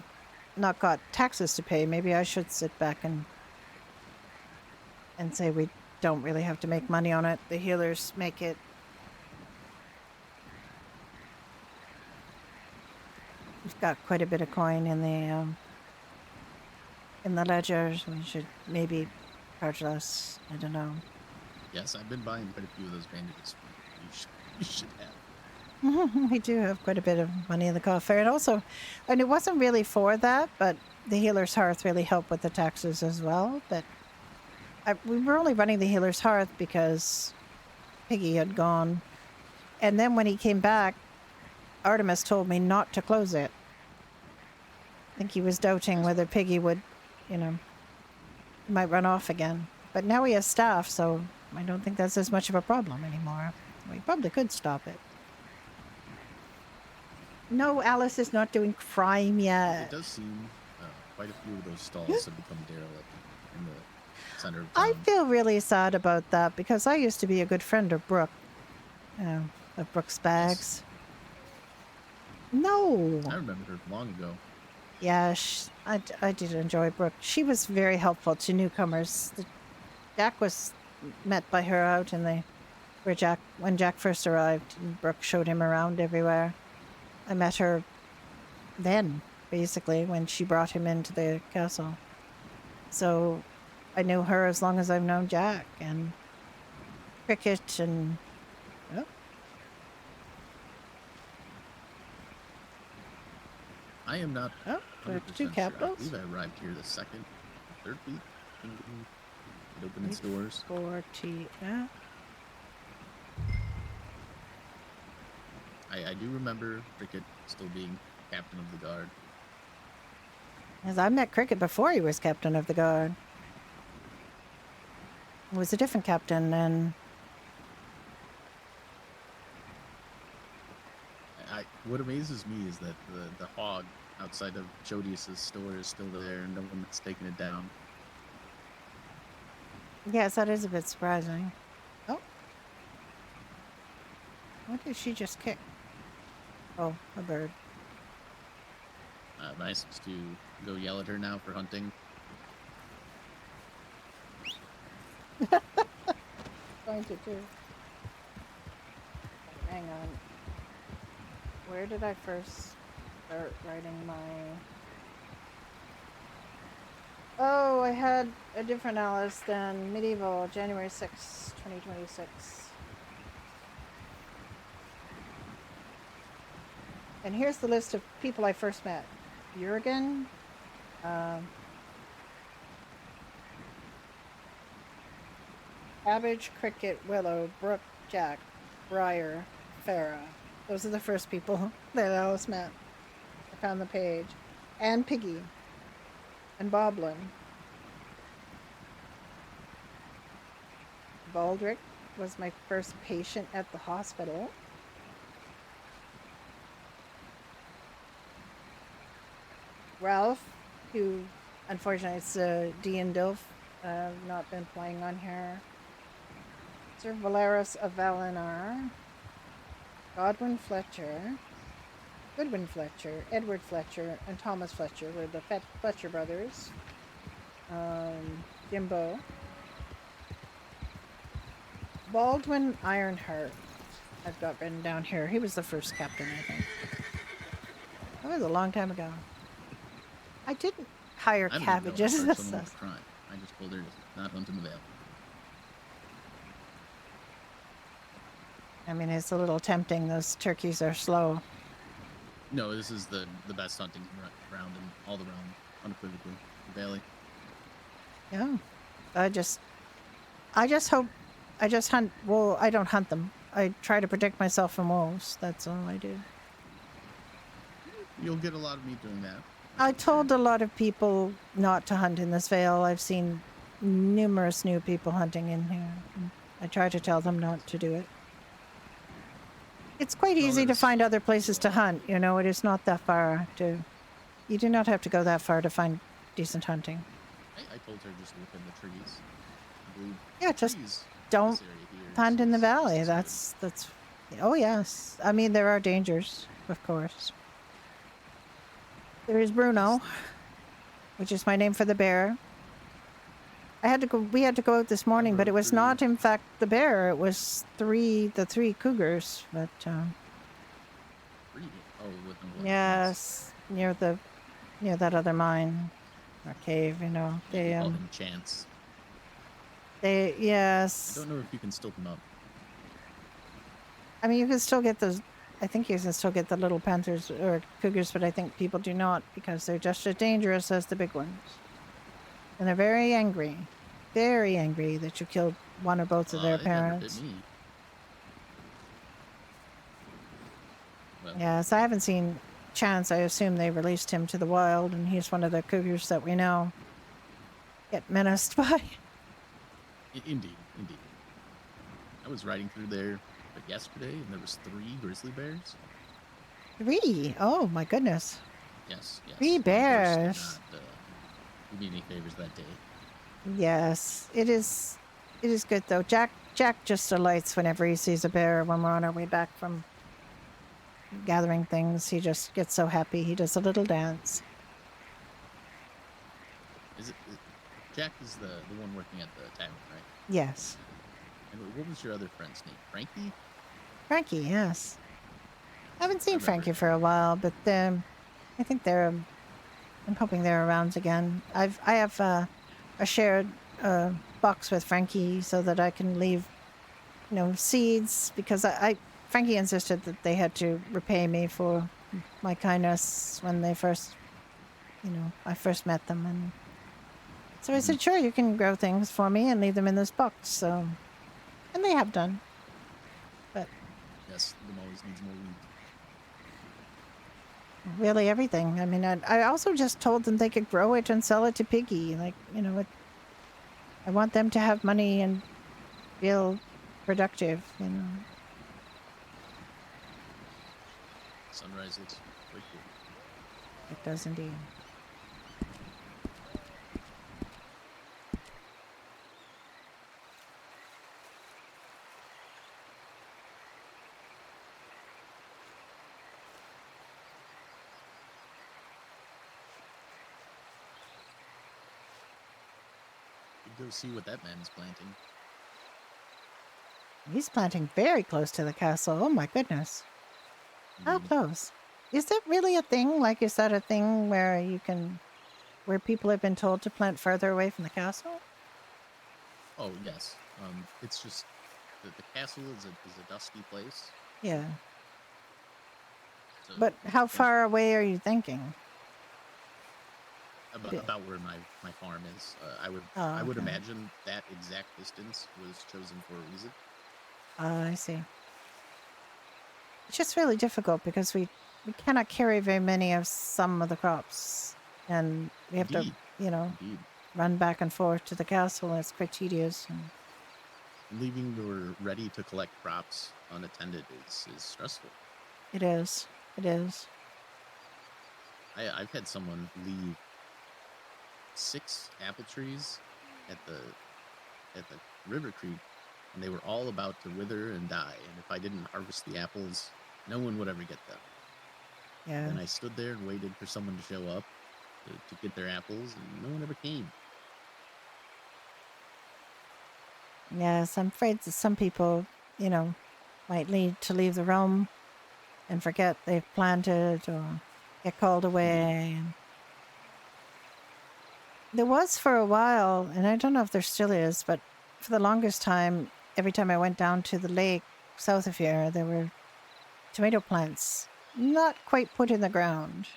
[SPEAKER 3] not got taxes to pay, maybe I should sit back and say we don't really have to make money on it. The healers make it. We've got quite a bit of coin in the ledgers. We should maybe charge less. I don't know.
[SPEAKER 9] Yes, I've been buying quite a few of those bandages. You should have.
[SPEAKER 3] We do have quite a bit of money in the coffer. And also, and it wasn't really for that, but the Healer's Hearth really helped with the taxes as well. But we were only running the Healer's Hearth because Piggy had gone. And then when he came back, Artemis told me not to close it. I think he was doubting whether Piggy would, might run off again. But now he has staff, so I don't think that's as much of a problem anymore. We probably could stop it. No, Alice is not doing crime yet.
[SPEAKER 9] It does seem quite a few of those stalls have become derelict in the center of town.
[SPEAKER 3] I feel really sad about that because I used to be a good friend of Brooke. Of Brooke's Bags. Yes. No.
[SPEAKER 9] I remember her long ago.
[SPEAKER 3] Yeah, I did enjoy Brooke. She was very helpful to newcomers. Jack was met by her out in when Jack first arrived, and Brooke showed him around everywhere. I met her then, basically, when she brought him into the castle. So I knew her as long as I've known Jack and Cricket and... Oh.
[SPEAKER 9] I am not.
[SPEAKER 3] Oh, there's 2
[SPEAKER 9] sure.
[SPEAKER 3] capitals.
[SPEAKER 9] I believe I arrived here the second, third week. It opened its doors.
[SPEAKER 3] 40.
[SPEAKER 9] I do remember Cricket still being captain of the guard.
[SPEAKER 3] As I met Cricket before he was captain of the guard. He was a different captain, and
[SPEAKER 9] What amazes me is that the hog outside of Jodius's store is still there, and no one has taken it down.
[SPEAKER 3] Yes, that is a bit surprising. Oh. What did she just kick? Oh, a bird.
[SPEAKER 9] Am I supposed to go yell at her now for hunting?
[SPEAKER 3] Going to do. Hang on. Where did I first start writing my... Oh, I had a different Alice than medieval, January 6, 2026. And here's the list of people I first met. Jurgen, Cabbage, Cricket, Willow, Brook, Jack, Briar, Farah. Those are the first people that Alice met. I found the page. And Piggy. And Boblin. Baldric was my first patient at the hospital. Ralph, who unfortunately it's D and Dilf, not been playing on here. Sir Valeris of Valinar. Godwin Fletcher. Goodwin Fletcher, Edward Fletcher, and Thomas Fletcher were the Fletcher brothers. Jimbo. Baldwin Ironheart. I've got written down here. He was the first captain, I think. That was a long time ago. I didn't hire cabbages.
[SPEAKER 9] Someone with crime. I just told her to not hunt in the Vale.
[SPEAKER 3] I mean, it's a little tempting. Those turkeys are slow.
[SPEAKER 9] No, this is the best hunting ground in all the realm, unequivocally. The Valley.
[SPEAKER 3] Yeah. I just hunt. Well, I don't hunt them. I try to protect myself from wolves. That's all I do.
[SPEAKER 9] You'll get a lot of meat doing that.
[SPEAKER 3] I told a lot of people not to hunt in this vale. I've seen numerous new people hunting in here. I try to tell them not to do it. It's quite easy to find other places to hunt. You know, it is not that far to... You do not have to go that far to find decent hunting.
[SPEAKER 9] I told her just look in the trees.
[SPEAKER 3] Yeah, just don't hunt in the valley. That's... Oh, yes. I mean, there are dangers, of course. There is Bruno, which is my name for the bear. We had to go out this morning, but it was not, in fact, the bear. It was the three cougars. But yes, near that other mine or cave, you know. They
[SPEAKER 9] call them chants.
[SPEAKER 3] Yes.
[SPEAKER 9] I don't know if you can still them up.
[SPEAKER 3] I mean, you can still get those. I think you can still get the little panthers or cougars, but I think people do not because they're just as dangerous as the big ones. And they're very angry that you killed one or both of their parents.
[SPEAKER 9] Me. Well.
[SPEAKER 3] Yes, I haven't seen Chance. I assume they released him to the wild, and he's one of the cougars that we know get menaced by.
[SPEAKER 9] Indeed. I was riding through there yesterday, and there was 3 grizzly bears.
[SPEAKER 3] 3? Oh my goodness.
[SPEAKER 9] Yes.
[SPEAKER 3] 3 bears.
[SPEAKER 9] Not do me any favors that day.
[SPEAKER 3] Yes, it is good though. Jack just delights whenever he sees a bear when we're on our way back from gathering things. He just gets so happy. He does a little dance.
[SPEAKER 9] Jack is the one working at the tavern, right?
[SPEAKER 3] Yes.
[SPEAKER 9] And what was your other friend's name? Frankie?
[SPEAKER 3] Frankie, yes. I haven't seen Frankie for a while, but I think I'm hoping they're around again. I have a shared box with Frankie so that I can leave, seeds because Frankie insisted that they had to repay me for my kindness when they first, I first met them, and so I said, sure, you can grow things for me and leave them in this box. So, and they have done. But
[SPEAKER 9] yes, them always needs more wheat.
[SPEAKER 3] Really everything. I mean, I also just told them they could grow it and sell it to Piggy. Like, I want them to have money and feel productive,
[SPEAKER 9] Sunrise looks quite cool.
[SPEAKER 3] It does indeed.
[SPEAKER 9] You go see what that man's planting.
[SPEAKER 3] He's planting very close to the castle. Oh my goodness. How
[SPEAKER 9] Indeed.
[SPEAKER 3] close? Is that really a thing? Like, is that a thing where you can, where people have been told to plant further away from the castle?
[SPEAKER 9] Oh yes. It's just that the castle is a dusty place.
[SPEAKER 3] Yeah.
[SPEAKER 9] So
[SPEAKER 3] But how
[SPEAKER 9] there's
[SPEAKER 3] far away are you thinking?
[SPEAKER 9] about where my farm is. I would
[SPEAKER 3] okay.
[SPEAKER 9] imagine that exact distance was chosen for a reason.
[SPEAKER 3] I see. It's just really difficult because we cannot carry very many of some of the crops. And we have
[SPEAKER 9] Indeed.
[SPEAKER 3] to, you know,
[SPEAKER 9] Indeed.
[SPEAKER 3] run back and forth to the castle. And it's quite tedious. And
[SPEAKER 9] Leaving your ready to collect crops unattended is stressful.
[SPEAKER 3] it is. It is.
[SPEAKER 9] I've had someone leave 6 apple trees at the river creek, and they were all about to wither and die. And if I didn't harvest the apples, no one would ever get them.
[SPEAKER 3] Yeah.
[SPEAKER 9] Then I stood there and waited for someone to show up to get their apples, and no one ever came.
[SPEAKER 3] Yes, I'm afraid that some people, you know, might need to leave the realm and forget they've planted or get called away. And there was for a while, and I don't know if there still is, but for the longest time, every time I went down to the lake south of here, there were tomato plants not quite put in the ground.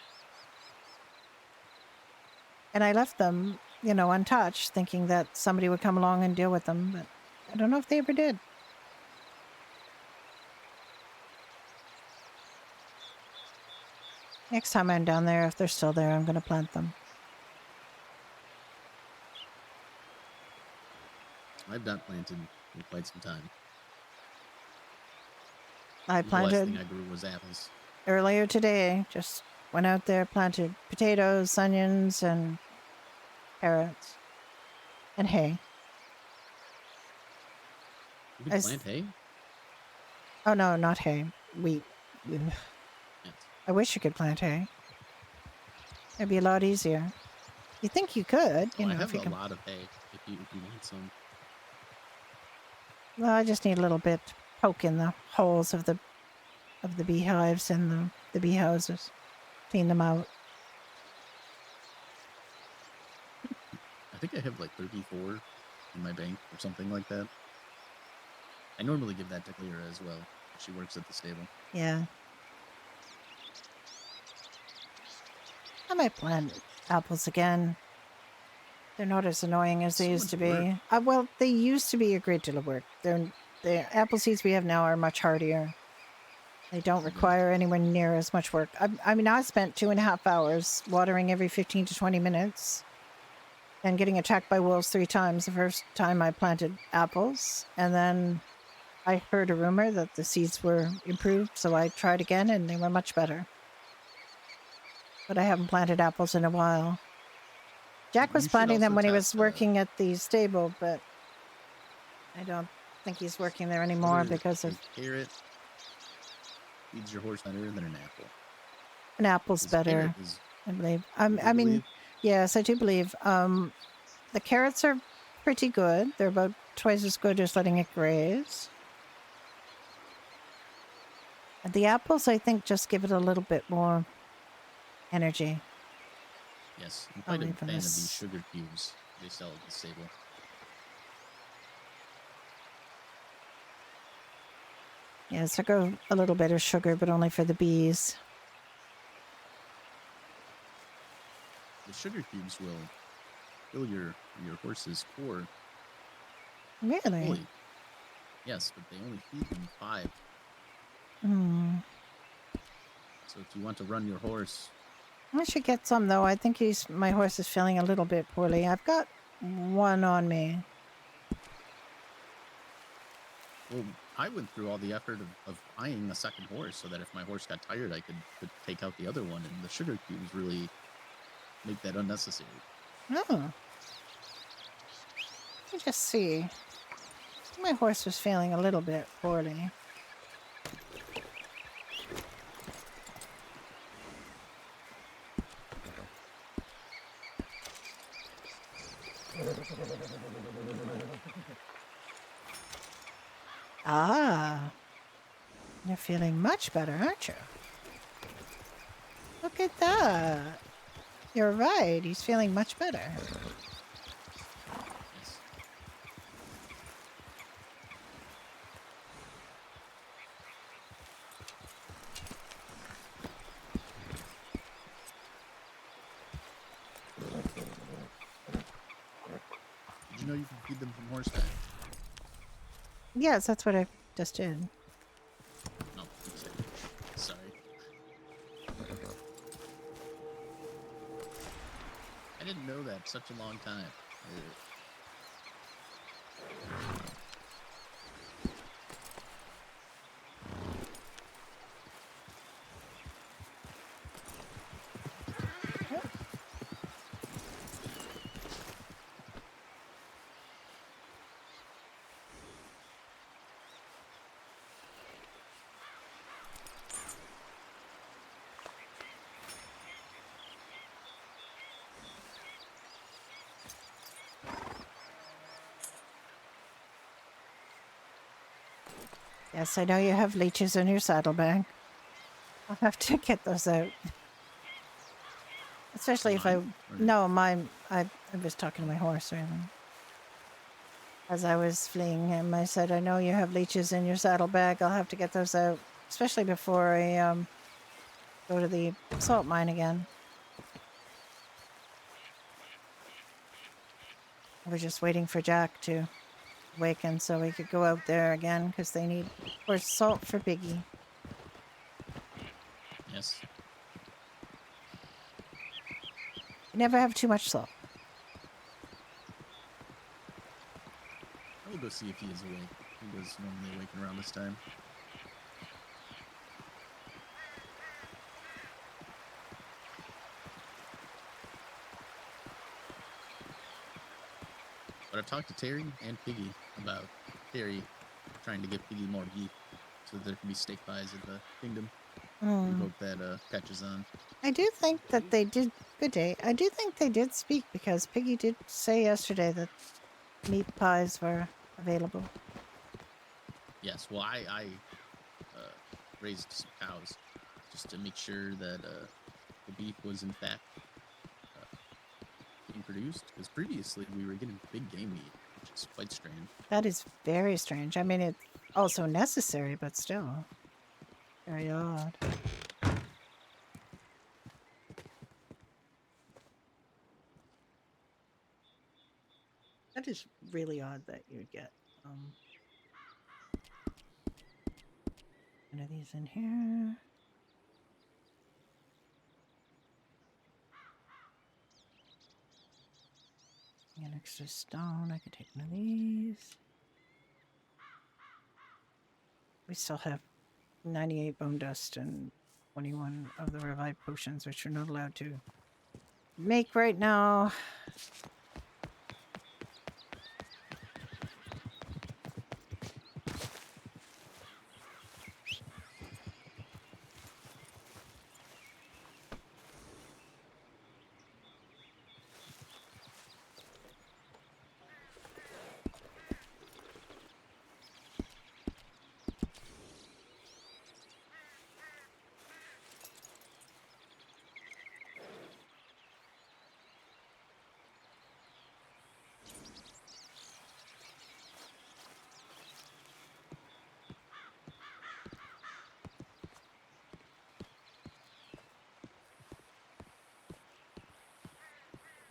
[SPEAKER 3] And I left them, you know, untouched, thinking that somebody would come along and deal with them, but I don't know if they ever did. Next time I'm down there, if they're still there, I'm going to plant them.
[SPEAKER 9] I've not planted in quite some time.
[SPEAKER 3] I
[SPEAKER 9] The last
[SPEAKER 3] planted
[SPEAKER 9] thing I grew was apples.
[SPEAKER 3] earlier today. Just went out there, planted potatoes, onions, and carrots, and hay.
[SPEAKER 9] You can plant hay?
[SPEAKER 3] Oh, no, not hay. Wheat. Ugh.
[SPEAKER 9] Yes.
[SPEAKER 3] I wish you could plant hay. It'd be a lot easier. You think you could, you know,
[SPEAKER 9] I have
[SPEAKER 3] if you
[SPEAKER 9] a
[SPEAKER 3] can.
[SPEAKER 9] lot of hay if you want some.
[SPEAKER 3] Well, I just need a little bit to poke in the holes of the beehives and the bee houses. Clean them out.
[SPEAKER 9] I think I have like 34 in my bank or something like that. I normally give that to Clara as well. She works at the stable.
[SPEAKER 3] Yeah. I might plant apples again. They're not as annoying as they used to be. Well, they used to be a great deal of work. The apple seeds we have now are much hardier. They don't require anywhere near as much work. I mean, I spent 2.5 hours watering every 15 to 20 minutes and getting attacked by wolves 3 times the first time I planted apples. And then I heard a rumor that the seeds were improved, so I tried again and they were much better. But I haven't planted apples in a while. Jack was planting them when he was working at the stable, but I don't think he's working there anymore because of...
[SPEAKER 9] A carrot feeds your horse better than an apple.
[SPEAKER 3] An apple's better, I believe. I mean, yes, I do believe. The carrots are pretty good. They're about twice as good as letting it graze. And the apples, I think, just give it a little bit more energy.
[SPEAKER 9] Yes, I'm quite a fan of these sugar cubes they sell at the stable.
[SPEAKER 3] Yes, I go a little bit of sugar, but only for the bees.
[SPEAKER 9] The sugar cubes will fill your horse's core.
[SPEAKER 3] Really?
[SPEAKER 9] Fully. Yes, but they only feed them 5. So if you want to run your horse...
[SPEAKER 3] I should get some, though. I think my horse is feeling a little bit poorly. I've got one on me.
[SPEAKER 9] Well, I went through all the effort of buying a second horse so that if my horse got tired, I could take out the other one, and the sugar cubes really make that unnecessary.
[SPEAKER 3] Oh. Let me just see. My horse was feeling a little bit poorly. Ah, you're feeling much better, aren't you? Look at that. You're right, he's feeling much better.
[SPEAKER 9] Yes. Did you know you can feed them from horseback?
[SPEAKER 3] Yes, that's what I just did.
[SPEAKER 9] No, okay. Sorry. I didn't know that such a long time.
[SPEAKER 3] Yes, I know you have leeches in your saddlebag. I'll have to get those out. Especially if I...
[SPEAKER 9] Mine? Or-
[SPEAKER 3] No, mine... I was talking to my horse, really. As I was fleeing him, I said, I know you have leeches in your saddlebag. I'll have to get those out. Especially before I go to the salt mine again. I was just waiting for Jack to awaken so we could go out there again because they need, of course, salt for Biggie.
[SPEAKER 9] Yes.
[SPEAKER 3] You never have too much salt.
[SPEAKER 9] I will go see if he is awake. He was normally awake around this time. But I've talked to Terry and Piggy about Terry trying to get Piggy more beef so that there can be steak pies at the kingdom. We hope that catches on.
[SPEAKER 3] I do think that they did... Good day. I do think they did speak because Piggy did say yesterday that meat pies were available.
[SPEAKER 9] Yes, well, I raised some cows just to make sure that the beef was in fact being produced. Because previously we were getting big game meat, which is quite strange.
[SPEAKER 3] That is very strange. I mean, it's also necessary, but still. Very odd. That is really odd that you would get one of these in here. An extra stone. I could take one of these. We still have 98 bone dust and 21 of the revived potions, which we're not allowed to make right now.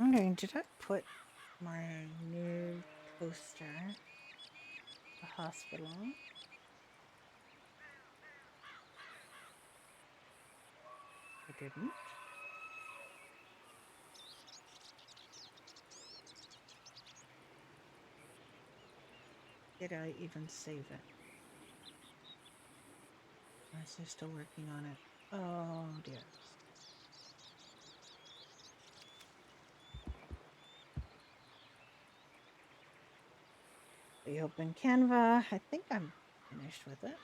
[SPEAKER 3] Okay, did I put my new toaster at the hospital? I didn't. Did I even save it? is he still working on it? Oh dear. We open Canva. I think I'm finished with it.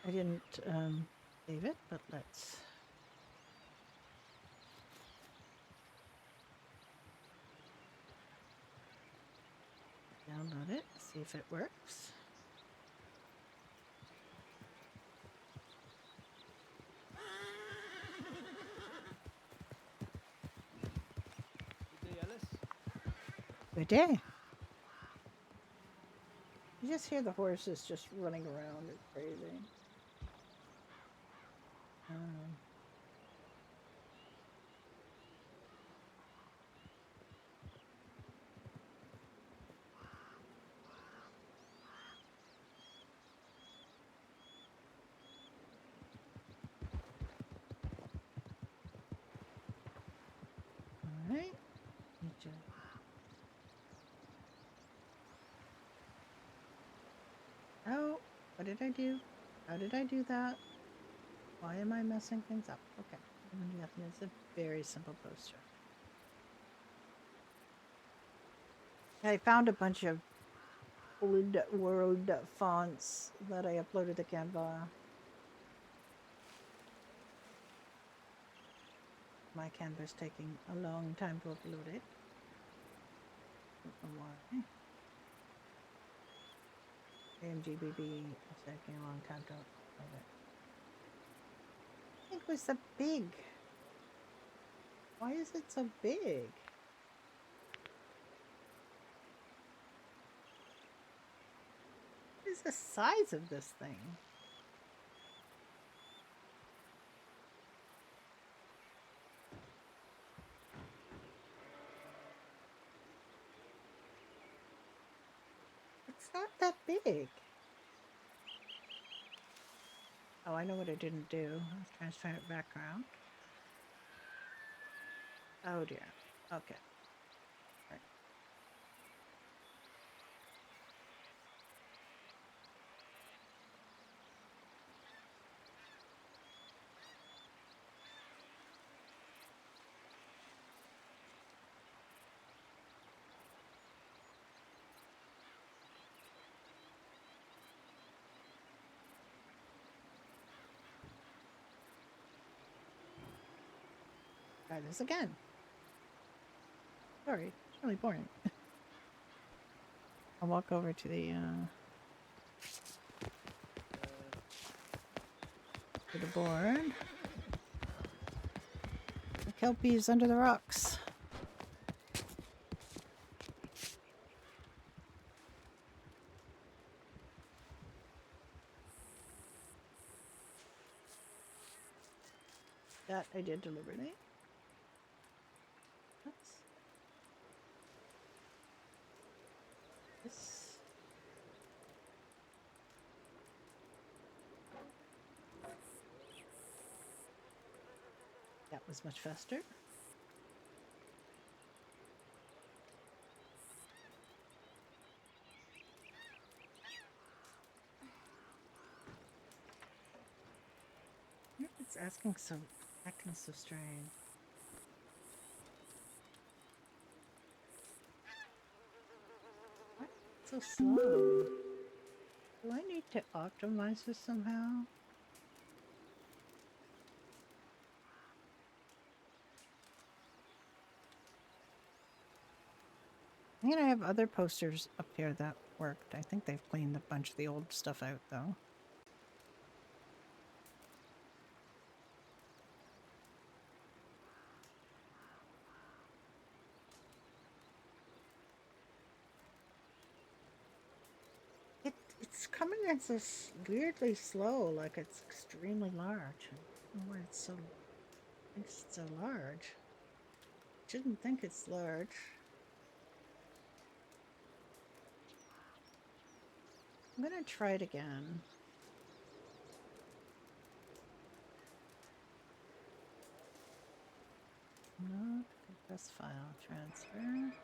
[SPEAKER 3] I didn't save it, but let's download it, see if it works.
[SPEAKER 8] Good day, Alice.
[SPEAKER 3] Good day. You just hear the horses just running around. It's crazy. All right. Need to... Oh, what did I do? How did I do that? Why am I messing things up? Okay. It's a very simple poster. I found a bunch of old world fonts that I uploaded to Canva. My Canva's taking a long time to upload it. Don't know why. AMGBB is taking a long time to upload it. It was so big. Why is it so big? What is the size of this thing? It's not that big. Oh, I know what I didn't do. Transparent background. Oh dear. Okay. Right. Try this again. Sorry, it's really boring. I'll walk over to the board. The kelpies under the rocks. That I did deliberately. This. That was much faster. It's acting so strange. Why is it so slow? Do I need to optimize this somehow? I mean, I have other posters up here that worked. I think they've cleaned a bunch of the old stuff out, though. It's coming as this weirdly slow, like it's extremely large. I don't know why it's so... Thinks it's so large. Shouldn't think it's large. I'm gonna try it again. Not compress file transfer.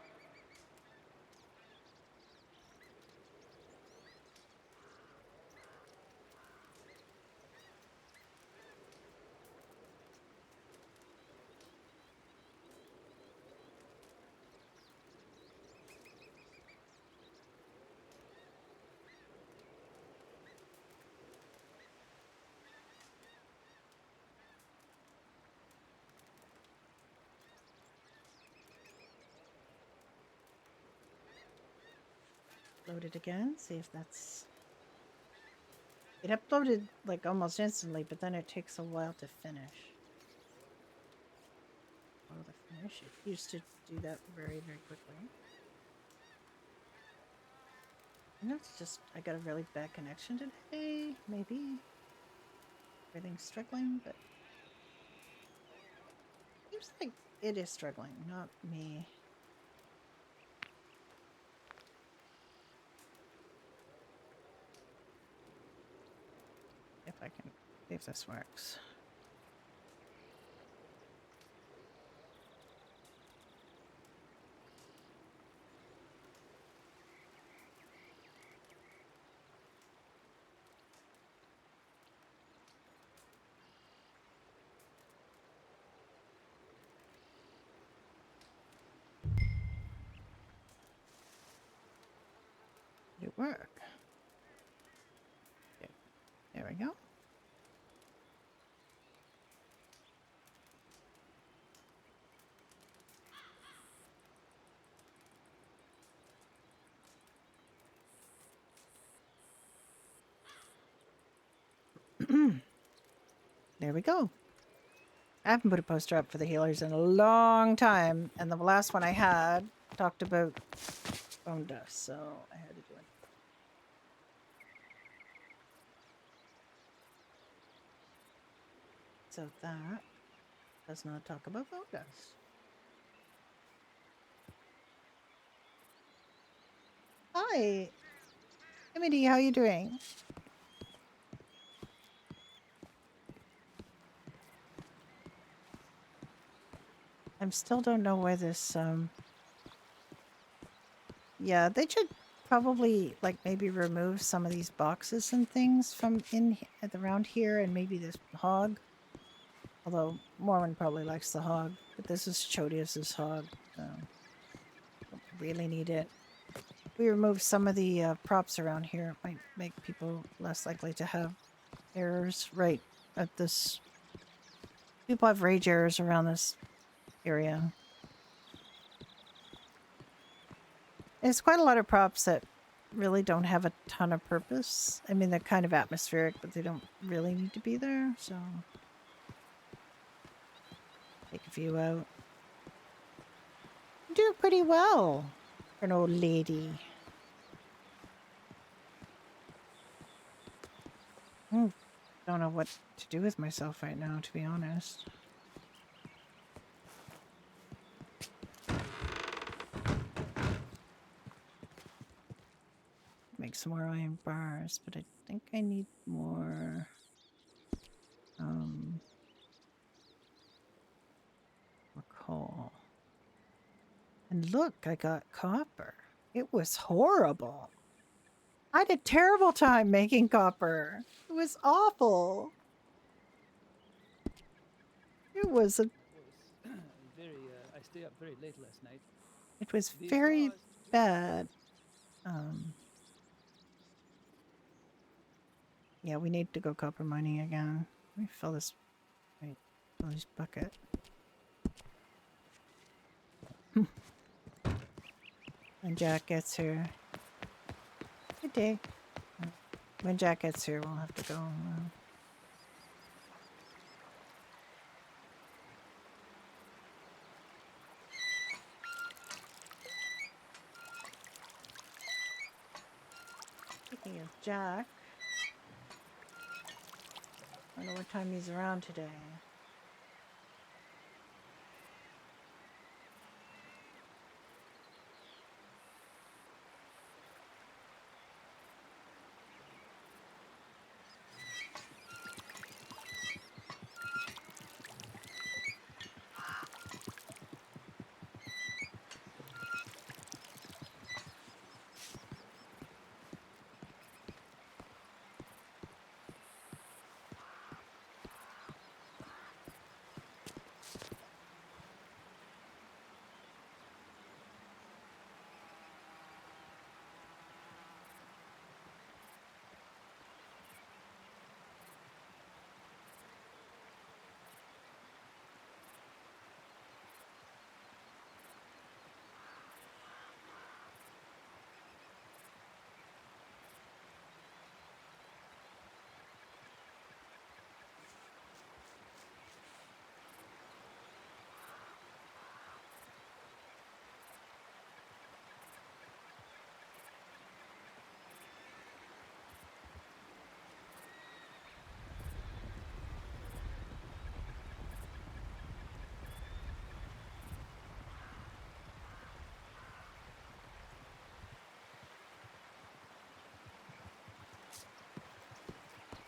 [SPEAKER 3] Load it again, see if that's... It uploaded like almost instantly, but then it takes a while to finish. Oh, the finish. It used to do that very, very quickly. I know it's just, I got a really bad connection today, maybe. Everything's struggling, but seems like it is struggling, not me. If I can, see if this works. Did it work? Okay. There we go. There we go. I haven't put a poster up for the healers in a long time, and the last one I had talked about bone dust, so I had to do it. So that does not talk about bone dust. Hi, Emily, how you doing? I still don't know where this, yeah, they should probably, like, maybe remove some of these boxes and things from around here, and maybe this hog. Although Mormon probably likes the hog, but this is Chodius's hog, so don't really need it. We remove some of the props around here. It might make people less likely to have errors right at this. People have rage errors around this area. There's quite a lot of props that really don't have a ton of purpose. I mean, they're kind of atmospheric, but they don't really need to be there, so take a few out. You do pretty well for an old lady. Don't know what to do with myself right now, to be honest. Make some more iron bars, but I think I need more more coal. And look, I got copper. It was horrible. I had a terrible time making copper. It was awful. It was a
[SPEAKER 8] very. I stay up very late last night.
[SPEAKER 3] it was
[SPEAKER 8] These
[SPEAKER 3] very
[SPEAKER 8] bars-
[SPEAKER 3] bad. Yeah, we need to go copper mining again. Let me fill this fill this bucket. When Jack gets here. Good day. When Jack gets here, we'll have to go. Speaking of Jack, I don't know what time he's around today.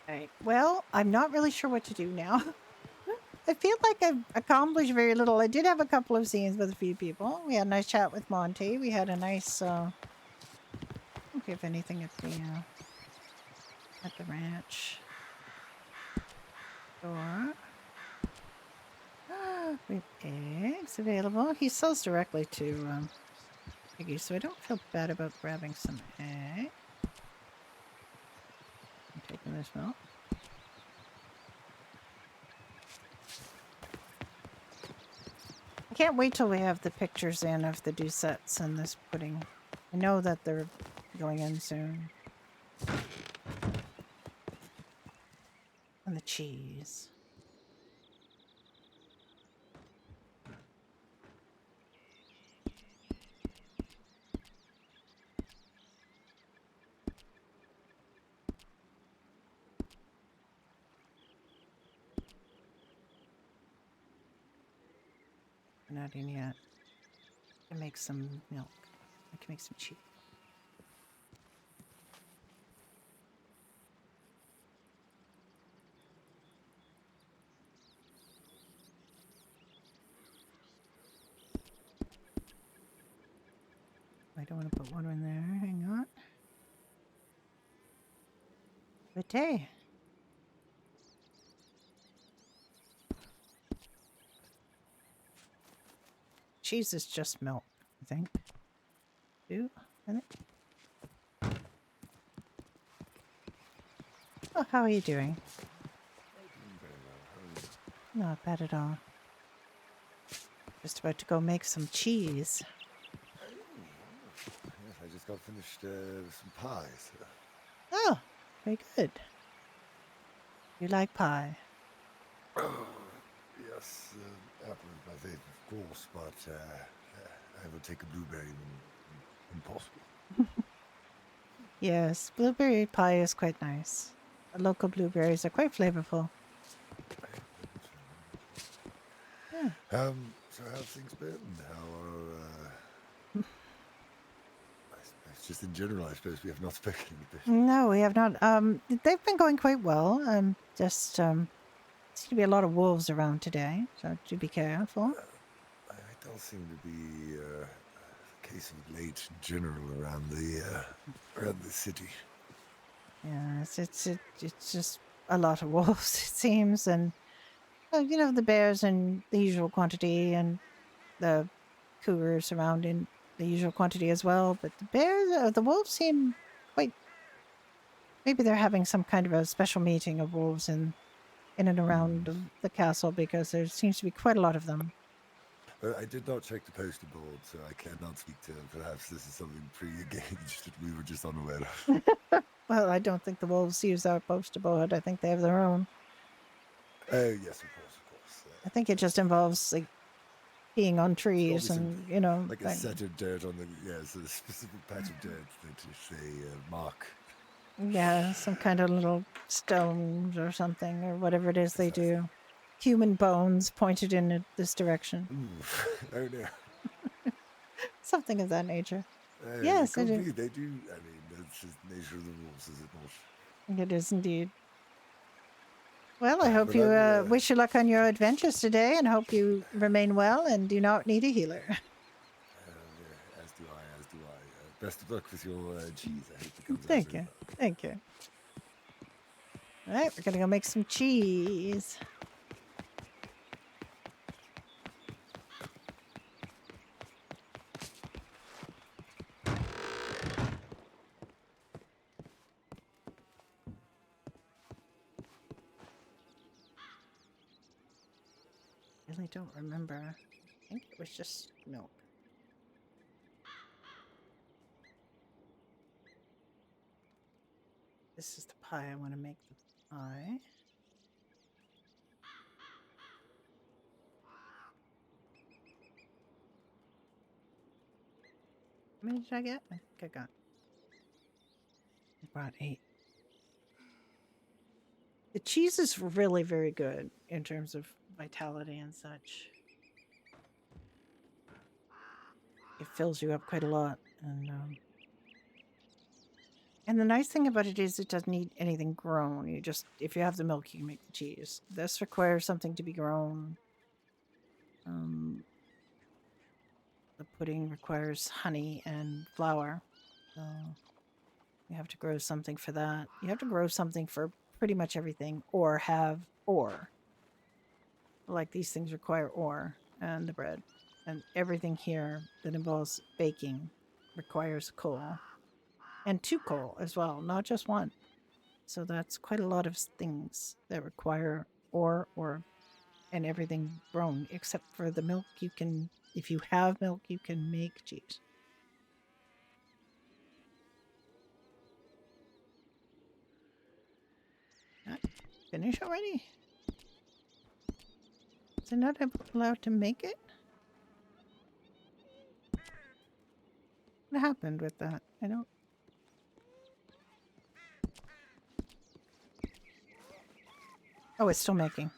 [SPEAKER 3] Right. Well, I'm not really sure what to do now. I feel like I've accomplished very little. I did have a couple of scenes with a few people. We had a nice chat with Monty. We had a nice, I don't have anything at the ranch store. We have eggs available. He sells directly to Piggy, so I don't feel bad about grabbing some egg. I'm taking this milk. I can't wait till we have the pictures in of the Doucettes and this pudding. I know that they're going in soon. And the cheese. We're not in yet. I can make some milk. I can make some cheese. I don't want to put water in there. Hang on. Vite. Cheese is just milk, I think. I think. Oh, how are you doing? Not bad at all. Just about to go make some cheese.
[SPEAKER 11] Yes, I just got finished with some pies.
[SPEAKER 3] Oh, very good. You like pie?
[SPEAKER 11] Yes, apple is my favorite, of course, but I would take a blueberry when possible.
[SPEAKER 3] Yes, blueberry pie is quite nice. The local blueberries are quite flavorful. Yeah.
[SPEAKER 11] So how's things been? How are, I suppose just in general, I suppose we have not spoken a bit.
[SPEAKER 3] No, we have not. They've been going quite well. Just seems to be a lot of wolves around today, so do be careful.
[SPEAKER 11] It does seem to be a case of late in general around the city.
[SPEAKER 3] Yeah, it's just a lot of wolves, it seems, and you know, the bears in the usual quantity, and the cougars around in the usual quantity as well. But the wolves seem quite. Maybe they're having some kind of a special meeting of wolves in and around the castle, because there seems to be quite a lot of them.
[SPEAKER 11] I did not check the poster board, so I cannot speak to. Perhaps this is something pre-engaged that we were just unaware of.
[SPEAKER 3] Well, I don't think the wolves use our poster board. I think they have their own.
[SPEAKER 11] Oh yes, of course.
[SPEAKER 3] I think it just involves like peeing on trees and
[SPEAKER 11] like a set of dirt on the so a specific patch of dirt that is a mark.
[SPEAKER 3] Yeah, some kind of little stones or something, or whatever it is they do. Human bones pointed in this direction.
[SPEAKER 11] Ooh. Oh no.
[SPEAKER 3] Something of that nature. Yes,
[SPEAKER 11] it
[SPEAKER 3] I
[SPEAKER 11] could
[SPEAKER 3] do.
[SPEAKER 11] They do. I mean, that's just the nature of the wolves, is it not?
[SPEAKER 3] It is indeed. Well, I hope you wish you luck on your adventures today, and hope you remain well and do not need a healer.
[SPEAKER 11] As do I. Best of luck with your cheese. I hope it comes
[SPEAKER 3] Thank
[SPEAKER 11] out
[SPEAKER 3] you.
[SPEAKER 11] well.
[SPEAKER 3] Thank you. All right, we're going to go make some cheese. I really don't remember. I think it was just milk. This is the pie. I want to make the pie. How many did I get? I think I brought 8. The cheese is really very good in terms of vitality and such. It fills you up quite a lot, and And the nice thing about it is it doesn't need anything grown. You just, if you have the milk, you can make the cheese. This requires something to be grown. The pudding requires honey and flour. So you have to grow something for that. You have to grow something for pretty much everything or have ore. Like these things require ore and the bread. And everything here that involves baking requires coal. And 2 coal as well, not just 1. So that's quite a lot of things that require ore and everything grown, except for the milk. You can, if you have milk, you can make cheese. Not finish already? Is it not allowed to make it? What happened with that? I don't. Oh, it's still making.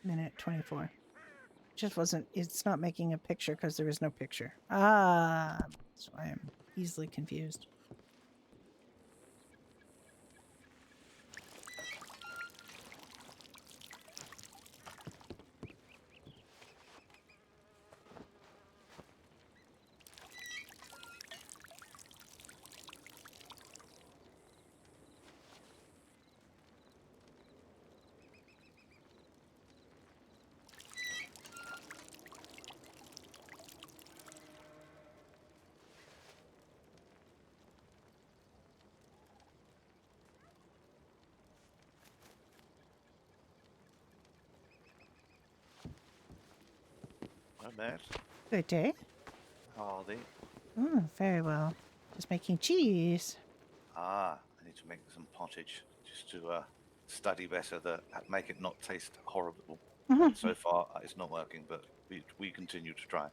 [SPEAKER 3] Minute 24. Just wasn't, it's not making a picture because there is no picture. Ah, that's why I'm easily confused.
[SPEAKER 12] Well, Matt,
[SPEAKER 3] Good day.
[SPEAKER 12] how are they?
[SPEAKER 3] Very well. Just making cheese.
[SPEAKER 12] Ah, I need to make some pottage just to study better, make it not taste horrible. And so far, it's not working, but we continue to try.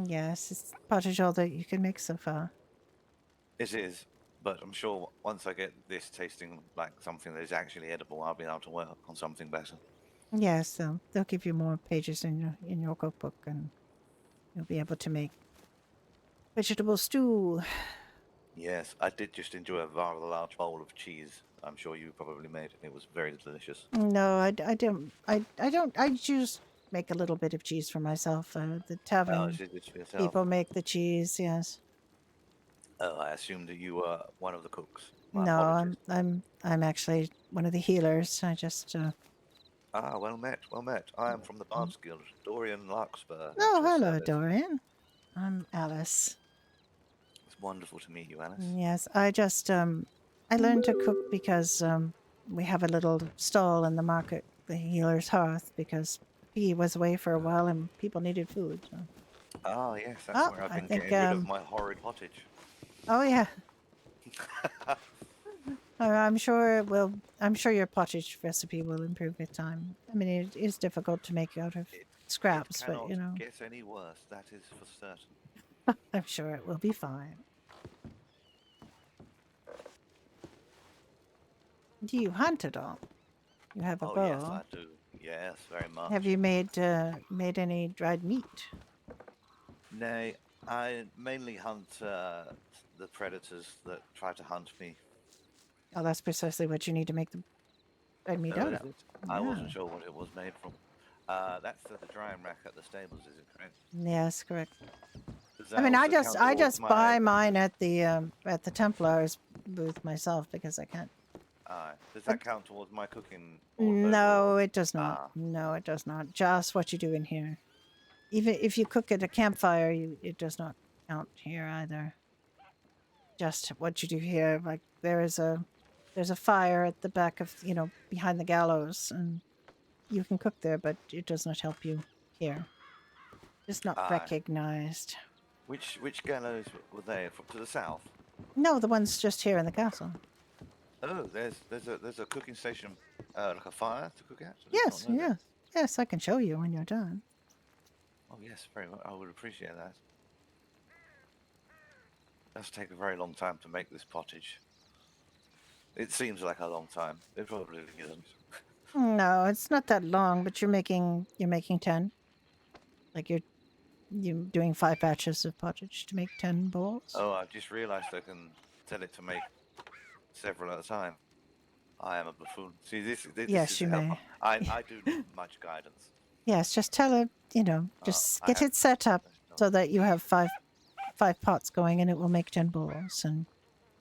[SPEAKER 3] Yes, it's pottage all that you can make so far.
[SPEAKER 12] It is, but I'm sure once I get this tasting like something that is actually edible, I'll be able to work on something better.
[SPEAKER 3] Yes, they'll give you more pages in your cookbook, and you'll be able to make vegetable stew.
[SPEAKER 12] Yes, I did just enjoy a rather large bowl of cheese. I'm sure you probably made. It was very delicious.
[SPEAKER 3] No, I don't. I don't. I just make a little bit of cheese for myself. The tavern
[SPEAKER 12] is it for yourself?
[SPEAKER 3] people make the cheese. Yes.
[SPEAKER 12] Oh, I assumed that you were one of the cooks. My
[SPEAKER 3] No,
[SPEAKER 12] apologies.
[SPEAKER 3] I'm actually one of the healers. I just.
[SPEAKER 12] Ah, well met, well met. I am from the Bards Guild, Dorian Larkspur. At
[SPEAKER 3] Oh,
[SPEAKER 12] your
[SPEAKER 3] hello,
[SPEAKER 12] service.
[SPEAKER 3] Dorian. I'm Alice.
[SPEAKER 12] It's wonderful to meet you, Alice.
[SPEAKER 3] Yes, I just I learned to cook because we have a little stall in the market, the healer's hearth, because he was away for a while and people needed food. So.
[SPEAKER 12] Ah, yes, that's
[SPEAKER 3] Oh,
[SPEAKER 12] where I've
[SPEAKER 3] I
[SPEAKER 12] been
[SPEAKER 3] think
[SPEAKER 12] getting rid of my horrid pottage.
[SPEAKER 3] Oh yeah. I'm sure it will. I'm sure your pottage recipe will improve with time. I mean, it is difficult to make out of scraps,
[SPEAKER 12] It
[SPEAKER 3] but
[SPEAKER 12] cannot
[SPEAKER 3] you know,
[SPEAKER 12] get any worse, that is for certain.
[SPEAKER 3] I'm sure it will be fine. Do you hunt at all? You have a
[SPEAKER 12] Oh,
[SPEAKER 3] bow.
[SPEAKER 12] yes, I do. Yes, very much.
[SPEAKER 3] Have you made any dried meat?
[SPEAKER 12] Nay, I mainly hunt the predators that try to hunt me.
[SPEAKER 3] Oh, that's precisely what you need to make the dried meat out
[SPEAKER 12] Is
[SPEAKER 3] of.
[SPEAKER 12] it?
[SPEAKER 3] Yeah.
[SPEAKER 12] I wasn't sure what it was made from. That's the drying rack at the stables, is it correct?
[SPEAKER 3] Yes, correct.
[SPEAKER 12] Does that
[SPEAKER 3] I mean, I
[SPEAKER 12] also count towards
[SPEAKER 3] just
[SPEAKER 12] my...
[SPEAKER 3] buy mine at the Templars booth myself because I can't.
[SPEAKER 12] Does that count towards my cooking?
[SPEAKER 3] No, it does not. No, it does not. Just what you do in here. Even if you cook at a campfire, it does not count here either. Just what you do here. Like there's a fire at the back of behind the gallows, and you can cook there, but it does not help you here. It's not recognized.
[SPEAKER 12] Which gallows were they? To the south?
[SPEAKER 3] No, the one's just here in the castle.
[SPEAKER 12] Oh, there's a cooking station, like a fire to cook at.
[SPEAKER 3] Yes, yes, yes. I can show you when you're done.
[SPEAKER 12] Oh yes, very much. I would appreciate that. It does take a very long time to make this pottage. It seems like a long time. It probably isn't.
[SPEAKER 3] No, it's not that long, but you're making 10. Like you're doing 5 batches of pottage to make 10 bowls.
[SPEAKER 12] Oh, I've just realised I can tell it to make several at a time. I am a buffoon. See, this
[SPEAKER 3] Yes,
[SPEAKER 12] is
[SPEAKER 3] you may.
[SPEAKER 12] helpful. I do need much guidance.
[SPEAKER 3] Yes, just tell her, just
[SPEAKER 12] I
[SPEAKER 3] get
[SPEAKER 12] have
[SPEAKER 3] it set up
[SPEAKER 12] no
[SPEAKER 3] so that you have five pots going and it will make 10 bowls and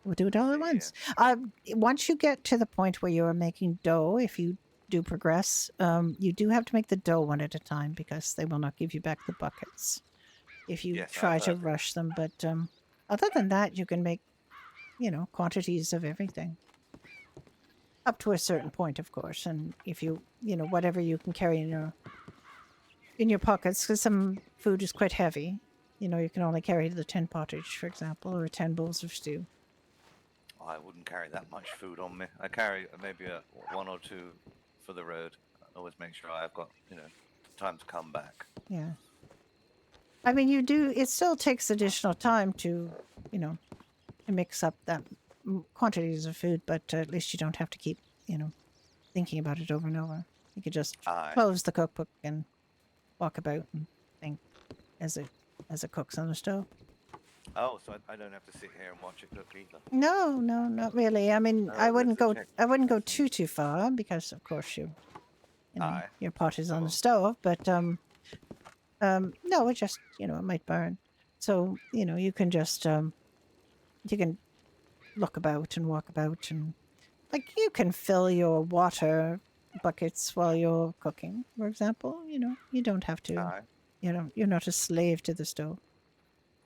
[SPEAKER 3] we'll do it all at
[SPEAKER 12] see,
[SPEAKER 3] once. Once you get to the point where you are making dough, if you do progress, you do have to make the dough one at a time because they will not give you back the buckets if you
[SPEAKER 12] Yes,
[SPEAKER 3] try
[SPEAKER 12] I've
[SPEAKER 3] to
[SPEAKER 12] heard.
[SPEAKER 3] rush them. But other than that, you can make, quantities of everything up to a certain point, of course. And if you, whatever you can carry in your pockets, because some food is quite heavy. You can only carry the 10 pottage, for example, or 10 bowls of stew.
[SPEAKER 12] I wouldn't carry that much food on me. I carry maybe one or two for the road. I always make sure I've got time to come back.
[SPEAKER 3] Yeah. I mean, it still takes additional time to, to mix up that quantities of food, but at least you don't have to keep, thinking about it over and over. You could just
[SPEAKER 12] Aye.
[SPEAKER 3] close the cookbook and walk about and think as it cooks on the stove.
[SPEAKER 12] Oh, so I don't have to sit here and watch it cook either.
[SPEAKER 3] No, not really. I mean,
[SPEAKER 12] Oh,
[SPEAKER 3] I wouldn't
[SPEAKER 12] that's a
[SPEAKER 3] go.
[SPEAKER 12] check.
[SPEAKER 3] I wouldn't go too far because, of course,
[SPEAKER 12] Aye.
[SPEAKER 3] your pot is on the
[SPEAKER 12] Cool.
[SPEAKER 3] stove. But no, it just it might burn. So you can just you can look about and walk about and you can fill your water buckets while you're cooking, for example. You don't have to.
[SPEAKER 12] Aye.
[SPEAKER 3] You're not a slave to the stove.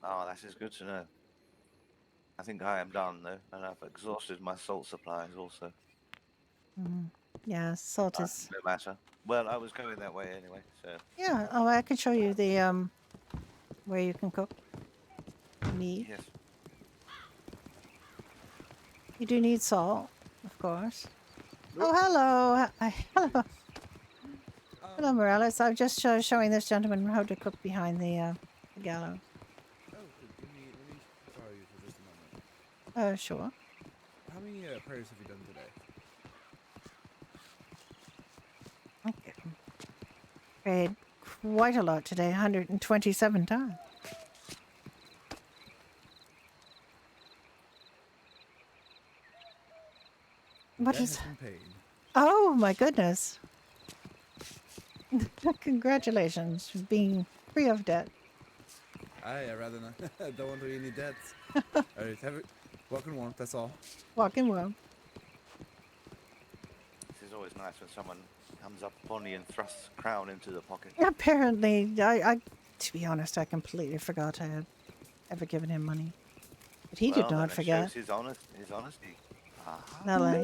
[SPEAKER 12] Oh, that is good to know. I think I am done though, and I've exhausted my salt supplies also.
[SPEAKER 3] Yeah, salt is.
[SPEAKER 12] No matter. Well, I was going that way anyway, so.
[SPEAKER 3] Yeah. Oh, I could show you the where you can cook meat.
[SPEAKER 12] Yes.
[SPEAKER 3] You do need salt, of course. Oh, hello. Hello. Hello, Morales. I'm just showing this gentleman how to cook behind the gallows.
[SPEAKER 13] Oh, let me borrow you for just a moment.
[SPEAKER 3] Sure.
[SPEAKER 13] How many prayers have you done today?
[SPEAKER 3] Okay. Prayed quite a lot today, 127 times. What
[SPEAKER 13] Debt
[SPEAKER 3] is?
[SPEAKER 13] has been paid.
[SPEAKER 3] Oh my goodness! Congratulations for being free of debt.
[SPEAKER 13] I rather not. Don't want any debts. Alright, have it. Walk in warmth, that's all.
[SPEAKER 3] Walking well.
[SPEAKER 12] This is always nice when someone comes up upon you and thrusts a crown into the pocket.
[SPEAKER 3] Apparently, I to be honest, I completely forgot I had ever given him money. But he did not forget.
[SPEAKER 12] Shows his honesty.
[SPEAKER 3] Not like,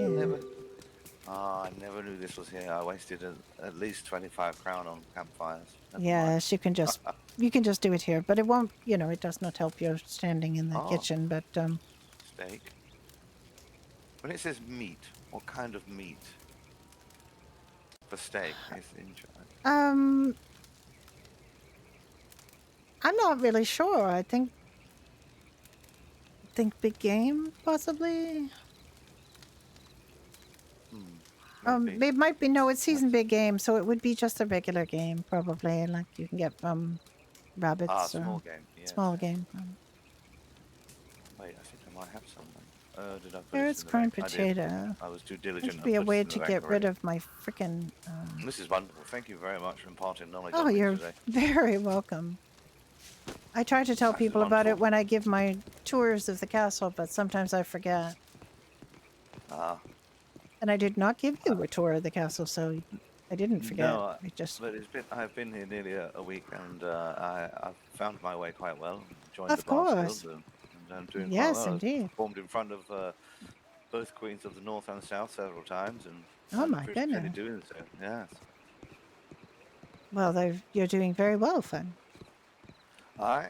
[SPEAKER 12] I never knew this was here. I wasted at least 25 crown on campfires.
[SPEAKER 3] Yes, you can just do it here, but it won't. It does not help you standing in the kitchen. But
[SPEAKER 12] steak. When it says meat, what kind of meat? For steak is interesting.
[SPEAKER 3] I'm not really sure. I think big game possibly. It might be no. It's season big game, so it would be just a regular game probably. Like you can get rabbits.
[SPEAKER 12] Small game. Yes.
[SPEAKER 3] Small game.
[SPEAKER 12] Wait, I think I might have something. Did I put
[SPEAKER 3] There's
[SPEAKER 12] it in
[SPEAKER 3] corn
[SPEAKER 12] the bag?
[SPEAKER 3] potato.
[SPEAKER 12] I was too diligent.
[SPEAKER 3] Must be a way to get rid of my frickin'.
[SPEAKER 12] This is wonderful. Thank you very much for imparting knowledge.
[SPEAKER 3] Oh, you're very welcome. I try to tell people about it when I give my tours of the castle, but sometimes I forget. And I did not give you a tour of the castle, so I didn't forget.
[SPEAKER 12] No, but I've been here nearly a week, and I've found my way quite well. Joined
[SPEAKER 3] Of
[SPEAKER 12] the Bards
[SPEAKER 3] course.
[SPEAKER 12] Guild, and I'm doing
[SPEAKER 3] Yes,
[SPEAKER 12] quite well.
[SPEAKER 3] indeed.
[SPEAKER 12] I've performed in front of both Queens of the North and South several times, and
[SPEAKER 3] Oh
[SPEAKER 12] I'm
[SPEAKER 3] my
[SPEAKER 12] pretty
[SPEAKER 3] goodness.
[SPEAKER 12] doing so. Yes.
[SPEAKER 3] Well, you're doing very well, Fun.
[SPEAKER 12] Aye.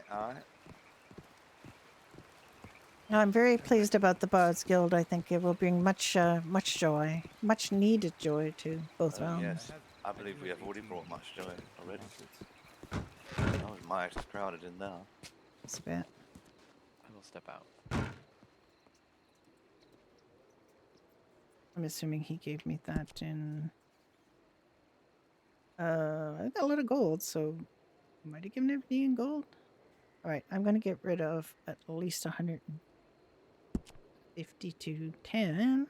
[SPEAKER 3] I'm very pleased about the Bards Guild. I think it will bring much joy, much needed joy to both realms.
[SPEAKER 12] Yes, I believe we have already brought much joy already. Oh, my, it's crowded in there.
[SPEAKER 3] It's a bit.
[SPEAKER 14] I will step out.
[SPEAKER 3] I'm assuming he gave me that in. I got a lot of gold, so might have given it me in gold. All right, I'm gonna get rid of at least 100. 5210.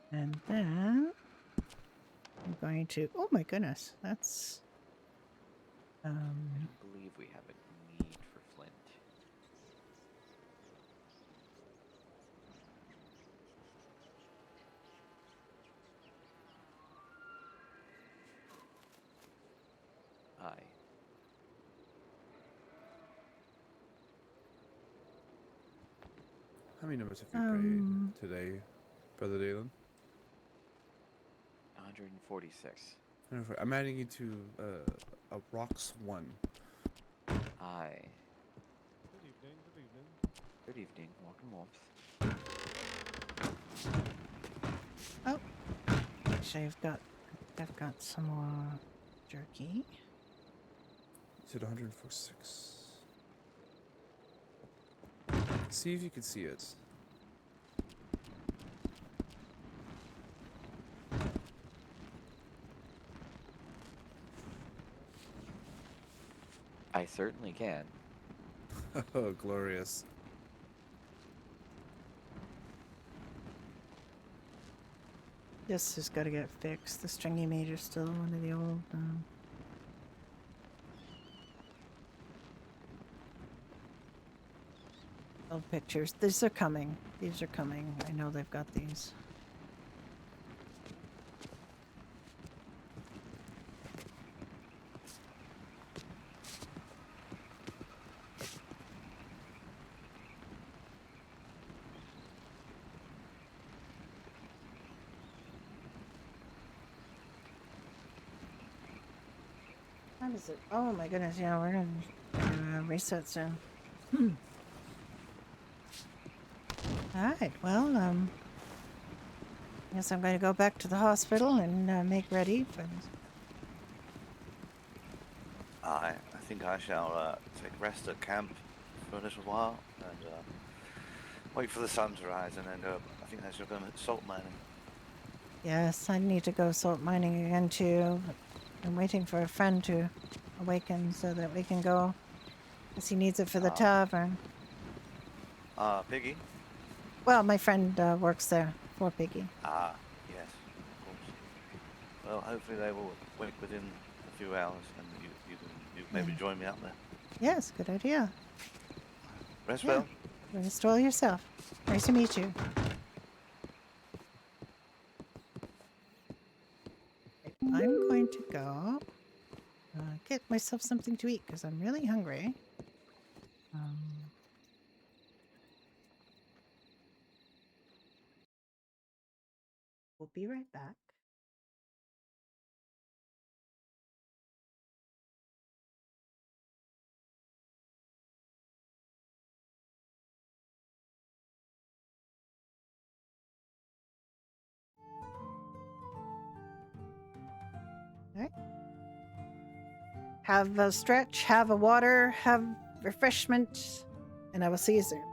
[SPEAKER 3] And then I'm going to, oh my goodness, that's
[SPEAKER 14] I don't believe we have a need for flint. Aye.
[SPEAKER 13] How many numbers have you prayed today, Brother Dalen?
[SPEAKER 14] 146.
[SPEAKER 13] I'm adding you to a rocks 1.
[SPEAKER 14] Aye.
[SPEAKER 10] Good evening, good evening.
[SPEAKER 14] Good evening, welcome warmth.
[SPEAKER 3] oh, actually I've got some more jerky.
[SPEAKER 13] You said 146. See if you can see it.
[SPEAKER 14] I certainly can.
[SPEAKER 13] Oh, glorious.
[SPEAKER 3] This has got to get fixed. The stringy meter's still one of the old pictures. These are coming. These are coming. I know they've got these. What is it? Oh my goodness, yeah, we're gonna reset soon. Alright, well, I guess I'm gonna go back to the hospital and make ready for this.
[SPEAKER 12] I think I shall take rest at camp for a little while and wait for the sun to rise and then go. I think I shall go salt mining.
[SPEAKER 3] Yes, I need to go salt mining again too. I'm waiting for a friend to awaken so that we can go, because he needs it for the tavern.
[SPEAKER 12] Piggy?
[SPEAKER 3] Well, my friend works there for Piggy.
[SPEAKER 12] Yes, of course. Well, hopefully they will wake within a few hours and you can maybe join me up there.
[SPEAKER 3] Yes, good idea.
[SPEAKER 12] Rest well.
[SPEAKER 3] Rest well yourself. Nice to meet you. I'm going to go get myself something to eat because I'm really hungry. We'll be right back. All right. Have a stretch, have a water, have refreshment, and I will see you soon.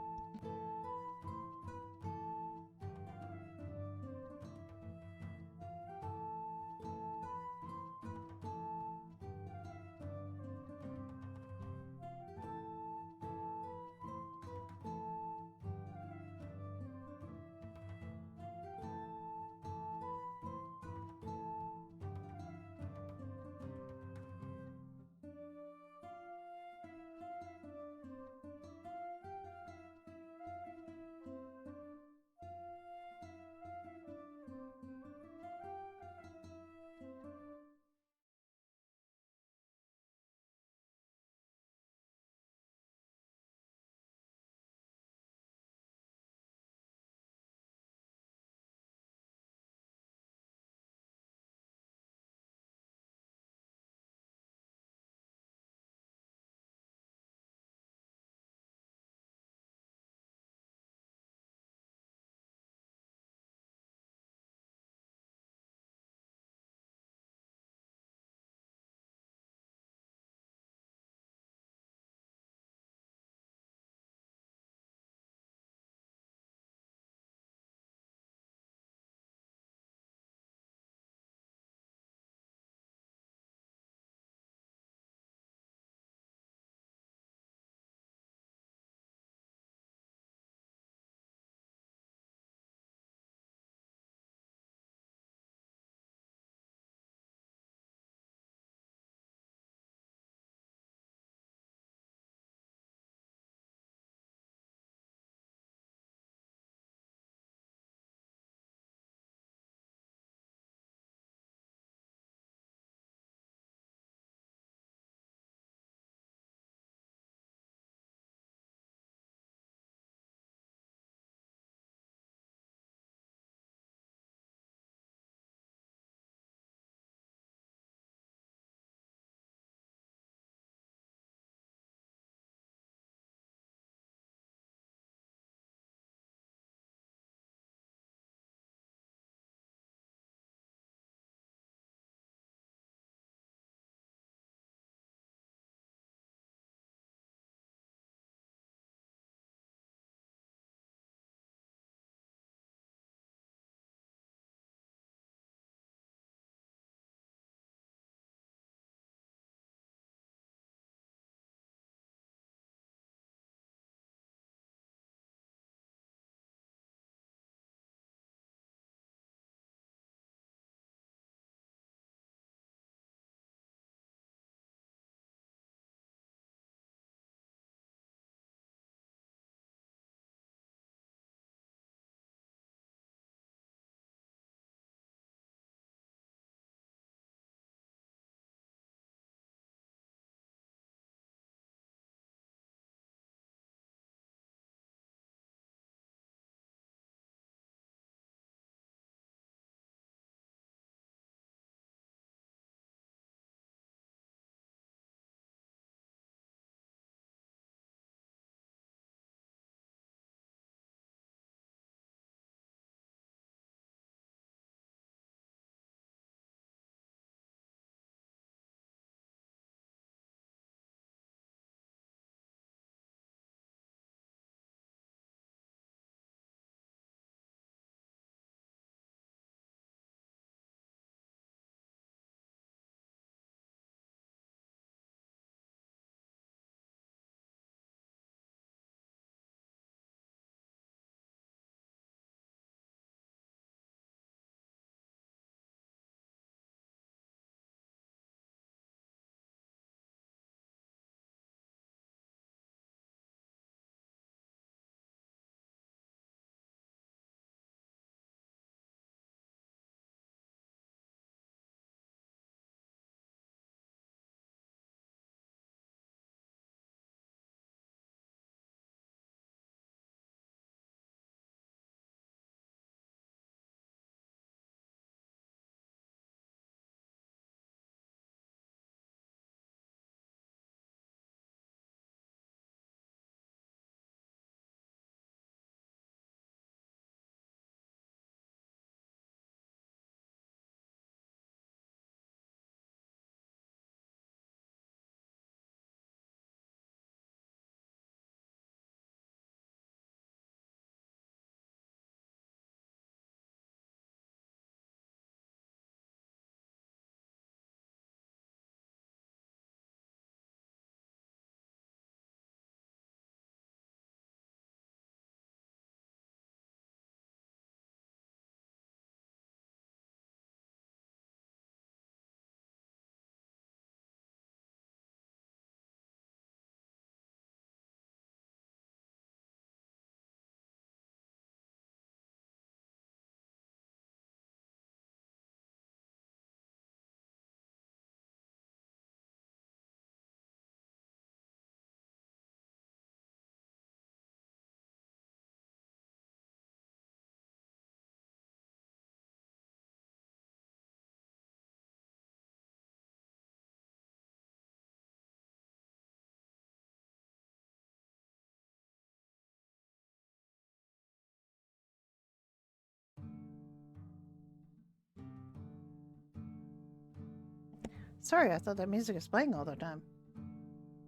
[SPEAKER 3] Sorry, I thought that music was playing all the time.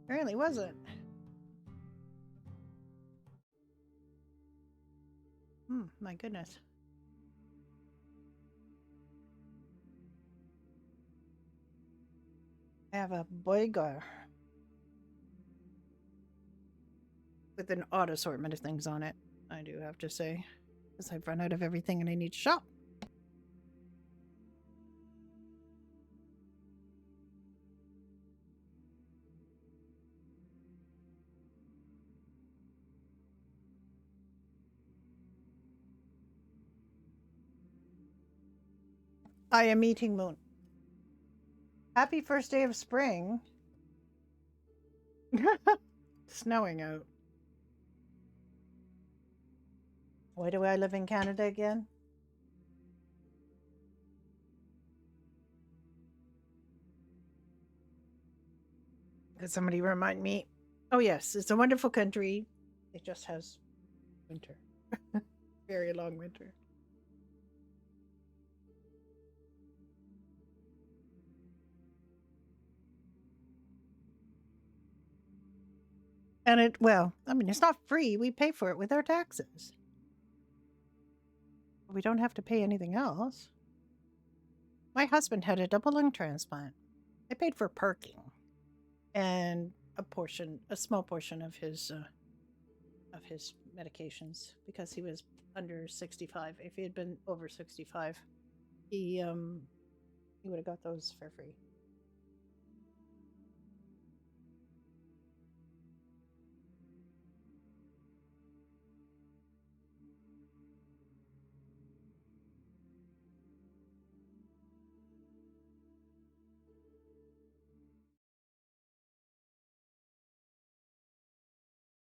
[SPEAKER 3] Apparently wasn't. My goodness. I have a burger with an odd assortment of things on it, I do have to say, because I've run out of everything and I need to shop. I am eating Moon. Happy first day of spring. Snowing out. Why do I live in Canada again? Could somebody remind me? Oh yes, it's a wonderful country. It just has winter. Very long winter. And well, I mean, it's not free. We pay for it with our taxes. We don't have to pay anything else. My husband had a double lung transplant. I paid for parking and a small portion of his medications because he was under 65. If he had been over 65, he would have got those for free.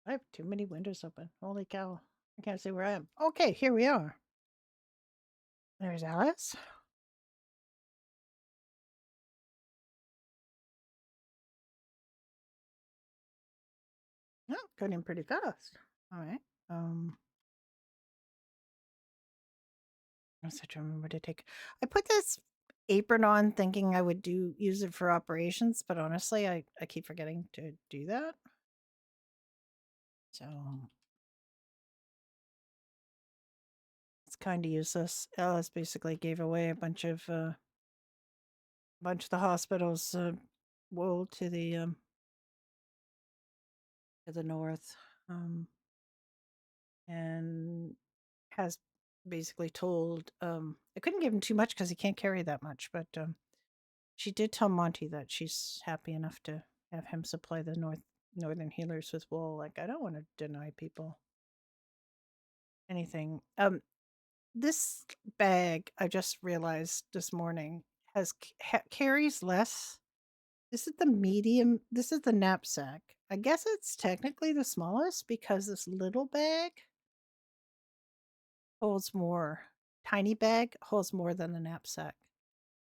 [SPEAKER 3] I have too many windows open. Holy cow. I can't see where I am. Okay, here we are. There's Alice. Oh, got in pretty fast. All right. I have to remember to take. I put this apron on thinking I would use it for operations, but honestly, I keep forgetting to do that. So it's kind of useless. Alice basically gave away a bunch of the hospital's wool to the north, and has basically told I couldn't give him too much because he can't carry that much, but she did tell Monty that she's happy enough to have him supply the northern healers with wool. Like, I don't want to deny people anything. This bag, I just realized this morning, carries less. This is the medium. This is the knapsack. I guess it's technically the smallest because this little bag holds more. Tiny bag holds more than the knapsack.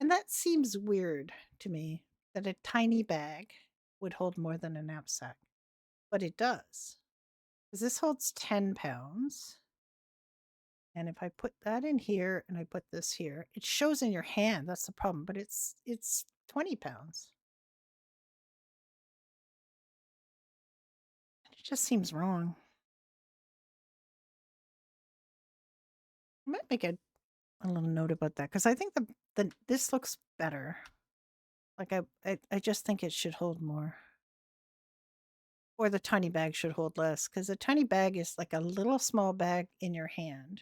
[SPEAKER 3] And that seems weird to me that a tiny bag would hold more than a knapsack. But it does. Because this holds 10 pounds. And if I put that in here and I put this here, it shows in your hand. That's the problem. But it's 20 pounds. It just seems wrong. I might make a little note about that because I think this looks better. Like I just think it should hold more. Or the tiny bag should hold less because a tiny bag is like a little small bag in your hand.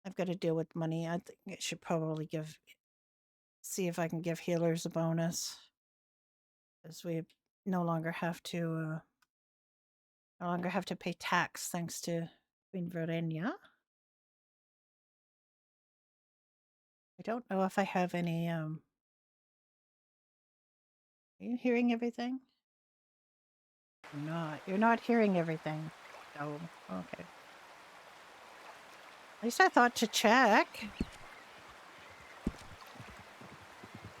[SPEAKER 3] I've got to deal with money. I think it should probably see if I can give healers a bonus. Because we no longer have to pay tax thanks to Queen Verenia. I don't know if I have any Are you hearing everything? You're not hearing everything. Oh, okay. At least I thought to check.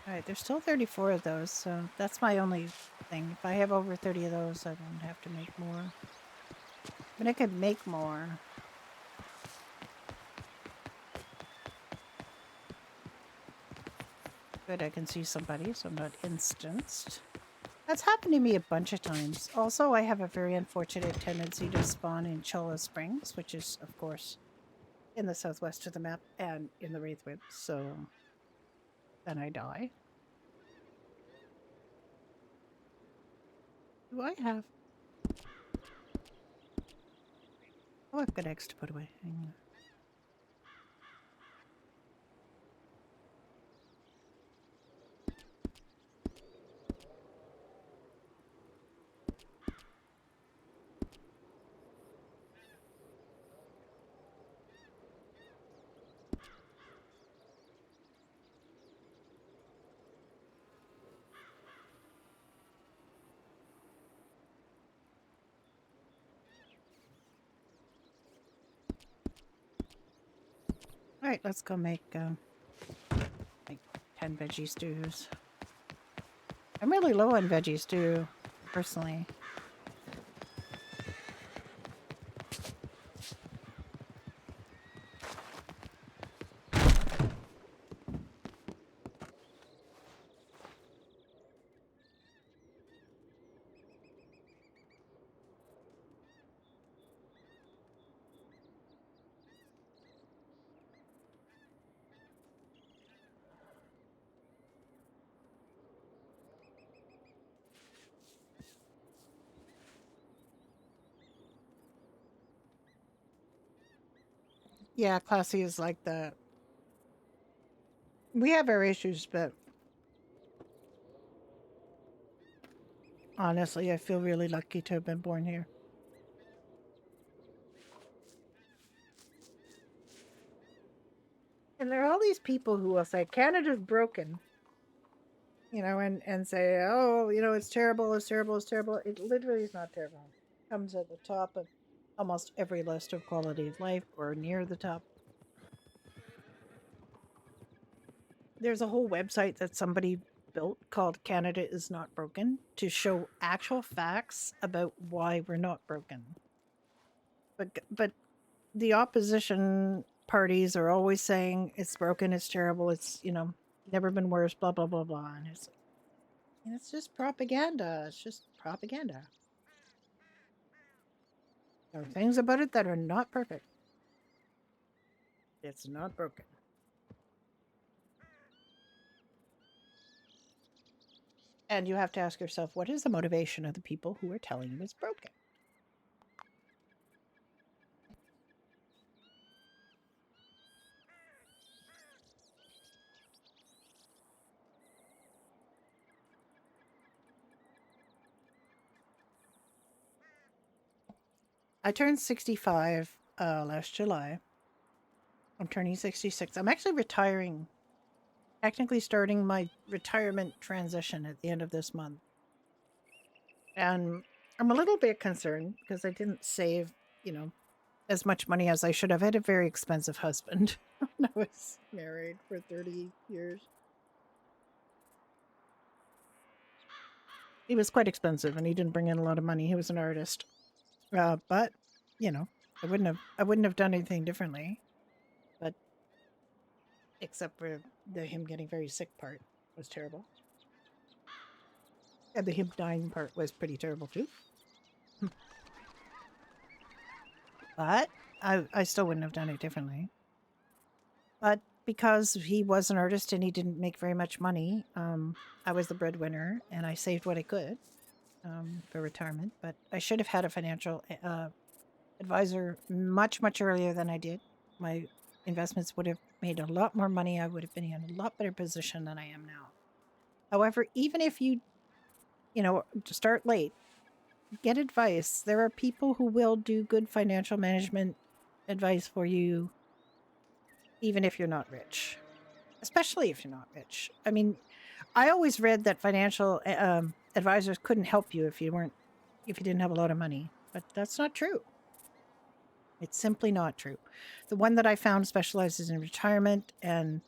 [SPEAKER 3] Alright, there's still 34 of those, so that's my only thing. If I have over 30 of those, I don't have to make more. But I could make more. Good, I can see somebody, so I'm not instanced. That's happened to me a bunch of times. Also, I have a very unfortunate tendency to spawn in Cholla Springs, which is, of course, in the southwest of the map and in the Wraithwood, so then I die. Do I have... Oh, I've got eggs to put away. Hang on. Alright, let's go make like 10 veggie stews. I'm really low on veggie stew, personally. Yeah, Classy is like that. We have our issues, but honestly, I feel really lucky to have been born here. And there are all these people who will say Canada's broken, you know, and say, oh, you know, it's terrible, it's terrible, it's terrible. It literally is not terrible. It comes at the top of almost every list of quality of life, or near the top. There's a whole website that somebody built called Canada is Not Broken to show actual facts about why we're not broken. But the opposition parties are always saying it's broken, it's terrible, it's, you know, never been worse, blah blah blah blah, and it's just propaganda. It's just propaganda. There are things about it that are not perfect. It's not broken. And you have to ask yourself, what is the motivation of the people who are telling you it's broken? I turned 65 last July. I'm turning 66. I'm actually retiring, technically starting my retirement transition at the end of this month. And I'm a little bit concerned because I didn't save, you know, as much money as I should have. I had a very expensive husband when I was married for 30 years. He was quite expensive and he didn't bring in a lot of money. He was an artist. But, you know, I wouldn't have done anything differently. But except for him getting very sick part was terrible. And the him dying part was pretty terrible too. But I still wouldn't have done it differently. But because he was an artist and he didn't make very much money, I was the breadwinner and I saved what I could for retirement. But I should have had a financial advisor much, much earlier than I did. My investments would have made a lot more money. I would have been in a lot better position than I am now. However, even if you know, start late, get advice. There are people who will do good financial management advice for you, even if you're not rich, especially if you're not rich. I mean, I always read that financial advisors couldn't help you if you didn't have a lot of money, but that's not true. It's simply not true. The one that I found specializes in retirement and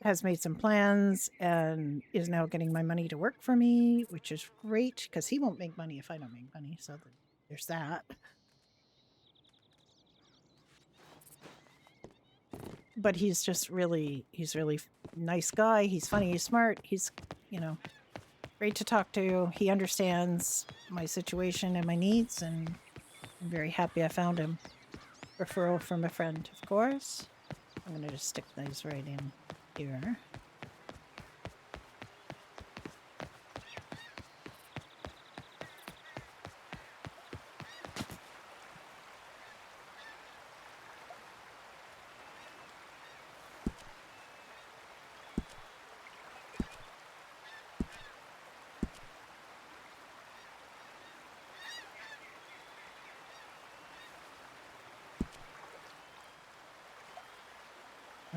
[SPEAKER 3] has made some plans and is now getting my money to work for me, which is great because he won't make money if I don't make money. So there's that. But he's really nice guy. He's funny. He's smart. He's, you know, great to talk to. He understands my situation and my needs, and I'm very happy I found him. Referral from a friend, of course. I'm gonna just stick these right in here.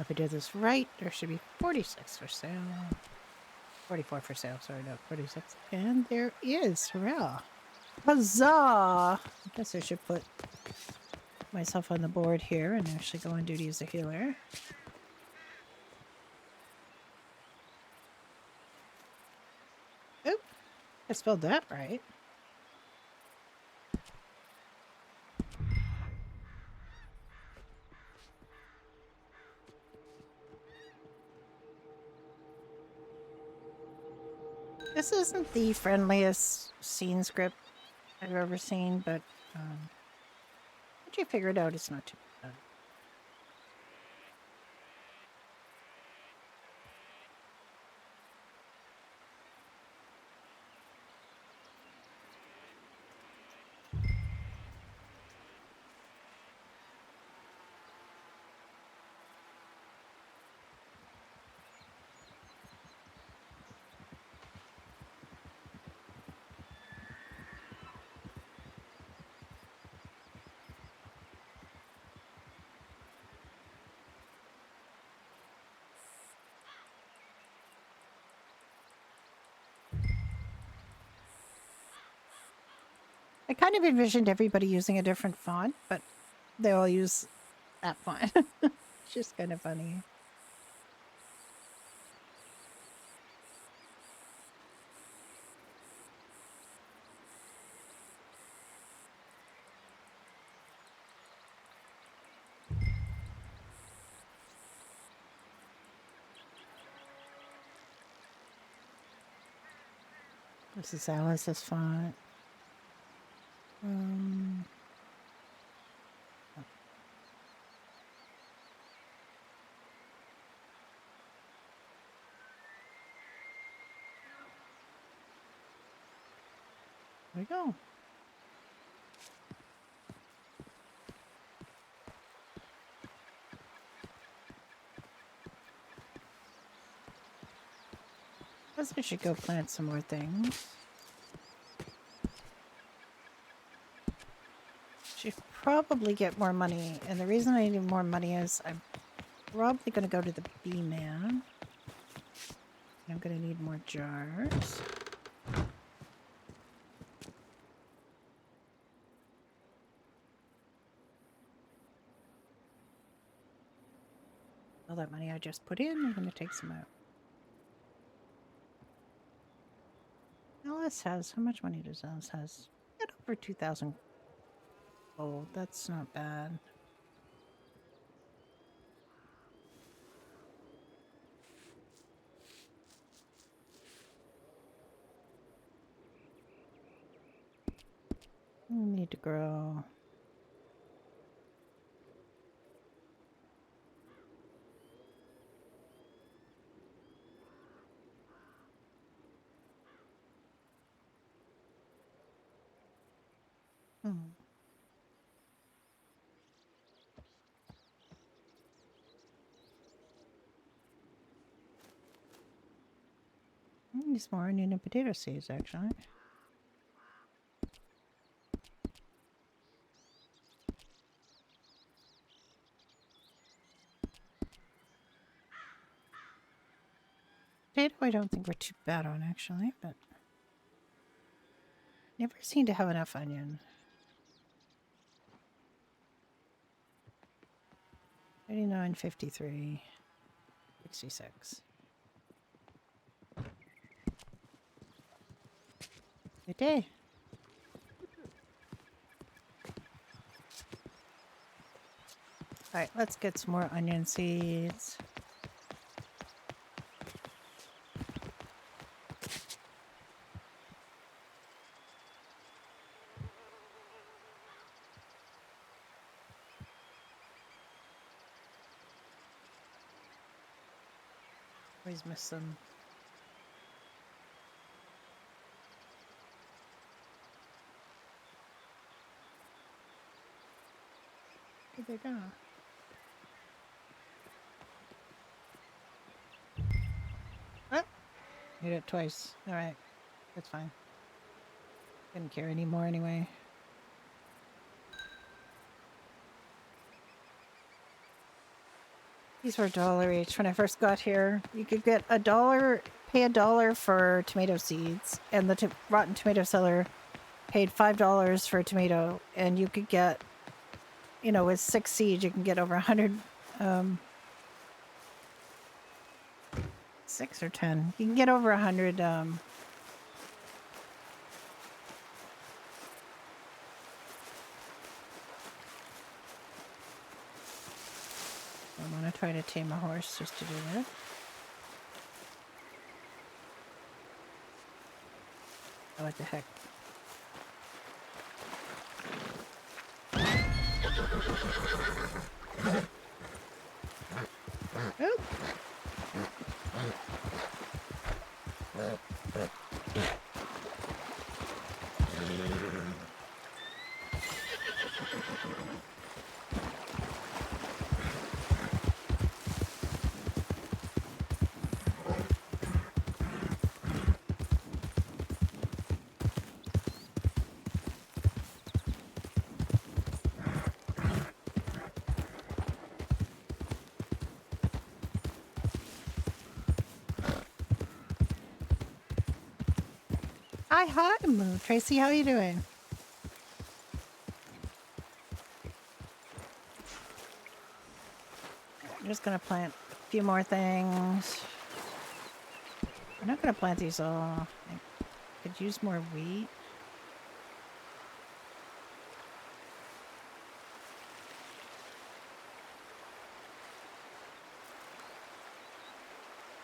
[SPEAKER 3] If I do this right, there should be 46 for sale. 44 for sale, sorry, no, 46. And there is, hurrah! Huzzah! I guess I should put myself on the board here and actually go on duty as a healer. Oop! I spelled that right. This isn't the friendliest scene script I've ever seen, but once you figure it out, it's not too bad. I kind of envisioned everybody using a different font, but they all use that font. It's just kind of funny. This is Alice's font. There we go. Guess I should go plant some more things. Should probably get more money, and the reason I need more money is I'm probably going to go to the B-Man. I'm going to need more jars. All that money I just put in, I'm going to take some out. Alice has, how much money does Alice has? Get over 2,000 gold. That's not bad. I need to grow. Need some more onion and potato seeds, actually. Potato I don't think we're too bad on, actually, but never seem to have enough onion. 89, 53, 66. Good day. Alright, let's get some more onion seeds. Always miss them. Where'd they go? Oh, hit it twice. All right, that's fine. Didn't care anymore anyway. These were $1 each when I first got here. You could get $1, pay $1 for tomato seeds, and the rotten tomato seller paid $5 for a tomato, and you could get, you know, with 6 seeds, you can get over 100. 6 or 10. You can get over 100. I'm gonna try to tame a horse just to do this. Oh, what the heck? Oop. Hi, Tracy, how are you doing? I'm just gonna plant a few more things. I'm not gonna plant these all. I could use more wheat.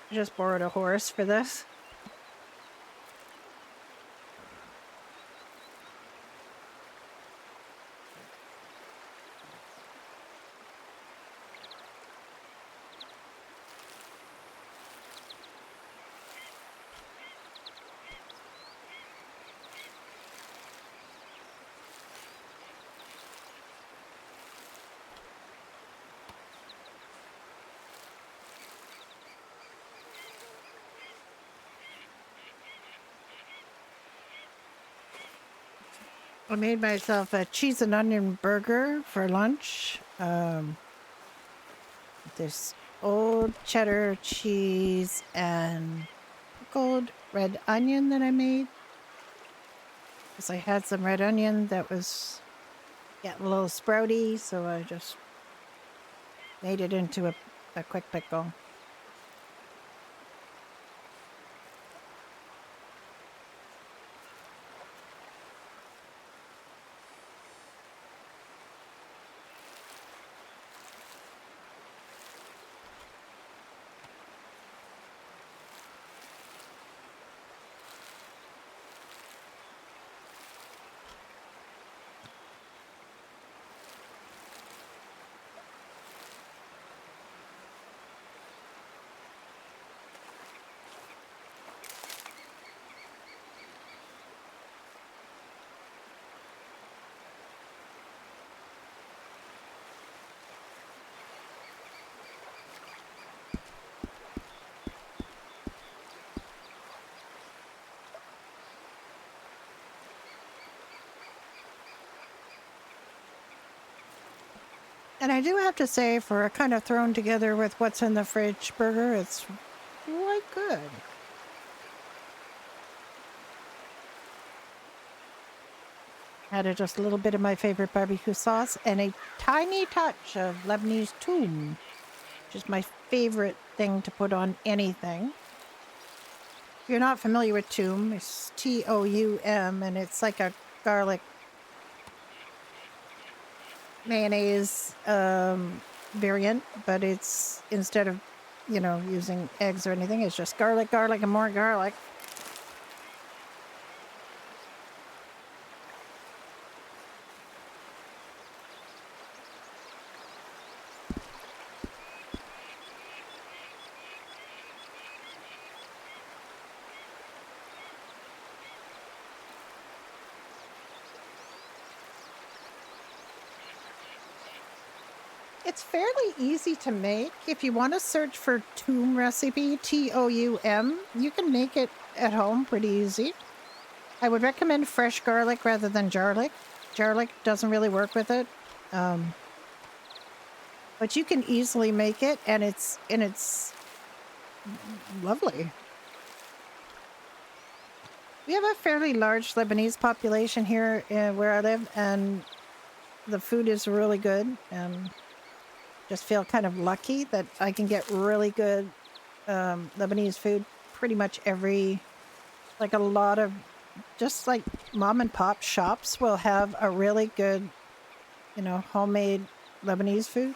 [SPEAKER 3] I just borrowed a horse for this. I made myself a cheese and onion burger for lunch. This old cheddar cheese and pickled red onion that I made. Because I had some red onion that was getting a little sprouty, so I just made it into a quick pickle. And I do have to say, for a kind of thrown together with what's in the fridge burger, it's quite good. Added just a little bit of my favorite barbecue sauce and a tiny touch of Lebanese toum, which is my favorite thing to put on anything. If you're not familiar with toum, it's Toum, and it's like a garlic mayonnaise variant, but it's, instead of, you know, using eggs or anything, it's just garlic, and more garlic. It's fairly easy to make. If you want to search for Toum recipe, Toum, you can make it at home pretty easy. I would recommend fresh garlic rather than jarlic. Jarlic doesn't really work with it. But you can easily make it, and it's lovely. We have a fairly large Lebanese population here where I live, and the food is really good. And just feel kind of lucky that I can get really good Lebanese food pretty much like a lot of just like mom and pop shops will have a really good, homemade Lebanese food.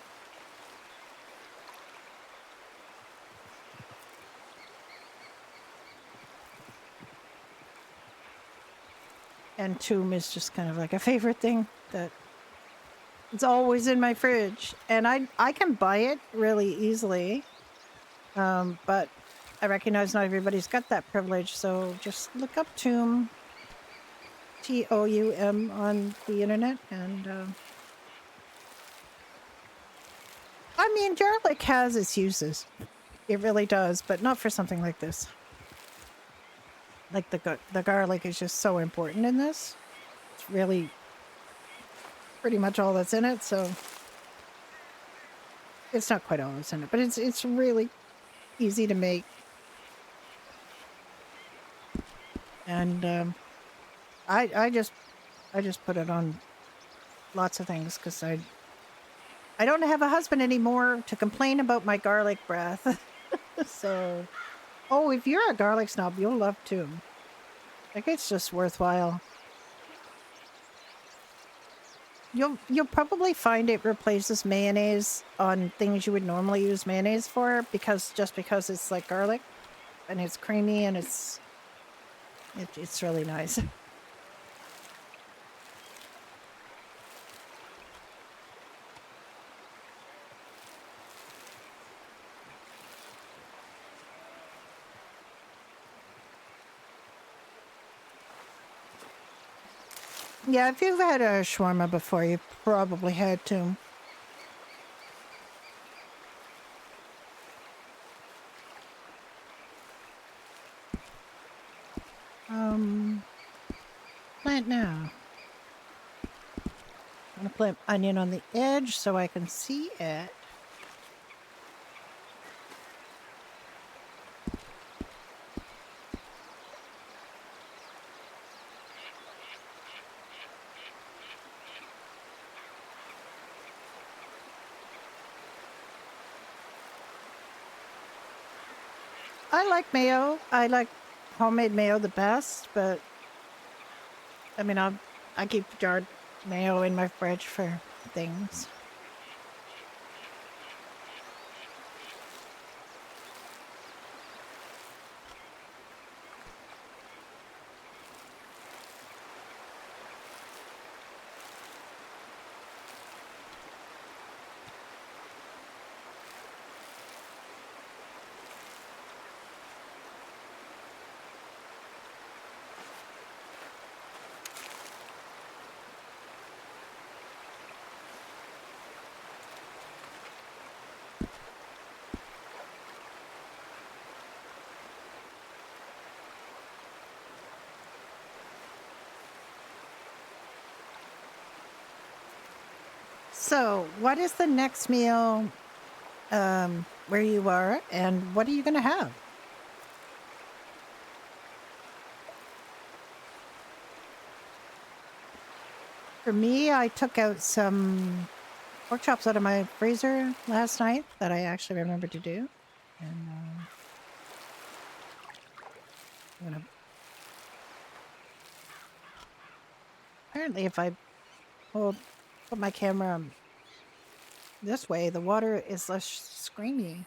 [SPEAKER 3] And toum is just kind of like a favorite thing that it's always in my fridge. And I can buy it really easily. But I recognize not everybody's got that privilege. So just look up toum, Toum on the internet. And I mean, garlic has its uses. It really does, but not for something like this. Like the garlic is just so important in this. It's really pretty much all that's in it, so it's not quite all that's in it, but it's really easy to make. And I just put it on lots of things because I don't have a husband anymore to complain about my garlic breath. So, oh, if you're a garlic snob, you'll love toum. Like, it's just worthwhile. You'll probably find it replaces mayonnaise on things you would normally use mayonnaise for because it's like garlic and it's creamy and it's really nice. Yeah, if you've had a shawarma before, you've probably had toum. Plant now. I'm gonna plant onion on the edge so I can see it. I like mayo. I like homemade mayo the best, but I mean, I keep jarred mayo in my fridge for things. So, what is the next meal where you are, and what are you going to have? For me, I took out some pork chops out of my freezer last night that I actually remembered to do. And I'm gonna... Apparently, if I put my camera this way, the water is less screamy.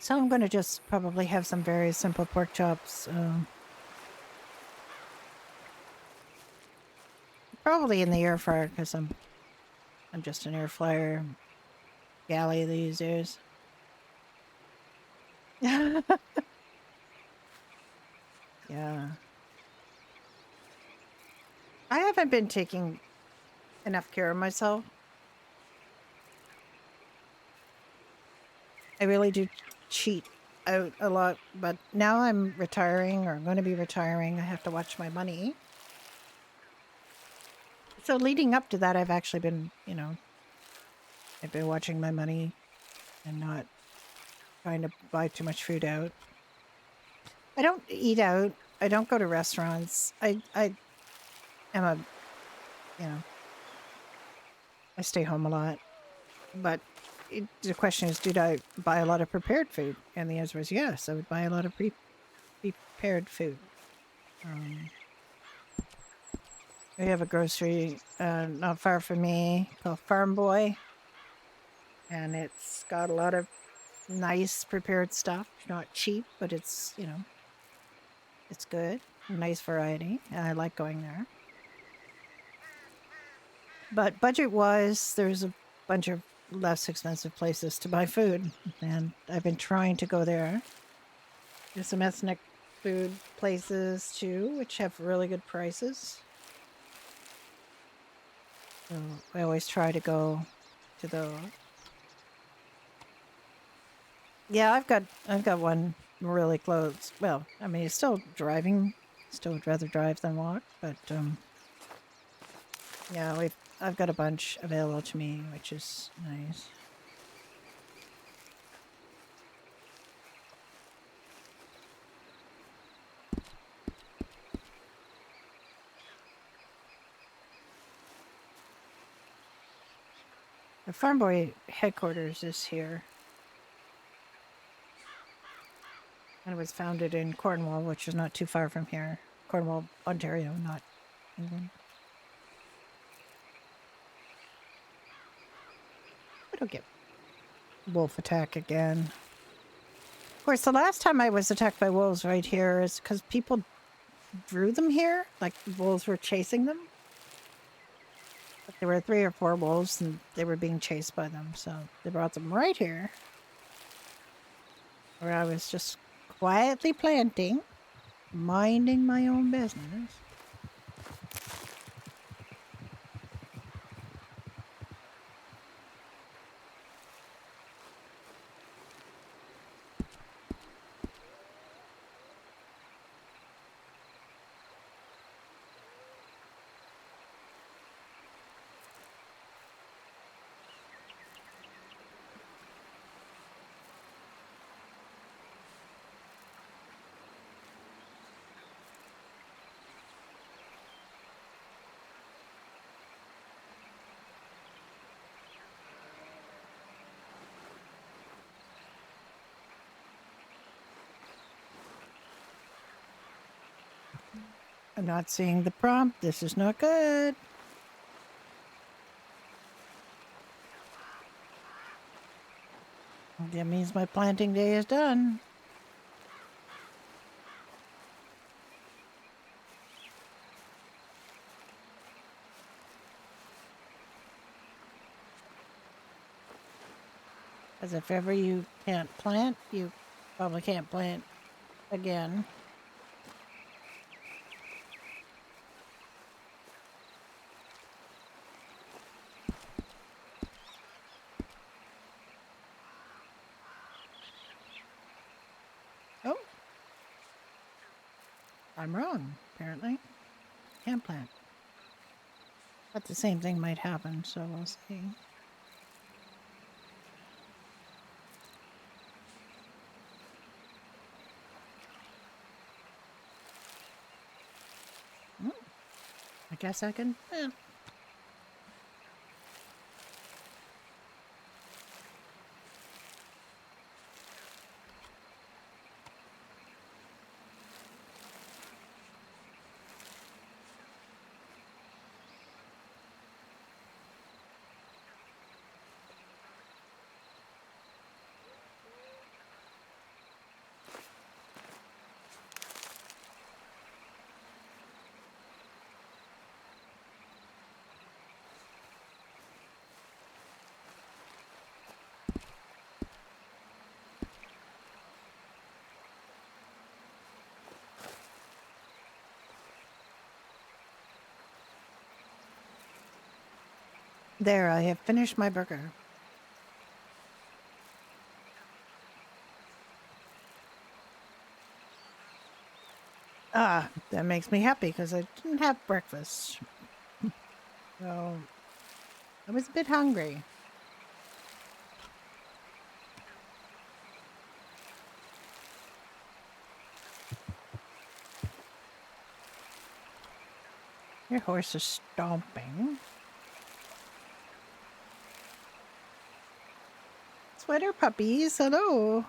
[SPEAKER 3] So I'm going to just probably have some very simple pork chops. Probably in the air fryer because I'm just an air fryer galley these days. Yeah. I haven't been taking enough care of myself. I really do cheat out a lot, but now I'm retiring, or I'm going to be retiring. I have to watch my money. So leading up to that, I've actually been, I've been watching my money and not trying to buy too much food out. I don't eat out. I don't go to restaurants. I am a, I stay home a lot. But the question is, did I buy a lot of prepared food? And the answer is yes. I would buy a lot of prepared food. We have a grocery not far from me called Farm Boy. And it's got a lot of nice prepared stuff. Not cheap, but it's, it's good. Nice variety. And I like going there. But budget-wise, there's a bunch of less expensive places to buy food. And I've been trying to go there. There's some ethnic food places too, which have really good prices. So I always try to go to those. Yeah, I've got one really close. Well, I mean, it's still driving. Still would rather drive than walk, but yeah, I've got a bunch available to me, which is nice. The Farm Boy headquarters is here. And it was founded in Cornwall, which is not too far from here. Cornwall, Ontario, not England. I don't get wolf attack again. Of course, the last time I was attacked by wolves right here is because people drew them here. Like, wolves were chasing them. But there were 3 or 4 wolves, and they were being chased by them. So they brought them right here. Where I was just quietly planting, minding my own business. I'm not seeing the prompt. This is not good. That means my planting day is done. As if ever you can't plant, you probably can't plant again. Oh. I'm wrong, apparently. Can't plant. But the same thing might happen, so we'll see. I guess I can plant. There, I have finished my burger. Ah, that makes me happy because I didn't have breakfast. So, I was a bit hungry. Your horse is stomping. Sweater puppies, hello.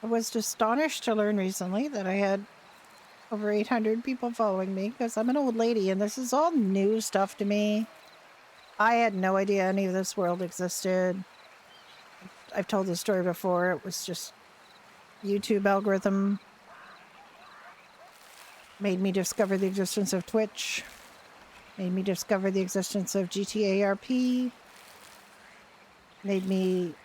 [SPEAKER 3] I was astonished to learn recently that I had over 800 people following me because I'm an old lady and this is all new stuff to me. I had no idea any of this world existed. I've told this story before. It was just YouTube algorithm made me discover the existence of Twitch, made me discover the existence of GTA RP, made me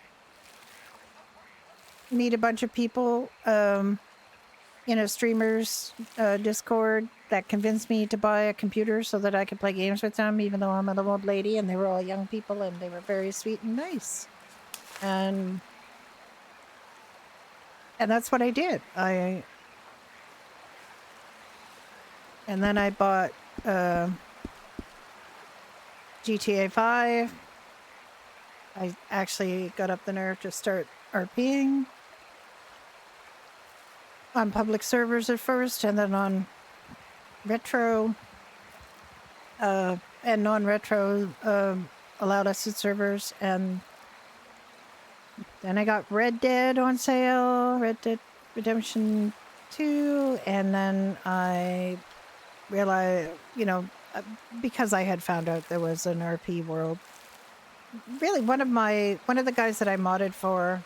[SPEAKER 3] meet a bunch of people in a streamer's Discord that convinced me to buy a computer so that I could play games with them, even though I'm an old lady, and they were all young people and they were very sweet and nice. And that's what I did. And then I bought GTA 5. I actually got up the nerve to start RPing on public servers at first, and then on retro and non-retro allowed us at servers. And then I got Red Dead on sale, Red Dead Redemption 2, and then I realized, because I had found out there was an RP world. Really, one of the guys that I modded for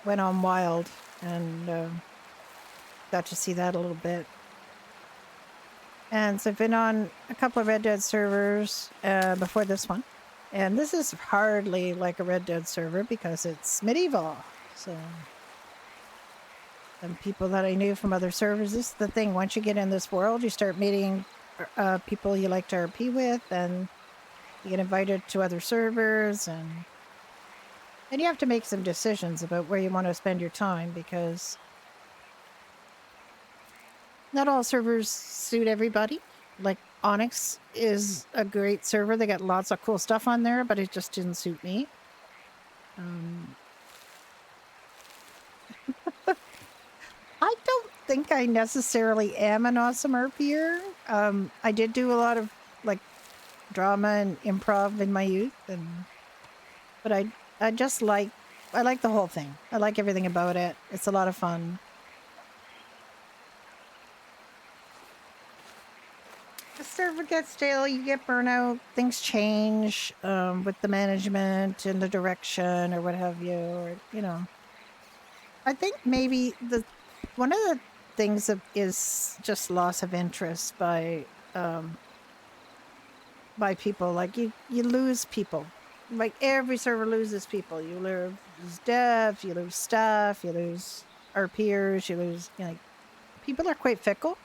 [SPEAKER 3] went on wild and got to see that a little bit. And so I've been on a couple of Red Dead servers before this one. And this is hardly like a Red Dead server because it's medieval. So some people that I knew from other servers, this is the thing. Once you get in this world, you start meeting people you like to RP with, and you get invited to other servers, and you have to make some decisions about where you want to spend your time because not all servers suit everybody. Like Onyx is a great server. They got lots of cool stuff on there, but it just didn't suit me. I don't think I necessarily am an awesome RPer. I did do a lot of like drama and improv in my youth, but I just like the whole thing. I like everything about it. It's a lot of fun. The server gets stale, you get burnout, things change with the management and the direction or what have you, or I think maybe one of the things that is just loss of interest by people. Like you lose people. Like every server loses people. You lose devs, you lose staff, you lose our peers, you lose people are quite fickle.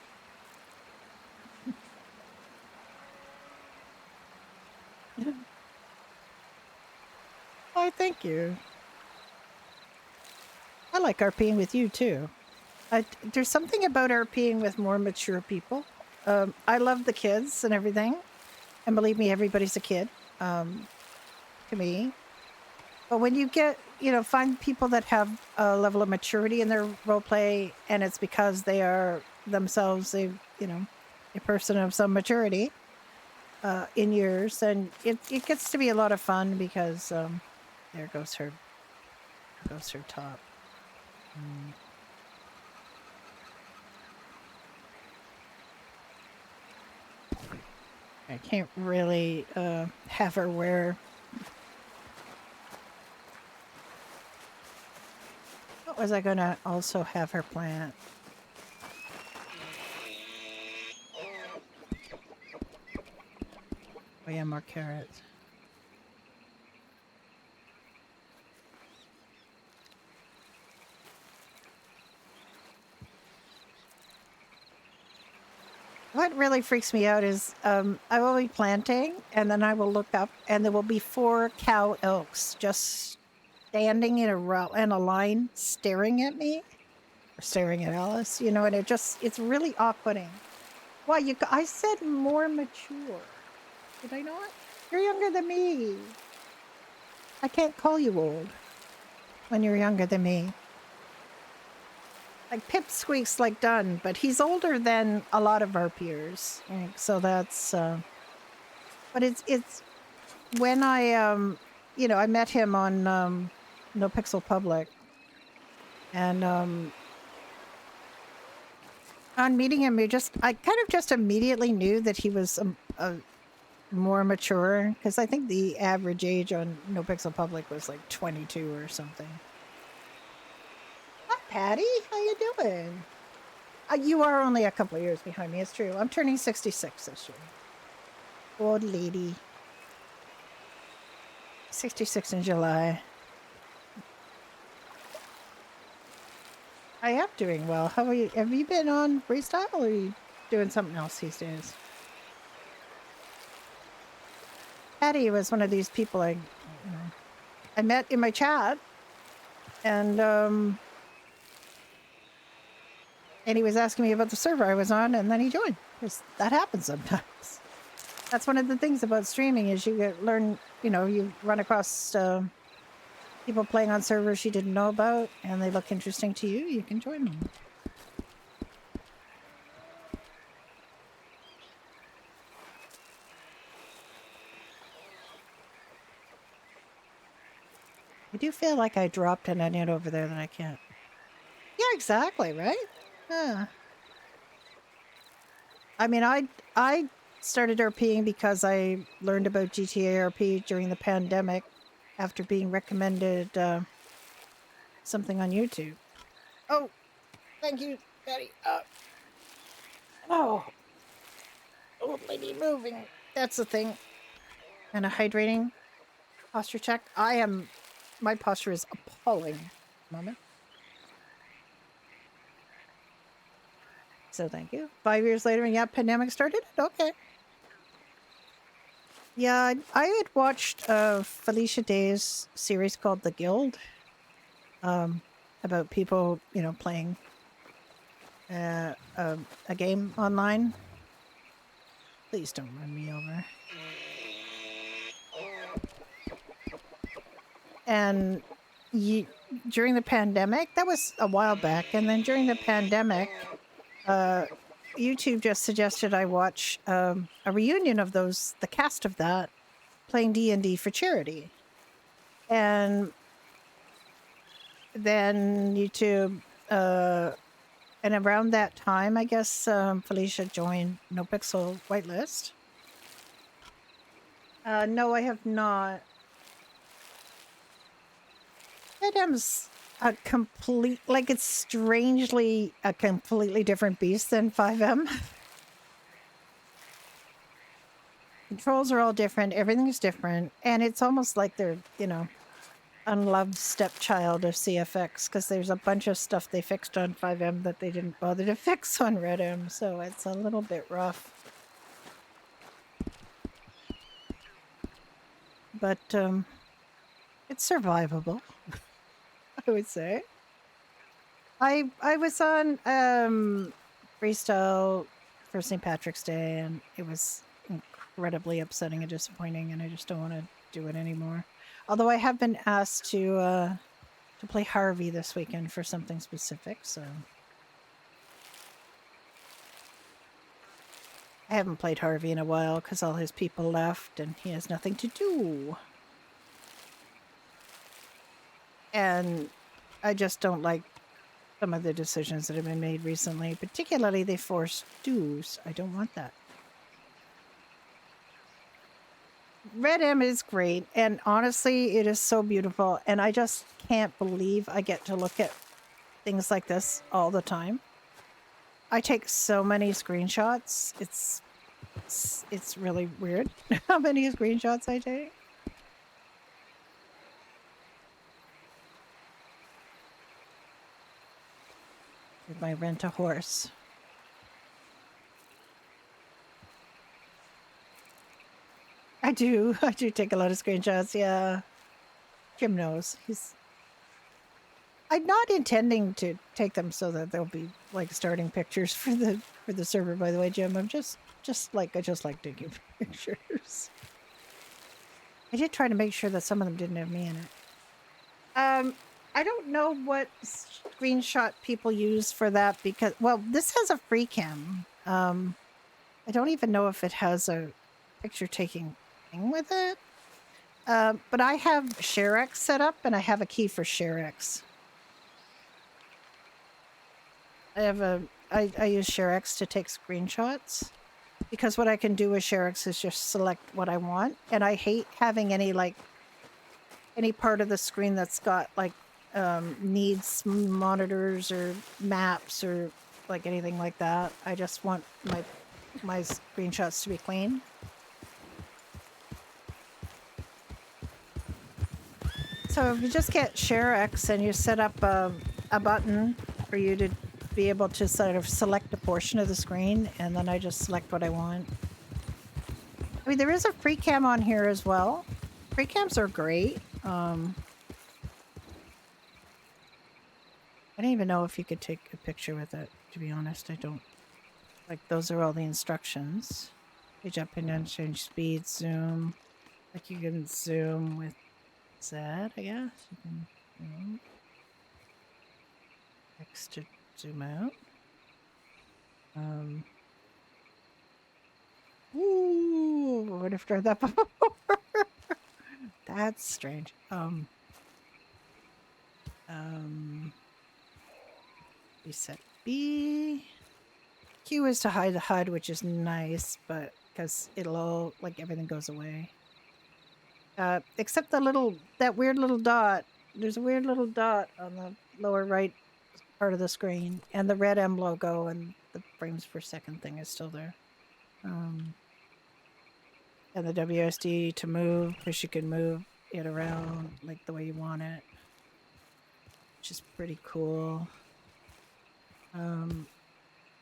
[SPEAKER 3] Why, thank you. I like RPing with you too. There's something about RPing with more mature people. I love the kids and everything, and believe me, everybody's a kid to me. But when you get, find people that have a level of maturity in their roleplay, and it's because they are themselves a person of some maturity in years, and it gets to be a lot of fun because there goes her top. I can't really have her wear. What was I gonna also have her plant? Oh yeah, more carrots. What really freaks me out is I will be planting and then I will look up and there will be 4 cow elks just standing in a row in a line staring at me or staring at Alice, you know, and it's really off-putting. Why I said more mature. Did I not? You're younger than me. I can't call you old when you're younger than me. Like Pipsqueak's like done, but he's older than a lot of our peers. So that's but it's when I you know, I met him on No Pixel Public, and on meeting him I kind of just immediately knew that he was a more mature, because I think the average age on No Pixel Public was like 22 or something. Hi Patty, how you doing? You are only a couple of years behind me, it's true. I'm turning 66 this year. Old lady. 66 in July. I am doing well. How are you? Have you been on freestyle or are you doing something else these days? Patty was one of these people I met in my chat, and he was asking me about the server I was on, and then he joined. Because that happens sometimes. That's one of the things about streaming is you learn, you know, you run across people playing on servers you didn't know about, and they look interesting to you, you can join them. I do feel like I dropped an onion over there that I can't. Yeah, exactly, right? Yeah. I mean, I started RPing because I learned about GTA RP during the pandemic after being recommended something on YouTube. Oh, thank you, Betty. Oh, old lady moving. That's the thing. And a hydrating posture check. My posture is appalling. Moment. So thank you. 5 years later, and yeah, pandemic started. Okay. Yeah, I had watched Felicia Day's series called The Guild, about people, you know, playing a game online. Please don't run me over. And during the pandemic, that was a while back, and then during the pandemic, YouTube just suggested I watch a reunion of the cast of that, playing D&D for charity. And then YouTube, and around that time, I guess Felicia joined No Pixel Whitelist. No, I have not. Adam's a complete, like it's strangely a completely different beast than 5M. Controls are all different, everything's different, and it's almost like they're, you know, unloved stepchild of CFX, because there's a bunch of stuff they fixed on 5M that they didn't bother to fix on Red M, so it's a little bit rough. But it's survivable, I would say. I was on freestyle for St. Patrick's Day, and it was incredibly upsetting and disappointing, and I just don't want to do it anymore. Although I have been asked to play Harvey this weekend for something specific, so I haven't played Harvey in a while because all his people left and he has nothing to do. And I just don't like some of the decisions that have been made recently, particularly they forced dues. I don't want that. Red M is great, and honestly, it is so beautiful, and I just can't believe I get to look at things like this all the time. I take so many screenshots. It's it's really weird how many screenshots I take. With my rent a horse. I do take a lot of screenshots, yeah. Jim knows. I'm not intending to take them so that they'll be like starting pictures for the server, by the way, Jim. I'm just like taking pictures. I did try to make sure that some of them didn't have me in it. I don't know what screenshot people use for that because, well, this has a free cam. I don't even know if it has a picture taking thing with it. But I have ShareX set up and I have a key for ShareX. I use ShareX to take screenshots because what I can do with ShareX is just select what I want. And I hate having any part of the screen that's got like needs monitors or maps or like anything like that. I just want my screenshots to be clean. So if you just get ShareX and you set up a button for you to be able to sort of select a portion of the screen, and then I just select what I want. I mean, there is a free cam on here as well. Free cams are great. I don't even know if you could take a picture with it, to be honest. I don't. Like, those are all the instructions. Page up and down, change speed, zoom. Like, you can zoom with Z, I guess. You can zoom. X to zoom out. Ooh, I would have tried that before. That's strange. Reset B. Q is to hide the HUD, which is nice, but because it'll all, like, everything goes away. Except that weird little dot. There's a weird little dot on the lower right part of the screen, and the red M logo and the frames per second thing is still there. And the WSD to move, because you can move it around like the way you want it, which is pretty cool.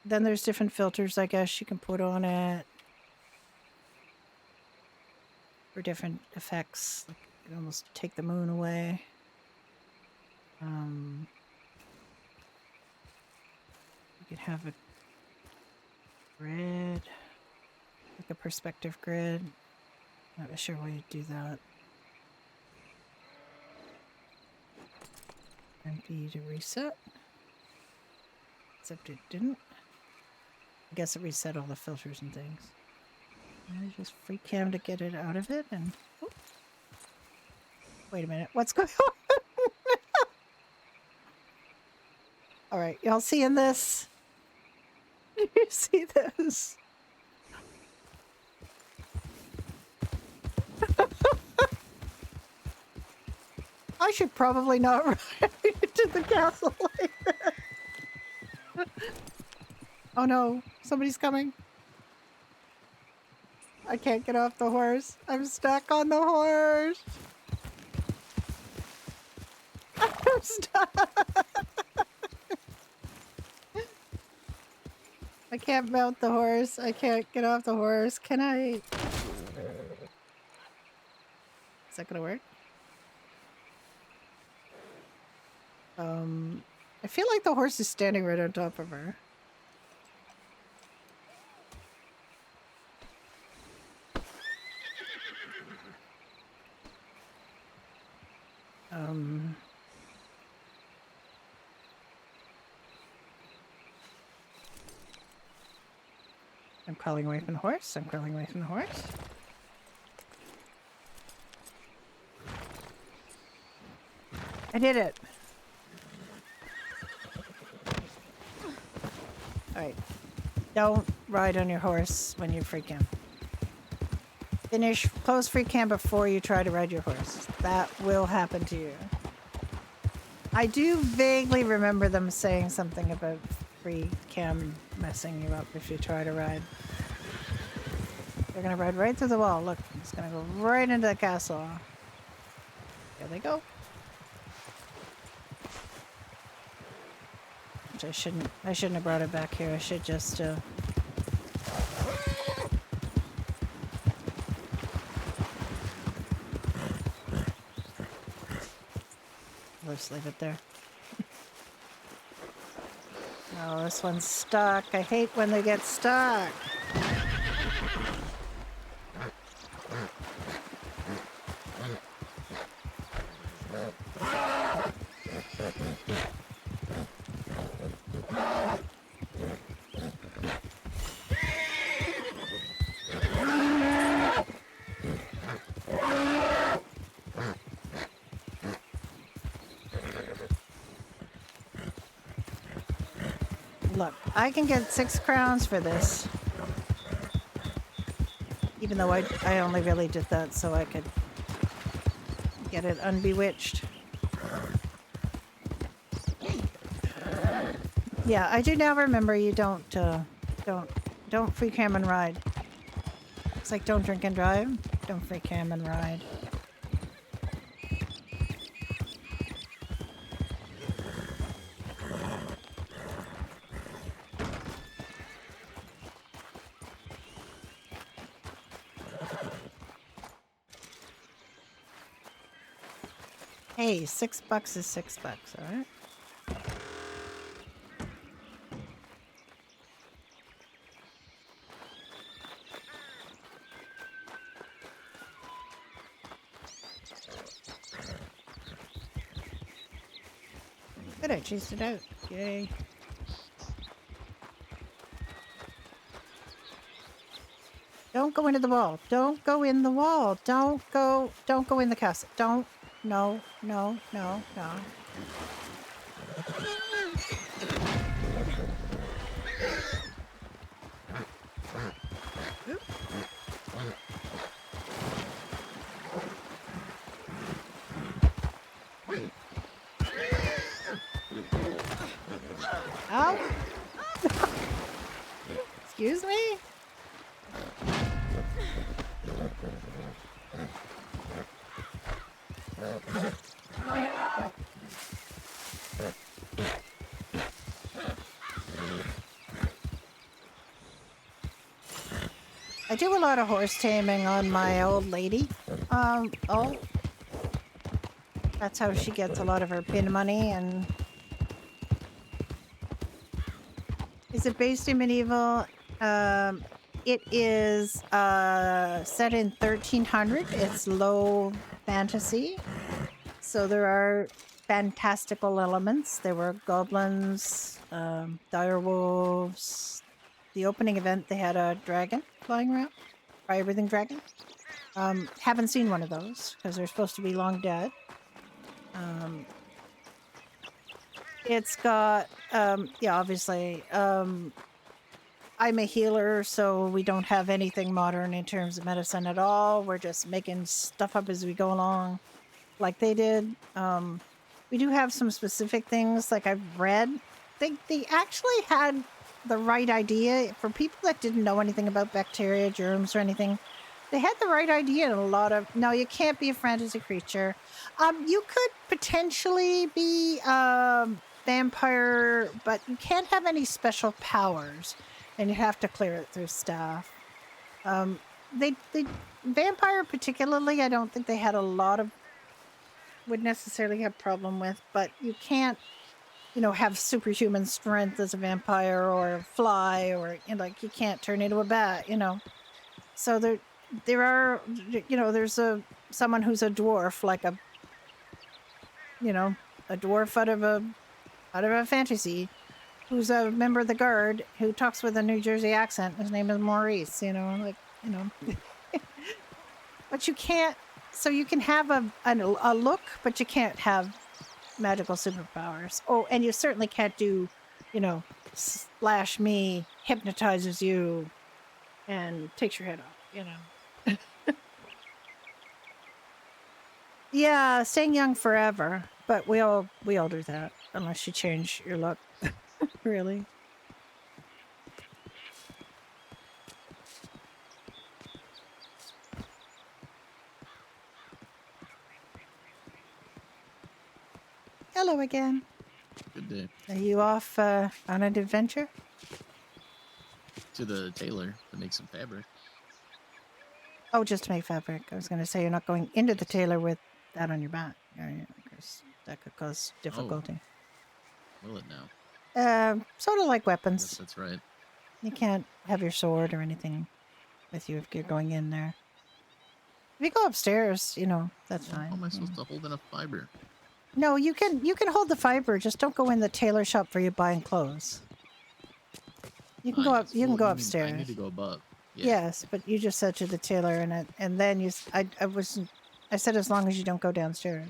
[SPEAKER 3] Then there's different filters, I guess, you can put on it for different effects. Like, you can almost take the moon away. You could have a grid, like a perspective grid. Not sure why you'd do that. And B to reset. Except it didn't. I guess it reset all the filters and things. I just free cam to get it out of it and... Oh. Wait a minute, what's going on? Alright, y'all seeing this? Do you see this? I should probably not ride to the castle like that. Oh no, somebody's coming. I can't get off the horse. I'm stuck on the horse. I'm stuck. I can't mount the horse. I can't get off the horse. Can I? Is that gonna work? I feel like the horse is standing right on top of her. I'm crawling away from the horse. I'm crawling away from the horse. I did it. Alright. Don't ride on your horse when you free cam. Close free cam before you try to ride your horse. That will happen to you. I do vaguely remember them saying something about free cam messing you up if you try to ride. They're gonna ride right through the wall. Look, it's gonna go right into the castle. There they go. Which I shouldn't have brought it back here. I should just let's leave it there. Oh, this one's stuck. I hate when they get stuck. Look, I can get 6 crowns for this. Even though I only really did that so I could get it unbewitched. Yeah, I do now remember you don't free cam and ride. It's like don't drink and drive, don't free cam and ride. Hey, $6 is $6, alright? Good, I chased it out. Yay. Don't go into the wall. Don't go in the wall. Don't go in the castle. Don't. No, no, no, no. Oop. Ow. Excuse me? I do a lot of horse taming on my old lady. Oh. That's how she gets a lot of her pin money. And is it based in medieval? It is set in 1300. It's low fantasy. So there are fantastical elements. There were goblins, dire wolves. The opening event, they had a dragon flying around. Fire-breathing dragon. Haven't seen one of those because they're supposed to be long dead. It's got, yeah, obviously, I'm a healer, so we don't have anything modern in terms of medicine at all. We're just making stuff up as we go along, like they did. We do have some specific things, like I've read. They actually had the right idea for people that didn't know anything about bacteria, germs, or anything. They had the right idea in a lot of... No, you can't be a fantasy creature. You could potentially be vampire, but you can't have any special powers, and you have to clear it through staff. Vampire particularly, I don't think they had a lot of... would necessarily have problem with, but you can't, you know, have superhuman strength as a vampire or fly, or, you know, like you can't turn into a bat, you know. So there are, you know, there's someone who's a dwarf, like a, you know, a dwarf out of a fantasy, who's a member of the guard who talks with a New Jersey accent. His name is Maurice, you know, like, you know. But you can't, so you can have a look, but you can't have magical superpowers. Oh, and you certainly can't do, you know, slash me, hypnotizes you, and takes your head off, you know. Yeah, staying young forever, but we all do that unless you change your look. Really. Hello again.
[SPEAKER 9] Good day.
[SPEAKER 3] Are you off on an adventure?
[SPEAKER 9] To the tailor to make some fabric.
[SPEAKER 3] Oh, just to make fabric. I was going to say you're not going into the tailor with that on your back, are you? Because that could cause difficulty.
[SPEAKER 9] Will it now?
[SPEAKER 3] Sort of like
[SPEAKER 9] Yes,
[SPEAKER 3] weapons.
[SPEAKER 9] that's right.
[SPEAKER 3] You can't have your sword or anything with you if you're going in there. If you go upstairs, that's
[SPEAKER 9] How
[SPEAKER 3] fine.
[SPEAKER 9] am I supposed to hold enough fiber?
[SPEAKER 3] No, you can hold the fiber. Just don't go in the tailor shop where you're buying clothes. You can go up.
[SPEAKER 9] Yes.
[SPEAKER 3] You can
[SPEAKER 9] Well,
[SPEAKER 3] go
[SPEAKER 9] I
[SPEAKER 3] upstairs.
[SPEAKER 9] need to go above. Yeah.
[SPEAKER 3] Yes, but you just said to the tailor, and then I said as long as you don't go downstairs.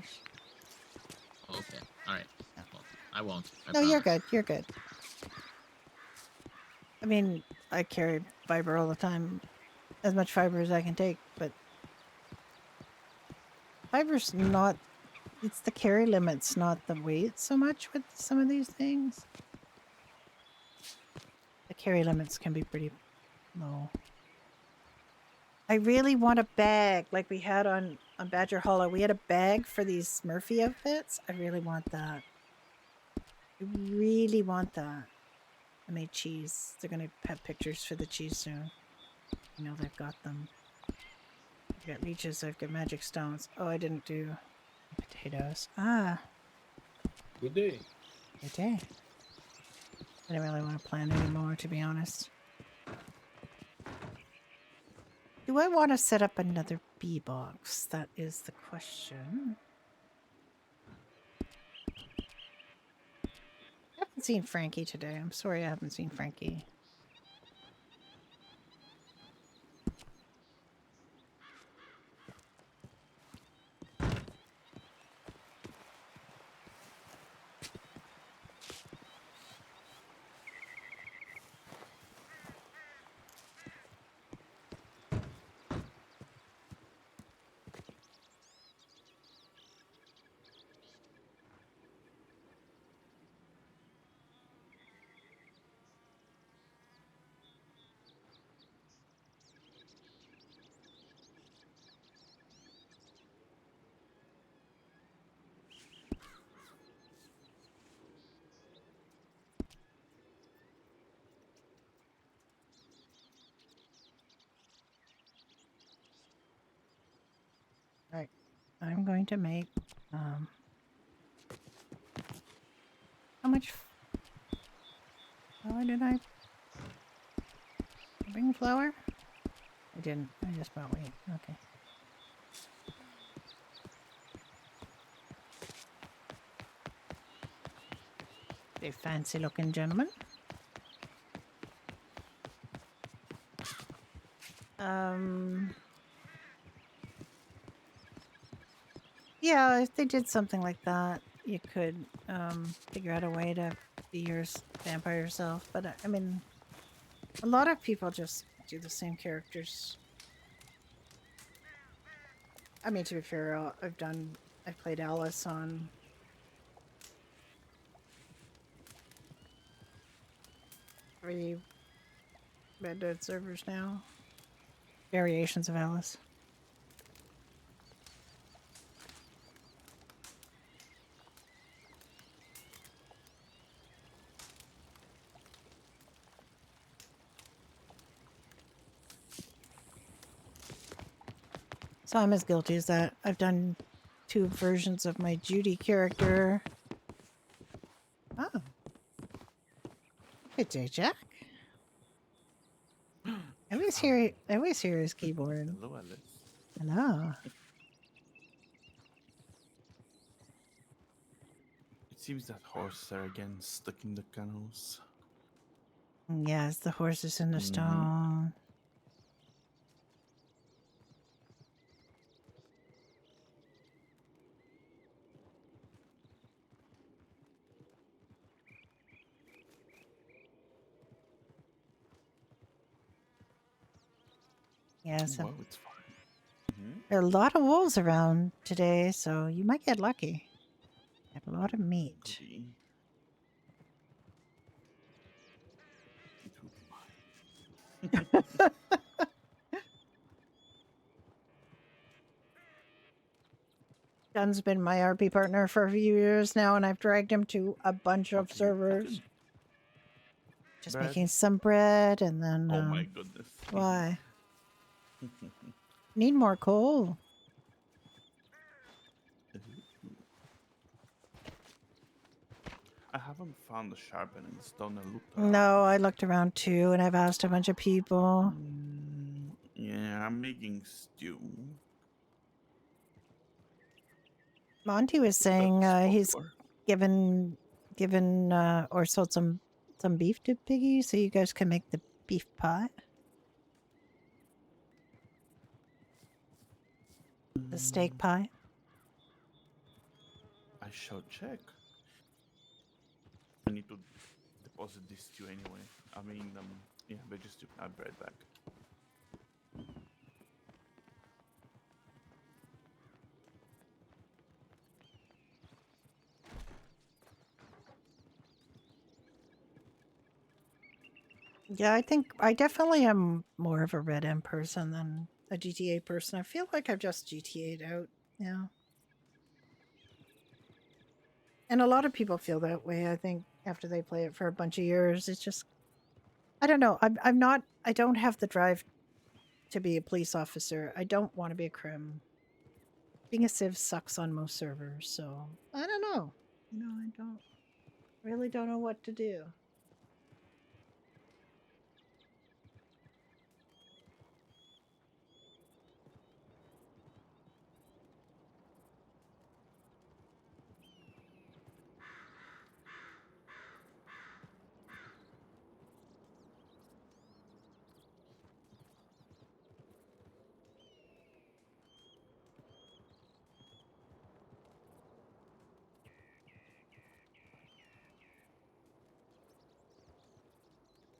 [SPEAKER 9] Okay. All right. Well, I won't. I
[SPEAKER 3] No,
[SPEAKER 9] promise.
[SPEAKER 3] you're good. You're good. I mean, I carry fiber all the time, as much fiber as I can take, but fiber's not. It's the carry limits, not the weight so much with some of these things. The carry limits can be pretty low. I really want a bag like we had on Badger Hollow. We had a bag for these Smurfy outfits. I really want that. I really want that. I made cheese. They're going to have pictures for the cheese soon. They've got them. I've got leeches. I've got magic stones. Oh, I didn't do potatoes. Ah.
[SPEAKER 7] Good day.
[SPEAKER 3] Good day. I don't really want to plan anymore, to be honest. Do I want to set up another bee box? That is the question. I haven't seen Frankie today. I'm sorry I haven't seen Frankie. Right. I'm going to make how much flour did I bring? Flour? I didn't. I just bought wheat. Okay. A fancy looking gentleman. Yeah, if they did something like that, you could figure out a way to be your vampire yourself. But I mean, a lot of people just do the same characters. I mean, to be fair, I've played Alice on 3 Red Dead servers now. Variations of Alice. So I'm as guilty as that. I've done 2 versions of my Judy character. Oh. Good day, Jack. I always hear his keyboard.
[SPEAKER 14] Hello, Alice.
[SPEAKER 3] Hello.
[SPEAKER 15] It seems that horses are again stuck in the kennels.
[SPEAKER 3] Yes, the horses in the
[SPEAKER 15] Mhm.
[SPEAKER 3] stone. Yes.
[SPEAKER 15] Well, it's fine.
[SPEAKER 3] There are a lot of wolves around today, so you might get lucky. Have a lot of meat.
[SPEAKER 15] It will be fine.
[SPEAKER 3] Dun's been my RP partner for a few years now, and I've dragged him to a bunch of servers. Just
[SPEAKER 15] Bread?
[SPEAKER 3] making some bread, and then.
[SPEAKER 15] Oh my goodness.
[SPEAKER 3] Why? Need more coal.
[SPEAKER 15] I haven't found the sharpening stone and looked around.
[SPEAKER 3] No, I looked around too, and I've asked a bunch of people.
[SPEAKER 15] Yeah, I'm making stew.
[SPEAKER 3] Monty was saying he's given or sold some beef to Piggy, so you guys can make the beef pie. The steak pie.
[SPEAKER 15] I shall check. I need to deposit this stew anyway. I mean, yeah, veggie stew. I'll be right back.
[SPEAKER 3] Yeah, I think I definitely am more of a Red M person than a GTA person. I feel like I've just GTA'd out now. And a lot of people feel that way, I think, after they play it for a bunch of years. It's just, I don't know. I don't have the drive to be a police officer. I don't want to be a crim. Being a civ sucks on most servers, so I don't know. I really don't know what to do.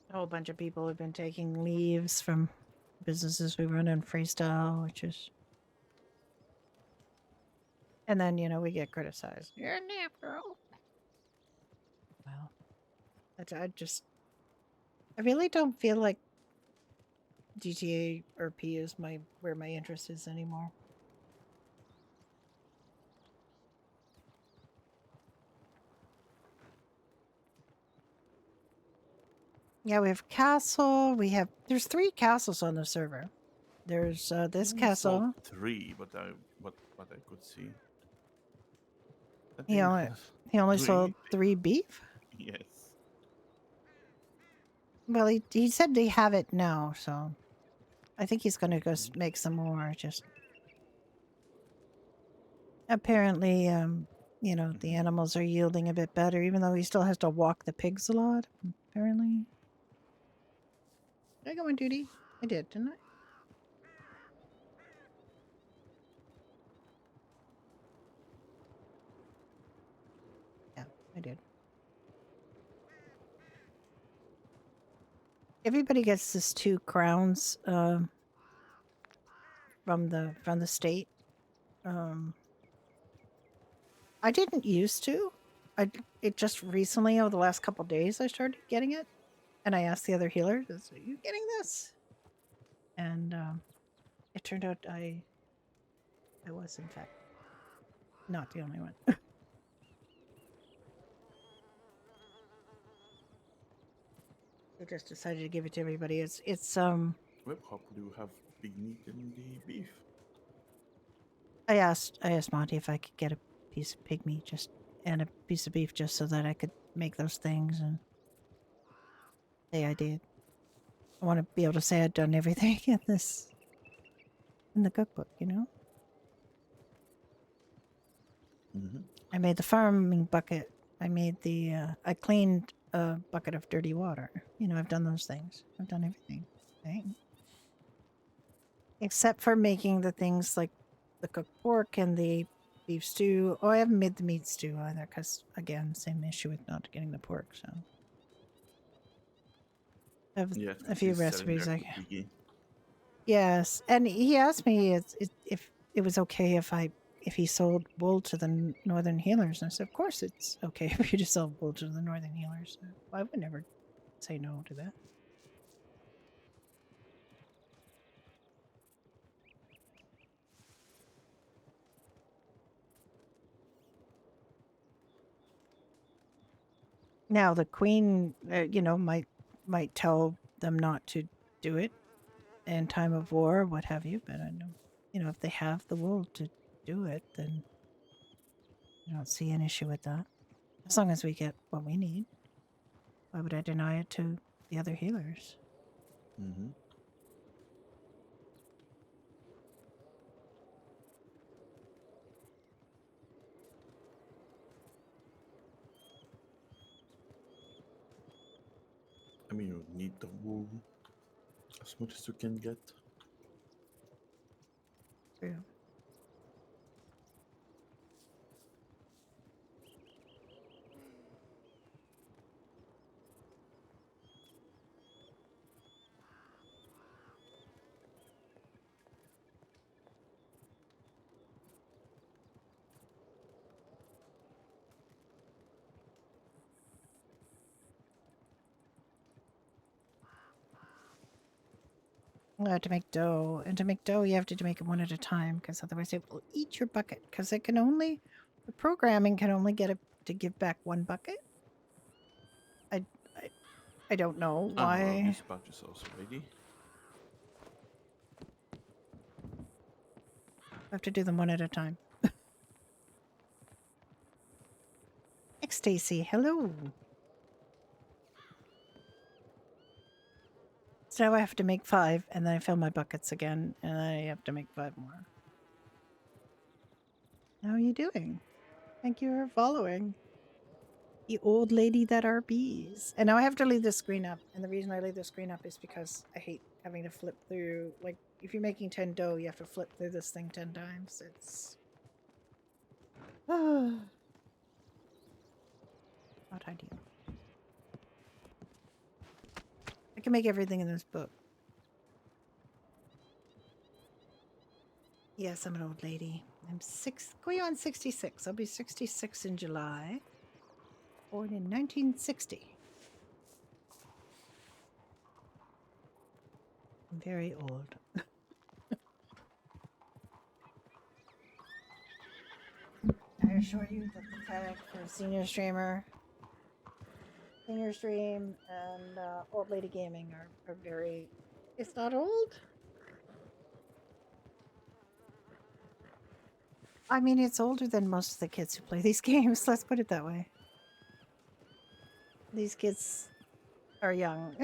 [SPEAKER 3] A whole bunch of people have been taking leaves from businesses we run in freestyle, which is. And then, we get criticized. You're a nap girl. Well, I really don't feel like GTA or P is where my interest is anymore. Yeah, we have castle. There's 3 castles on the server. There's this
[SPEAKER 15] I
[SPEAKER 3] castle.
[SPEAKER 15] saw 3, but what I could see. I
[SPEAKER 3] He
[SPEAKER 15] think
[SPEAKER 3] only
[SPEAKER 15] 3.
[SPEAKER 3] sold 3 beef.
[SPEAKER 15] Yes.
[SPEAKER 3] Well, he said they have it now, so I think he's gonna go make some more. Just apparently, the animals are yielding a bit better, even though he still has to walk the pigs a lot. Apparently, did I go on duty? I did, didn't I? Yeah, I did. Everybody gets this 2 crowns from the state. I didn't used to. It just recently, over the last couple days, I started getting it, and I asked the other healers, "Are you getting this?" And it turned out I was in fact not the only one. I just decided to give it to everybody. It's
[SPEAKER 15] Web hop, do you have pig meat in the beef?
[SPEAKER 3] I asked Monty if I could get a piece of pig meat and a piece of beef just so that I could make those things, and I did. I want to be able to say I'd done everything in the cookbook,
[SPEAKER 15] Mm-hmm.
[SPEAKER 3] I made the farming bucket. I made I cleaned a bucket of dirty water. I've done those things. I've done everything. Right? Except for making the things like the cooked pork and the beef stew. Oh, I haven't made the meat stew either because, again, same issue with not getting the pork, so. I have a few recipes. Yes, and he asked me if it was okay if he sold wool to the northern healers, and I said, of course it's okay for you to sell wool to the northern healers. I would never say no to that. Now the queen, might tell them not to do it in time of war, what have you. But I know, if they have the will to do it, then I don't see an issue with that. As long as we get what we need, why would I deny it to the other healers?
[SPEAKER 15] Mm-hmm. I mean, you need the wool as much as you can get.
[SPEAKER 3] True. To make dough. And to make dough, you have to make it one at a time, because otherwise it will eat your bucket. Because the programming can only get it to give back one bucket. I don't know why.
[SPEAKER 15] These batches also ready.
[SPEAKER 3] I have to do them one at a time. Thanks, Stacy. Hello. So now I have to make 5, and then I fill my buckets again, and I have to make 5 more. How are you doing? Thank you for following. The old lady that are bees. And now I have to leave the screen up. And the reason I leave the screen up is because I hate having to flip through. Like, if you're making 10 dough, you have to flip through this thing 10 times. It's not ideal. I can make everything in this book. Yes, I'm an old lady. I'm going on 66. I'll be 66 in July. Born in 1960. I'm very old. I assure you that the tag for senior streamer, senior stream, and old lady gaming are very. It's not old. I mean, it's older than most of the kids who play these games. Let's put it that way. These kids are young.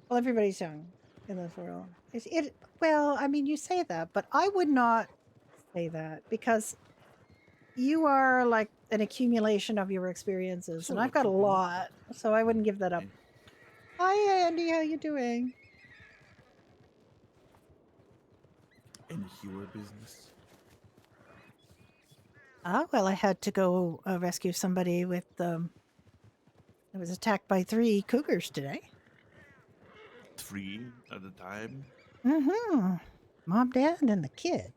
[SPEAKER 3] Well, everybody's young in this world. Well, I mean, you say that, but I would not say that, because you are like an accumulation of your experiences, and I've got a lot, so I wouldn't give that up. Hi, Andy. How you doing?
[SPEAKER 15] Any hero business?
[SPEAKER 3] Oh, well, I had to go rescue somebody with I was attacked by 3 cougars today.
[SPEAKER 15] 3 at a time?
[SPEAKER 3] Mm-hmm. Mom, Dad, and the kid.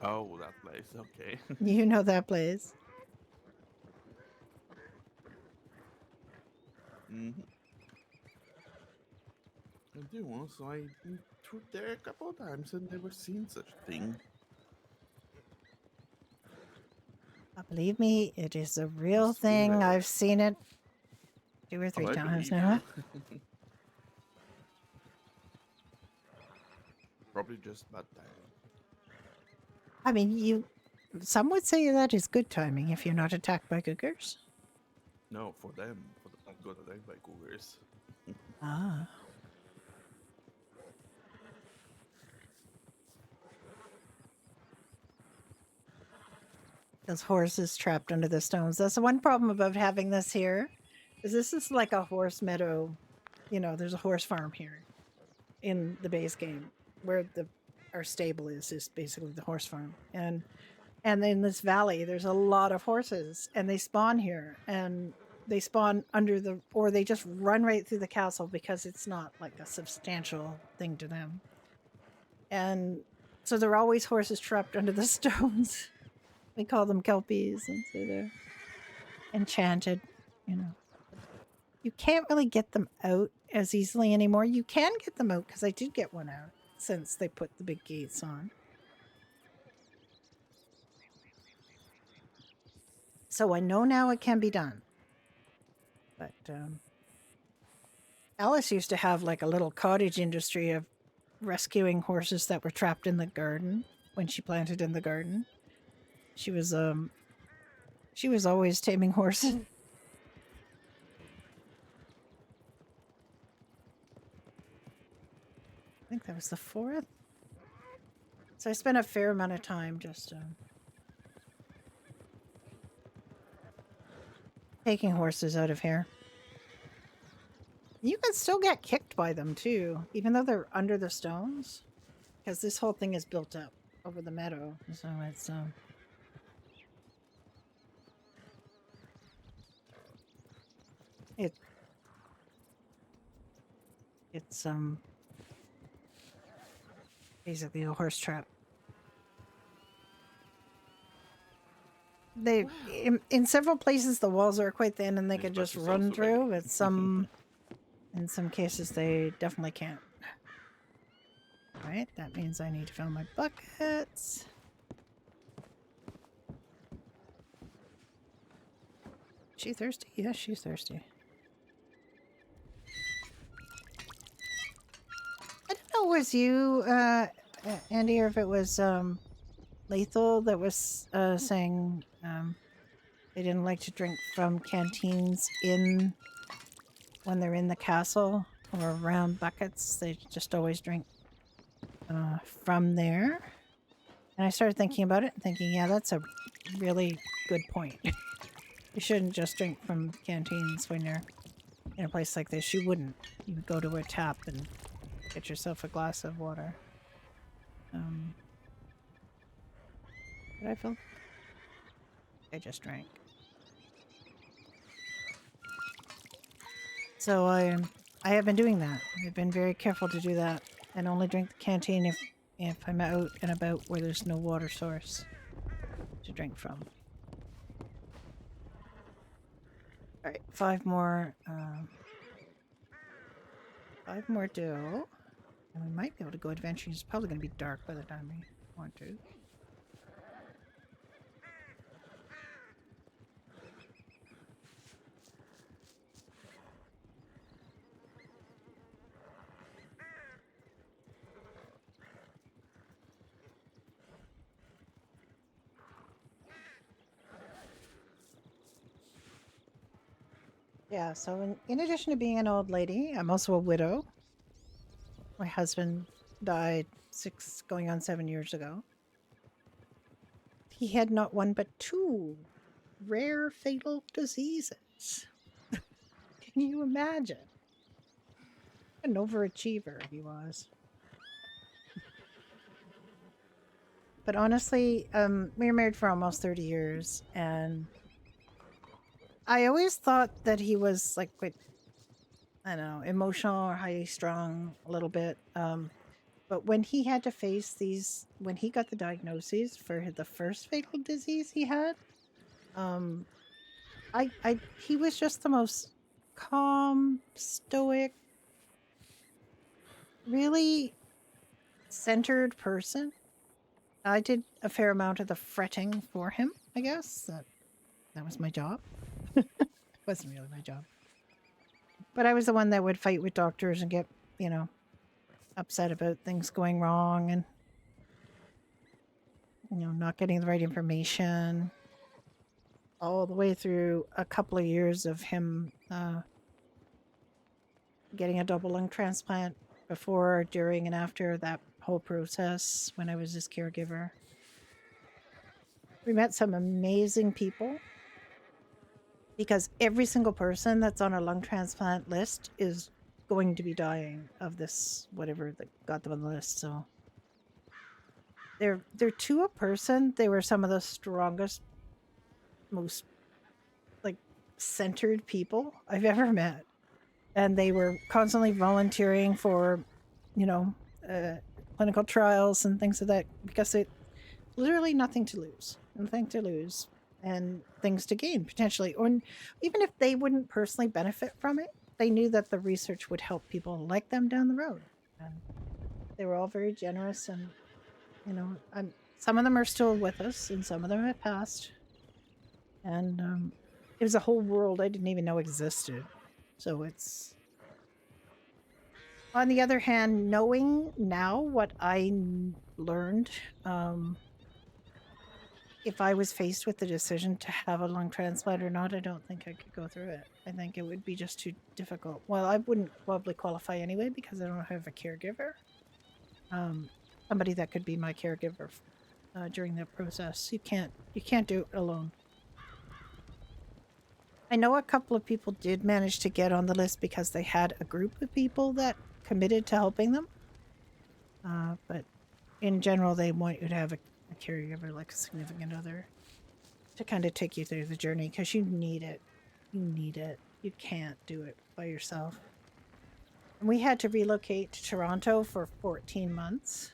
[SPEAKER 15] Oh, that place. Okay.
[SPEAKER 3] You know that place.
[SPEAKER 15] Mm-hmm. I do. Also, I been through there a couple of times and never seen such a thing.
[SPEAKER 3] Believe me, it is a real
[SPEAKER 15] Must be
[SPEAKER 3] thing.
[SPEAKER 15] rare.
[SPEAKER 3] I've seen it 2 or 3
[SPEAKER 15] Oh, I
[SPEAKER 3] times
[SPEAKER 15] believe
[SPEAKER 3] now.
[SPEAKER 15] you. Probably just bad timing.
[SPEAKER 3] I mean, some would say that is good timing if you're not attacked by cougars.
[SPEAKER 15] No, for them. I got attacked by cougars.
[SPEAKER 3] Ah. Those horses trapped under the stones. That's the one problem about having this here, is this is like a horse meadow. There's a horse farm here in the base game, where our stable is basically the horse farm. And in this valley, there's a lot of horses, and they spawn here, and they spawn or they just run right through the castle, because it's not like a substantial thing to them. And so there are always horses trapped under the stones. We call them kelpies, and so they're enchanted. You can't really get them out as easily anymore. You can get them out, because I did get one out since they put the big gates on. So I know now it can be done. But Alice used to have like a little cottage industry of rescuing horses that were trapped in the garden when she planted in the garden. She was always taming horses. I think that was the 4th. So I spent a fair amount of time just taking horses out of here. You can still get kicked by them too, even though they're under the stones, because this whole thing is built up over the meadow. So it's basically a horse trap. They in several places the walls are quite thin and they could just run through, but in some cases they definitely can't. Right, that means I need to fill my buckets. She thirsty? Yes, she's thirsty. I don't know, was you, Andy, or if it was Lethal that was saying they didn't like to drink from canteens when they're in the castle or around buckets. They just always drink from there. And I started thinking about it and thinking, yeah, that's a really good point. You shouldn't just drink from canteens when you're in a place like this. You wouldn't. You would go to a tap and get yourself a glass of water. Did I fill? I just drank. So I have been doing that. I've been very careful to do that and only drink the canteen if I'm out and about where there's no water source to drink from. All right, 5 more dough, and we might be able to go adventuring. It's probably going to be dark by the time we want to. Yeah, so in addition to being an old lady, I'm also a widow. My husband died 6 going on 7 years ago. He had not one but 2 rare fatal diseases. Can you imagine? An overachiever he was. But honestly, we were married for almost 30 years, and I always thought that he was like quite, I don't know, emotional or highly strung a little bit. But when he had to face when he got the diagnoses for the first fatal disease he had, he was just the most calm, stoic, really centered person. I did a fair amount of the fretting for him, I guess. That was my job. It wasn't really my job. But I was the one that would fight with doctors and get, upset about things going wrong and, not getting the right information. All the way through a couple of years of him getting a double lung transplant before, during, and after that whole process when I was his caregiver. We met some amazing people because every single person that's on a lung transplant list is going to be dying of this, whatever that got them on the list. So they're to a person, they were some of the strongest, most centered people I've ever met. And they were constantly volunteering for, clinical trials and things like that because it literally nothing to lose, and things to gain potentially. Or even if they wouldn't personally benefit from it, they knew that the research would help people like them down the road. And they were all very generous, and some of them are still with us, and some of them have passed. And it was a whole world I didn't even know existed. So it's... On the other hand, knowing now what I learned, if I was faced with the decision to have a lung transplant or not, I don't think I could go through it. I think it would be just too difficult. Well, I wouldn't probably qualify anyway because I don't have a caregiver. Somebody that could be my caregiver during the process. You can't do it alone. I know a couple of people did manage to get on the list because they had a group of people that committed to helping them. But in general, they want you to have a caregiver, like a significant other, to kind of take you through the journey because you need it. You need it. You can't do it by yourself. And we had to relocate to Toronto for 14 months.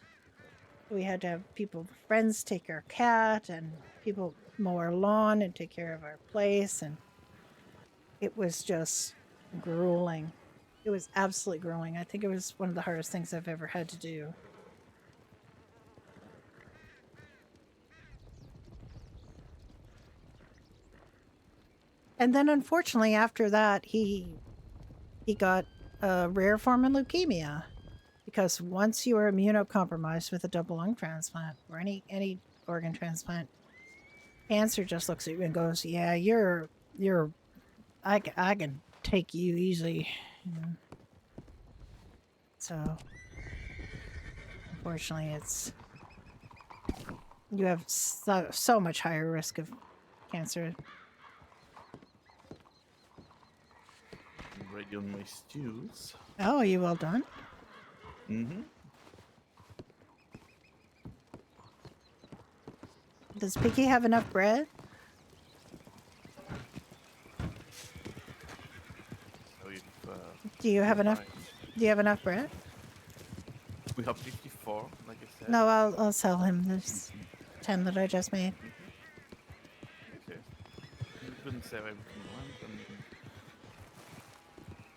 [SPEAKER 3] We had to have people, friends, take our cat, and people mow our lawn and take care of our place. And it was just grueling. It was absolutely grueling. I think it was one of the hardest things I've ever had to do. And then unfortunately after that, he got a rare form of leukemia. Because once you are immunocompromised with a double lung transplant or any organ transplant, cancer just looks at you and goes, "Yeah, I can take you easy." You know? So, unfortunately, you have so much higher risk of cancer.
[SPEAKER 15] I'm ready on my stews.
[SPEAKER 3] Oh, are you well done?
[SPEAKER 15] Mm-hmm.
[SPEAKER 3] Does Piggy have enough bread?
[SPEAKER 15] So if,
[SPEAKER 3] Do you have
[SPEAKER 15] you're
[SPEAKER 3] enough?
[SPEAKER 15] right.
[SPEAKER 3] Do you have enough bread?
[SPEAKER 15] We have 54, like I said.
[SPEAKER 3] No, I'll sell him this 10 that I just made.
[SPEAKER 15] Okay. You can sell everything you want, and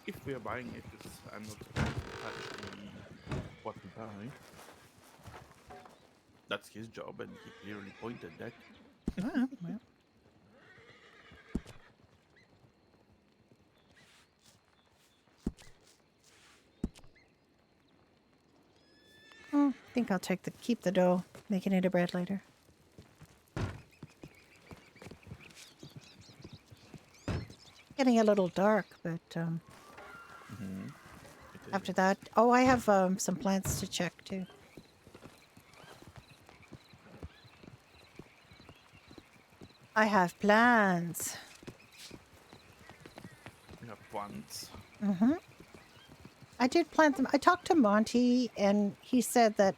[SPEAKER 15] if we are buying it, because I'm not supposed to touch what we buy. That's his job, and he clearly pointed that.
[SPEAKER 3] Oh, well. I think I'll keep the dough, making it a bread later. Getting a little dark, but after that, oh, I have some plants to check too. I have plans.
[SPEAKER 15] We have plants.
[SPEAKER 3] I did plant them. I talked to Monty, and he said that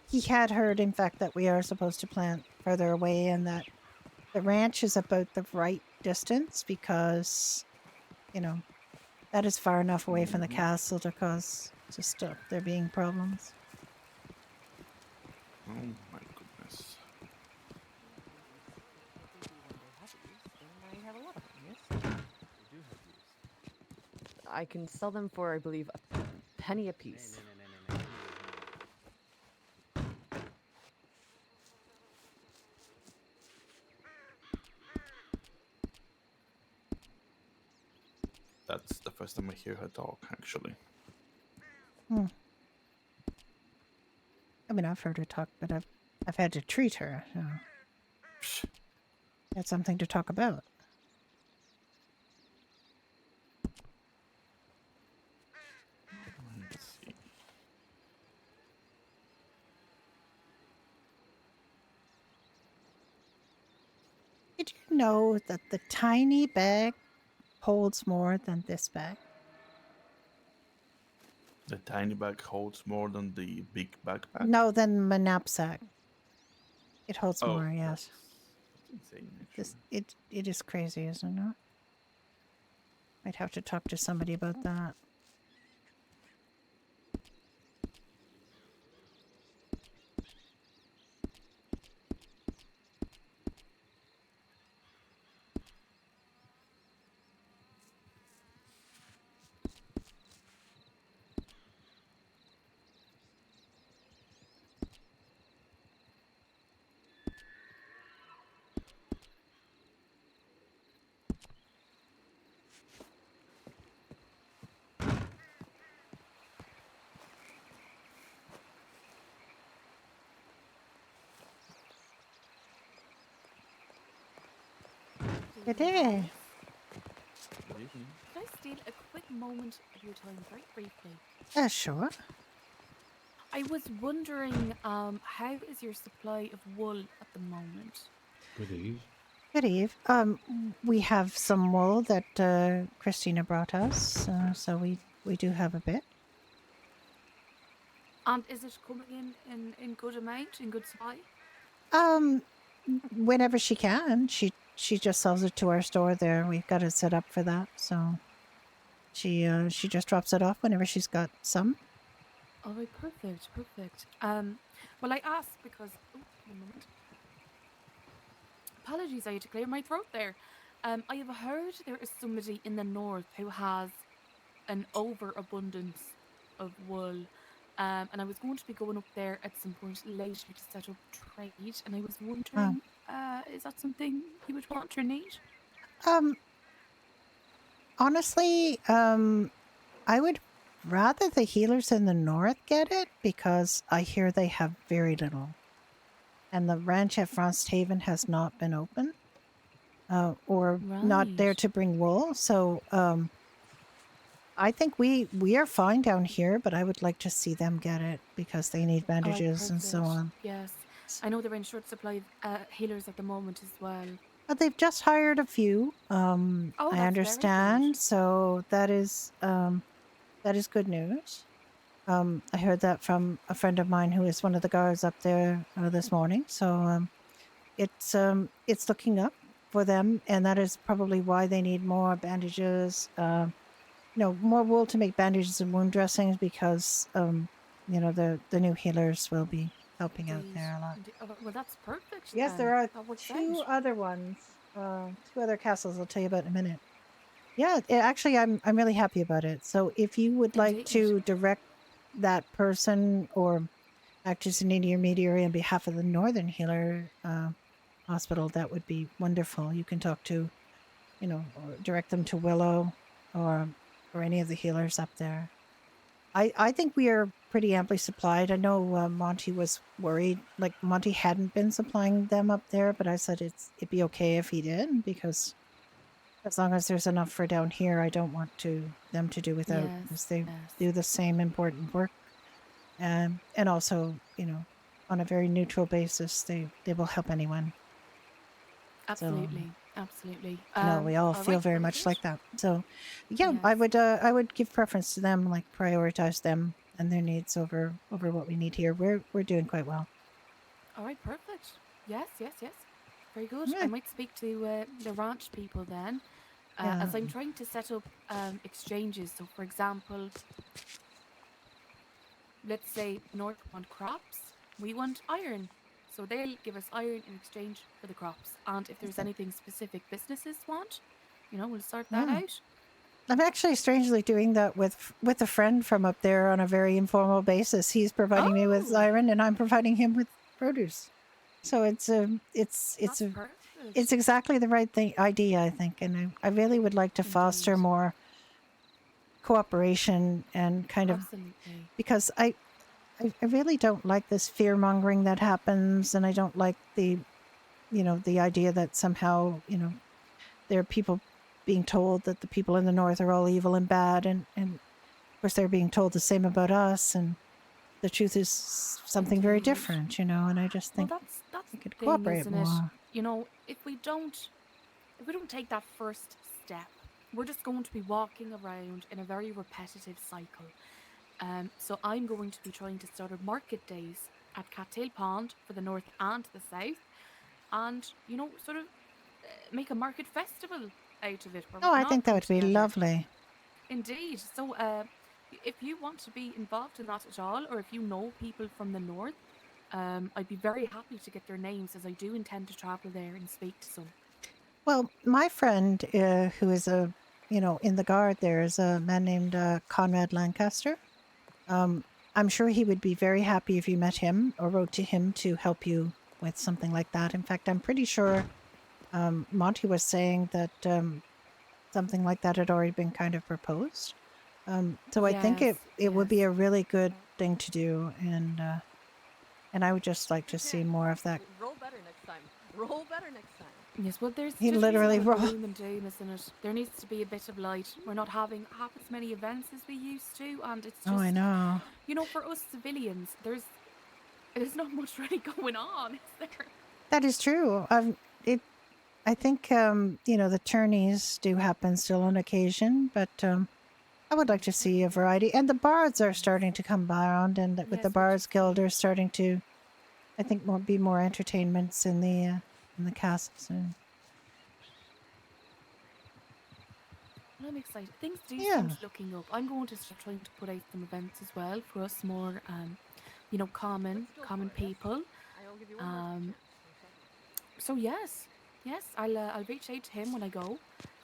[SPEAKER 3] he had heard, in fact, that we are supposed to plant further away and that the ranch is about the right distance because, you know, that is far enough away from the castle to cause just there being problems.
[SPEAKER 15] Oh my goodness.
[SPEAKER 16] I have a lot of them, yes? I can sell them for, I believe, a penny a piece.
[SPEAKER 15] That's the first time I hear her talk, actually.
[SPEAKER 3] I mean, I've heard her talk, but I've had to treat her. So. That's something to talk about.
[SPEAKER 15] Let's see.
[SPEAKER 3] Did you know that the tiny bag holds more than this bag?
[SPEAKER 15] The tiny bag holds more than the big backpack?
[SPEAKER 3] No, than my knapsack. It holds
[SPEAKER 15] Oh,
[SPEAKER 3] more, yes.
[SPEAKER 15] that's insane, actually.
[SPEAKER 3] It is crazy, isn't it? I'd have to talk to somebody about that. Good day.
[SPEAKER 13] Good evening.
[SPEAKER 17] Could I steal a quick moment of your time, very briefly?
[SPEAKER 3] Sure.
[SPEAKER 17] I was wondering, how is your supply of wool at the moment?
[SPEAKER 5] Good eve.
[SPEAKER 3] Good eve. We have some wool that Christina brought us, so we do have a bit.
[SPEAKER 17] And is it coming in good amount, in good supply?
[SPEAKER 3] Whenever she can, she just sells it to our store there. We've got it set up for that, so she just drops it off whenever she's got some.
[SPEAKER 17] All right, perfect, perfect. Well, I asked because, oh, one moment. Apologies, I had to clear my throat there. I have heard there is somebody in the north who has an overabundance of wool. And I was going to be going up there at some point later to set up trade, and I was wondering, is that something you would want or need?
[SPEAKER 3] Honestly, I would rather the healers in the north get it because I hear they have very little. And the ranch at Frosthaven has not been open or not there to bring wool. So I think we are fine down here, but I would like to see them get it because they need bandages and so on.
[SPEAKER 17] Yes. I know they're in short supply of healers at the moment as well.
[SPEAKER 3] But they've just hired a few.
[SPEAKER 17] Oh,
[SPEAKER 3] I
[SPEAKER 17] that's
[SPEAKER 3] understand. So that is good news. I heard that from a friend of mine who is one of the guards up there this morning. So it's looking up for them, and that is probably why they need more bandages. More wool to make bandages and wound dressings because the new healers will be helping out there a lot.
[SPEAKER 17] Oh, well, that's perfect.
[SPEAKER 3] Yes,
[SPEAKER 17] then.
[SPEAKER 3] there are
[SPEAKER 17] That works
[SPEAKER 3] two
[SPEAKER 17] out.
[SPEAKER 3] other ones, two other castles. I'll tell you about in a minute. Yeah, actually, I'm really happy about it. So if you would like to direct that person or act as an intermediary on behalf of the Northern Healer Hospital, that would be wonderful. You can talk to, or direct them to Willow or any of the healers up there. I think we are pretty amply supplied. I know Monty was worried, like Monty hadn't been supplying them up there, but I said it'd be okay if he did because as long as there's enough for down here, I don't want them to do without because they do the same important work. And also, on a very neutral basis, they will help anyone.
[SPEAKER 17] Absolutely, absolutely.
[SPEAKER 3] No, we all feel very much like that. So, yeah, I would give preference to them, like prioritize them and their needs over what we need here. We're doing quite well.
[SPEAKER 17] All right, perfect. Yes. Very good. I might speak to the ranch people then, as I'm trying to set up exchanges. So, for example, let's say North want crops, we want iron. So they'll give us iron in exchange for the crops. And if there's anything specific businesses want, we'll sort that out.
[SPEAKER 3] I'm actually strangely doing that with a friend from up there on a very informal basis. He's providing me with iron, and I'm providing him with produce. So it's exactly the right idea, I think, and I really would like to foster more cooperation and kind of because I really don't like this fear mongering that happens, and I don't like the idea that somehow there are people being told that the people in the north are all evil and bad, and of course they're being told the same about us, and the truth is something very different, and I just think
[SPEAKER 17] that's
[SPEAKER 3] we could
[SPEAKER 17] thing,
[SPEAKER 3] cooperate
[SPEAKER 17] isn't
[SPEAKER 3] more.
[SPEAKER 17] It? If we don't take that first step, we're just going to be walking around in a very repetitive cycle. So I'm going to be trying to start up market days at Cattail Pond for the north and the south, and sort of make a market festival out of it. Where
[SPEAKER 3] Oh,
[SPEAKER 17] we
[SPEAKER 3] I
[SPEAKER 17] can all
[SPEAKER 3] think that
[SPEAKER 17] come
[SPEAKER 3] would be
[SPEAKER 17] together.
[SPEAKER 3] lovely.
[SPEAKER 17] Indeed. So if you want to be involved in that at all, or if you know people from the north, I'd be very happy to get their names, as I do intend to travel there and speak to some.
[SPEAKER 3] Well, my friend who is in the guard there is a man named Conrad Lancaster. I'm sure he would be very happy if you met him or wrote to him to help you with something like that. In fact, I'm pretty sure Monty was saying that something like that had already been kind of proposed. So I think it would be a really good thing to do, and I would just like to see more of that.
[SPEAKER 16] Roll better next time. Roll better next time.
[SPEAKER 17] Yes, well, there's
[SPEAKER 3] He
[SPEAKER 17] just
[SPEAKER 3] literally
[SPEAKER 17] isn't a
[SPEAKER 3] rolled.
[SPEAKER 17] gloom and doom, isn't it? There needs to be a bit of light. We're not having half as many events as we used to, and it's just,
[SPEAKER 3] Oh, I know.
[SPEAKER 17] you know, for us civilians, there's not much really going on, is there?
[SPEAKER 3] That is true. I think you know, the tourneys do happen still on occasion, but I would like to see a variety. And the bards are starting to come around, and with
[SPEAKER 17] Yes,
[SPEAKER 3] the
[SPEAKER 17] which
[SPEAKER 3] Bards
[SPEAKER 17] is
[SPEAKER 3] Guild
[SPEAKER 17] good.
[SPEAKER 3] are starting to, I think, be more entertainments in the castle soon.
[SPEAKER 17] Well, I'm excited. Things do
[SPEAKER 3] Yeah.
[SPEAKER 17] seem looking up. I'm going to start trying to put out some events as well for us more, you know, common people. So yes, I'll reach out to him when I go,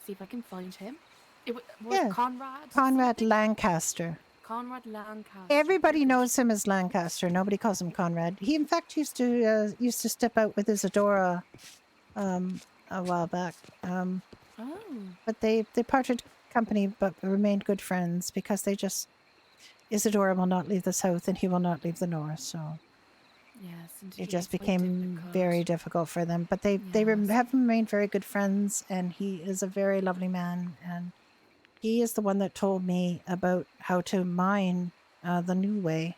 [SPEAKER 17] see if I can find him. It was
[SPEAKER 3] Yeah.
[SPEAKER 17] Conrad.
[SPEAKER 3] Conrad Lancaster.
[SPEAKER 17] Conrad Lancaster.
[SPEAKER 3] Everybody knows him as Lancaster. Nobody calls him Conrad. He, in fact, used to step out with Isadora a while back.
[SPEAKER 17] Oh.
[SPEAKER 3] But they parted company, but remained good friends because they just Isadora will not leave the south, and he will not leave the north. So
[SPEAKER 17] Yes, indeed.
[SPEAKER 3] it just
[SPEAKER 17] It's quite
[SPEAKER 3] became
[SPEAKER 17] difficult.
[SPEAKER 3] very difficult for them. But they have remained very good friends, and he is a very lovely man. And he is the one that told me about how to mine the new way.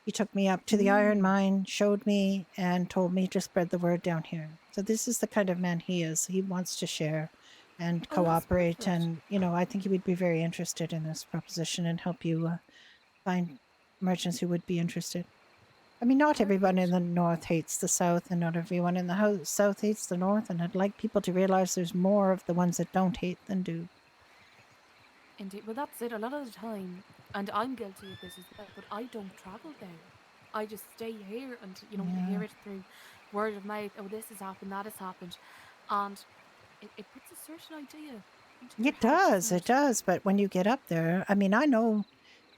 [SPEAKER 3] He took me up to the iron mine, showed me, and told me to spread the word down here. So this is the kind of man he is. He wants to share and
[SPEAKER 17] Oh, that's
[SPEAKER 3] cooperate.
[SPEAKER 17] perfect.
[SPEAKER 3] And, you know, I think he would be very interested in this proposition and help you find merchants who would be interested. I mean, not everyone in the north hates the south, and not everyone in the south hates the north. And I'd like people to realize there's more of the ones that don't hate than do.
[SPEAKER 17] Indeed. Well, that's it. A lot of the time, and I'm guilty of this as well, but I don't travel there. I just stay here and, you know, hear it through word of mouth. Oh, this has happened, that has happened. And it puts a certain idea into your
[SPEAKER 3] It
[SPEAKER 17] head,
[SPEAKER 3] does,
[SPEAKER 17] doesn't
[SPEAKER 3] it does. But when you get up there, I mean, I know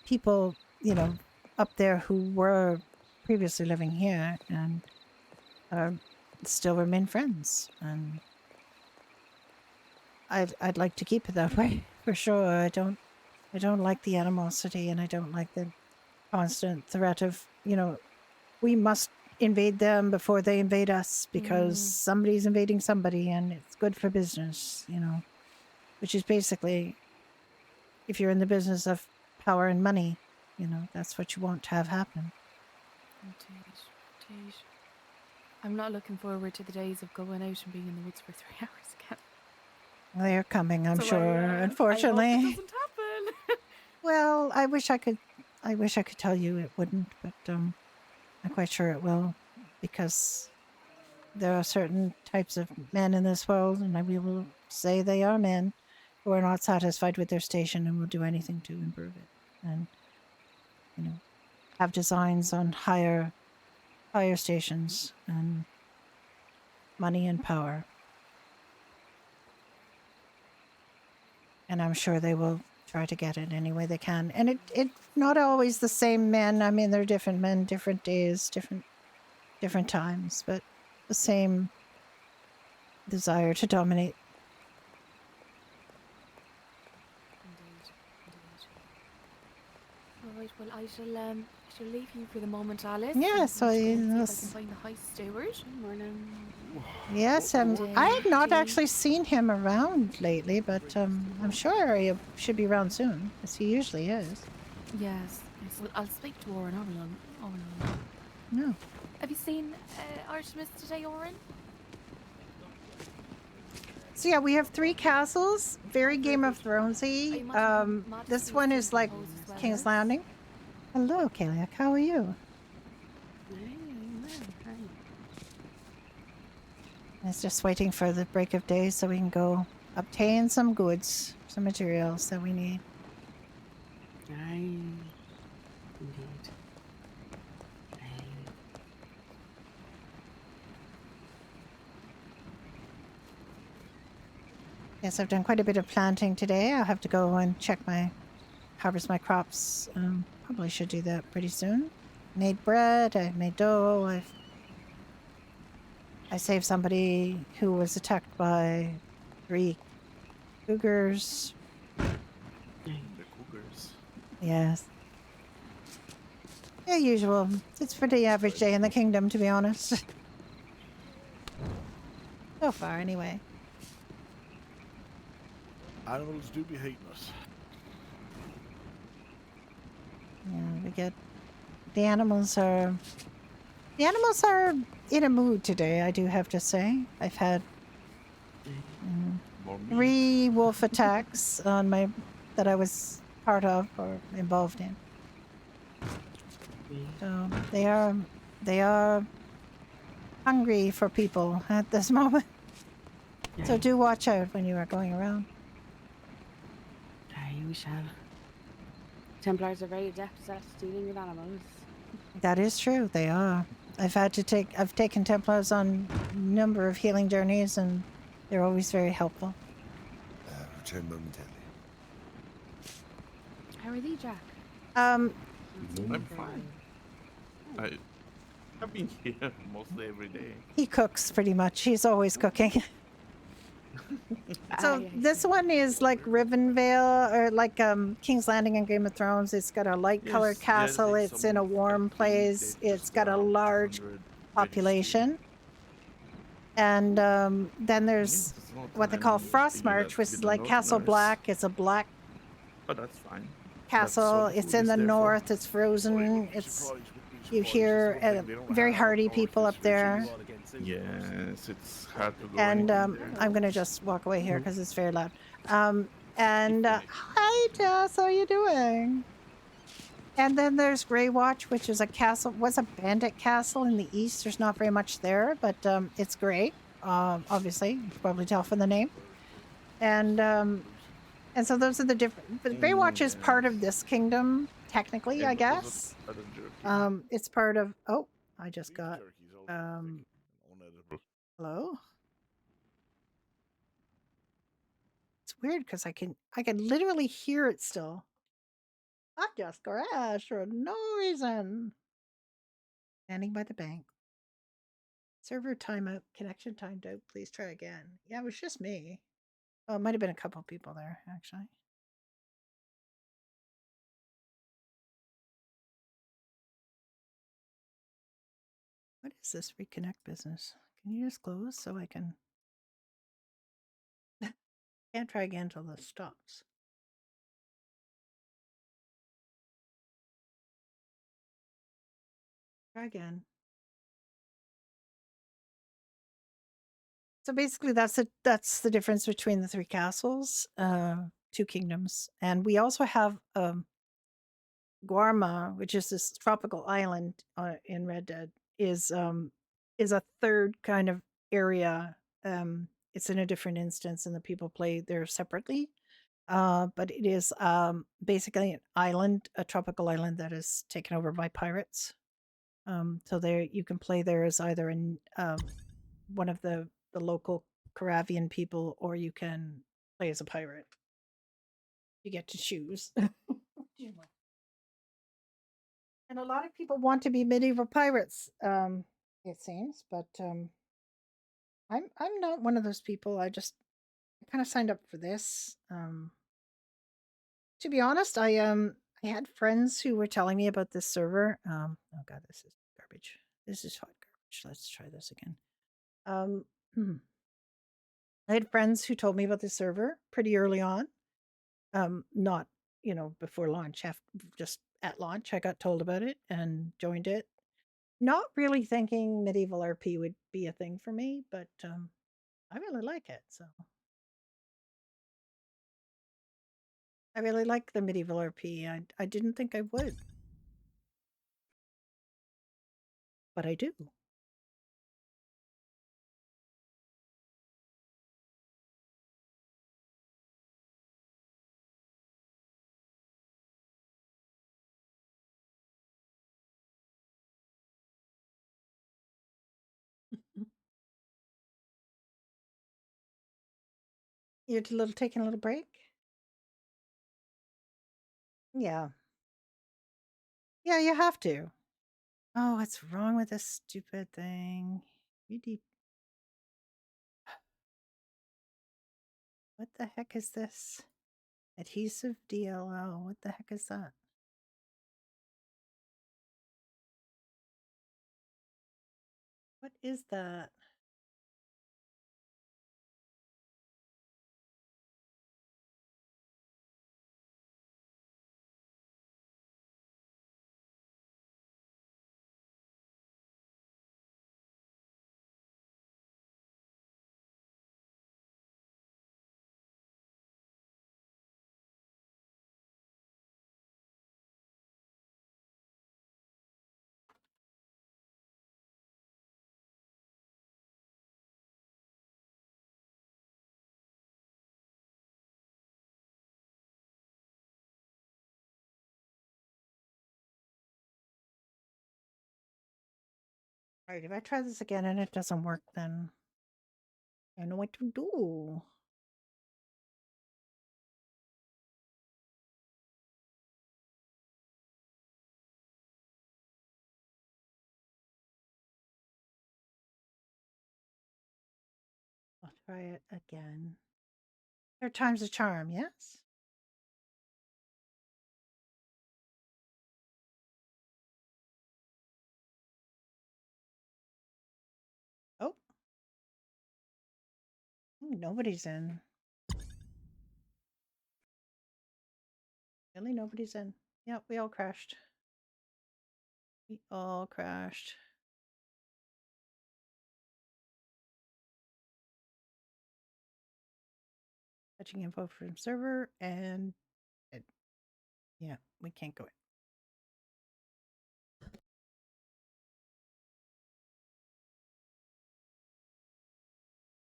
[SPEAKER 3] people, you know, up there who were previously living here and still remain friends. And I'd like to keep it that way for sure. I don't like the animosity, and I don't like the constant threat of, you know, we must invade them before they invade us because somebody's invading somebody, and it's good for business, you know, which is basically, if you're in the business of power and money, you know, that's what you want to have happen.
[SPEAKER 17] Indeed. I'm not looking forward to the days of going out and being in the woods for 3 hours again.
[SPEAKER 3] They're coming, I'm
[SPEAKER 17] So
[SPEAKER 3] sure, unfortunately.
[SPEAKER 17] I hope it doesn't happen.
[SPEAKER 3] Well, I wish I could tell you it wouldn't, but I'm quite sure it will, because there are certain types of men in this world, and we will say they are men, who are not satisfied with their station and will do anything to improve it, and, you know, have designs on higher stations and money and power. And I'm sure they will try to get it any way they can. And it's not always the same men. I mean, they're different men, different days, different times, but the same desire to dominate.
[SPEAKER 17] All right, well, I shall leave you for the moment, Alice.
[SPEAKER 3] Yes,
[SPEAKER 17] I need to go and see if I can find the high steward.
[SPEAKER 1] Good morning.
[SPEAKER 3] Yes, I have not actually seen him around lately, but I'm sure he should be around soon, as he usually is.
[SPEAKER 17] Yes. Well, I'll speak to Oren. Oren.
[SPEAKER 3] No.
[SPEAKER 17] Have you seen Artemis today, Oren?
[SPEAKER 3] So yeah, we have 3 castles, very Game of Thronesy. This one is like King's Landing. Hello, Kaliak. How are you? It's just waiting for the break of day so we can go obtain some goods, some materials that we need.
[SPEAKER 16] Aye, indeed.
[SPEAKER 3] Yes, I've done quite a bit of planting today. I'll have to go and harvest my crops. Probably should do that pretty soon. Made bread, I've made dough, I saved somebody who was attacked by 3 cougars.
[SPEAKER 15] The cougars.
[SPEAKER 3] Yes. Yeah, usual. It's a pretty average day in the kingdom, to be honest. So far, anyway.
[SPEAKER 11] Animals do be hating us.
[SPEAKER 3] Yeah, we get the animals are in a mood today, I do have to say. I've had 3 wolf attacks on my that I was part of or involved in. So they are hungry for people at this moment. So do watch out when you are going around.
[SPEAKER 16] Aye, we shall. Templars are very adept at dealing with animals.
[SPEAKER 3] That is true. They are. I've taken Templars on a number of healing journeys, and they're always very helpful.
[SPEAKER 11] Return momentarily.
[SPEAKER 16] How are thee, Jack?
[SPEAKER 15] I'm fine. I've been here mostly every day.
[SPEAKER 3] He cooks pretty much. He's always cooking. So this one is like Rivenvale or like King's Landing in Game of Thrones. It's got a light colored
[SPEAKER 15] Yes,
[SPEAKER 3] castle.
[SPEAKER 15] there's
[SPEAKER 3] It's in a
[SPEAKER 15] some
[SPEAKER 3] warm place. It's got a large
[SPEAKER 15] 100
[SPEAKER 3] population. And then there's
[SPEAKER 15] it's not
[SPEAKER 3] what they
[SPEAKER 15] an
[SPEAKER 3] call
[SPEAKER 15] enemy
[SPEAKER 3] Frostmarch, which is like Castle Black. It's a black
[SPEAKER 15] but that's fine.
[SPEAKER 3] castle. It's in the north. It's frozen. It's you hear very hardy people up there.
[SPEAKER 15] Yes, it's hard to go
[SPEAKER 3] And
[SPEAKER 15] anything there.
[SPEAKER 3] I'm gonna just walk away here because it's very loud. Hi Tess, how are you doing? And then there's Grey Watch, which is a castle. Was a bandit castle in the east. There's not very much there, but it's great. Obviously, you can probably tell from the name. And so those are the different. But Grey Watch is part of this kingdom, technically, I guess. It's part of. Oh, I just got. Hello. It's weird because I can literally hear it still. I just crashed for no reason. Standing by the bank. Server timeout. Connection timed out. Please try again. Yeah, it was just me. Oh, it might have been a couple people there, actually. What is this reconnect business? Can you just close so I can... Can't try again until this stops. Try again. So basically, that's the difference between the 3 castles, 2 kingdoms, and we also have Guarma, which is this tropical island in Red Dead, is a third kind of area. It's in a different instance, and the people play there separately. But it is basically an island, a tropical island that is taken over by pirates. So there you can play there as either in one of the local Caravian people, or you can play as a pirate. You get to choose. And a lot of people want to be medieval pirates, it seems, but I'm not one of those people. I kind of signed up for this. To be honest, I had friends who were telling me about this server. Oh god, this is garbage. This is hot garbage. Let's try this again. I had friends who told me about this server pretty early on. Not before launch. Just at launch, I got told about it and joined it. Not really thinking medieval RP would be a thing for me, but I really like it. So I really like the medieval RP. I didn't think I would, but I do. You're taking a little break? Yeah. Yeah, you have to. Oh, what's wrong with this stupid thing? What the heck is this? Adhesive DLL. What the heck is that? What is that? Alright, if I try this again and it doesn't work, then I know what to do. I'll try it again. Third time's a charm, yes? Oh. Nobody's in. Really, nobody's in. Yep, we all crashed. We all crashed. Fetching info from server and yeah, we can't go in.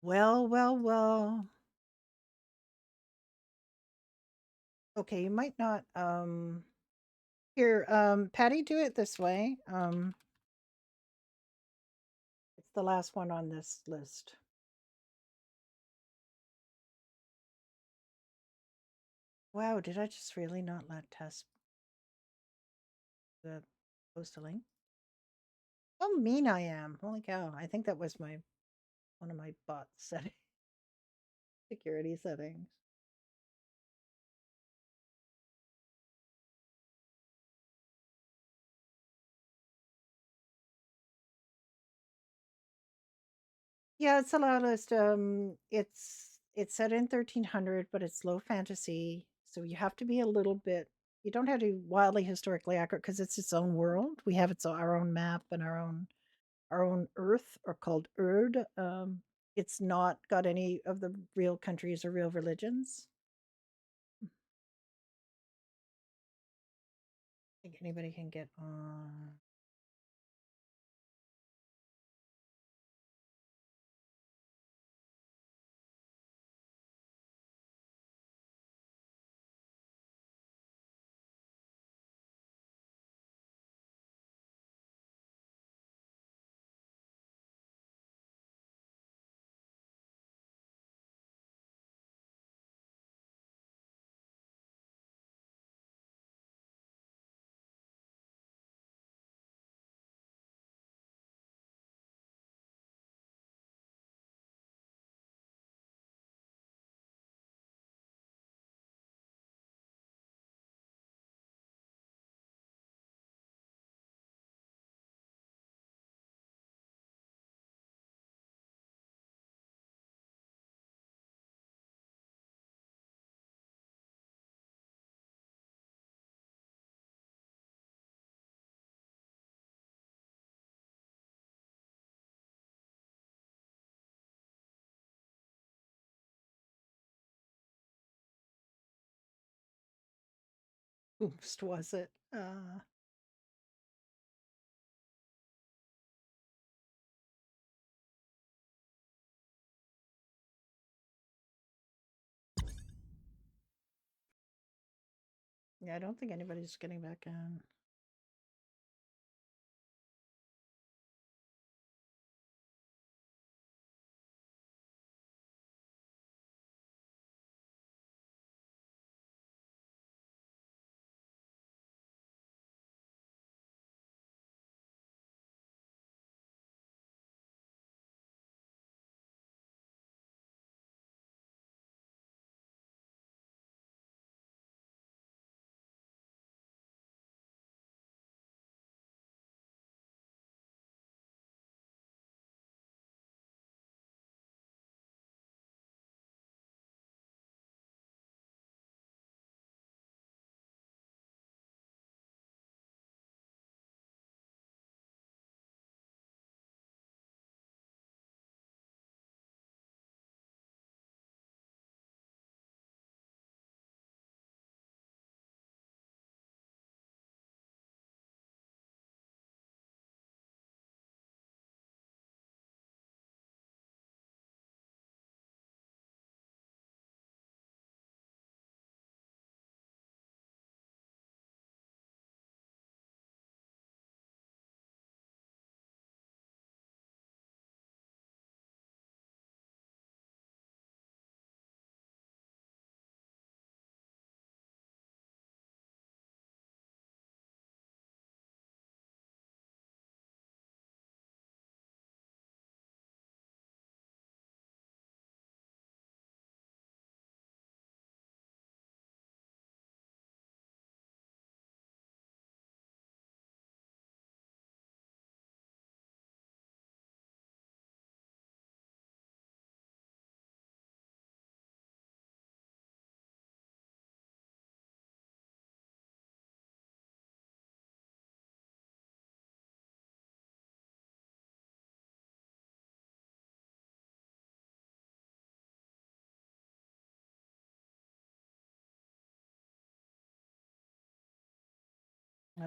[SPEAKER 3] Well, well, well. Okay, you might not here, Patty, do it this way. It's the last one on this list. Wow, did I just really not let Tess post a link? How mean I am. Holy cow. I think that was one of my bot settings. Security settings. Yeah, it's a lot list. It's set in 1300, but it's low fantasy, so you have to be a little bit. You don't have to be wildly historically accurate because it's its own world. We have our own map and our own Earth, or called Erd. It's not got any of the real countries or real religions. I think anybody can get on. Oops, was it? Yeah, I don't think anybody's getting back in.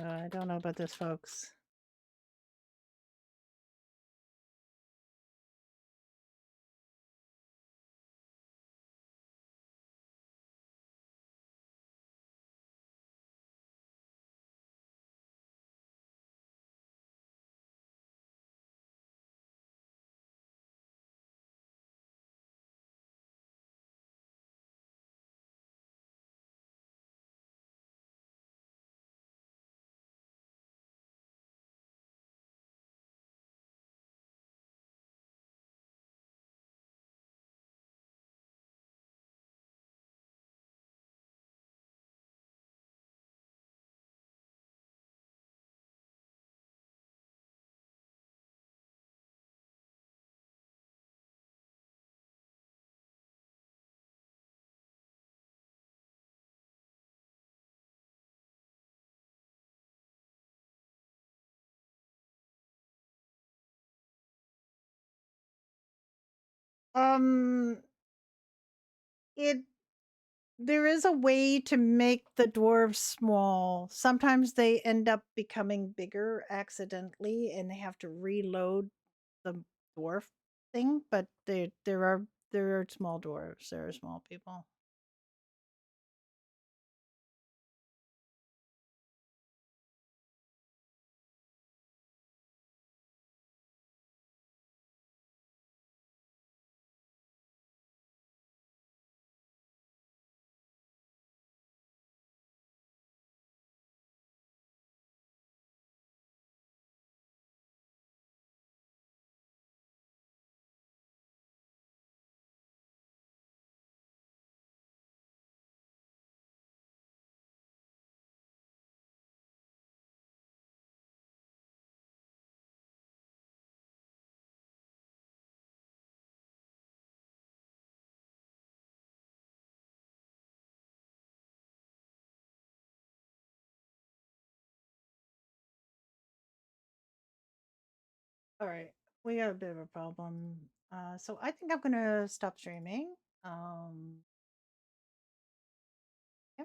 [SPEAKER 3] I don't know about this, folks. Um, it there is a way to make the dwarves small. Sometimes they end up becoming bigger accidentally, and they have to reload the dwarf thing. But there are small dwarves. There are small people. All right, we got a bit of a problem. So I think I'm gonna stop streaming. Can't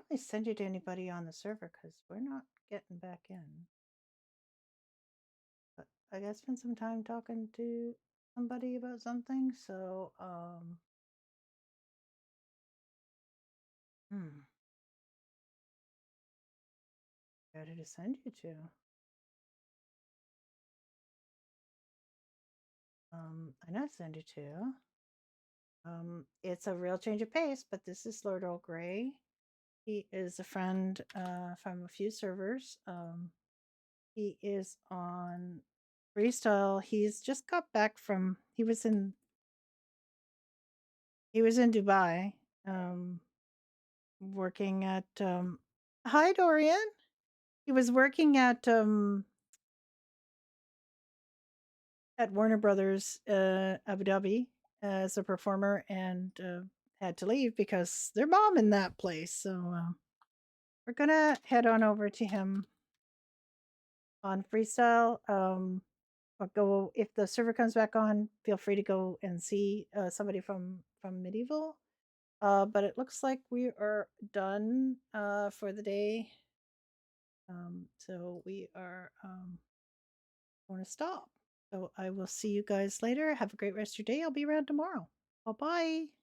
[SPEAKER 3] really send you to anybody on the server because we're not getting back in. But I gotta spend some time talking to somebody about something. So where did it send you to? I know I send you to. It's a real change of pace, but this is Lord Earl Grey. He is a friend from a few servers. He is on Freestyle. He's just got back from he was in Dubai, working at hi Dorian. He was working at Warner Brothers Abu Dhabi as a performer and had to leave because they're bombing that place. So we're gonna head on over to him on Freestyle. Or go if the server comes back on. Feel free to go and see somebody from Medieval. But it looks like we are done for the day. So we are going to stop. So I will see you guys later. Have a great rest of your day. I'll be around tomorrow. Bye bye.